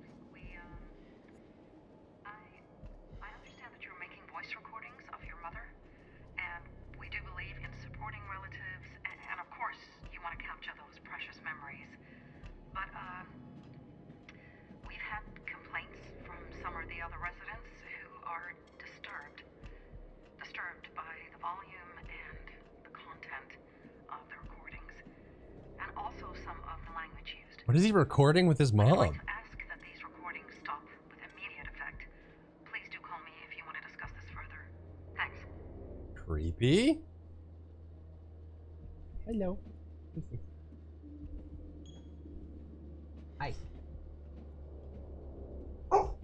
I understand that you're making voice recordings of your mother, and we do believe in supporting relatives, and of course, you want to capture those precious memories. But, we've had complaints from some of the other residents who are disturbed. What is he recording with his mom? Ask that these recordings stop with immediate effect. Please do call me if you want to discuss this further. Thanks. Creepy. Hello. Hi.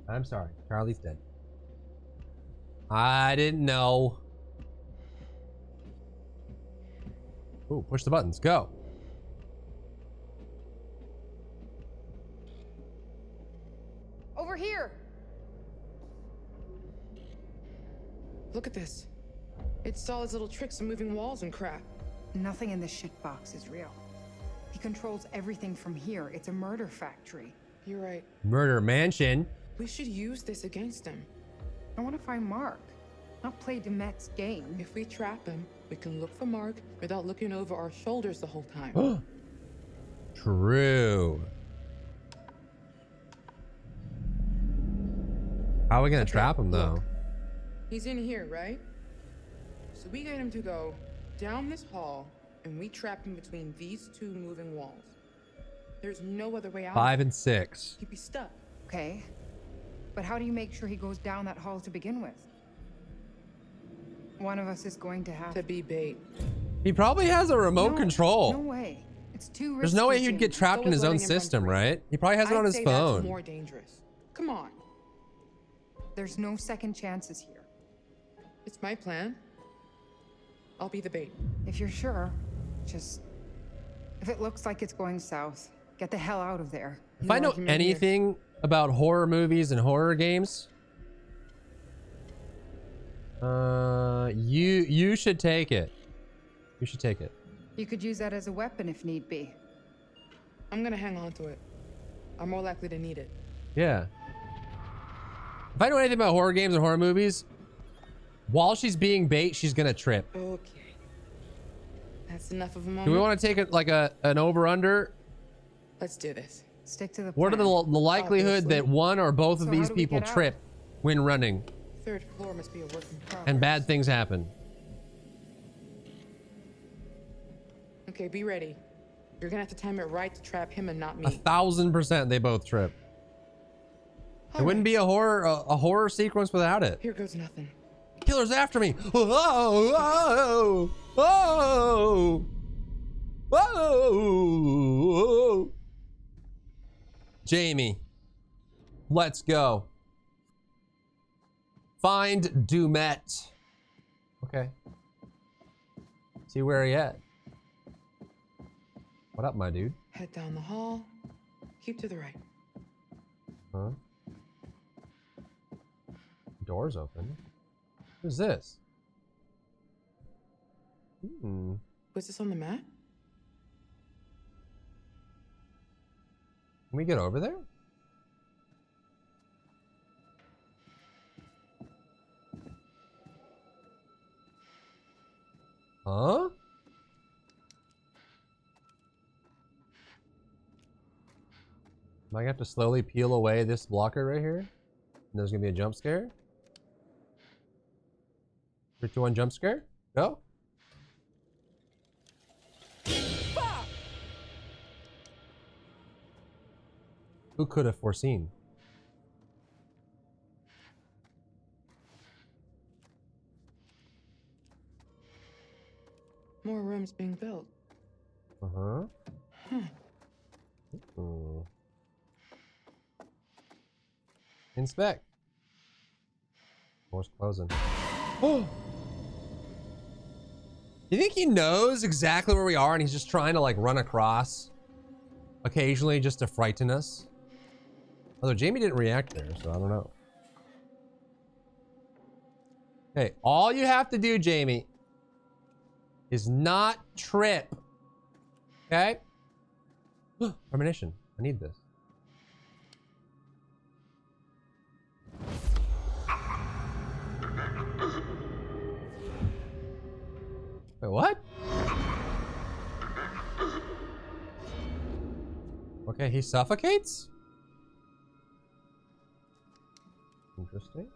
I'm sorry. Charlie's dead. I didn't know. Ooh, push the buttons. Go. Over here. Look at this. It saw his little tricks of moving walls and crap. Nothing in this shitbox is real. He controls everything from here. It's a murder factory. You're right. Murder mansion. We should use this against him. I want to find Mark, not play Demet's game. If we trap him, we can look for Mark without looking over our shoulders the whole time. True. How are we gonna trap him though? Look. He's in here, right? So we get him to go down this hall, and we trap him between these two moving walls. There's no other way out. 5 and 6. He'd be stuck. Okay. But how do you make sure he goes down that hall to begin with? One of us is going to have to be bait. He probably has a remote control. No way. It's too risky. There's no way he'd get trapped in his own system, right? He probably has it on his I'd say phone. That's more dangerous. Come on. There's no second chances here. It's my plan. I'll be the bait. If you're sure, just... If it looks like it's going south, get the hell out of there. If I know anything about horror movies and horror games, you should take it. You should take it. You could use that as a weapon if need be. I'm gonna hang on to it. I'm more likely to need it. Yeah. If I know anything about horror games and horror movies, while she's being bait, she's gonna trip. Okay. That's enough of a moment. Do we want to take it like an over-under? Let's do this. Stick to the What are the likelihood that one or both of these people trip when running? Third floor must be a work in progress. And bad things happen. Okay, be ready. You're gonna have to time it right to trap him and not me. 1000% they both trip. It wouldn't be a horror sequence without it. Here goes nothing. Killer's after me. Whoa, whoa, whoa, whoa. Jamie, let's go. Find Dumet. Okay. See where he at. What up, my dude? Head down the hall. Keep to the right. Huh? Door's open. Who's this? Was this on the map? Can we get over there? Huh? Am I gonna have to slowly peel away this blocker right here? And there's gonna be a jump scare? 3, 2, 1, jump scare? Go. Who could have foreseen? More rooms being built. Uh-huh. Huh. Inspect. Door's closing. Oh! You think he knows exactly where we are and he's just trying to like run across occasionally just to frighten us? Although Jamie didn't react there, so I don't know. Hey, all you have to do, Jamie, is not trip. Okay? Premonition. I need this. Wait, what? Okay, he suffocates? Interesting.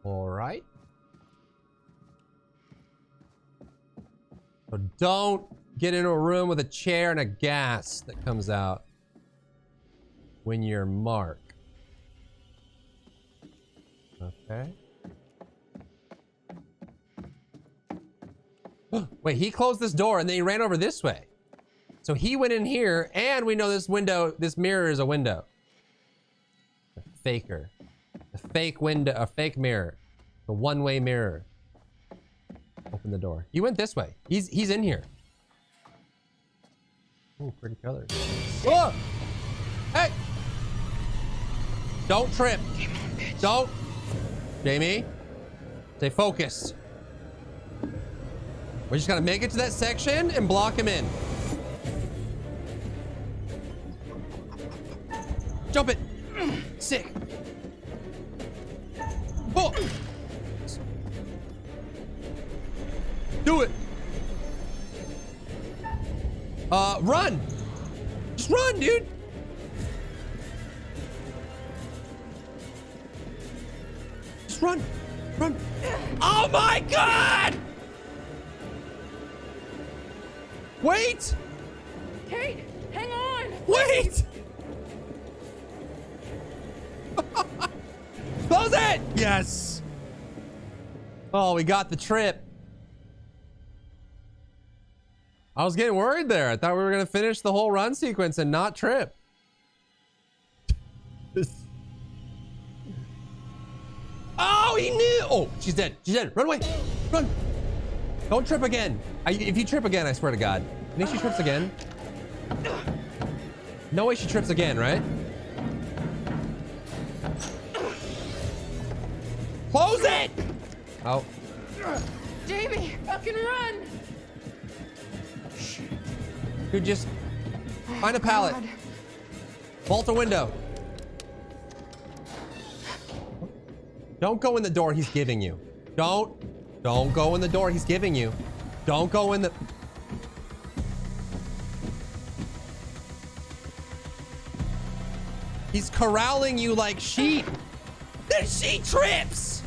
All right. So get into a room with a chair and a gas that comes out when you're Mark. Okay. Wait, he closed this door and then he ran over this way. So he went in here, and we know this window, this mirror is a window. A faker. A fake window, a fake mirror. The one-way mirror. Open the door. He went this way. He's in here. Ooh, pretty colors. Oh! Hey! Don't trip. Don't. Jamie, stay focused. We just gotta make it to that section and block him in. Jump it. Sick. Oh. Do it. Run. Just run, dude. Just run. Run. Oh my God! Wait! Kate, hang on! Wait! Close it! Yes! Oh, we got the trip. I was getting worried there. I thought we were gonna finish the whole run sequence and not trip. Oh, he knew! Oh, she's dead. She's dead. Run away! Run! Don't trip again. If you trip again, I swear to God. You think she trips again? No way she trips again, right? Close it! Oh. Jamie, fucking run! Dude, just find a pallet. Vault a window. Don't go in the door he's giving you. Don't go in the door he's giving you. Don't go in the... He's corralling you like sheep. Then she trips!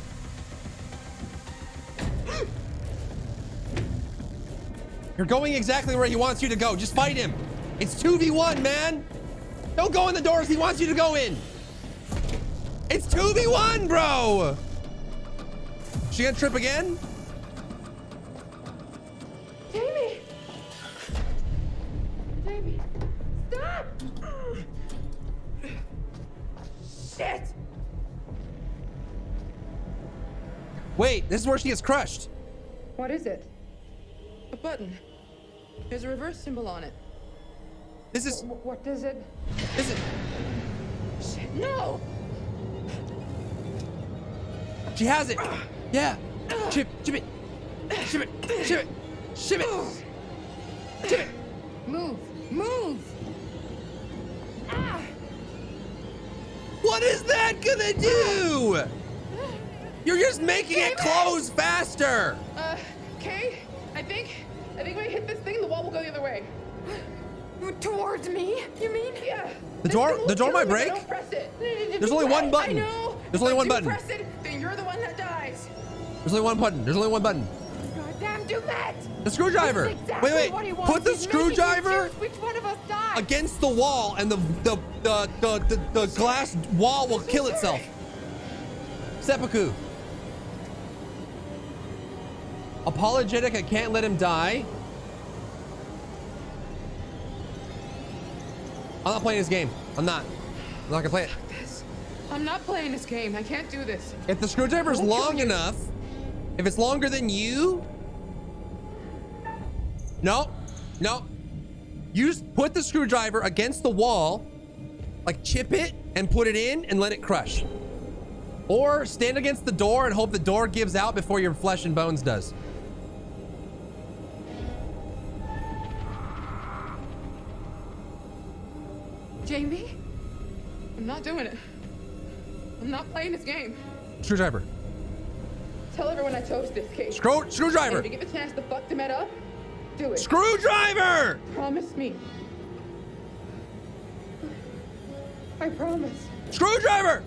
You're going exactly where he wants you to go. Just fight him. It's 2v1, man. Don't go in the doors he wants you to go in. It's 2v1, bro. She gonna trip again? Jamie! Jamie, stop! Shit! Wait, this is where she gets crushed. What is it? A button. There's a reverse symbol on it. This is... What is it? This is... Shit, no! She has it. Yeah. Chip it. Chip it. Chip it. Chip it. Chip it. Move. Move. Ah. What is that gonna do? You're just making it close faster. Kate, I think when we hit this thing, the wall will go the other way. Towards me, you mean? Yeah. The door might break. Don't press it. There's only one button. I know. There's only one button. Press it, then you're the one that dies. There's only one button. There's only one button. Goddamn, do that! The screwdriver. This is exactly Wait. what he wants. Put the He's making you screwdriver choose which one of us dies. against the wall, and the glass wall will kill itself. Seppuku. Apologetic. I can't let him die. I'm not playing this game. I'm not gonna play it. I'm not playing this game. I can't do this. If the screwdriver's long enough, if it's longer than you, no. You just put the screwdriver against the wall, like chip it and put it in and let it crush. Or stand against the door and hope the door gives out before your flesh and bones does. Jamie? I'm not doing it. I'm not playing this game. Screwdriver. Tell everyone I chose this case. Screwdriver. And if you get the chance to fuck the med up, do it. Screwdriver! Promise me. I promise. Screwdriver!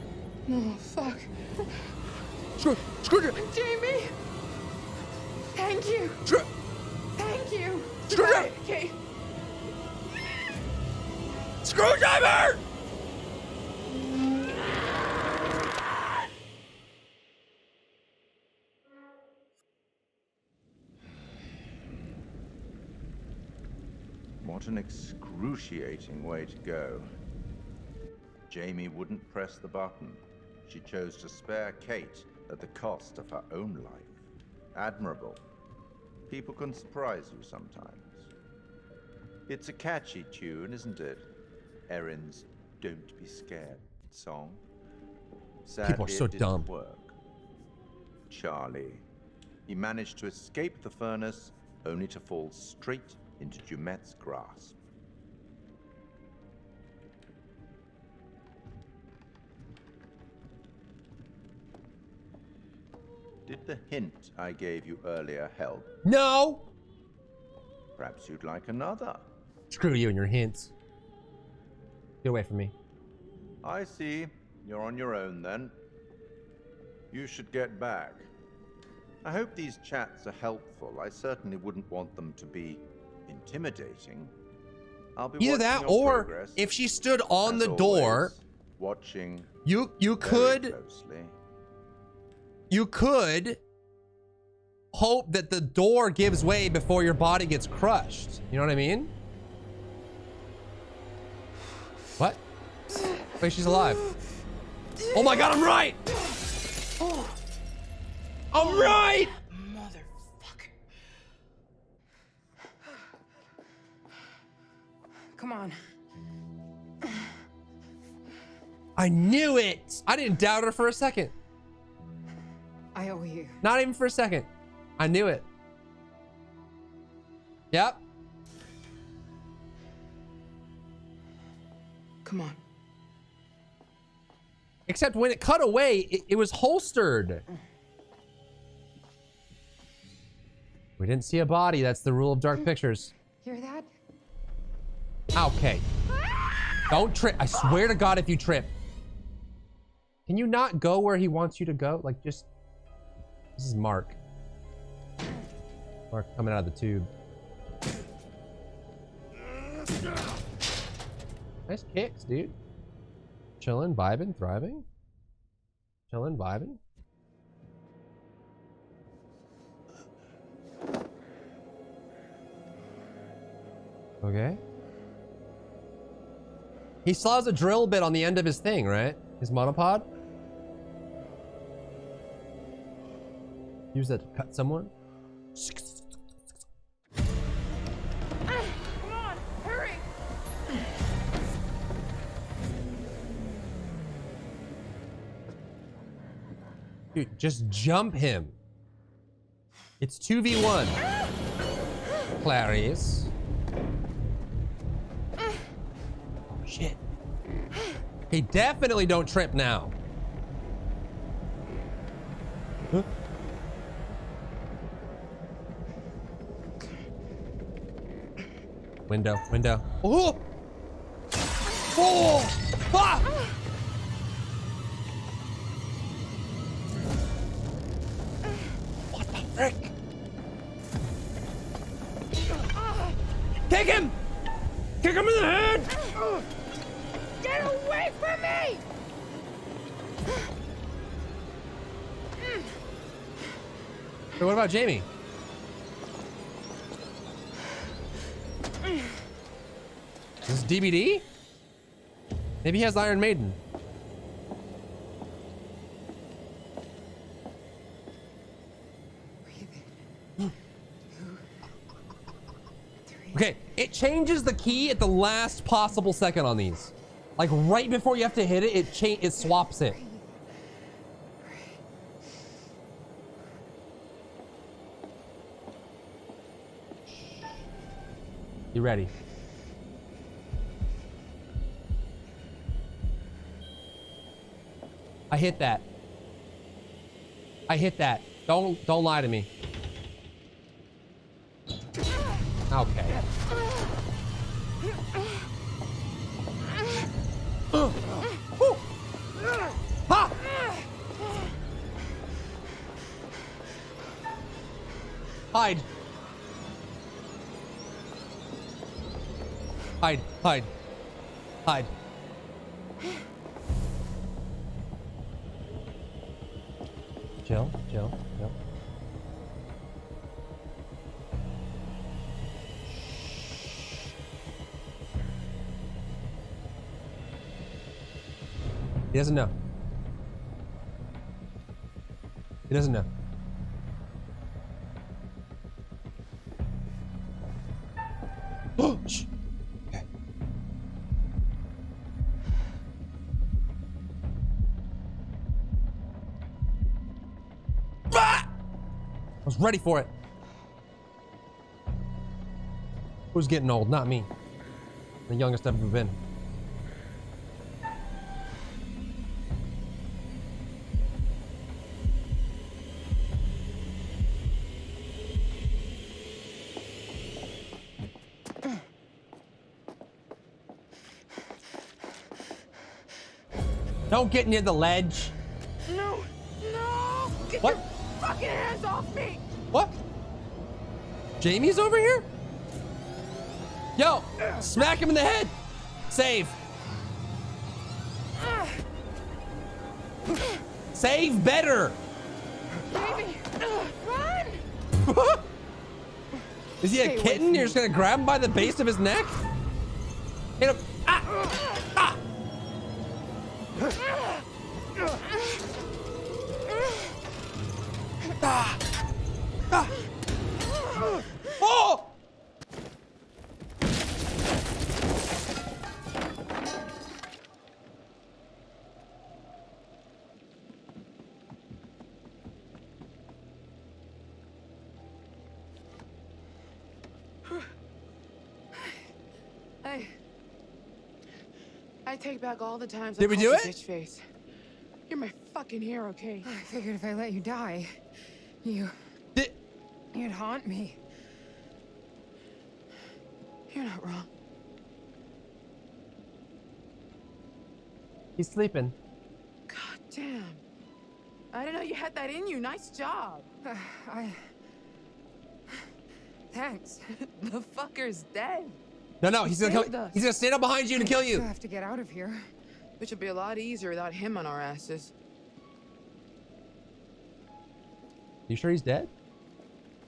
Oh, fuck. Screwdriver. Jamie! Thank you. Thank you. Screwdriver! Okay. Screwdriver! What an excruciating way to go. Jamie wouldn't press the button. She chose to spare Kate at the cost of her own life. Admirable. People can surprise you sometimes. It's a catchy tune, isn't it? Erin's Don't Be Scared song. Sadly, People are so it didn't dumb. work. Charlie. He managed to escape the furnace, only to fall straight into Jumette's grasp. Did the hint I gave you earlier help? No! Perhaps you'd like another. Screw you and your hints. Get away from me. I see. You're on your own then. You should get back. I hope these chats are helpful. I certainly wouldn't want them to be intimidating. I'll be Either watching that your or progress, if she stood on as the door, always, watching you very could closely. you could hope that the door gives way before your body gets crushed. You know what I mean? What? Wait, she's alive. Oh my god, I'm right! I'm right! Motherfucker. Come on. I knew it! I didn't doubt her for a second. I owe you. Not even for a second. I knew it. Yep. Come on. Except when it cut away, it was holstered. We didn't see a body. That's the rule of dark pictures. Hear that? Okay. Don't trip. I swear to God if you trip. Can you not go where he wants you to go? Like, just... This is Mark. Mark coming out of the tube. Nice kicks, dude. Chilling, vibing, thriving. Chilling, vibing. Okay. He still has a drill bit on the end of his thing, right? His monopod? Use that to cut someone? Come on, hurry! Dude, just jump him. It's 2v1. Clarice. Shit. He definitely don't trip now. Huh? Window, window. Oh! Oh! Ah! What the frick? Kick him! Kick him in the head! Get away from me! Hey, what about Jamie? Is this DBD? Maybe he has Iron Maiden. Okay, it changes the key at the last possible second on these. Like right before you have to hit it, it swaps it. You ready? I hit that. I hit that. Don't lie to me. Okay. Ha! Hide. Hide, hide, hide. Chill, chill, chill. He doesn't know. He doesn't know. Oh, shh. Okay. Ah! I was ready for it. Who's getting old? Not me. The youngest I've ever been. Don't get near the ledge. No, no! Get What? your fucking hands off me! What? Jamie's over here? Yo, smack him in the head. Save. Save better. Baby, run! Is he a kitten? You're just gonna grab him by the base of his neck? Hit him. Ah! Ah! Ah! Ah! Oh! I take back all the times Did I we called do you it? bitch face. You're my fucking hero, Kate. I figured if I let you die, you'd haunt me. You're not wrong. He's sleeping. God damn. I didn't know you had that in you. Nice job. Thanks. The fucker's dead. No, he's gonna kill. He's gonna stand up behind you and kill you. I have to get out of here. Which would be a lot easier without him on our asses. You sure he's dead?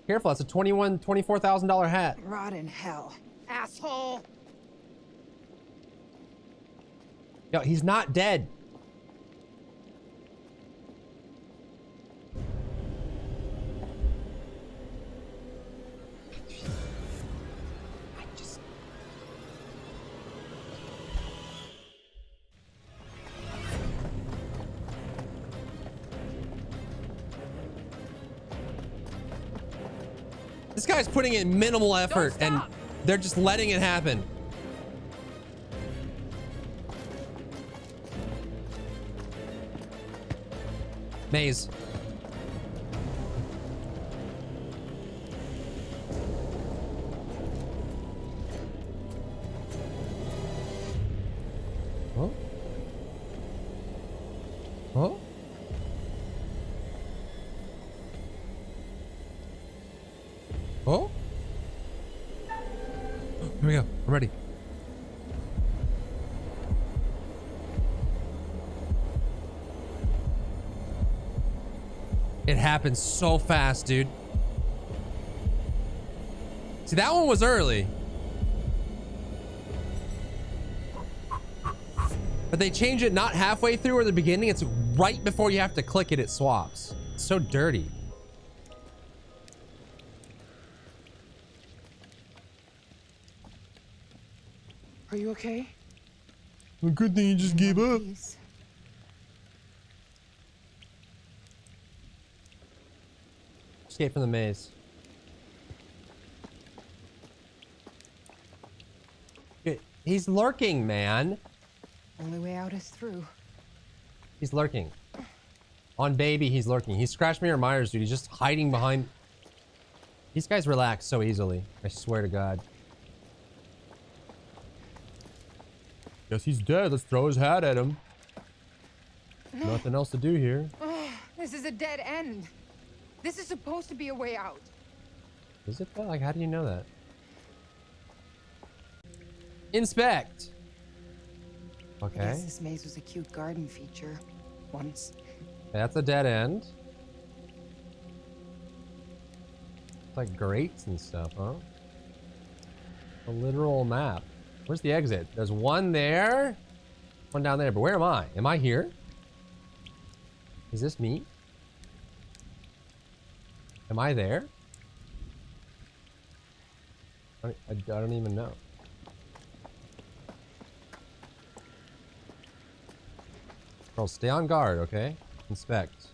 Careful, that's a $24,000 hat. Rot in hell, asshole. Yo, he's not dead. This guy's putting in minimal effort and they're just letting it happen. Maze. Oh? Oh? Oh? Here we go. I'm ready. It happens so fast, dude. See, that one was early. But they change it not halfway through or the beginning. It's right before you have to click it, it swaps. It's so dirty. Are you okay? Well, good thing you just gave up. Escape from the maze. He's lurking, man. Only way out is through. He's lurking. On baby, he's lurking. He's Scratch Me or Myers, dude. He's just hiding behind. These guys relax so easily. I swear to God. Guess he's dead. Let's throw his hat at him. Nothing else to do here. Oh, this is a dead end. This is supposed to be a way out. Is it though? Like, how do you know that? Inspect. I Okay. guess this maze was a cute garden feature once. That's a dead end. It's like grates and stuff, huh? A literal map. Where's the exit? There's one there, one down there, but where am I? Am I here? Is this me? Am I there? I don't even know. Girl, stay on guard, okay? Inspect.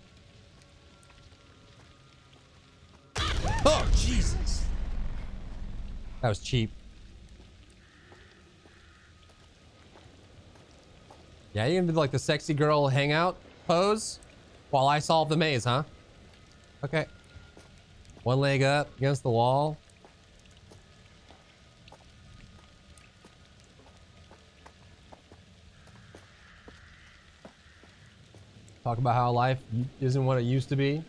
Oh, Jesus! That was cheap. Yeah, you gonna do like the sexy girl hangout pose while I solve the maze, huh? Okay. One leg up against the wall. Talk about how life isn't what it used to be.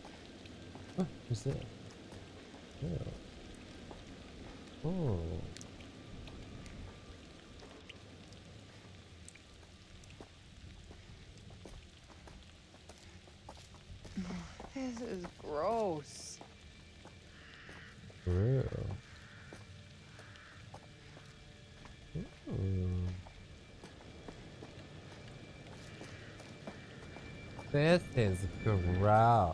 Oh, what's that? Oh. Oh. This is gross. Ew. Ooh. This is gross.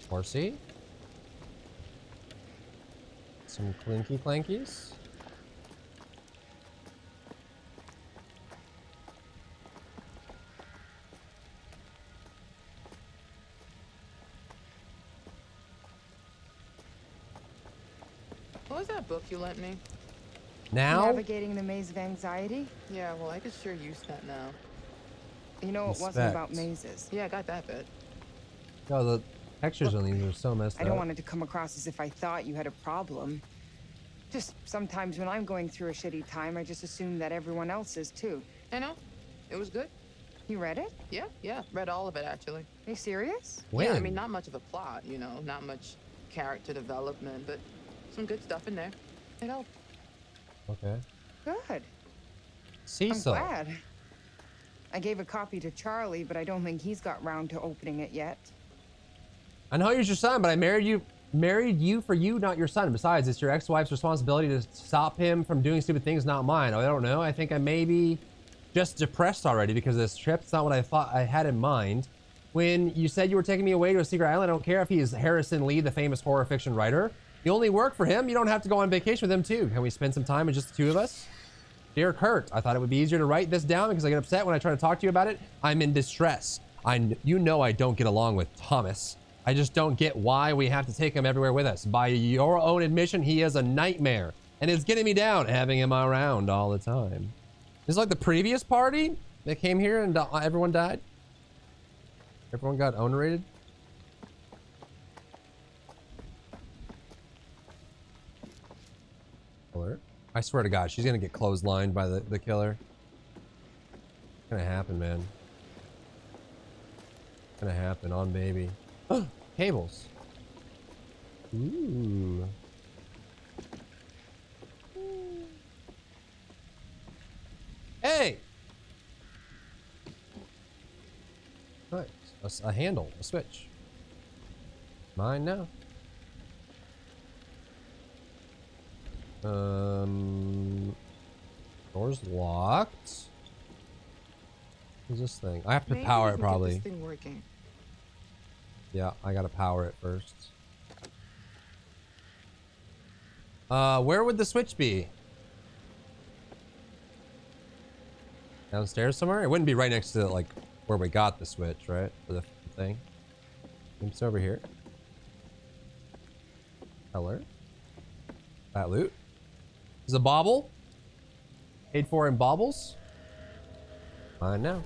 Horsey? Some clinky clankies? What was that book you lent me? Now? Navigating the Maze of Anxiety? Yeah, well, I could sure use that now. You know, it wasn't Respect. about mazes. Yeah, I got that bit. Oh, the textures on these are so messed I up. don't want it to come across as if I thought you had a problem. Just sometimes when I'm going through a shitty time, I just assume that everyone else is too. I know. It was good. You read it? Yeah. Read all of it, actually. Are you serious? When? Yeah, I mean, not much of a plot, you know, not much character development, but some good stuff in there. It helped. Okay. Good. Cecil. I'm glad. I gave a copy to Charlie, but I don't think he's got round to opening it yet. I know he's your son, but I married you for you, not your son. Besides, it's your ex-wife's responsibility to stop him from doing stupid things, not mine. I don't know. I think I may be just depressed already because of this trip. It's not what I thought I had in mind. When you said you were taking me away to a secret island, I don't care if he is Harrison Lee, the famous horror fiction writer. You only work for him. You don't have to go on vacation with him too. Can we spend some time with just the two of us? Dear Kurt, I thought it would be easier to write this down because I get upset when I try to talk to you about it. I'm in distress. You know I don't get along with Thomas. I just don't get why we have to take him everywhere with us. By your own admission, he is a nightmare. And it's getting me down having him around all the time. It's like the previous party that came here and everyone died. Everyone got ownerated. Alert. I swear to God, she's gonna get clotheslined by the killer. It's gonna happen, man. It's gonna happen on baby. Cables. Ooh. Hey! Nice. A handle, a switch. Mine now. Door's locked. What's this thing? I have to power it probably. Get this thing working. Yeah, I gotta power it first. Where would the switch be? Downstairs somewhere? It wouldn't be right next to like where we got the switch, right? For the thing. It's over here. Color. That loot. Is a bauble? Paid for in baubles? Mine now.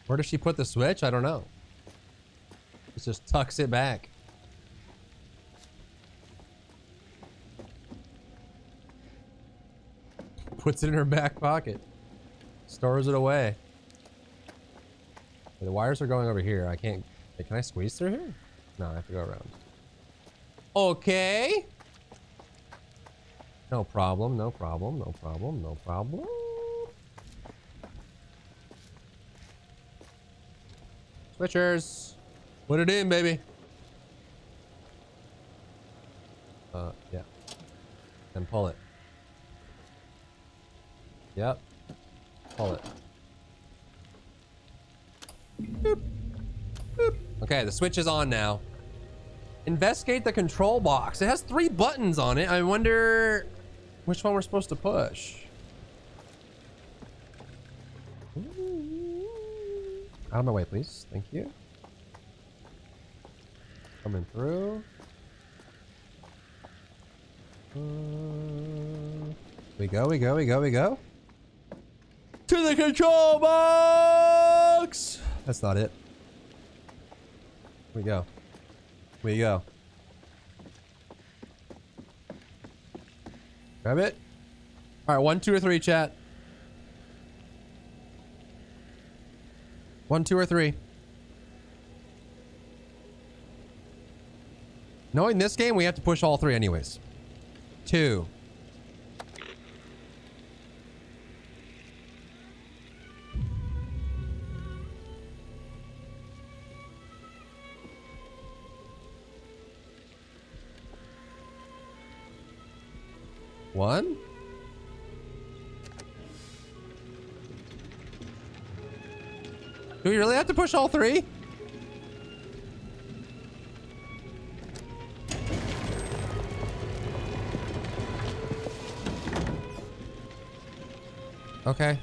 Where does she put the switch? I don't know. It just tucks it back. Puts it in her back pocket. Stores it away. The wires are going over here. I can't... Wait, can I squeeze through here? No, I have to go around. Okay. No problem, no problem, no problem, no problem. Switchers. Put it in, baby. Yeah. And pull it. Yep. Pull it. Boop. Boop. Okay, the switch is on now. Investigate the control box. It has 3 buttons on it. I wonder which one we're supposed to push. Out of my way, please. Thank you. Coming through. We go, we go, we go, we go. To the control box! That's not it. We go. We go. Grab it. All right, 1, 2, or 3, chat. 1, 2, or 3. Knowing this game, we have to push all 3 anyways. 2. One. Do we really have to push all 3? Okay.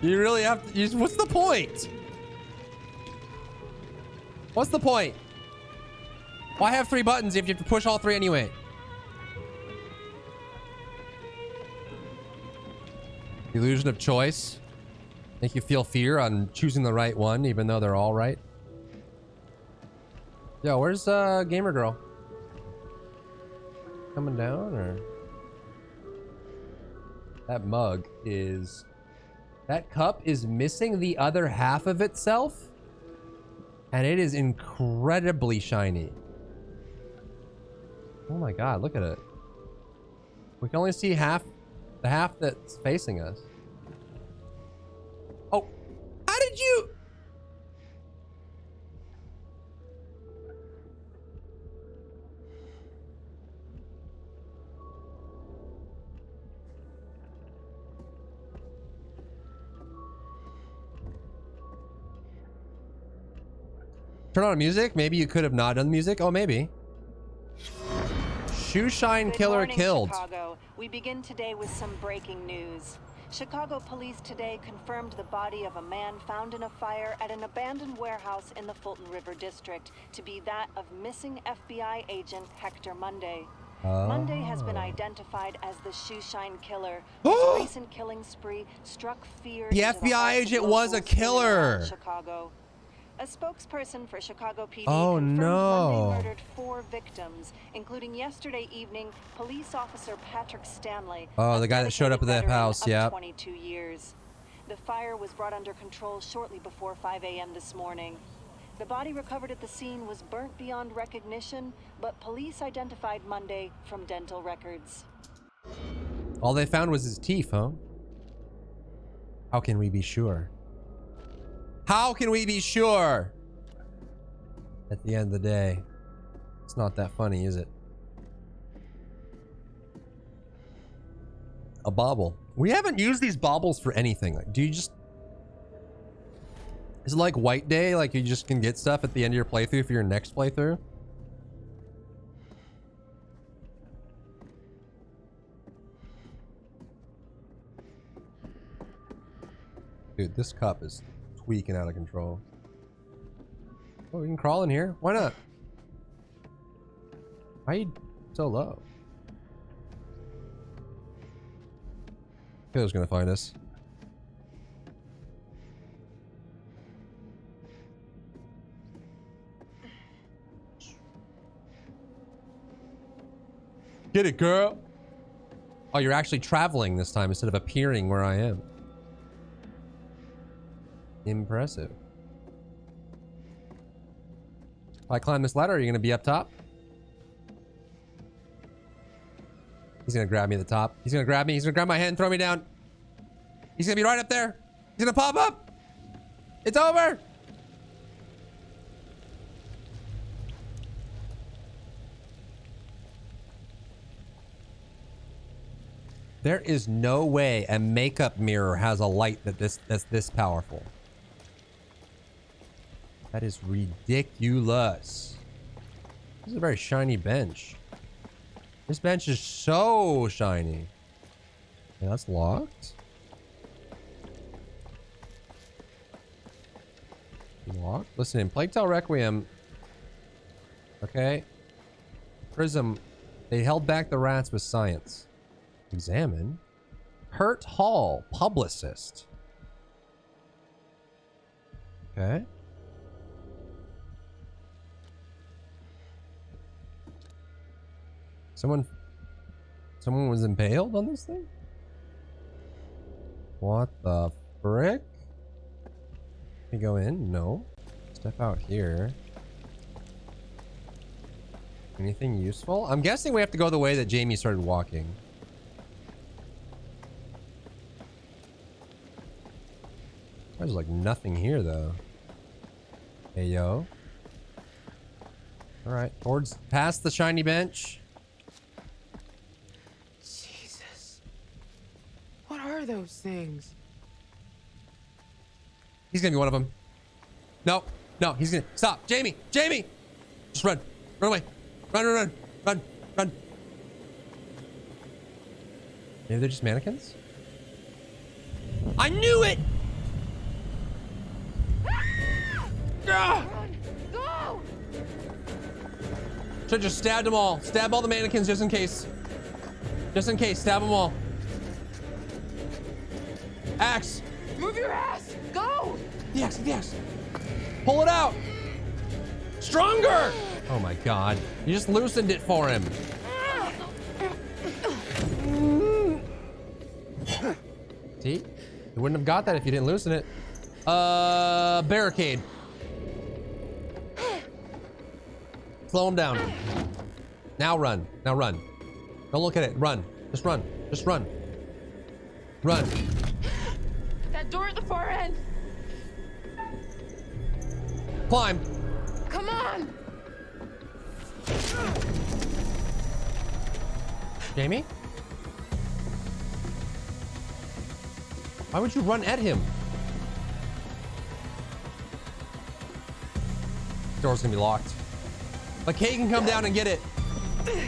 You really have to... What's the point? What's the point? Why have 3 buttons if you have to push all 3 anyway? Illusion of choice. Make you feel fear on choosing the right one, even though they're all right. Yo, where's Gamer Girl? Coming down, or... That mug is... That cup is missing the other half of itself. And it is incredibly shiny. Oh my god, look at it. We can only see half, the half that's facing us. Oh, how did you? Turn on music? Maybe you could have not done music? Oh, maybe. Shoeshine killer killed. Chicago. We begin today with some breaking news. Chicago police today confirmed the body of a man found in a fire at an abandoned warehouse in the Fulton River district to be that of missing FBI agent Hector Monday. Monday has been identified as the Shoeshine killer, whose recent killing spree struck fear. The FBI agent was a killer. Chicago. A spokesperson for Chicago PD confirmed Monday murdered 4 victims, including yesterday evening police officer Patrick Stanley. Oh, the guy that showed up at that house, yeah. 22 years. The fire was brought under control shortly before 5 a.m. this morning. The body recovered at the scene was burnt beyond recognition, but police identified Monday from dental records. All they found was his teeth, huh? How can we be sure? How can we be sure? At the end of the day, it's not that funny, is it? A bauble. We haven't used these baubles for anything. Like, do you just... Is it like White Day? Like you just can get stuff at the end of your playthrough for your next playthrough? Dude, this cup is tweaking out of control. Oh, we can crawl in here. Why not? Why are you so low? Killer's gonna find us. Get it, girl. Oh, you're actually traveling this time instead of appearing where I am. Impressive. If I climb this ladder, are you going to be up top? He's going to grab me at the top. He's going to grab me. He's going to grab my hand and throw me down. He's going to be right up there. He's going to pop up. It's over. There is no way a makeup mirror has a light that's this powerful. That is ridiculous. This is a very shiny bench. This bench is so shiny. Yeah, that's locked. Locked. Listen, in Plague Tale Requiem. Okay. Prism. They held back the rats with science. Examine. Hurt Hall, publicist. Okay. Someone was impaled on this thing? What the frick? Can we go in? No. Step out here. Anything useful? I'm guessing we have to go the way that Jamie started walking. There's like nothing here though. Hey yo. Alright, towards past the shiny bench. Jesus. What are those things? He's gonna be one of them. No, no, he's gonna stop. Jamie, Jamie! Just run. Run away. Run, run, run, run, run. Maybe they're just mannequins? I knew it! Run! Go! Should've just stabbed them all. Stab all the mannequins just in case. Just in case, stab them all. Axe! Move your ass! Go! The axe, the axe. Pull it out! Stronger! Oh my god. You just loosened it for him. See? You wouldn't have got that if you didn't loosen it. Barricade. Slow him down. Now run. Now run. Don't look at it. Run. Just run. Just run. Run. That door at the far end. Climb. Come on. Jamie? Why would you run at him? Door's gonna be locked. But Kate can come down and get it.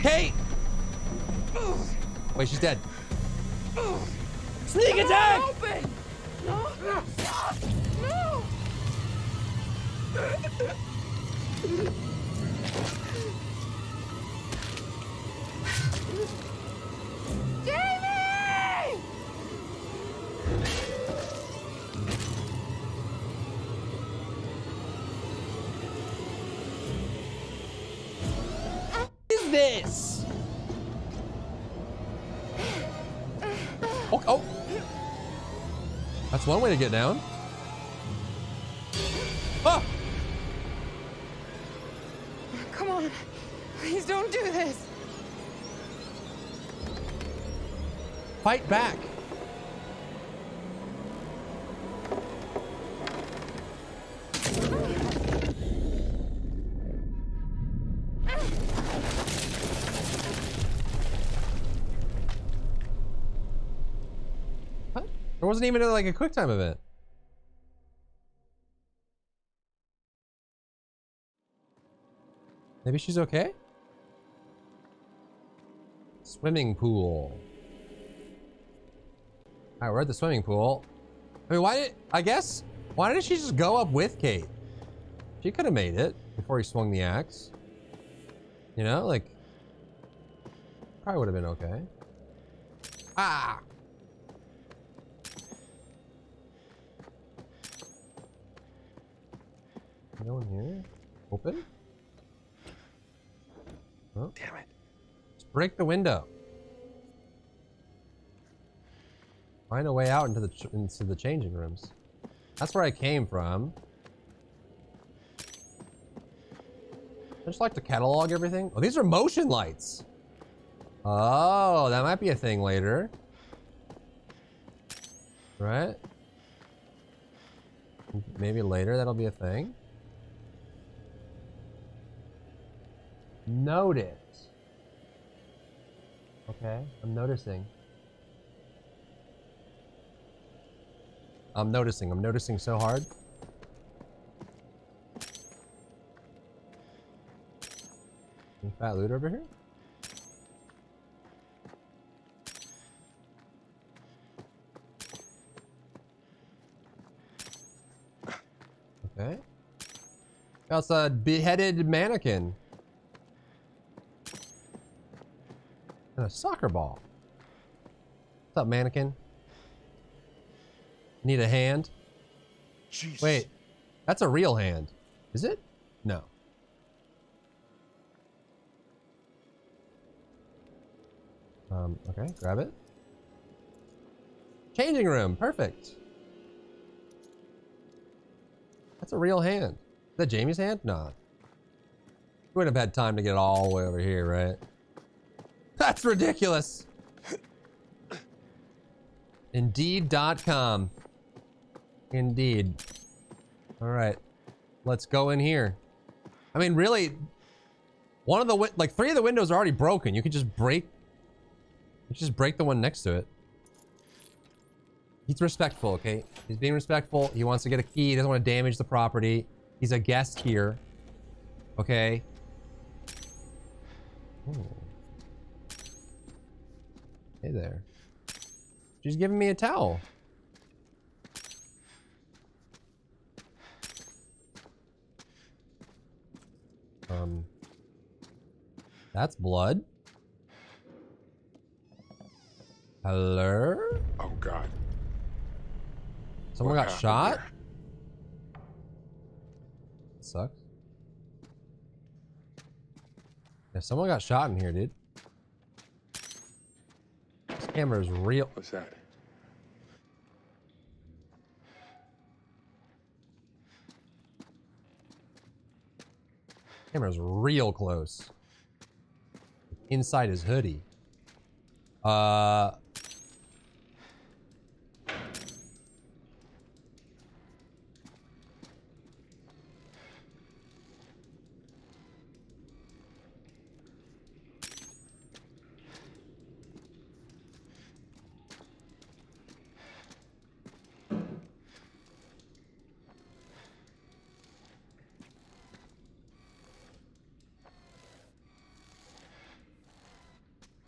Kate! Wait, she's dead. Sneak attack! Open! No! No! Jamie! What is this? Oh, oh. That's one way to get down. Ah! Come on. Please don't do this. Fight back. What? There wasn't even like a quick time event. Maybe she's okay? Swimming pool. Alright, we're at the swimming pool. I mean, why didn't she just go up with Kate? She could have made it before he swung the axe. You know, like, probably would have been okay. Ah! No one here? Open? Oh. Damn it. It's Break the window. Find a way out into the changing rooms. That's where I came from. I just like to catalog everything. Oh, these are motion lights. Oh, that might be a thing later. Right? Maybe later that'll be a thing. Notice. Okay, I'm noticing. I'm noticing so hard. Any fat loot over here? Okay. That's a beheaded mannequin. And a soccer ball. What's up, mannequin? Need a hand? Jesus. Wait, that's a real hand. Is it? No. Okay, grab it. Changing room, perfect. That's a real hand. Is that Jamie's hand? Nah. We wouldn't have had time to get all the way over here, right? That's ridiculous. Indeed.com. Indeed. All right, let's go in here. I mean, really, one of the like 3 of the windows are already broken. You could just break. You could just break the one next to it. He's respectful, okay? He's being respectful. He wants to get a key. He doesn't want to damage the property. He's a guest here. Okay. Ooh. Hey there. She's giving me a towel. That's blood. Hello? Oh, God. Someone got shot? Sucks. Yeah, someone got shot in here, dude. This camera is real. What's that? Camera's real close. Inside his hoodie.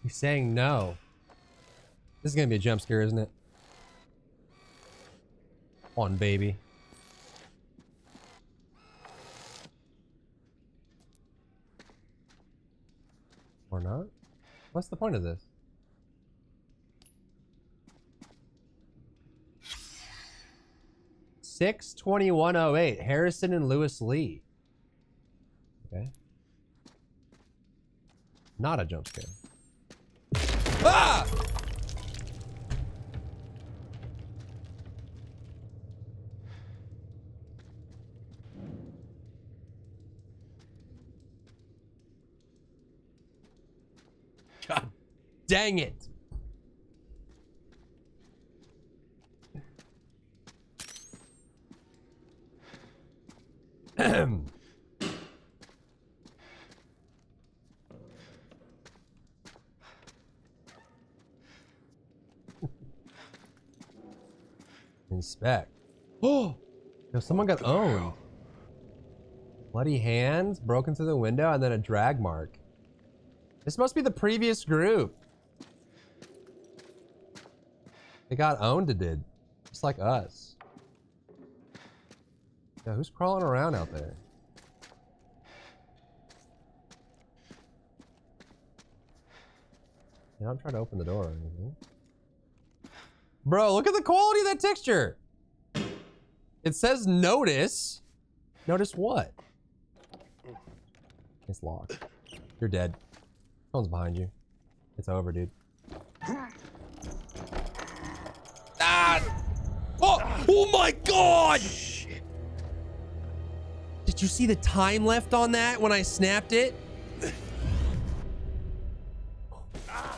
He's saying no. This is gonna be a jump scare, isn't it? On, baby. Or not? What's the point of this? $621.08. Harrison and Lewis Lee. Okay. Not a jump scare. Ah! God dang it. Inspect. Oh, yo, someone got owned. Bloody hands, broken through the window, and then a drag mark. This must be the previous group. They got owned, it did. Just like us. Yeah, who's crawling around out there? Yeah, don't try to open the door or anything. Bro, look at the quality of that texture. It says notice. Notice what? It's locked. You're dead. Someone's behind you. It's over, dude. Ah! Oh! Oh my god! Did you see the time left on that when I snapped it?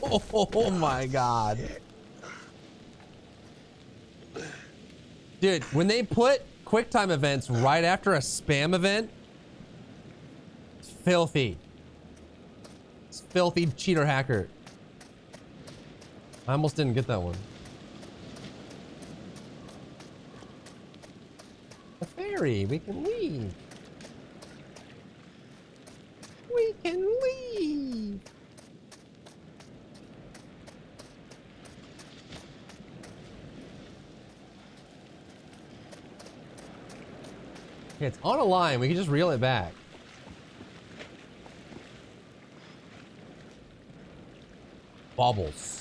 Oh my god. Dude, when they put QuickTime events right after a spam event, it's filthy. It's filthy cheater hacker. I almost didn't get that one. The ferry, we can leave. We can leave. Okay, it's on a line. We can just reel it back. Baubles.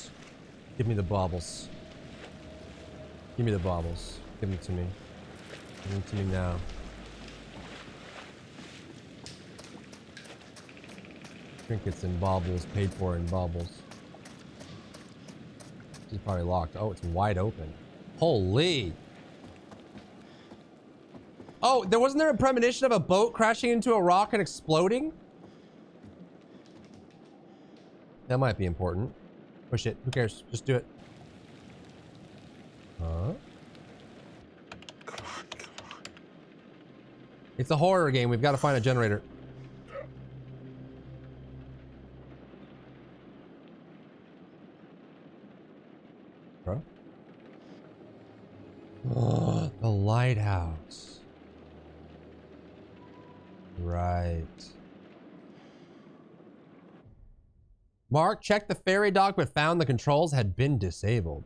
Give me the baubles. Give me the baubles. Give them to me. Give them to me now. Trinkets and baubles paid for in baubles. This is probably locked. Oh, it's wide open. Holy. Oh, wasn't there a premonition of a boat crashing into a rock and exploding? That might be important. Push it. Who cares? Just do it. Huh? It's a horror game. We've got to find a generator. Bro? Oh, the lighthouse. Right. Mark checked the ferry dock but found the controls had been disabled.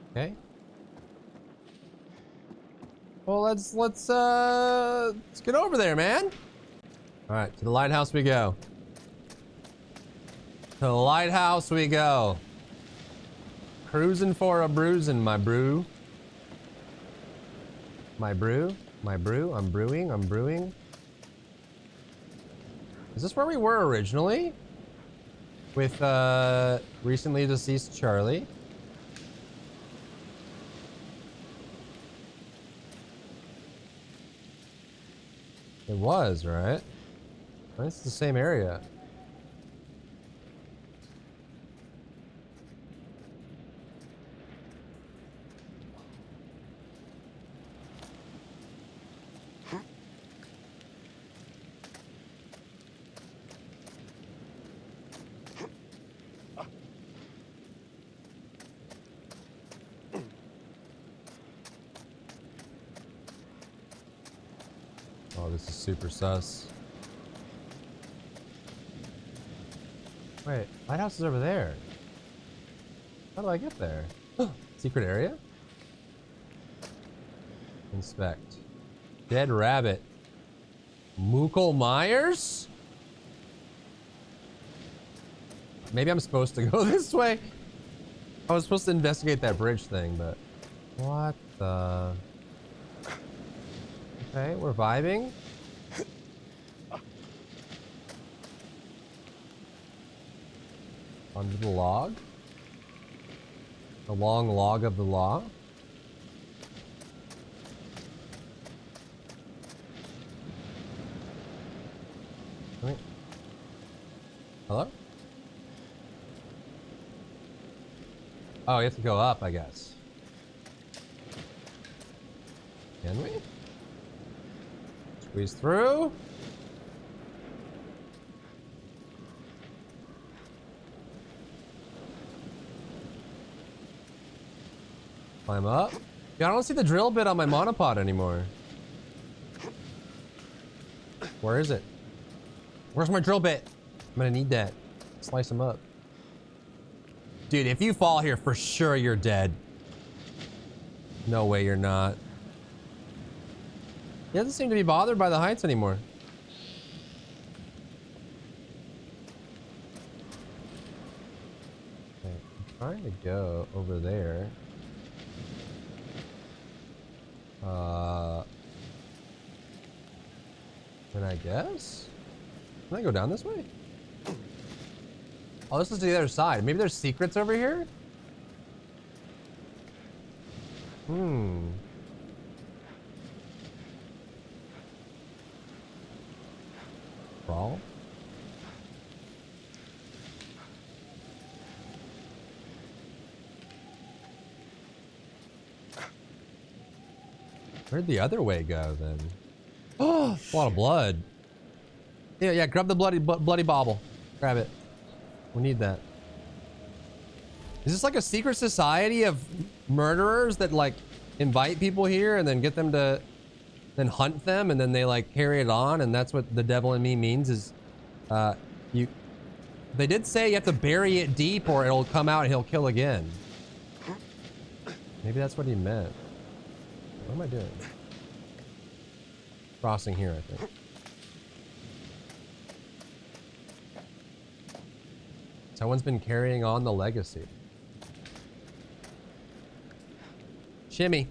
Okay. Well, let's get over there, man. All right, to the lighthouse we go. To the lighthouse we go. Cruising for a bruising, my brew. My brew? My brew? I'm brewing, I'm brewing. Is this where we were originally? With, recently deceased Charlie? It was, right? It's the same area. Oh, this is super sus. Wait, lighthouse is over there. How do I get there? Secret area? Inspect. Dead rabbit. Mookle Myers? Maybe I'm supposed to go this way. I was supposed to investigate that bridge thing, but... What the... Okay, we're vibing. Under the log. The long log of the law. Wait. Hello? Oh, you have to go up, I guess. Can we? Squeeze through. Climb up. Yeah, I don't see the drill bit on my monopod anymore. Where is it? Where's my drill bit? I'm gonna need that. Slice them up. Dude, if you fall here, for sure you're dead. No way you're not. He doesn't seem to be bothered by the heights anymore. Okay, I'm trying to go over there. And I guess? Can I go down this way? Oh, this is to the other side. Maybe there's secrets over here? Crawl? Where'd the other way go then? Oh, a lot of blood. Yeah, grab the bloody bauble. Grab it. We need that. Is this like a secret society of murderers that like invite people here and then get them to then hunt them and then they like carry it on, and that's what the devil in me means is they did say you have to bury it deep or it'll come out and he'll kill again. Maybe that's what he meant. What am I doing? Crossing here, I think. Someone's been carrying on the legacy. Shimmy.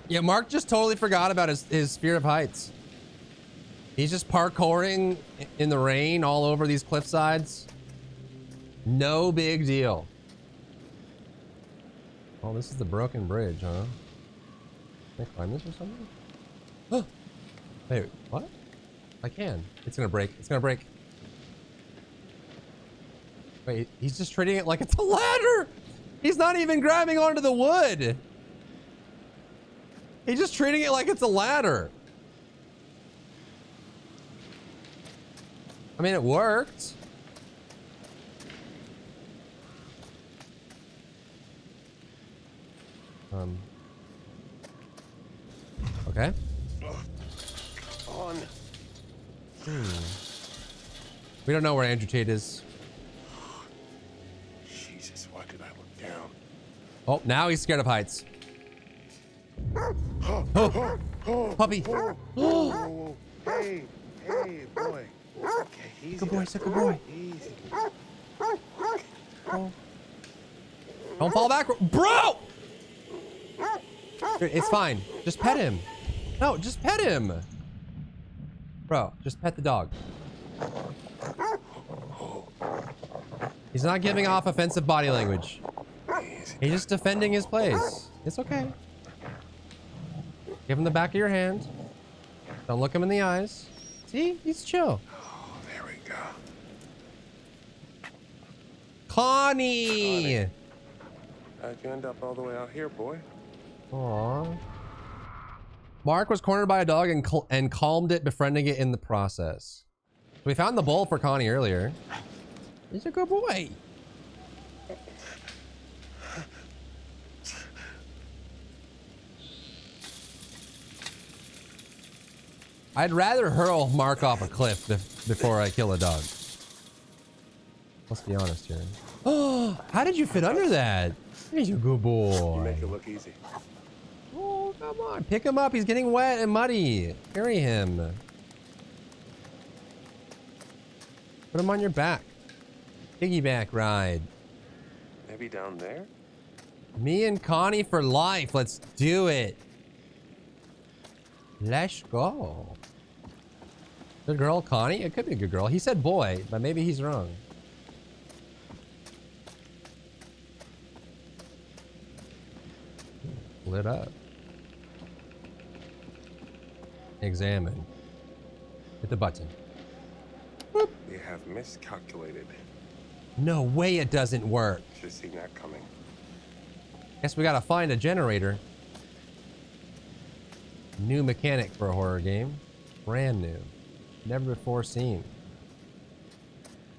Yeah, Mark just totally forgot about his fear of heights. He's just parkouring in the rain all over these cliff sides. No big deal. Oh, this is the broken bridge, huh? Can I climb this or something? Oh! Wait, what? I can. It's gonna break. It's gonna break. Wait, he's just treating it like it's a ladder! He's not even grabbing onto the wood! He's just treating it like it's a ladder. I mean, it worked. Okay. On. We don't know where Andrew Tate is. Jesus, why did I look down? Oh, now he's scared of heights. Oh, puppy. Oh, hey, boy. Okay, easy. Good boy, good boy. Easy. Oh. Don't fall back, bro! It's fine. Just pet him. No, just pet him. Bro, just pet the dog. He's not giving off offensive body language. He's just defending his place. It's okay. Give him the back of your hand. Don't look him in the eyes. See? He's chill. Oh, there we go. Connie! How'd you end up all the way out here, boy? Aww. Mark was cornered by a dog and calmed it, befriending it in the process. We found the bowl for Connie earlier. He's a good boy. I'd rather hurl Mark off a cliff before I kill a dog. Let's be honest here. Oh, how did you fit under that? He's a good boy. You make it look easy. Oh, come on. Pick him up. He's getting wet and muddy. Carry him. Put him on your back. Piggyback ride. Maybe down there? Me and Connie for life. Let's do it. Let's go. Good girl, Connie? It could be a good girl. He said boy, but maybe he's wrong. Lit up. Examine. Hit the button. Whoop. You have miscalculated. No way it doesn't work. Should've seen that coming. Guess we gotta find a generator. New mechanic for a horror game. Brand new. Never before seen.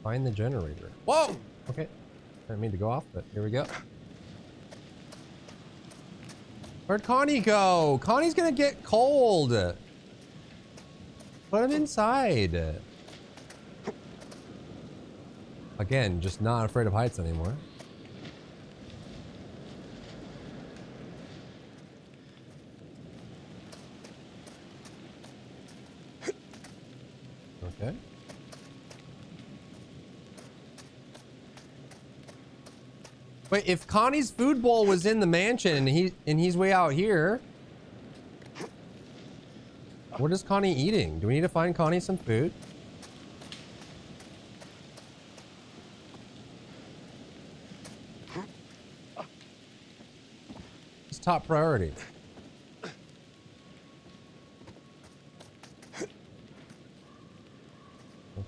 Find the generator. Whoa! Okay. Didn't mean to go off, but here we go. Where'd Connie go? Connie's gonna get cold. Put him inside. Again, just not afraid of heights anymore. Okay. Wait, if Connie's food bowl was in the mansion and he's way out here, What is Connie eating? Do we need to find Connie some food? It's top priority.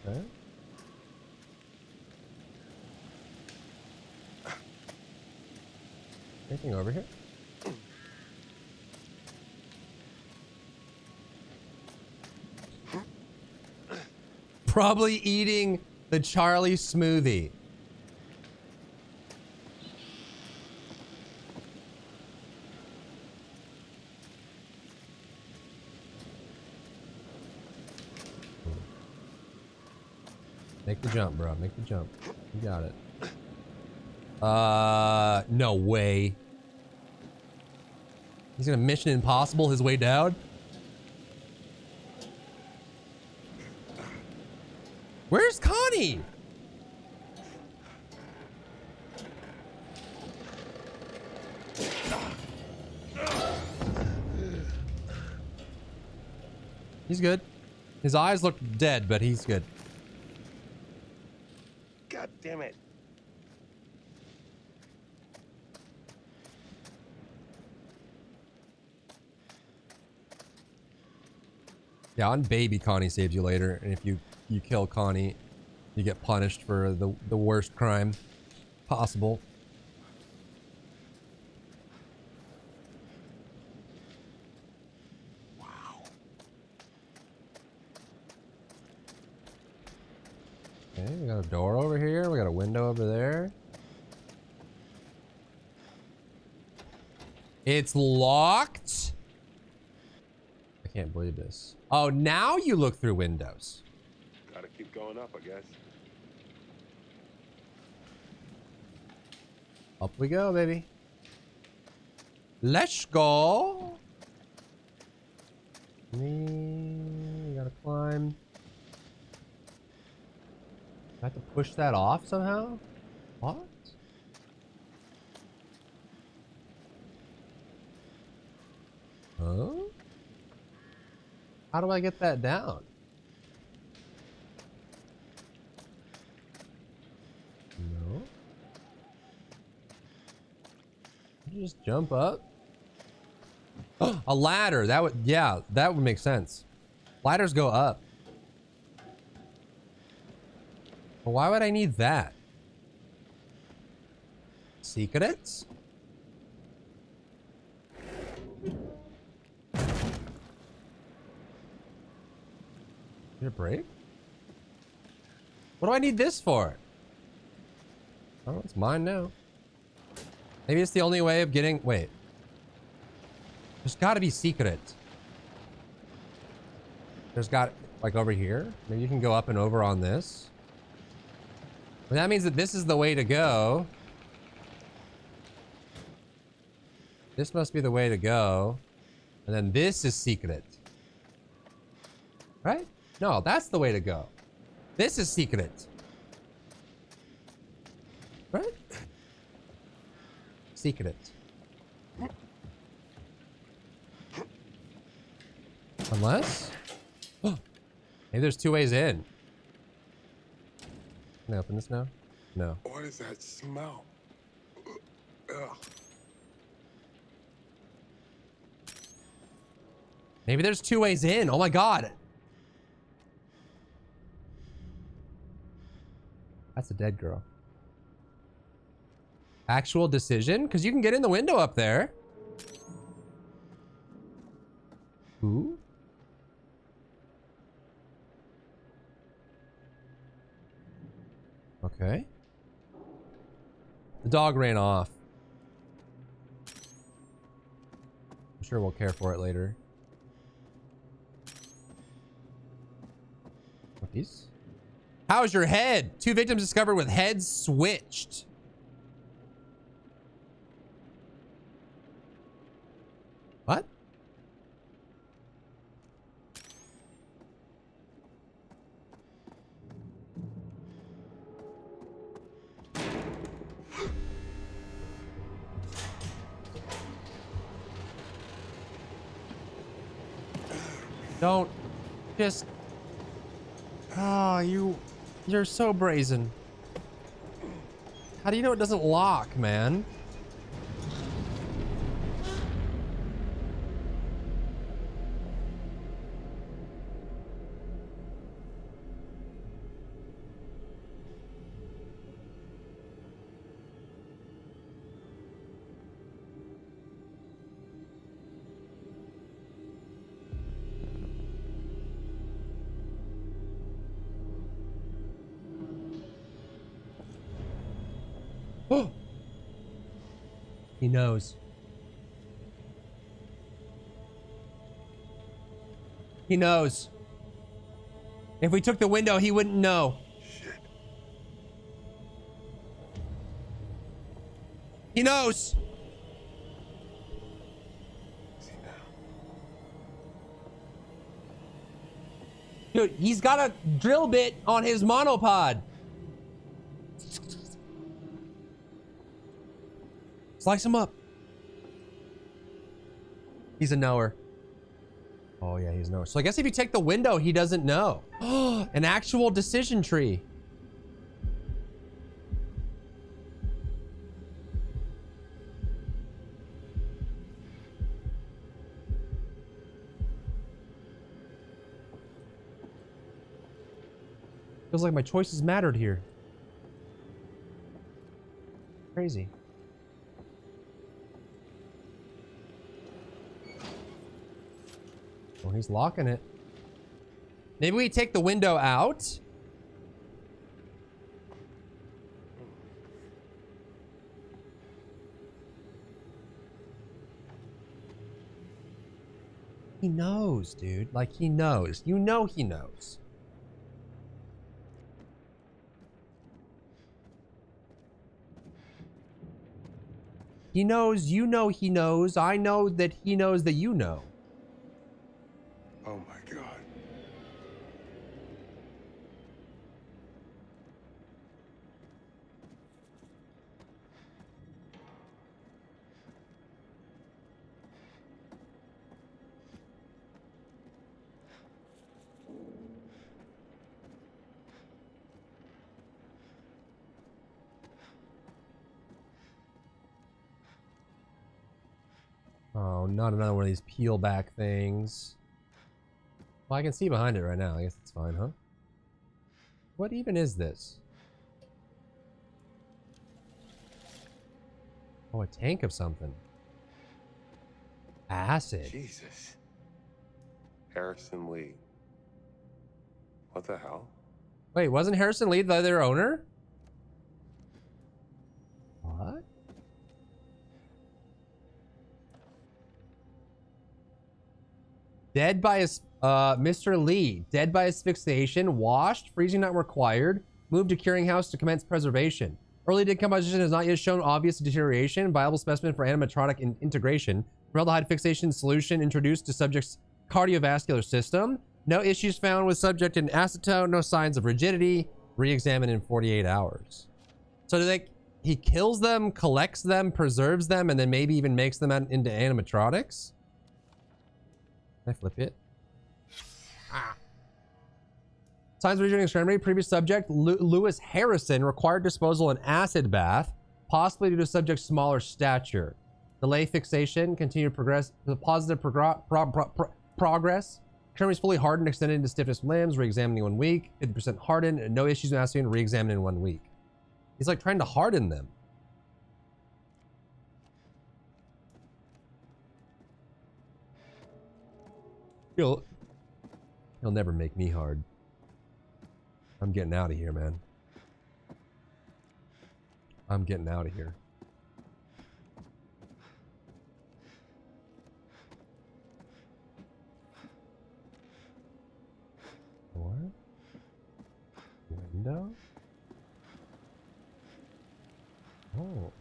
Okay. Anything over here? Probably eating the Charlie smoothie. Make the jump, bro. Make the jump. You got it. No way. He's gonna Mission Impossible his way down? Where's Connie? He's good. His eyes look dead, but he's good. God damn it. Yeah, on baby, Connie saves you later, and if you kill Connie, you get punished for the worst crime possible. Wow. Okay, we got a door over here. We got a window over there. It's locked. I can't believe this. Oh, now you look through windows. Gotta keep going up, I guess. Up we go, baby. Let's go. We gotta climb. I have to push that off somehow? What? Huh? How do I get that down? No. You just jump up? A ladder. That would, yeah, that would make sense. Ladders go up. But why would I need that? Secrets? Did it break? What do I need this for? Oh, it's mine now. Maybe it's the only way of getting... Wait. There's got to be secret. There's got... Like over here? Maybe you can go up and over on this. And that means that this is the way to go. This must be the way to go. And then this is secret. Right? No, that's the way to go. This is secret. Right? Secret. Unless... Maybe there's two ways in. Can I open this now? No. What is that smell? Ugh. Maybe there's two ways in. Oh my god. That's a dead girl. Actual decision? Because you can get in the window up there. Who? Okay. The dog ran off. I'm sure we'll care for it later. Cookies. How's your head? 2 victims discovered with heads switched. What? Don't just. Oh, you're so brazen. How do you know it doesn't lock, man? He knows. He knows. If we took the window, he wouldn't know. Shit. He knows. Dude, he's got a drill bit on his monopod. Slice him up. He's a knower. Oh yeah, he's a knower. So I guess if you take the window, he doesn't know. Oh, an actual decision tree. Feels like my choices mattered here. Crazy. Oh, he's locking it. Maybe we take the window out. He knows, dude. Like, he knows. You know he knows. He knows, you know he knows. I know that he knows that you know. Oh my God. Oh, not another one of these peel back things. Well, I can see behind it right now. I guess it's fine, huh? What even is this? Oh, a tank of something. Acid. Jesus. Harrison Lee. What the hell? Wait, wasn't Harrison Lee the other owner? What? Dead by his, Mr. Lee, dead by asphyxiation, washed, freezing not required, moved to curing house to commence preservation. Early decomposition has not yet shown obvious deterioration. Viable specimen for animatronic integration. Formaldehyde fixation solution introduced to subject's cardiovascular system. No issues found with subject in acetone. No signs of rigidity. Re-examine in 48 hours. So do they? He kills them, collects them, preserves them, and then maybe even makes them into animatronics? Can I flip it? Ah. Signs of regenerating extremity. Previous subject, Lewis Harrison, required disposal in acid bath, possibly due to subject's smaller stature. Delay fixation, continued progress, positive progress. Extremities fully hardened, extended into stiffness limbs, re-examining in 1 week. 50% hardened, and no issues in acid, re-examined in 1 week. He's like trying to harden them. He'll never make me hard. I'm getting out of here, man. I'm getting out of here. Door? Window? Oh.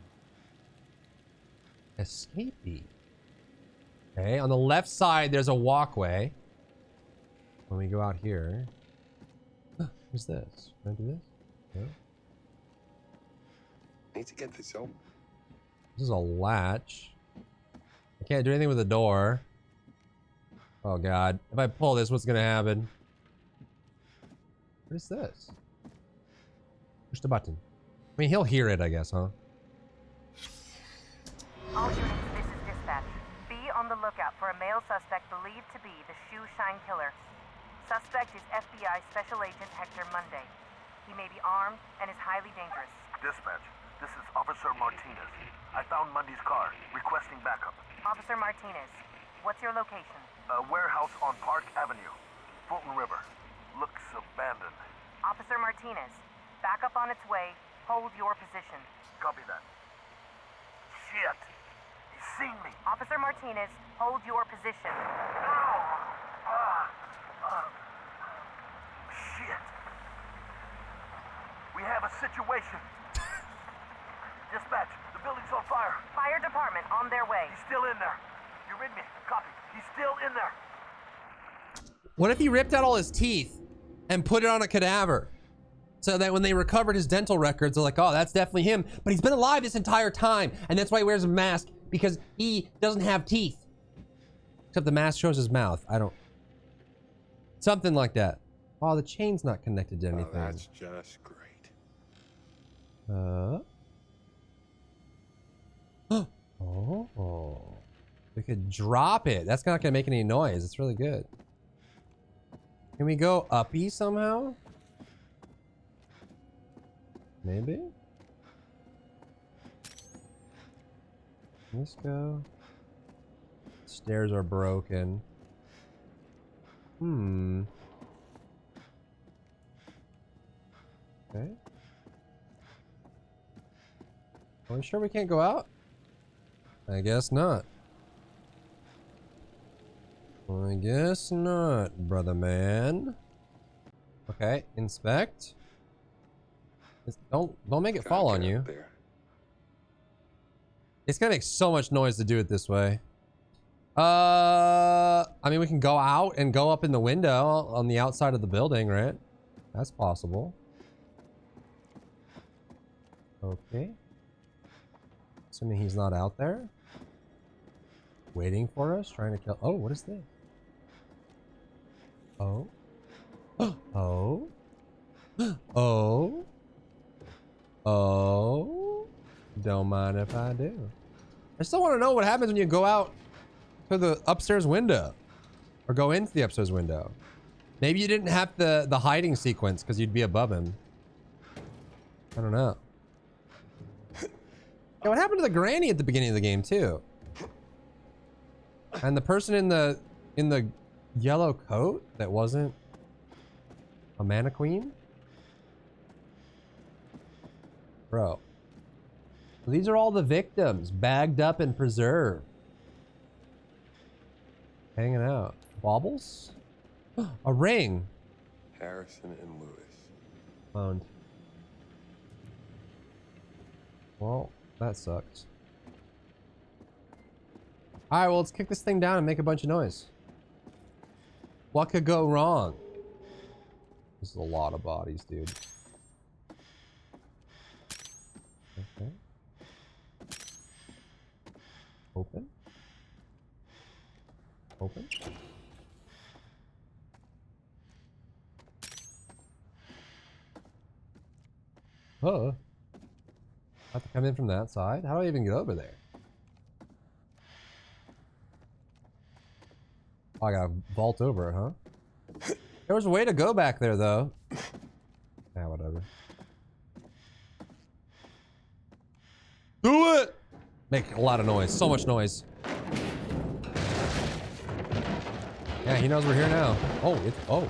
Escapee. Okay, on the left side, there's a walkway. When we go out here... What's this? Can I do this? No? Need to get this open. This is a latch. I can't do anything with the door. Oh god. If I pull this, what's gonna happen? What is this? Push the button. I mean, he'll hear it, I guess, huh? All units, this is dispatch. Be on the lookout for a male suspect believed to be the Shoe Shine Killer. Suspect is FBI Special Agent Hector Monday. He may be armed and is highly dangerous. Dispatch, this is Officer Martinez. I found Monday's car, requesting backup. Officer Martinez, what's your location? A warehouse on Park Avenue, Fulton River. Looks abandoned. Officer Martinez, backup on its way. Hold your position. Copy that. Shit! He's seen me! Officer Martinez, hold your position. Shit! We have a situation. Dispatch, the building's on fire. Fire department on their way. He's still in there. You read me? Copy. He's still in there. What if he ripped out all his teeth and put it on a cadaver? So that when they recovered his dental records, they're like, oh, that's definitely him. But he's been alive this entire time. And that's why he wears a mask, because he doesn't have teeth. Except the mask shows his mouth. I don't... Something like that. Oh, the chain's not connected to anything. Oh, that's just great. Oh. We could drop it. That's not gonna make any noise. It's really good. Can we go uppy somehow? Maybe? Let's go. Stairs are broken. Okay. Are we sure we can't go out? I guess not. I guess not, brother man. Okay, inspect. Don't make it fall on you. It's gonna make so much noise to do it this way. I mean, we can go out and go up in the window on the outside of the building, right? That's possible. Okay. Assuming he's not out there. Waiting for us, trying to kill. Oh, what is this? Oh. Oh. Oh. Oh. Don't mind if I do. I still want to know what happens when you go out to the upstairs window. Or go into the upstairs window. Maybe you didn't have the hiding sequence because you'd be above him. I don't know. Yeah, what happened to the granny at the beginning of the game too? And the person in the yellow coat that wasn't a mannequin? Bro. These are all the victims, bagged up and preserved. Hanging out. Baubles? A ring. Harrison and Lewis. Found. Well, that sucks. Alright, well, let's kick this thing down and make a bunch of noise. What could go wrong? This is a lot of bodies, dude. Okay. Open. Open. Oh. I have to come in from that side? How do I even get over there? Oh, I gotta vault over it, huh? There was a way to go back there, though. Yeah, whatever. Do it! Make a lot of noise. So much noise. Yeah, he knows we're here now. Oh, it's... Oh.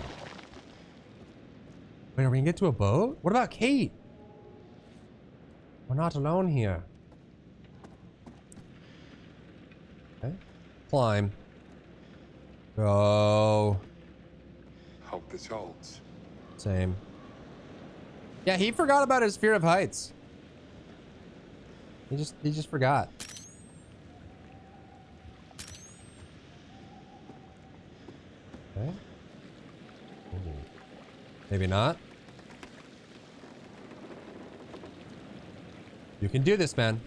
Wait, are we gonna get to a boat? What about Kate? We're not alone here. Okay. Climb. Go. Hope this holds. Same. Yeah, he forgot about his fear of heights. He just forgot. Okay. Ooh. Maybe not. You can do this, man.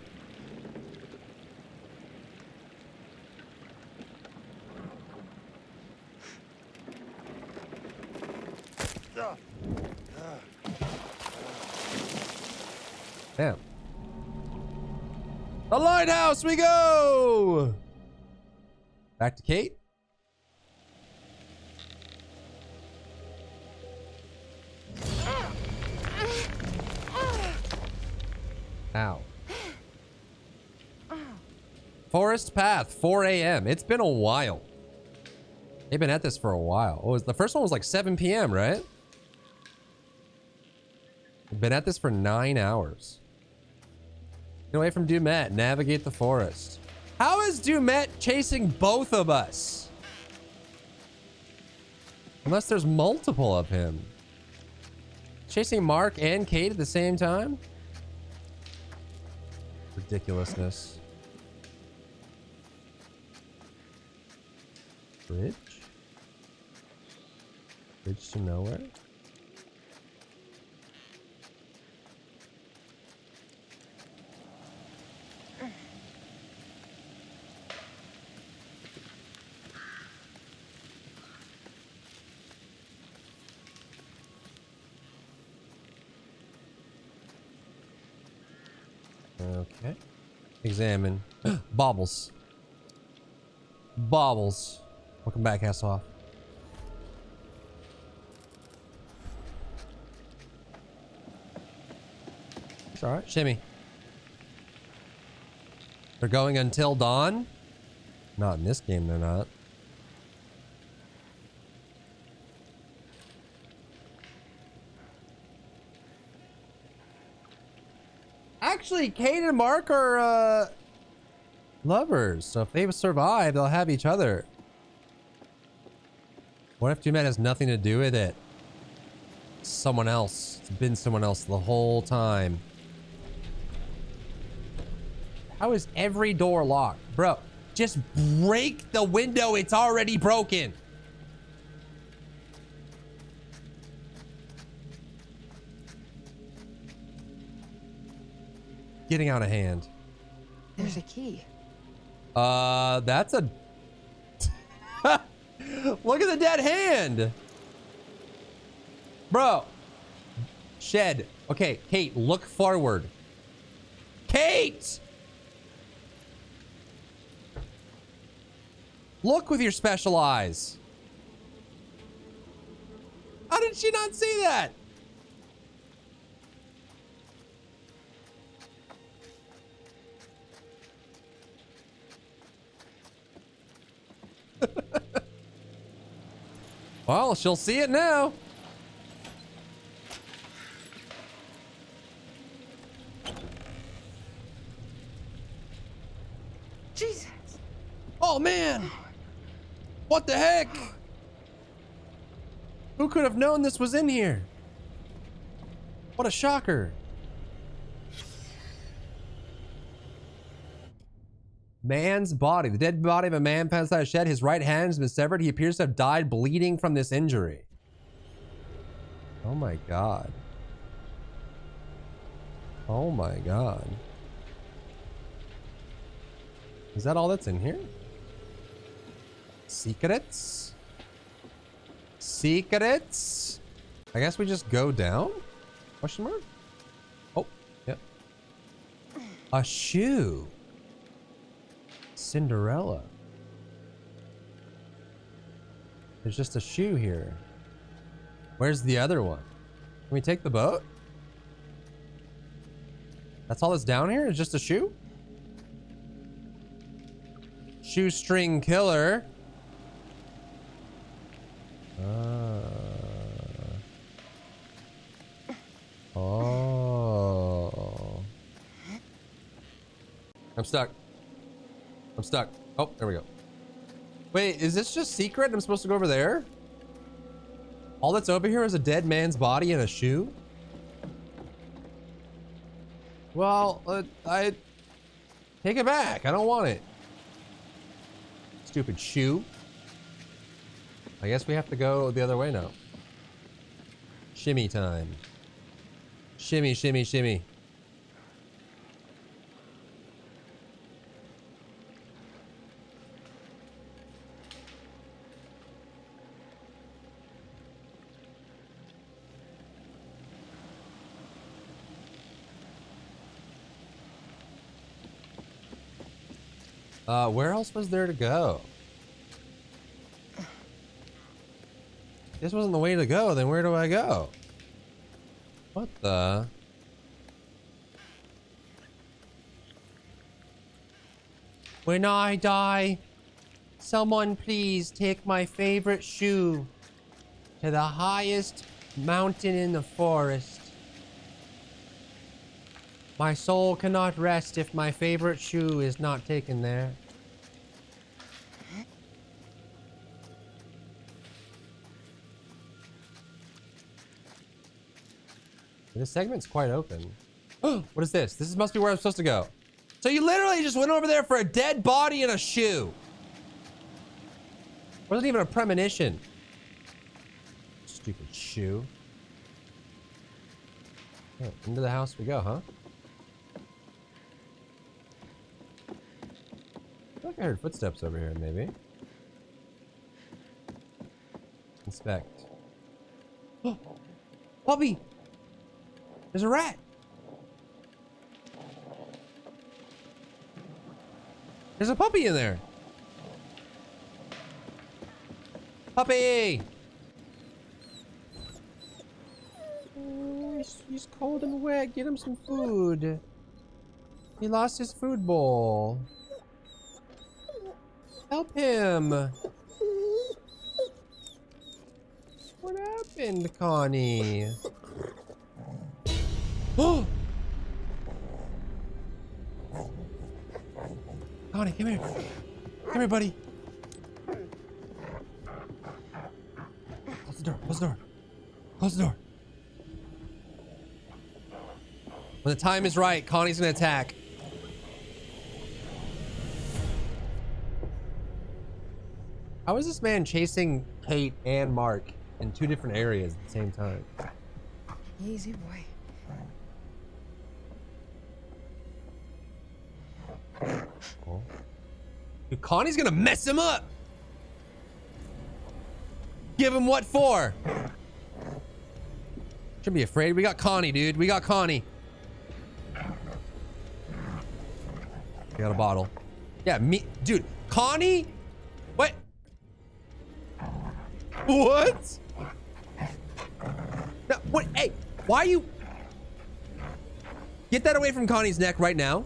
The lighthouse we go! Back to Kate. Ow. Forest Path, 4 a.m. It's been a while. They've been at this for a while. Oh, the first one was like 7 p.m., right? We've been at this for 9 hours. Get away from Dumet. Navigate the forest. How is Dumet chasing both of us? Unless there's multiple of him. Chasing Mark and Kate at the same time? Ridiculousness. Bridge? Bridge to nowhere? Okay. Examine. Baubles. Baubles. Welcome back, Hasselhoff. It's alright. Shimmy. They're going until dawn? Not in this game, they're not. Actually, Kate and Mark are lovers, so if they survive, they'll have each other. What if Dumet has nothing to do with it? Someone else. It's been someone else the whole time. How is every door locked? Bro, just break the window. It's already broken. Getting out of hand. There's a key. That's a... Look at the dead hand. Bro. Shed. Okay, Kate, look forward. Kate! Look with your special eyes. How did she not see that? Well, she'll see it now. Jesus. Oh, man. What the heck? Who could have known this was in here? What a shocker. Man's body. The dead body of a man passed out of shed. His right hand has been severed. He appears to have died bleeding from this injury. Oh my god. Oh my god. Is that all that's in here? Secrets? Secrets? I guess we just go down? Question mark? Oh, yep. A shoe. Cinderella. There's just a shoe here. Where's the other one? Can we take the boat? That's all that's down here? Is just a shoe? Shoestring killer. Oh. I'm stuck. I'm stuck. Oh, there we go. Wait, is this just secret? I'm supposed to go over there? All that's over here is a dead man's body and a shoe? Well, I take it back. I don't want it. Stupid shoe. I guess we have to go the other way now. Shimmy time. Shimmy, shimmy, shimmy. Where else was there to go? This wasn't the way to go, then where do I go? What the? When I die, someone please take my favorite shoe to the highest mountain in the forest. My soul cannot rest if my favorite shoe is not taken there. This segment's quite open. Oh, what is this? This must be where I'm supposed to go. So you literally just went over there for a dead body and a shoe. Wasn't even a premonition. Stupid shoe. Oh, into the house we go, huh? I feel like I heard footsteps over here, maybe. Inspect. Oh, puppy! There's a rat! There's a puppy in there! Puppy! Oh, he's cold and wet. Get him some food. He lost his food bowl. Help him! What happened, Connie? Oh! Connie, come here. Come here, buddy. Close the door. Close the door. Close the door. When the time is right, Connie's gonna attack. How is this man chasing Kate and Mark in two different areas at the same time? Easy boy. Oh. Dude, Connie's gonna mess him up. Give him what for? Shouldn't be afraid. We got Connie, dude. We got Connie. We got a bottle. Yeah, me, dude. Connie? What? What? No, what? Hey, why are you? Get that away from Connie's neck right now.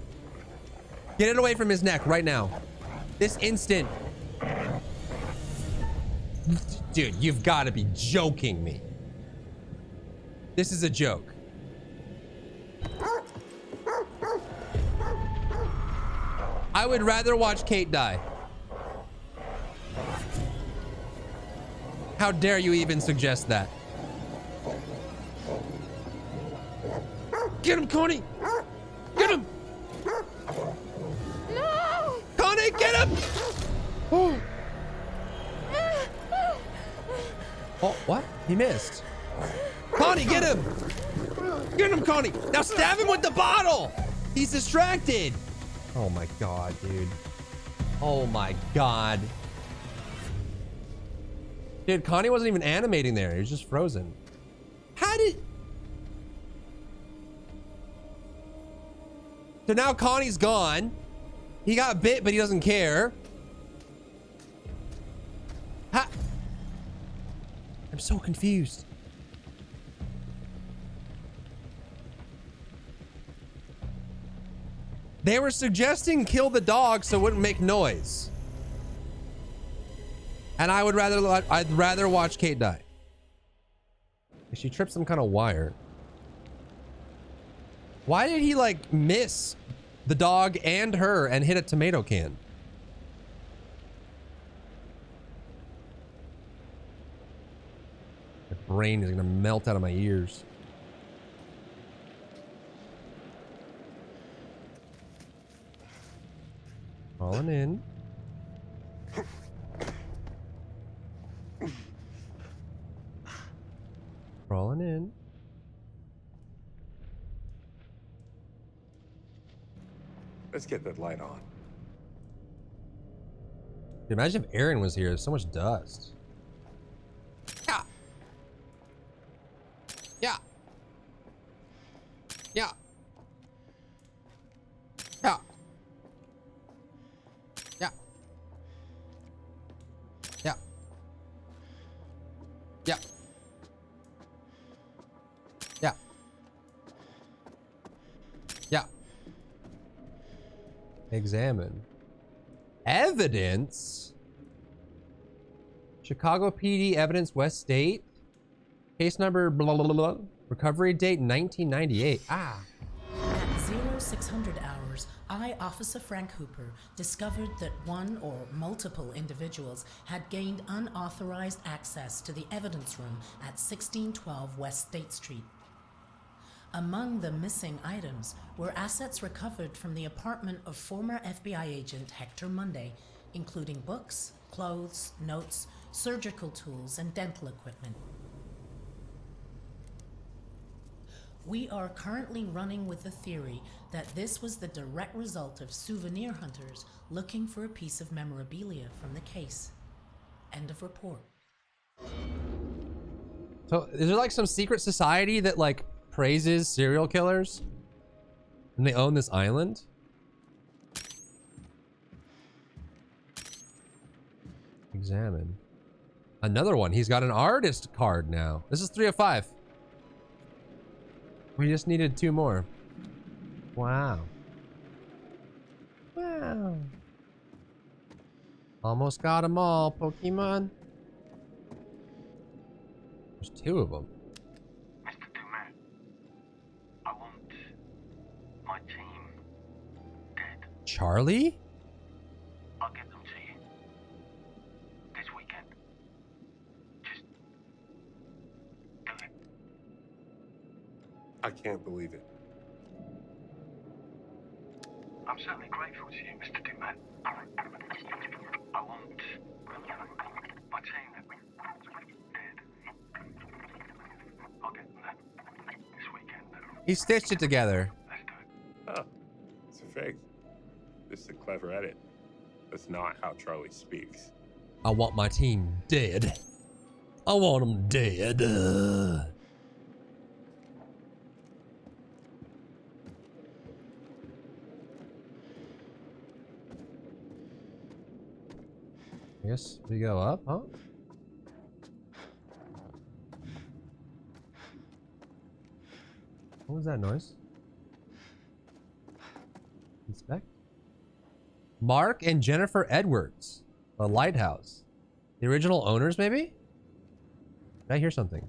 Get it away from his neck right now. This instant. Dude, you've got to be joking me. This is a joke. I would rather watch Kate die. How dare you even suggest that? Get him, Connie! Get him! No! Connie, get him! Oh. Oh, what? He missed. Connie, get him! Get him, Connie! Now stab him with the bottle! He's distracted! Oh my god, dude. Oh my god. Dude, Connie wasn't even animating there. He was just frozen. How did... So now Connie's gone. He got bit, but he doesn't care. I'm so confused. They were suggesting kill the dog so it wouldn't make noise. And I'd rather watch Kate die. She tripped some kind of wire. Why did he like miss the dog and her and hit a tomato can? My brain is gonna melt out of my ears. Crawling in. Crawling in. Let's get that light on. Dude, imagine if Aaron was here. There's so much dust. Yeah. Yeah. Yeah. Yeah. Examine. Evidence? Chicago PD evidence, West State. Case number blah, blah, blah, blah. Recovery date 1998. Ah. At 0600 hours, I, Officer Frank Hooper, discovered that one or multiple individuals had gained unauthorized access to the evidence room at 1612 West State Street. Among the missing items were assets recovered from the apartment of former FBI agent Hector Monday, including books, clothes, notes, surgical tools, and dental equipment. We are currently running with the theory that this was the direct result of souvenir hunters looking for a piece of memorabilia from the case. End of report. So is there like some secret society that like praises serial killers? And they own this island? Examine. Another one. He's got an artist card now. This is 3 of 5. We just needed 2 more. Wow. Wow. Almost got them all, Pokemon. There's 2 of them. Mr. Dumet, I want my team dead. Charlie? I'll get them to you this weekend. Just do it. I can't believe it. I'm certainly grateful to you, Mr. Dumet. I want my team dead. I'll get them this weekend. He stitched it together. Oh, it's a fake. This is a clever edit. That's not how Charlie speaks. I want my team dead. I want them dead. I guess we go up, huh? What was that noise? Inspect. Mark and Jennifer Edwards. The lighthouse. The original owners, maybe? Did I hear something?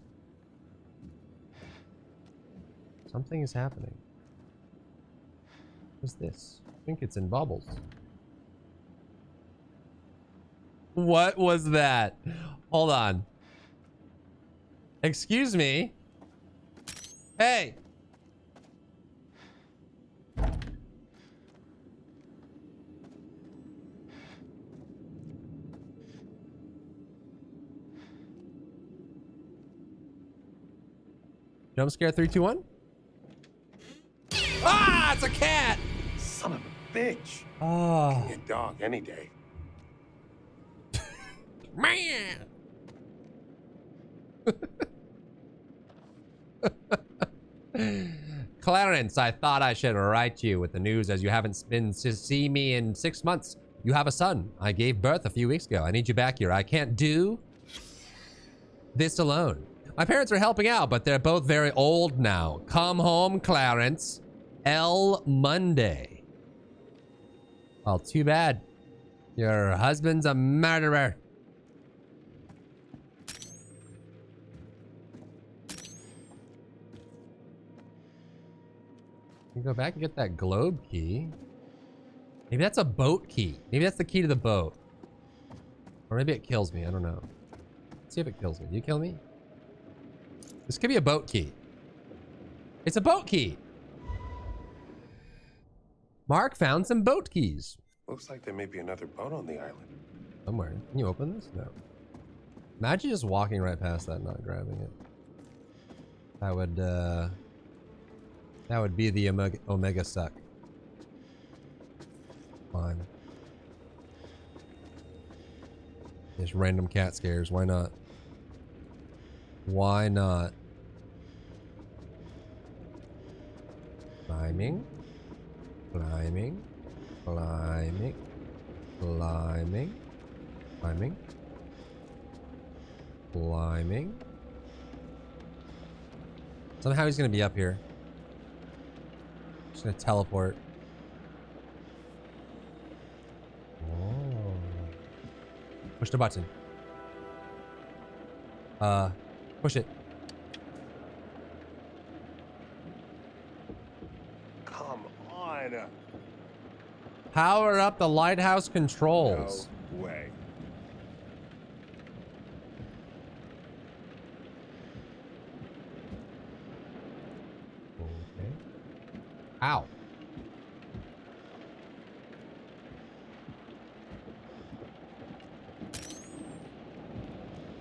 Something is happening. What's this? I think it's in bubbles. What was that? Hold on. Excuse me. Hey. Jump scare 3, 2, 1. Ah, it's a cat. Son of a bitch. Oh. Give me a dog any day. Man. Clarence, I thought I should write you with the news as you haven't been to see me in 6 months. You have a son. I gave birth a few weeks ago. I need you back here. I can't do this alone. My parents are helping out, but they're both very old now. Come home, Clarence. L. Monday. Well, too bad. Your husband's a murderer. You go back and get that globe key. Maybe that's a boat key. Maybe that's the key to the boat. Or maybe it kills me. I don't know. Let's see if it kills me. Do you kill me? This could be a boat key. It's a boat key. Mark found some boat keys. Looks like there may be another boat on the island. Somewhere. Can you open this? No. Imagine just walking right past that and not grabbing it. That would be the Omega suck. Fine. Just random cat scares. Why not? Why not? Climbing. Climbing. Climbing. Climbing. Climbing. Climbing. Somehow he's gonna be up here. Just gonna teleport. Push the button. Push it. Come on. Power up the lighthouse controls. No way. Okay. Ow.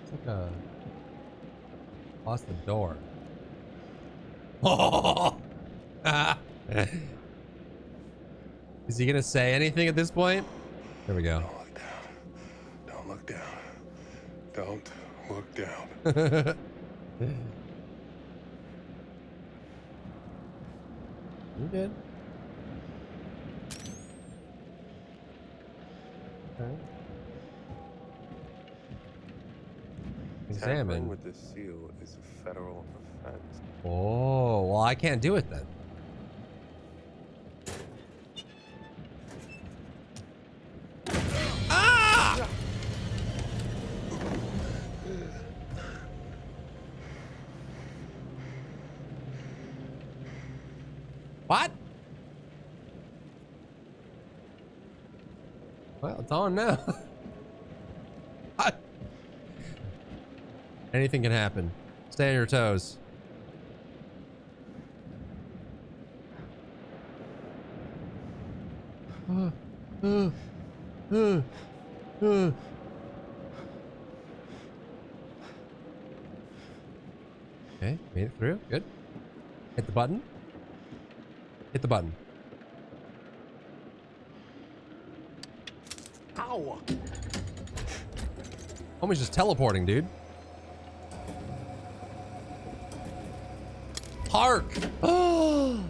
It's like a... Lost the door. Oh! Is he gonna say anything at this point? There we go. Don't look down. Don't look down. You good? Okay. Tampering Examine. with the seal is a federal offense. Oh, well, I can't do it then. Ah! What? Well, it's on now. What? Anything can happen. Stay on your toes. Okay, made it through. Good. Hit the button. Hit the button. Ow! Homie's just teleporting, dude. Hark! Oh!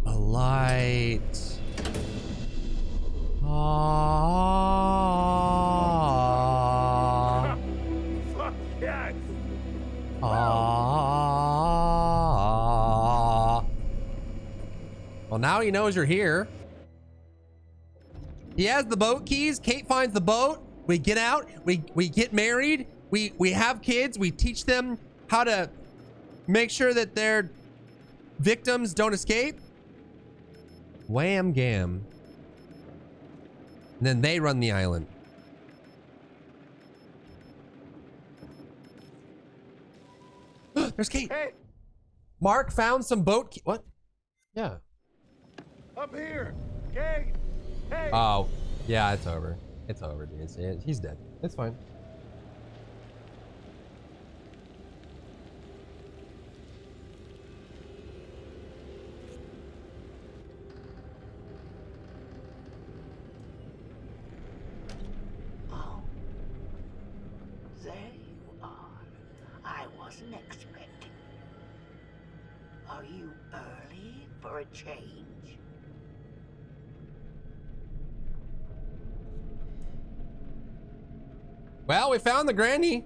A light. Ah. Fuck yes! Ah. Well, now he knows you're here. He has the boat keys. Kate finds the boat. We get out. We get married. We have kids. We teach them how to make sure that their victims don't escape. Wham gam. And then they run the island. There's Kate. Hey, Mark found some boat. What? Yeah. up here! Kate! Hey! Oh, yeah, it's over. It's over, dude. He's dead. It's fine. Oh, there you are. I wasn't expecting. Are you early for a change? Well, we found the granny.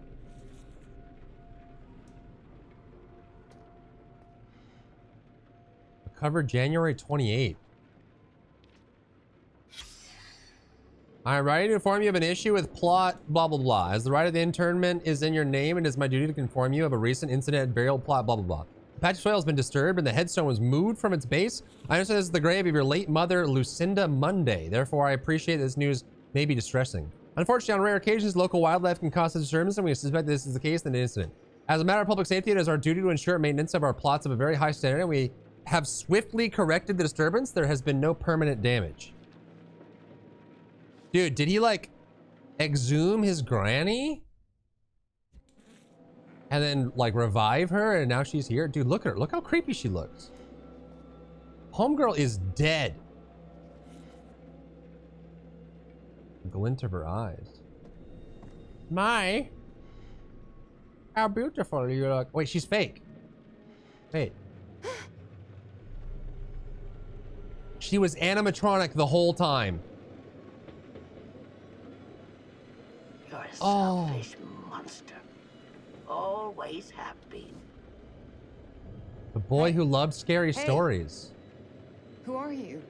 Covered January 28th. I'm writing to inform you of an issue with plot blah blah blah. As the right of the internment is in your name, it is my duty to inform you of a recent incident, burial plot blah blah blah. The patch of soil has been disturbed and the headstone was moved from its base. I understand this is the grave of your late mother, Lucinda Monday. Therefore, I appreciate this news may be distressing. Unfortunately, on rare occasions, local wildlife can cause a disturbance, and we suspect this is the case in the incident. As a matter of public safety, it is our duty to ensure maintenance of our plots of a very high standard, and we have swiftly corrected the disturbance. There has been no permanent damage. Dude, did he like exhume his granny? And then like revive her and now she's here? Dude, look at her. Look how creepy she looks. Homegirl is dead. The glint of her eyes. My. How beautiful you look. Wait, she's fake. Wait. She was animatronic the whole time. You're a selfish monster. Always have been. The boy who loved scary stories. Who are you?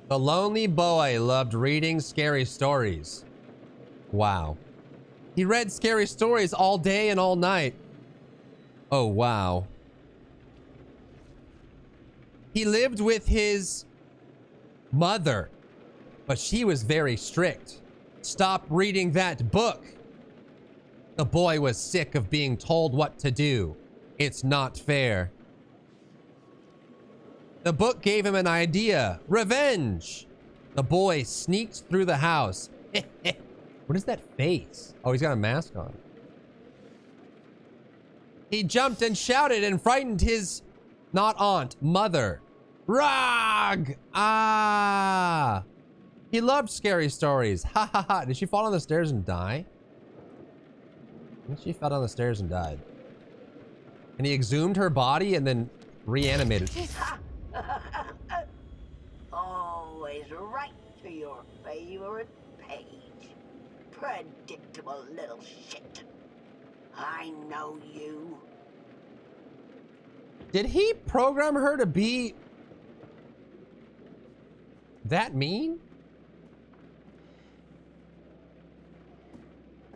The lonely boy loved reading scary stories. Wow. He read scary stories all day and all night. Oh, wow. He lived with his mother, but she was very strict. Stop reading that book. The boy was sick of being told what to do. It's not fair. The book gave him an idea. Revenge. The boy sneaked through the house. What is that face? Oh, he's got a mask on. He jumped and shouted and frightened his not aunt, mother. Rog! Ah! He loved scary stories. Ha ha ha. Did she fall down the stairs and die? I think she fell down the stairs and died. And he exhumed her body and then reanimated. Always right to your favorite page. Predictable little shit. I know you. Did he program her to be that mean?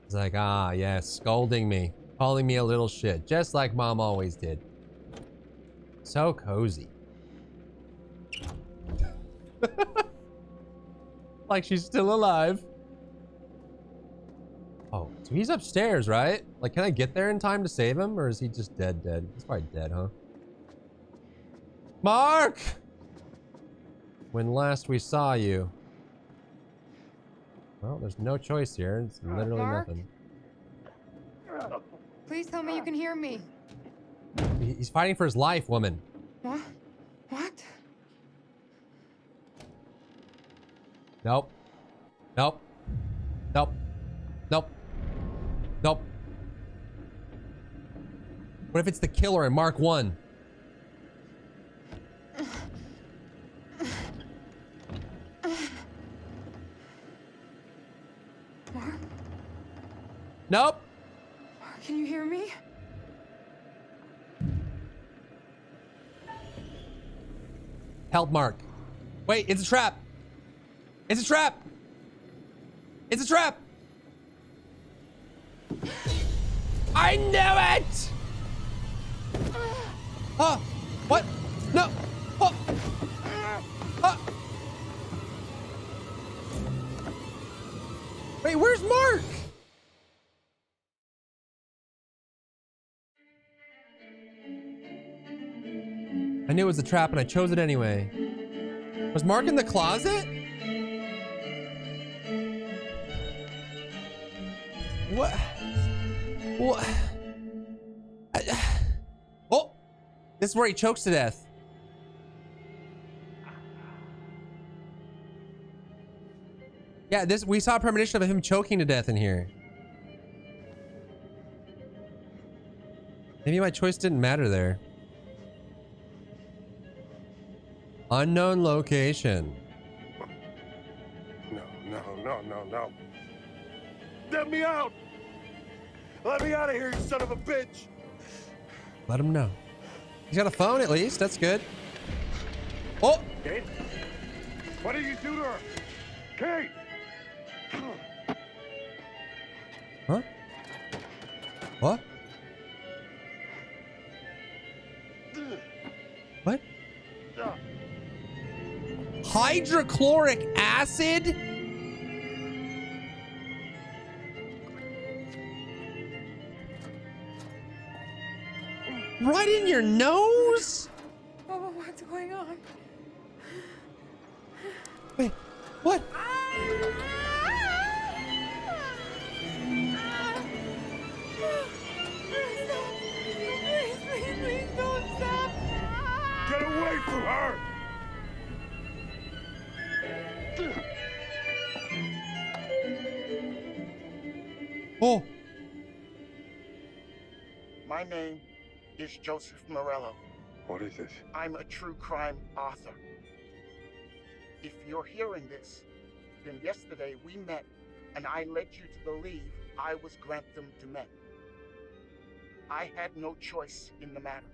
It's like, ah, yes, scolding me, calling me a little shit, just like mom always did. So cozy. Like she's still alive. Oh, so he's upstairs, right? Like, can I get there in time to save him? Or is he just dead? He's probably dead, huh? Mark! When last we saw you. Well, there's no choice here. It's literally Mark? nothing. Please tell me you can hear me. He's fighting for his life, woman. What? What? Nope. Nope. Nope. Nope. Nope. What if it's the killer in Mark 1? Mark? Nope. Mark, can you hear me? Help Mark. Wait, it's a trap. It's a trap. It's a trap. I knew it. Huh? What? No. Oh. Wait, where's Mark? I knew it was a trap and I chose it anyway. Was Mark in the closet? What? What? Oh! This is where he chokes to death. Yeah, we saw a premonition of him choking to death in here. Maybe my choice didn't matter there. Unknown location. No. Let me out! Let me out of here, you son of a bitch! Let him know. He's got a phone at least. That's good. Oh! Kate? What did you do to her? Kate! Huh? What? What? Hydrochloric acid? Right in your nose? Oh, what's going on? Wait, what? Please don't stop. Get away from her! Oh. My name is Joseph Morello. What is this? I'm a true crime author. If you're hearing this, then yesterday we met and I led you to believe I was Grantham Dumet. I had no choice in the matter.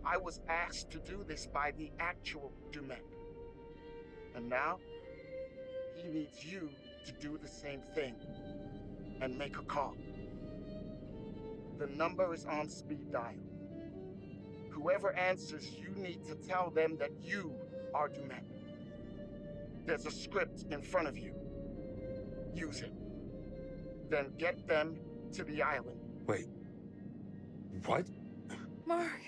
I was asked to do this by the actual Dumet. And now, he needs you to do the same thing and make a call. The number is on speed dial. Whoever answers, you need to tell them that you are Dumet. There's a script in front of you. Use it. Then get them to the island. Wait. What? Mark,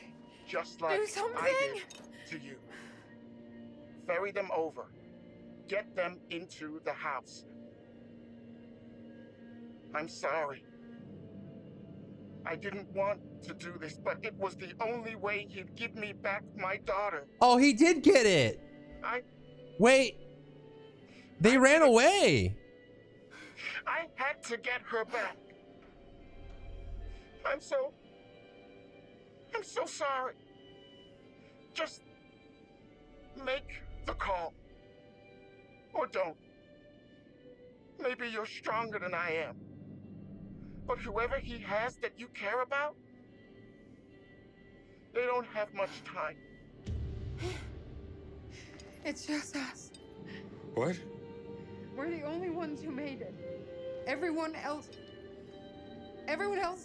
just like do something. I did to you. Ferry them over. Get them into the house. I'm sorry. I didn't want to do this, but it was the only way he'd give me back my daughter. Oh, he did get it. Wait. They ran away. I had to get her back. I'm so sorry. Just make the call. Or don't. Maybe you're stronger than I am. But whoever he has that you care about, they don't have much time. It's just us. What? We're the only ones who made it. Everyone else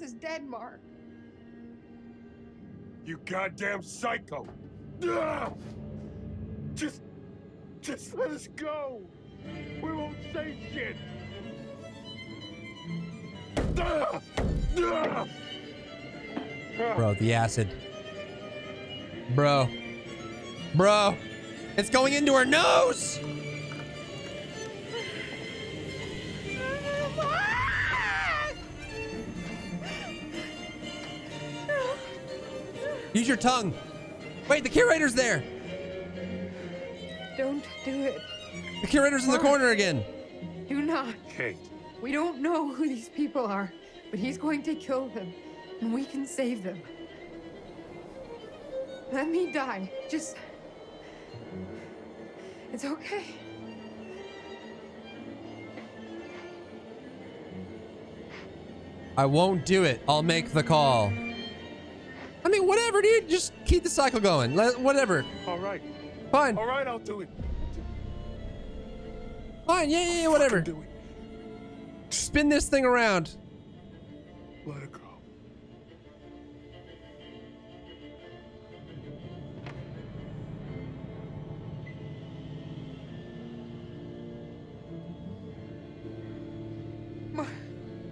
is dead, Mark. You goddamn psycho! Ugh! Just let us go. We won't say shit. Ugh! Ugh! Bro, the acid. Bro. It's going into her nose. Use your tongue. Wait, the curator's there. Don't do it. The curator's in the corner again. Do not. Kate. We don't know who these people are, but he's going to kill them, and we can save them. Let me die. Just... It's okay. I won't do it. I'll make the call. I mean, whatever, dude. Just keep the cycle going. Whatever. All right. Fine. All right, I'll do it. Fine. Yeah, whatever. Do it. Spin this thing around. Let it go.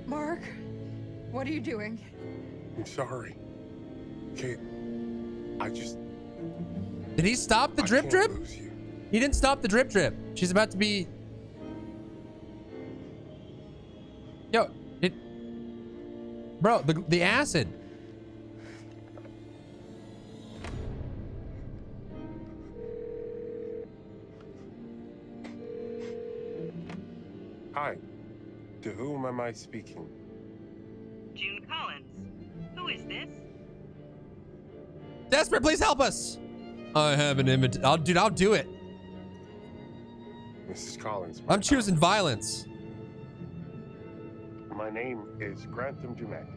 Mark, what are you doing? I'm sorry. Kate, I just... Did he stop the drip? He didn't stop the drip. She's about to be... Yo, Bro, the acid. Hi. To whom am I speaking? June Collins. Who is this? Desperate, please help us. I have an invitation. I'll do it. Mrs. Collins. I'm choosing violence. My name is Grantham Dumet.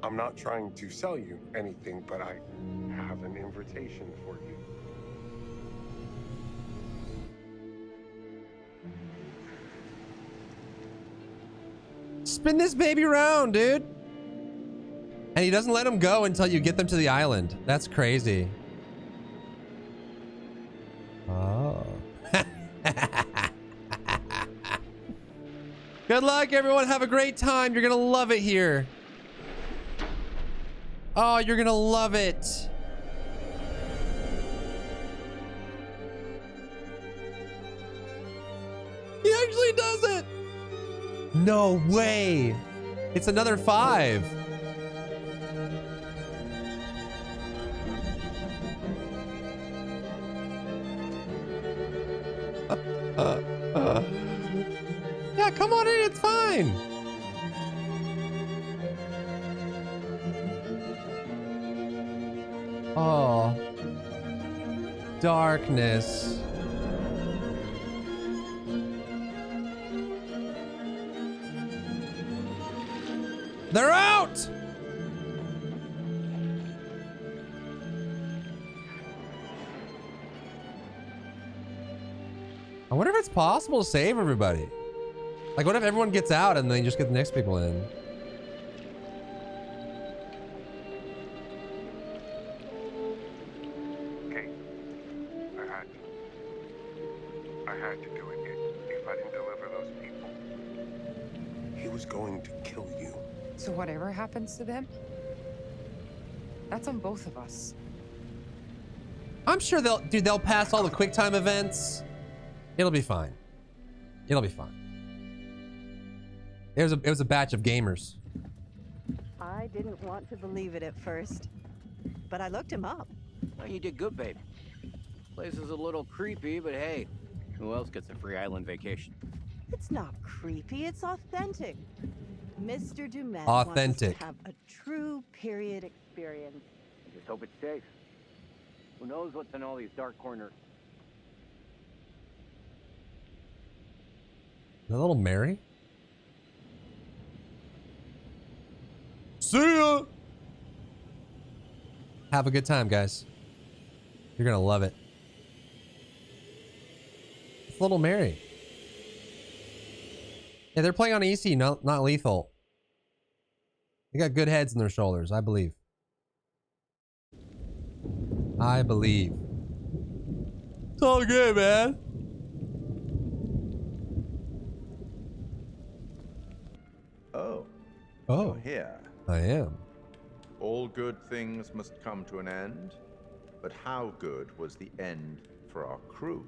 I'm not trying to sell you anything, but I have an invitation for you. Spin this baby around, dude. And he doesn't let him go until you get them to the island. That's crazy. Oh. Good luck, everyone. Have a great time. You're gonna love it here. Oh, you're gonna love it. He actually does it. No way. It's another 5. Yeah, come on in. It's fine. Oh. Darkness. They're out! I wonder if it's possible to save everybody. Like, what if everyone gets out and then you just get the next people in? Kate, I had to do it. If I didn't deliver those people, He was going to kill you. So whatever happens to them, that's on both of us. I'm sure they'll pass all the quick time events. It'll be fine. It'll be fine. It was a batch of gamers. I didn't want to believe it at first, but I looked him up. Well, you did good, babe. Place is a little creepy, but hey, who else gets a free island vacation? It's not creepy, it's authentic. Mr. Dumet Authentic. wants us to have a true period experience. I just hope it's safe. Who knows what's in all these dark corners? Is that little Mary? See ya! Have a good time, guys. You're gonna love it. It's little Mary. Yeah, they're playing on EC, not lethal. They got good heads in their shoulders, I believe. I believe. It's all good, man. Oh. Oh. You're here. I am. All good things must come to an end, but how good was the end for our crew?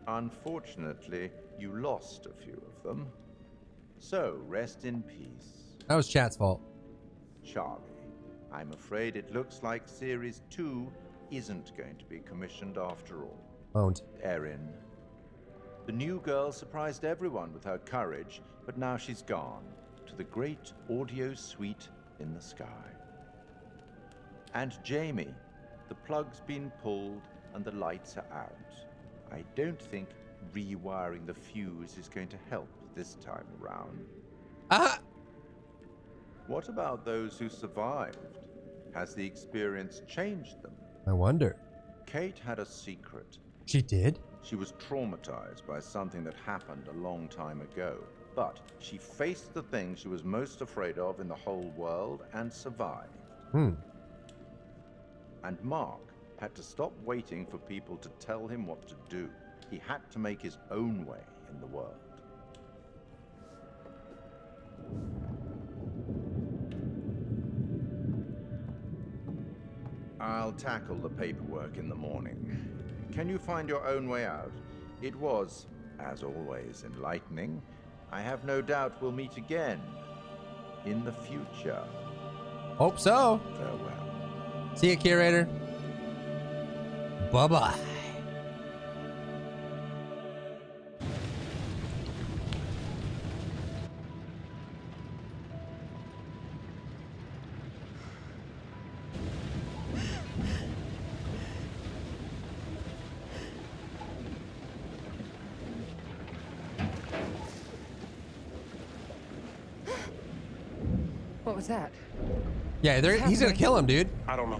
Unfortunately, you lost a few of them. So, rest in peace. That was chat's fault. Charlie, I'm afraid it looks like Series 2 isn't going to be commissioned after all. Owned. Erin. The new girl surprised everyone with her courage, but now she's gone to the great audio suite in the sky. And Jamie, the plug's been pulled and the lights are out. I don't think rewiring the fuse is going to help this time around. What about those who survived? Has the experience changed them? I wonder. Kate had a secret. She did? She was traumatized by something that happened a long time ago. But she faced the thing she was most afraid of in the whole world and survived. And Mark had to stop waiting for people to tell him what to do. He had to make his own way in the world. I'll tackle the paperwork in the morning. Can you find your own way out? It was, as always, enlightening. I have no doubt we'll meet again in the future. Hope so. Farewell. See you, curator. Bye-bye. What was that? Yeah, he's gonna kill him, dude. I don't know.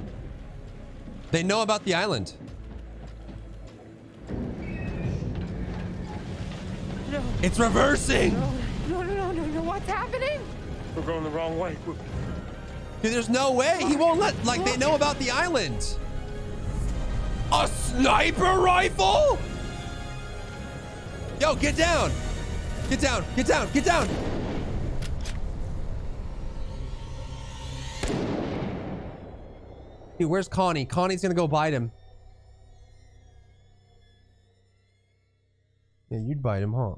They know about the island. No. It's reversing! No, what's happening? We're going the wrong way. Dude, there's no way. He won't let, like, they know about the island. A sniper rifle? Yo, get down. Get down, get down, get down. Dude, where's Connie? Connie's gonna go bite him. Yeah, you'd bite him, huh?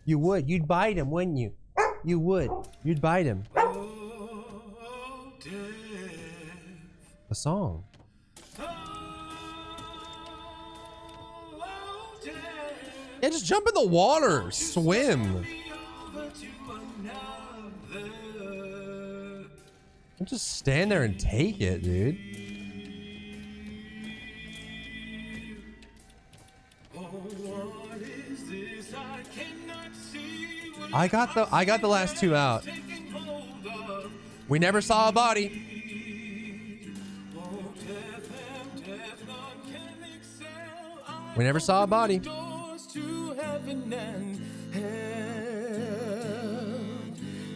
You would. You'd bite him, wouldn't you? You would. You'd bite him. A song. Yeah, just jump in the water. Swim. Don't just stand there and take it, dude. I got the last two out. We never saw a body. We never saw a body. heaven and hell.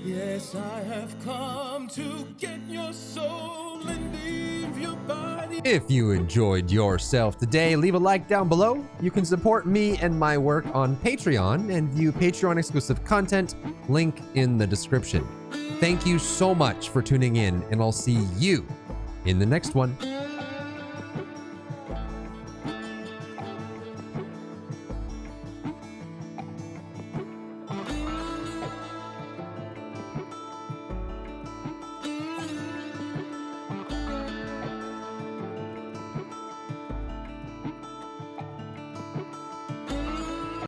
Yes, I have come to get your soul and leave your body. If you enjoyed yourself today, leave a like down below. You can support me and my work on Patreon and view Patreon exclusive content, link in the description. Thank you so much for tuning in, and I'll see you in the next one.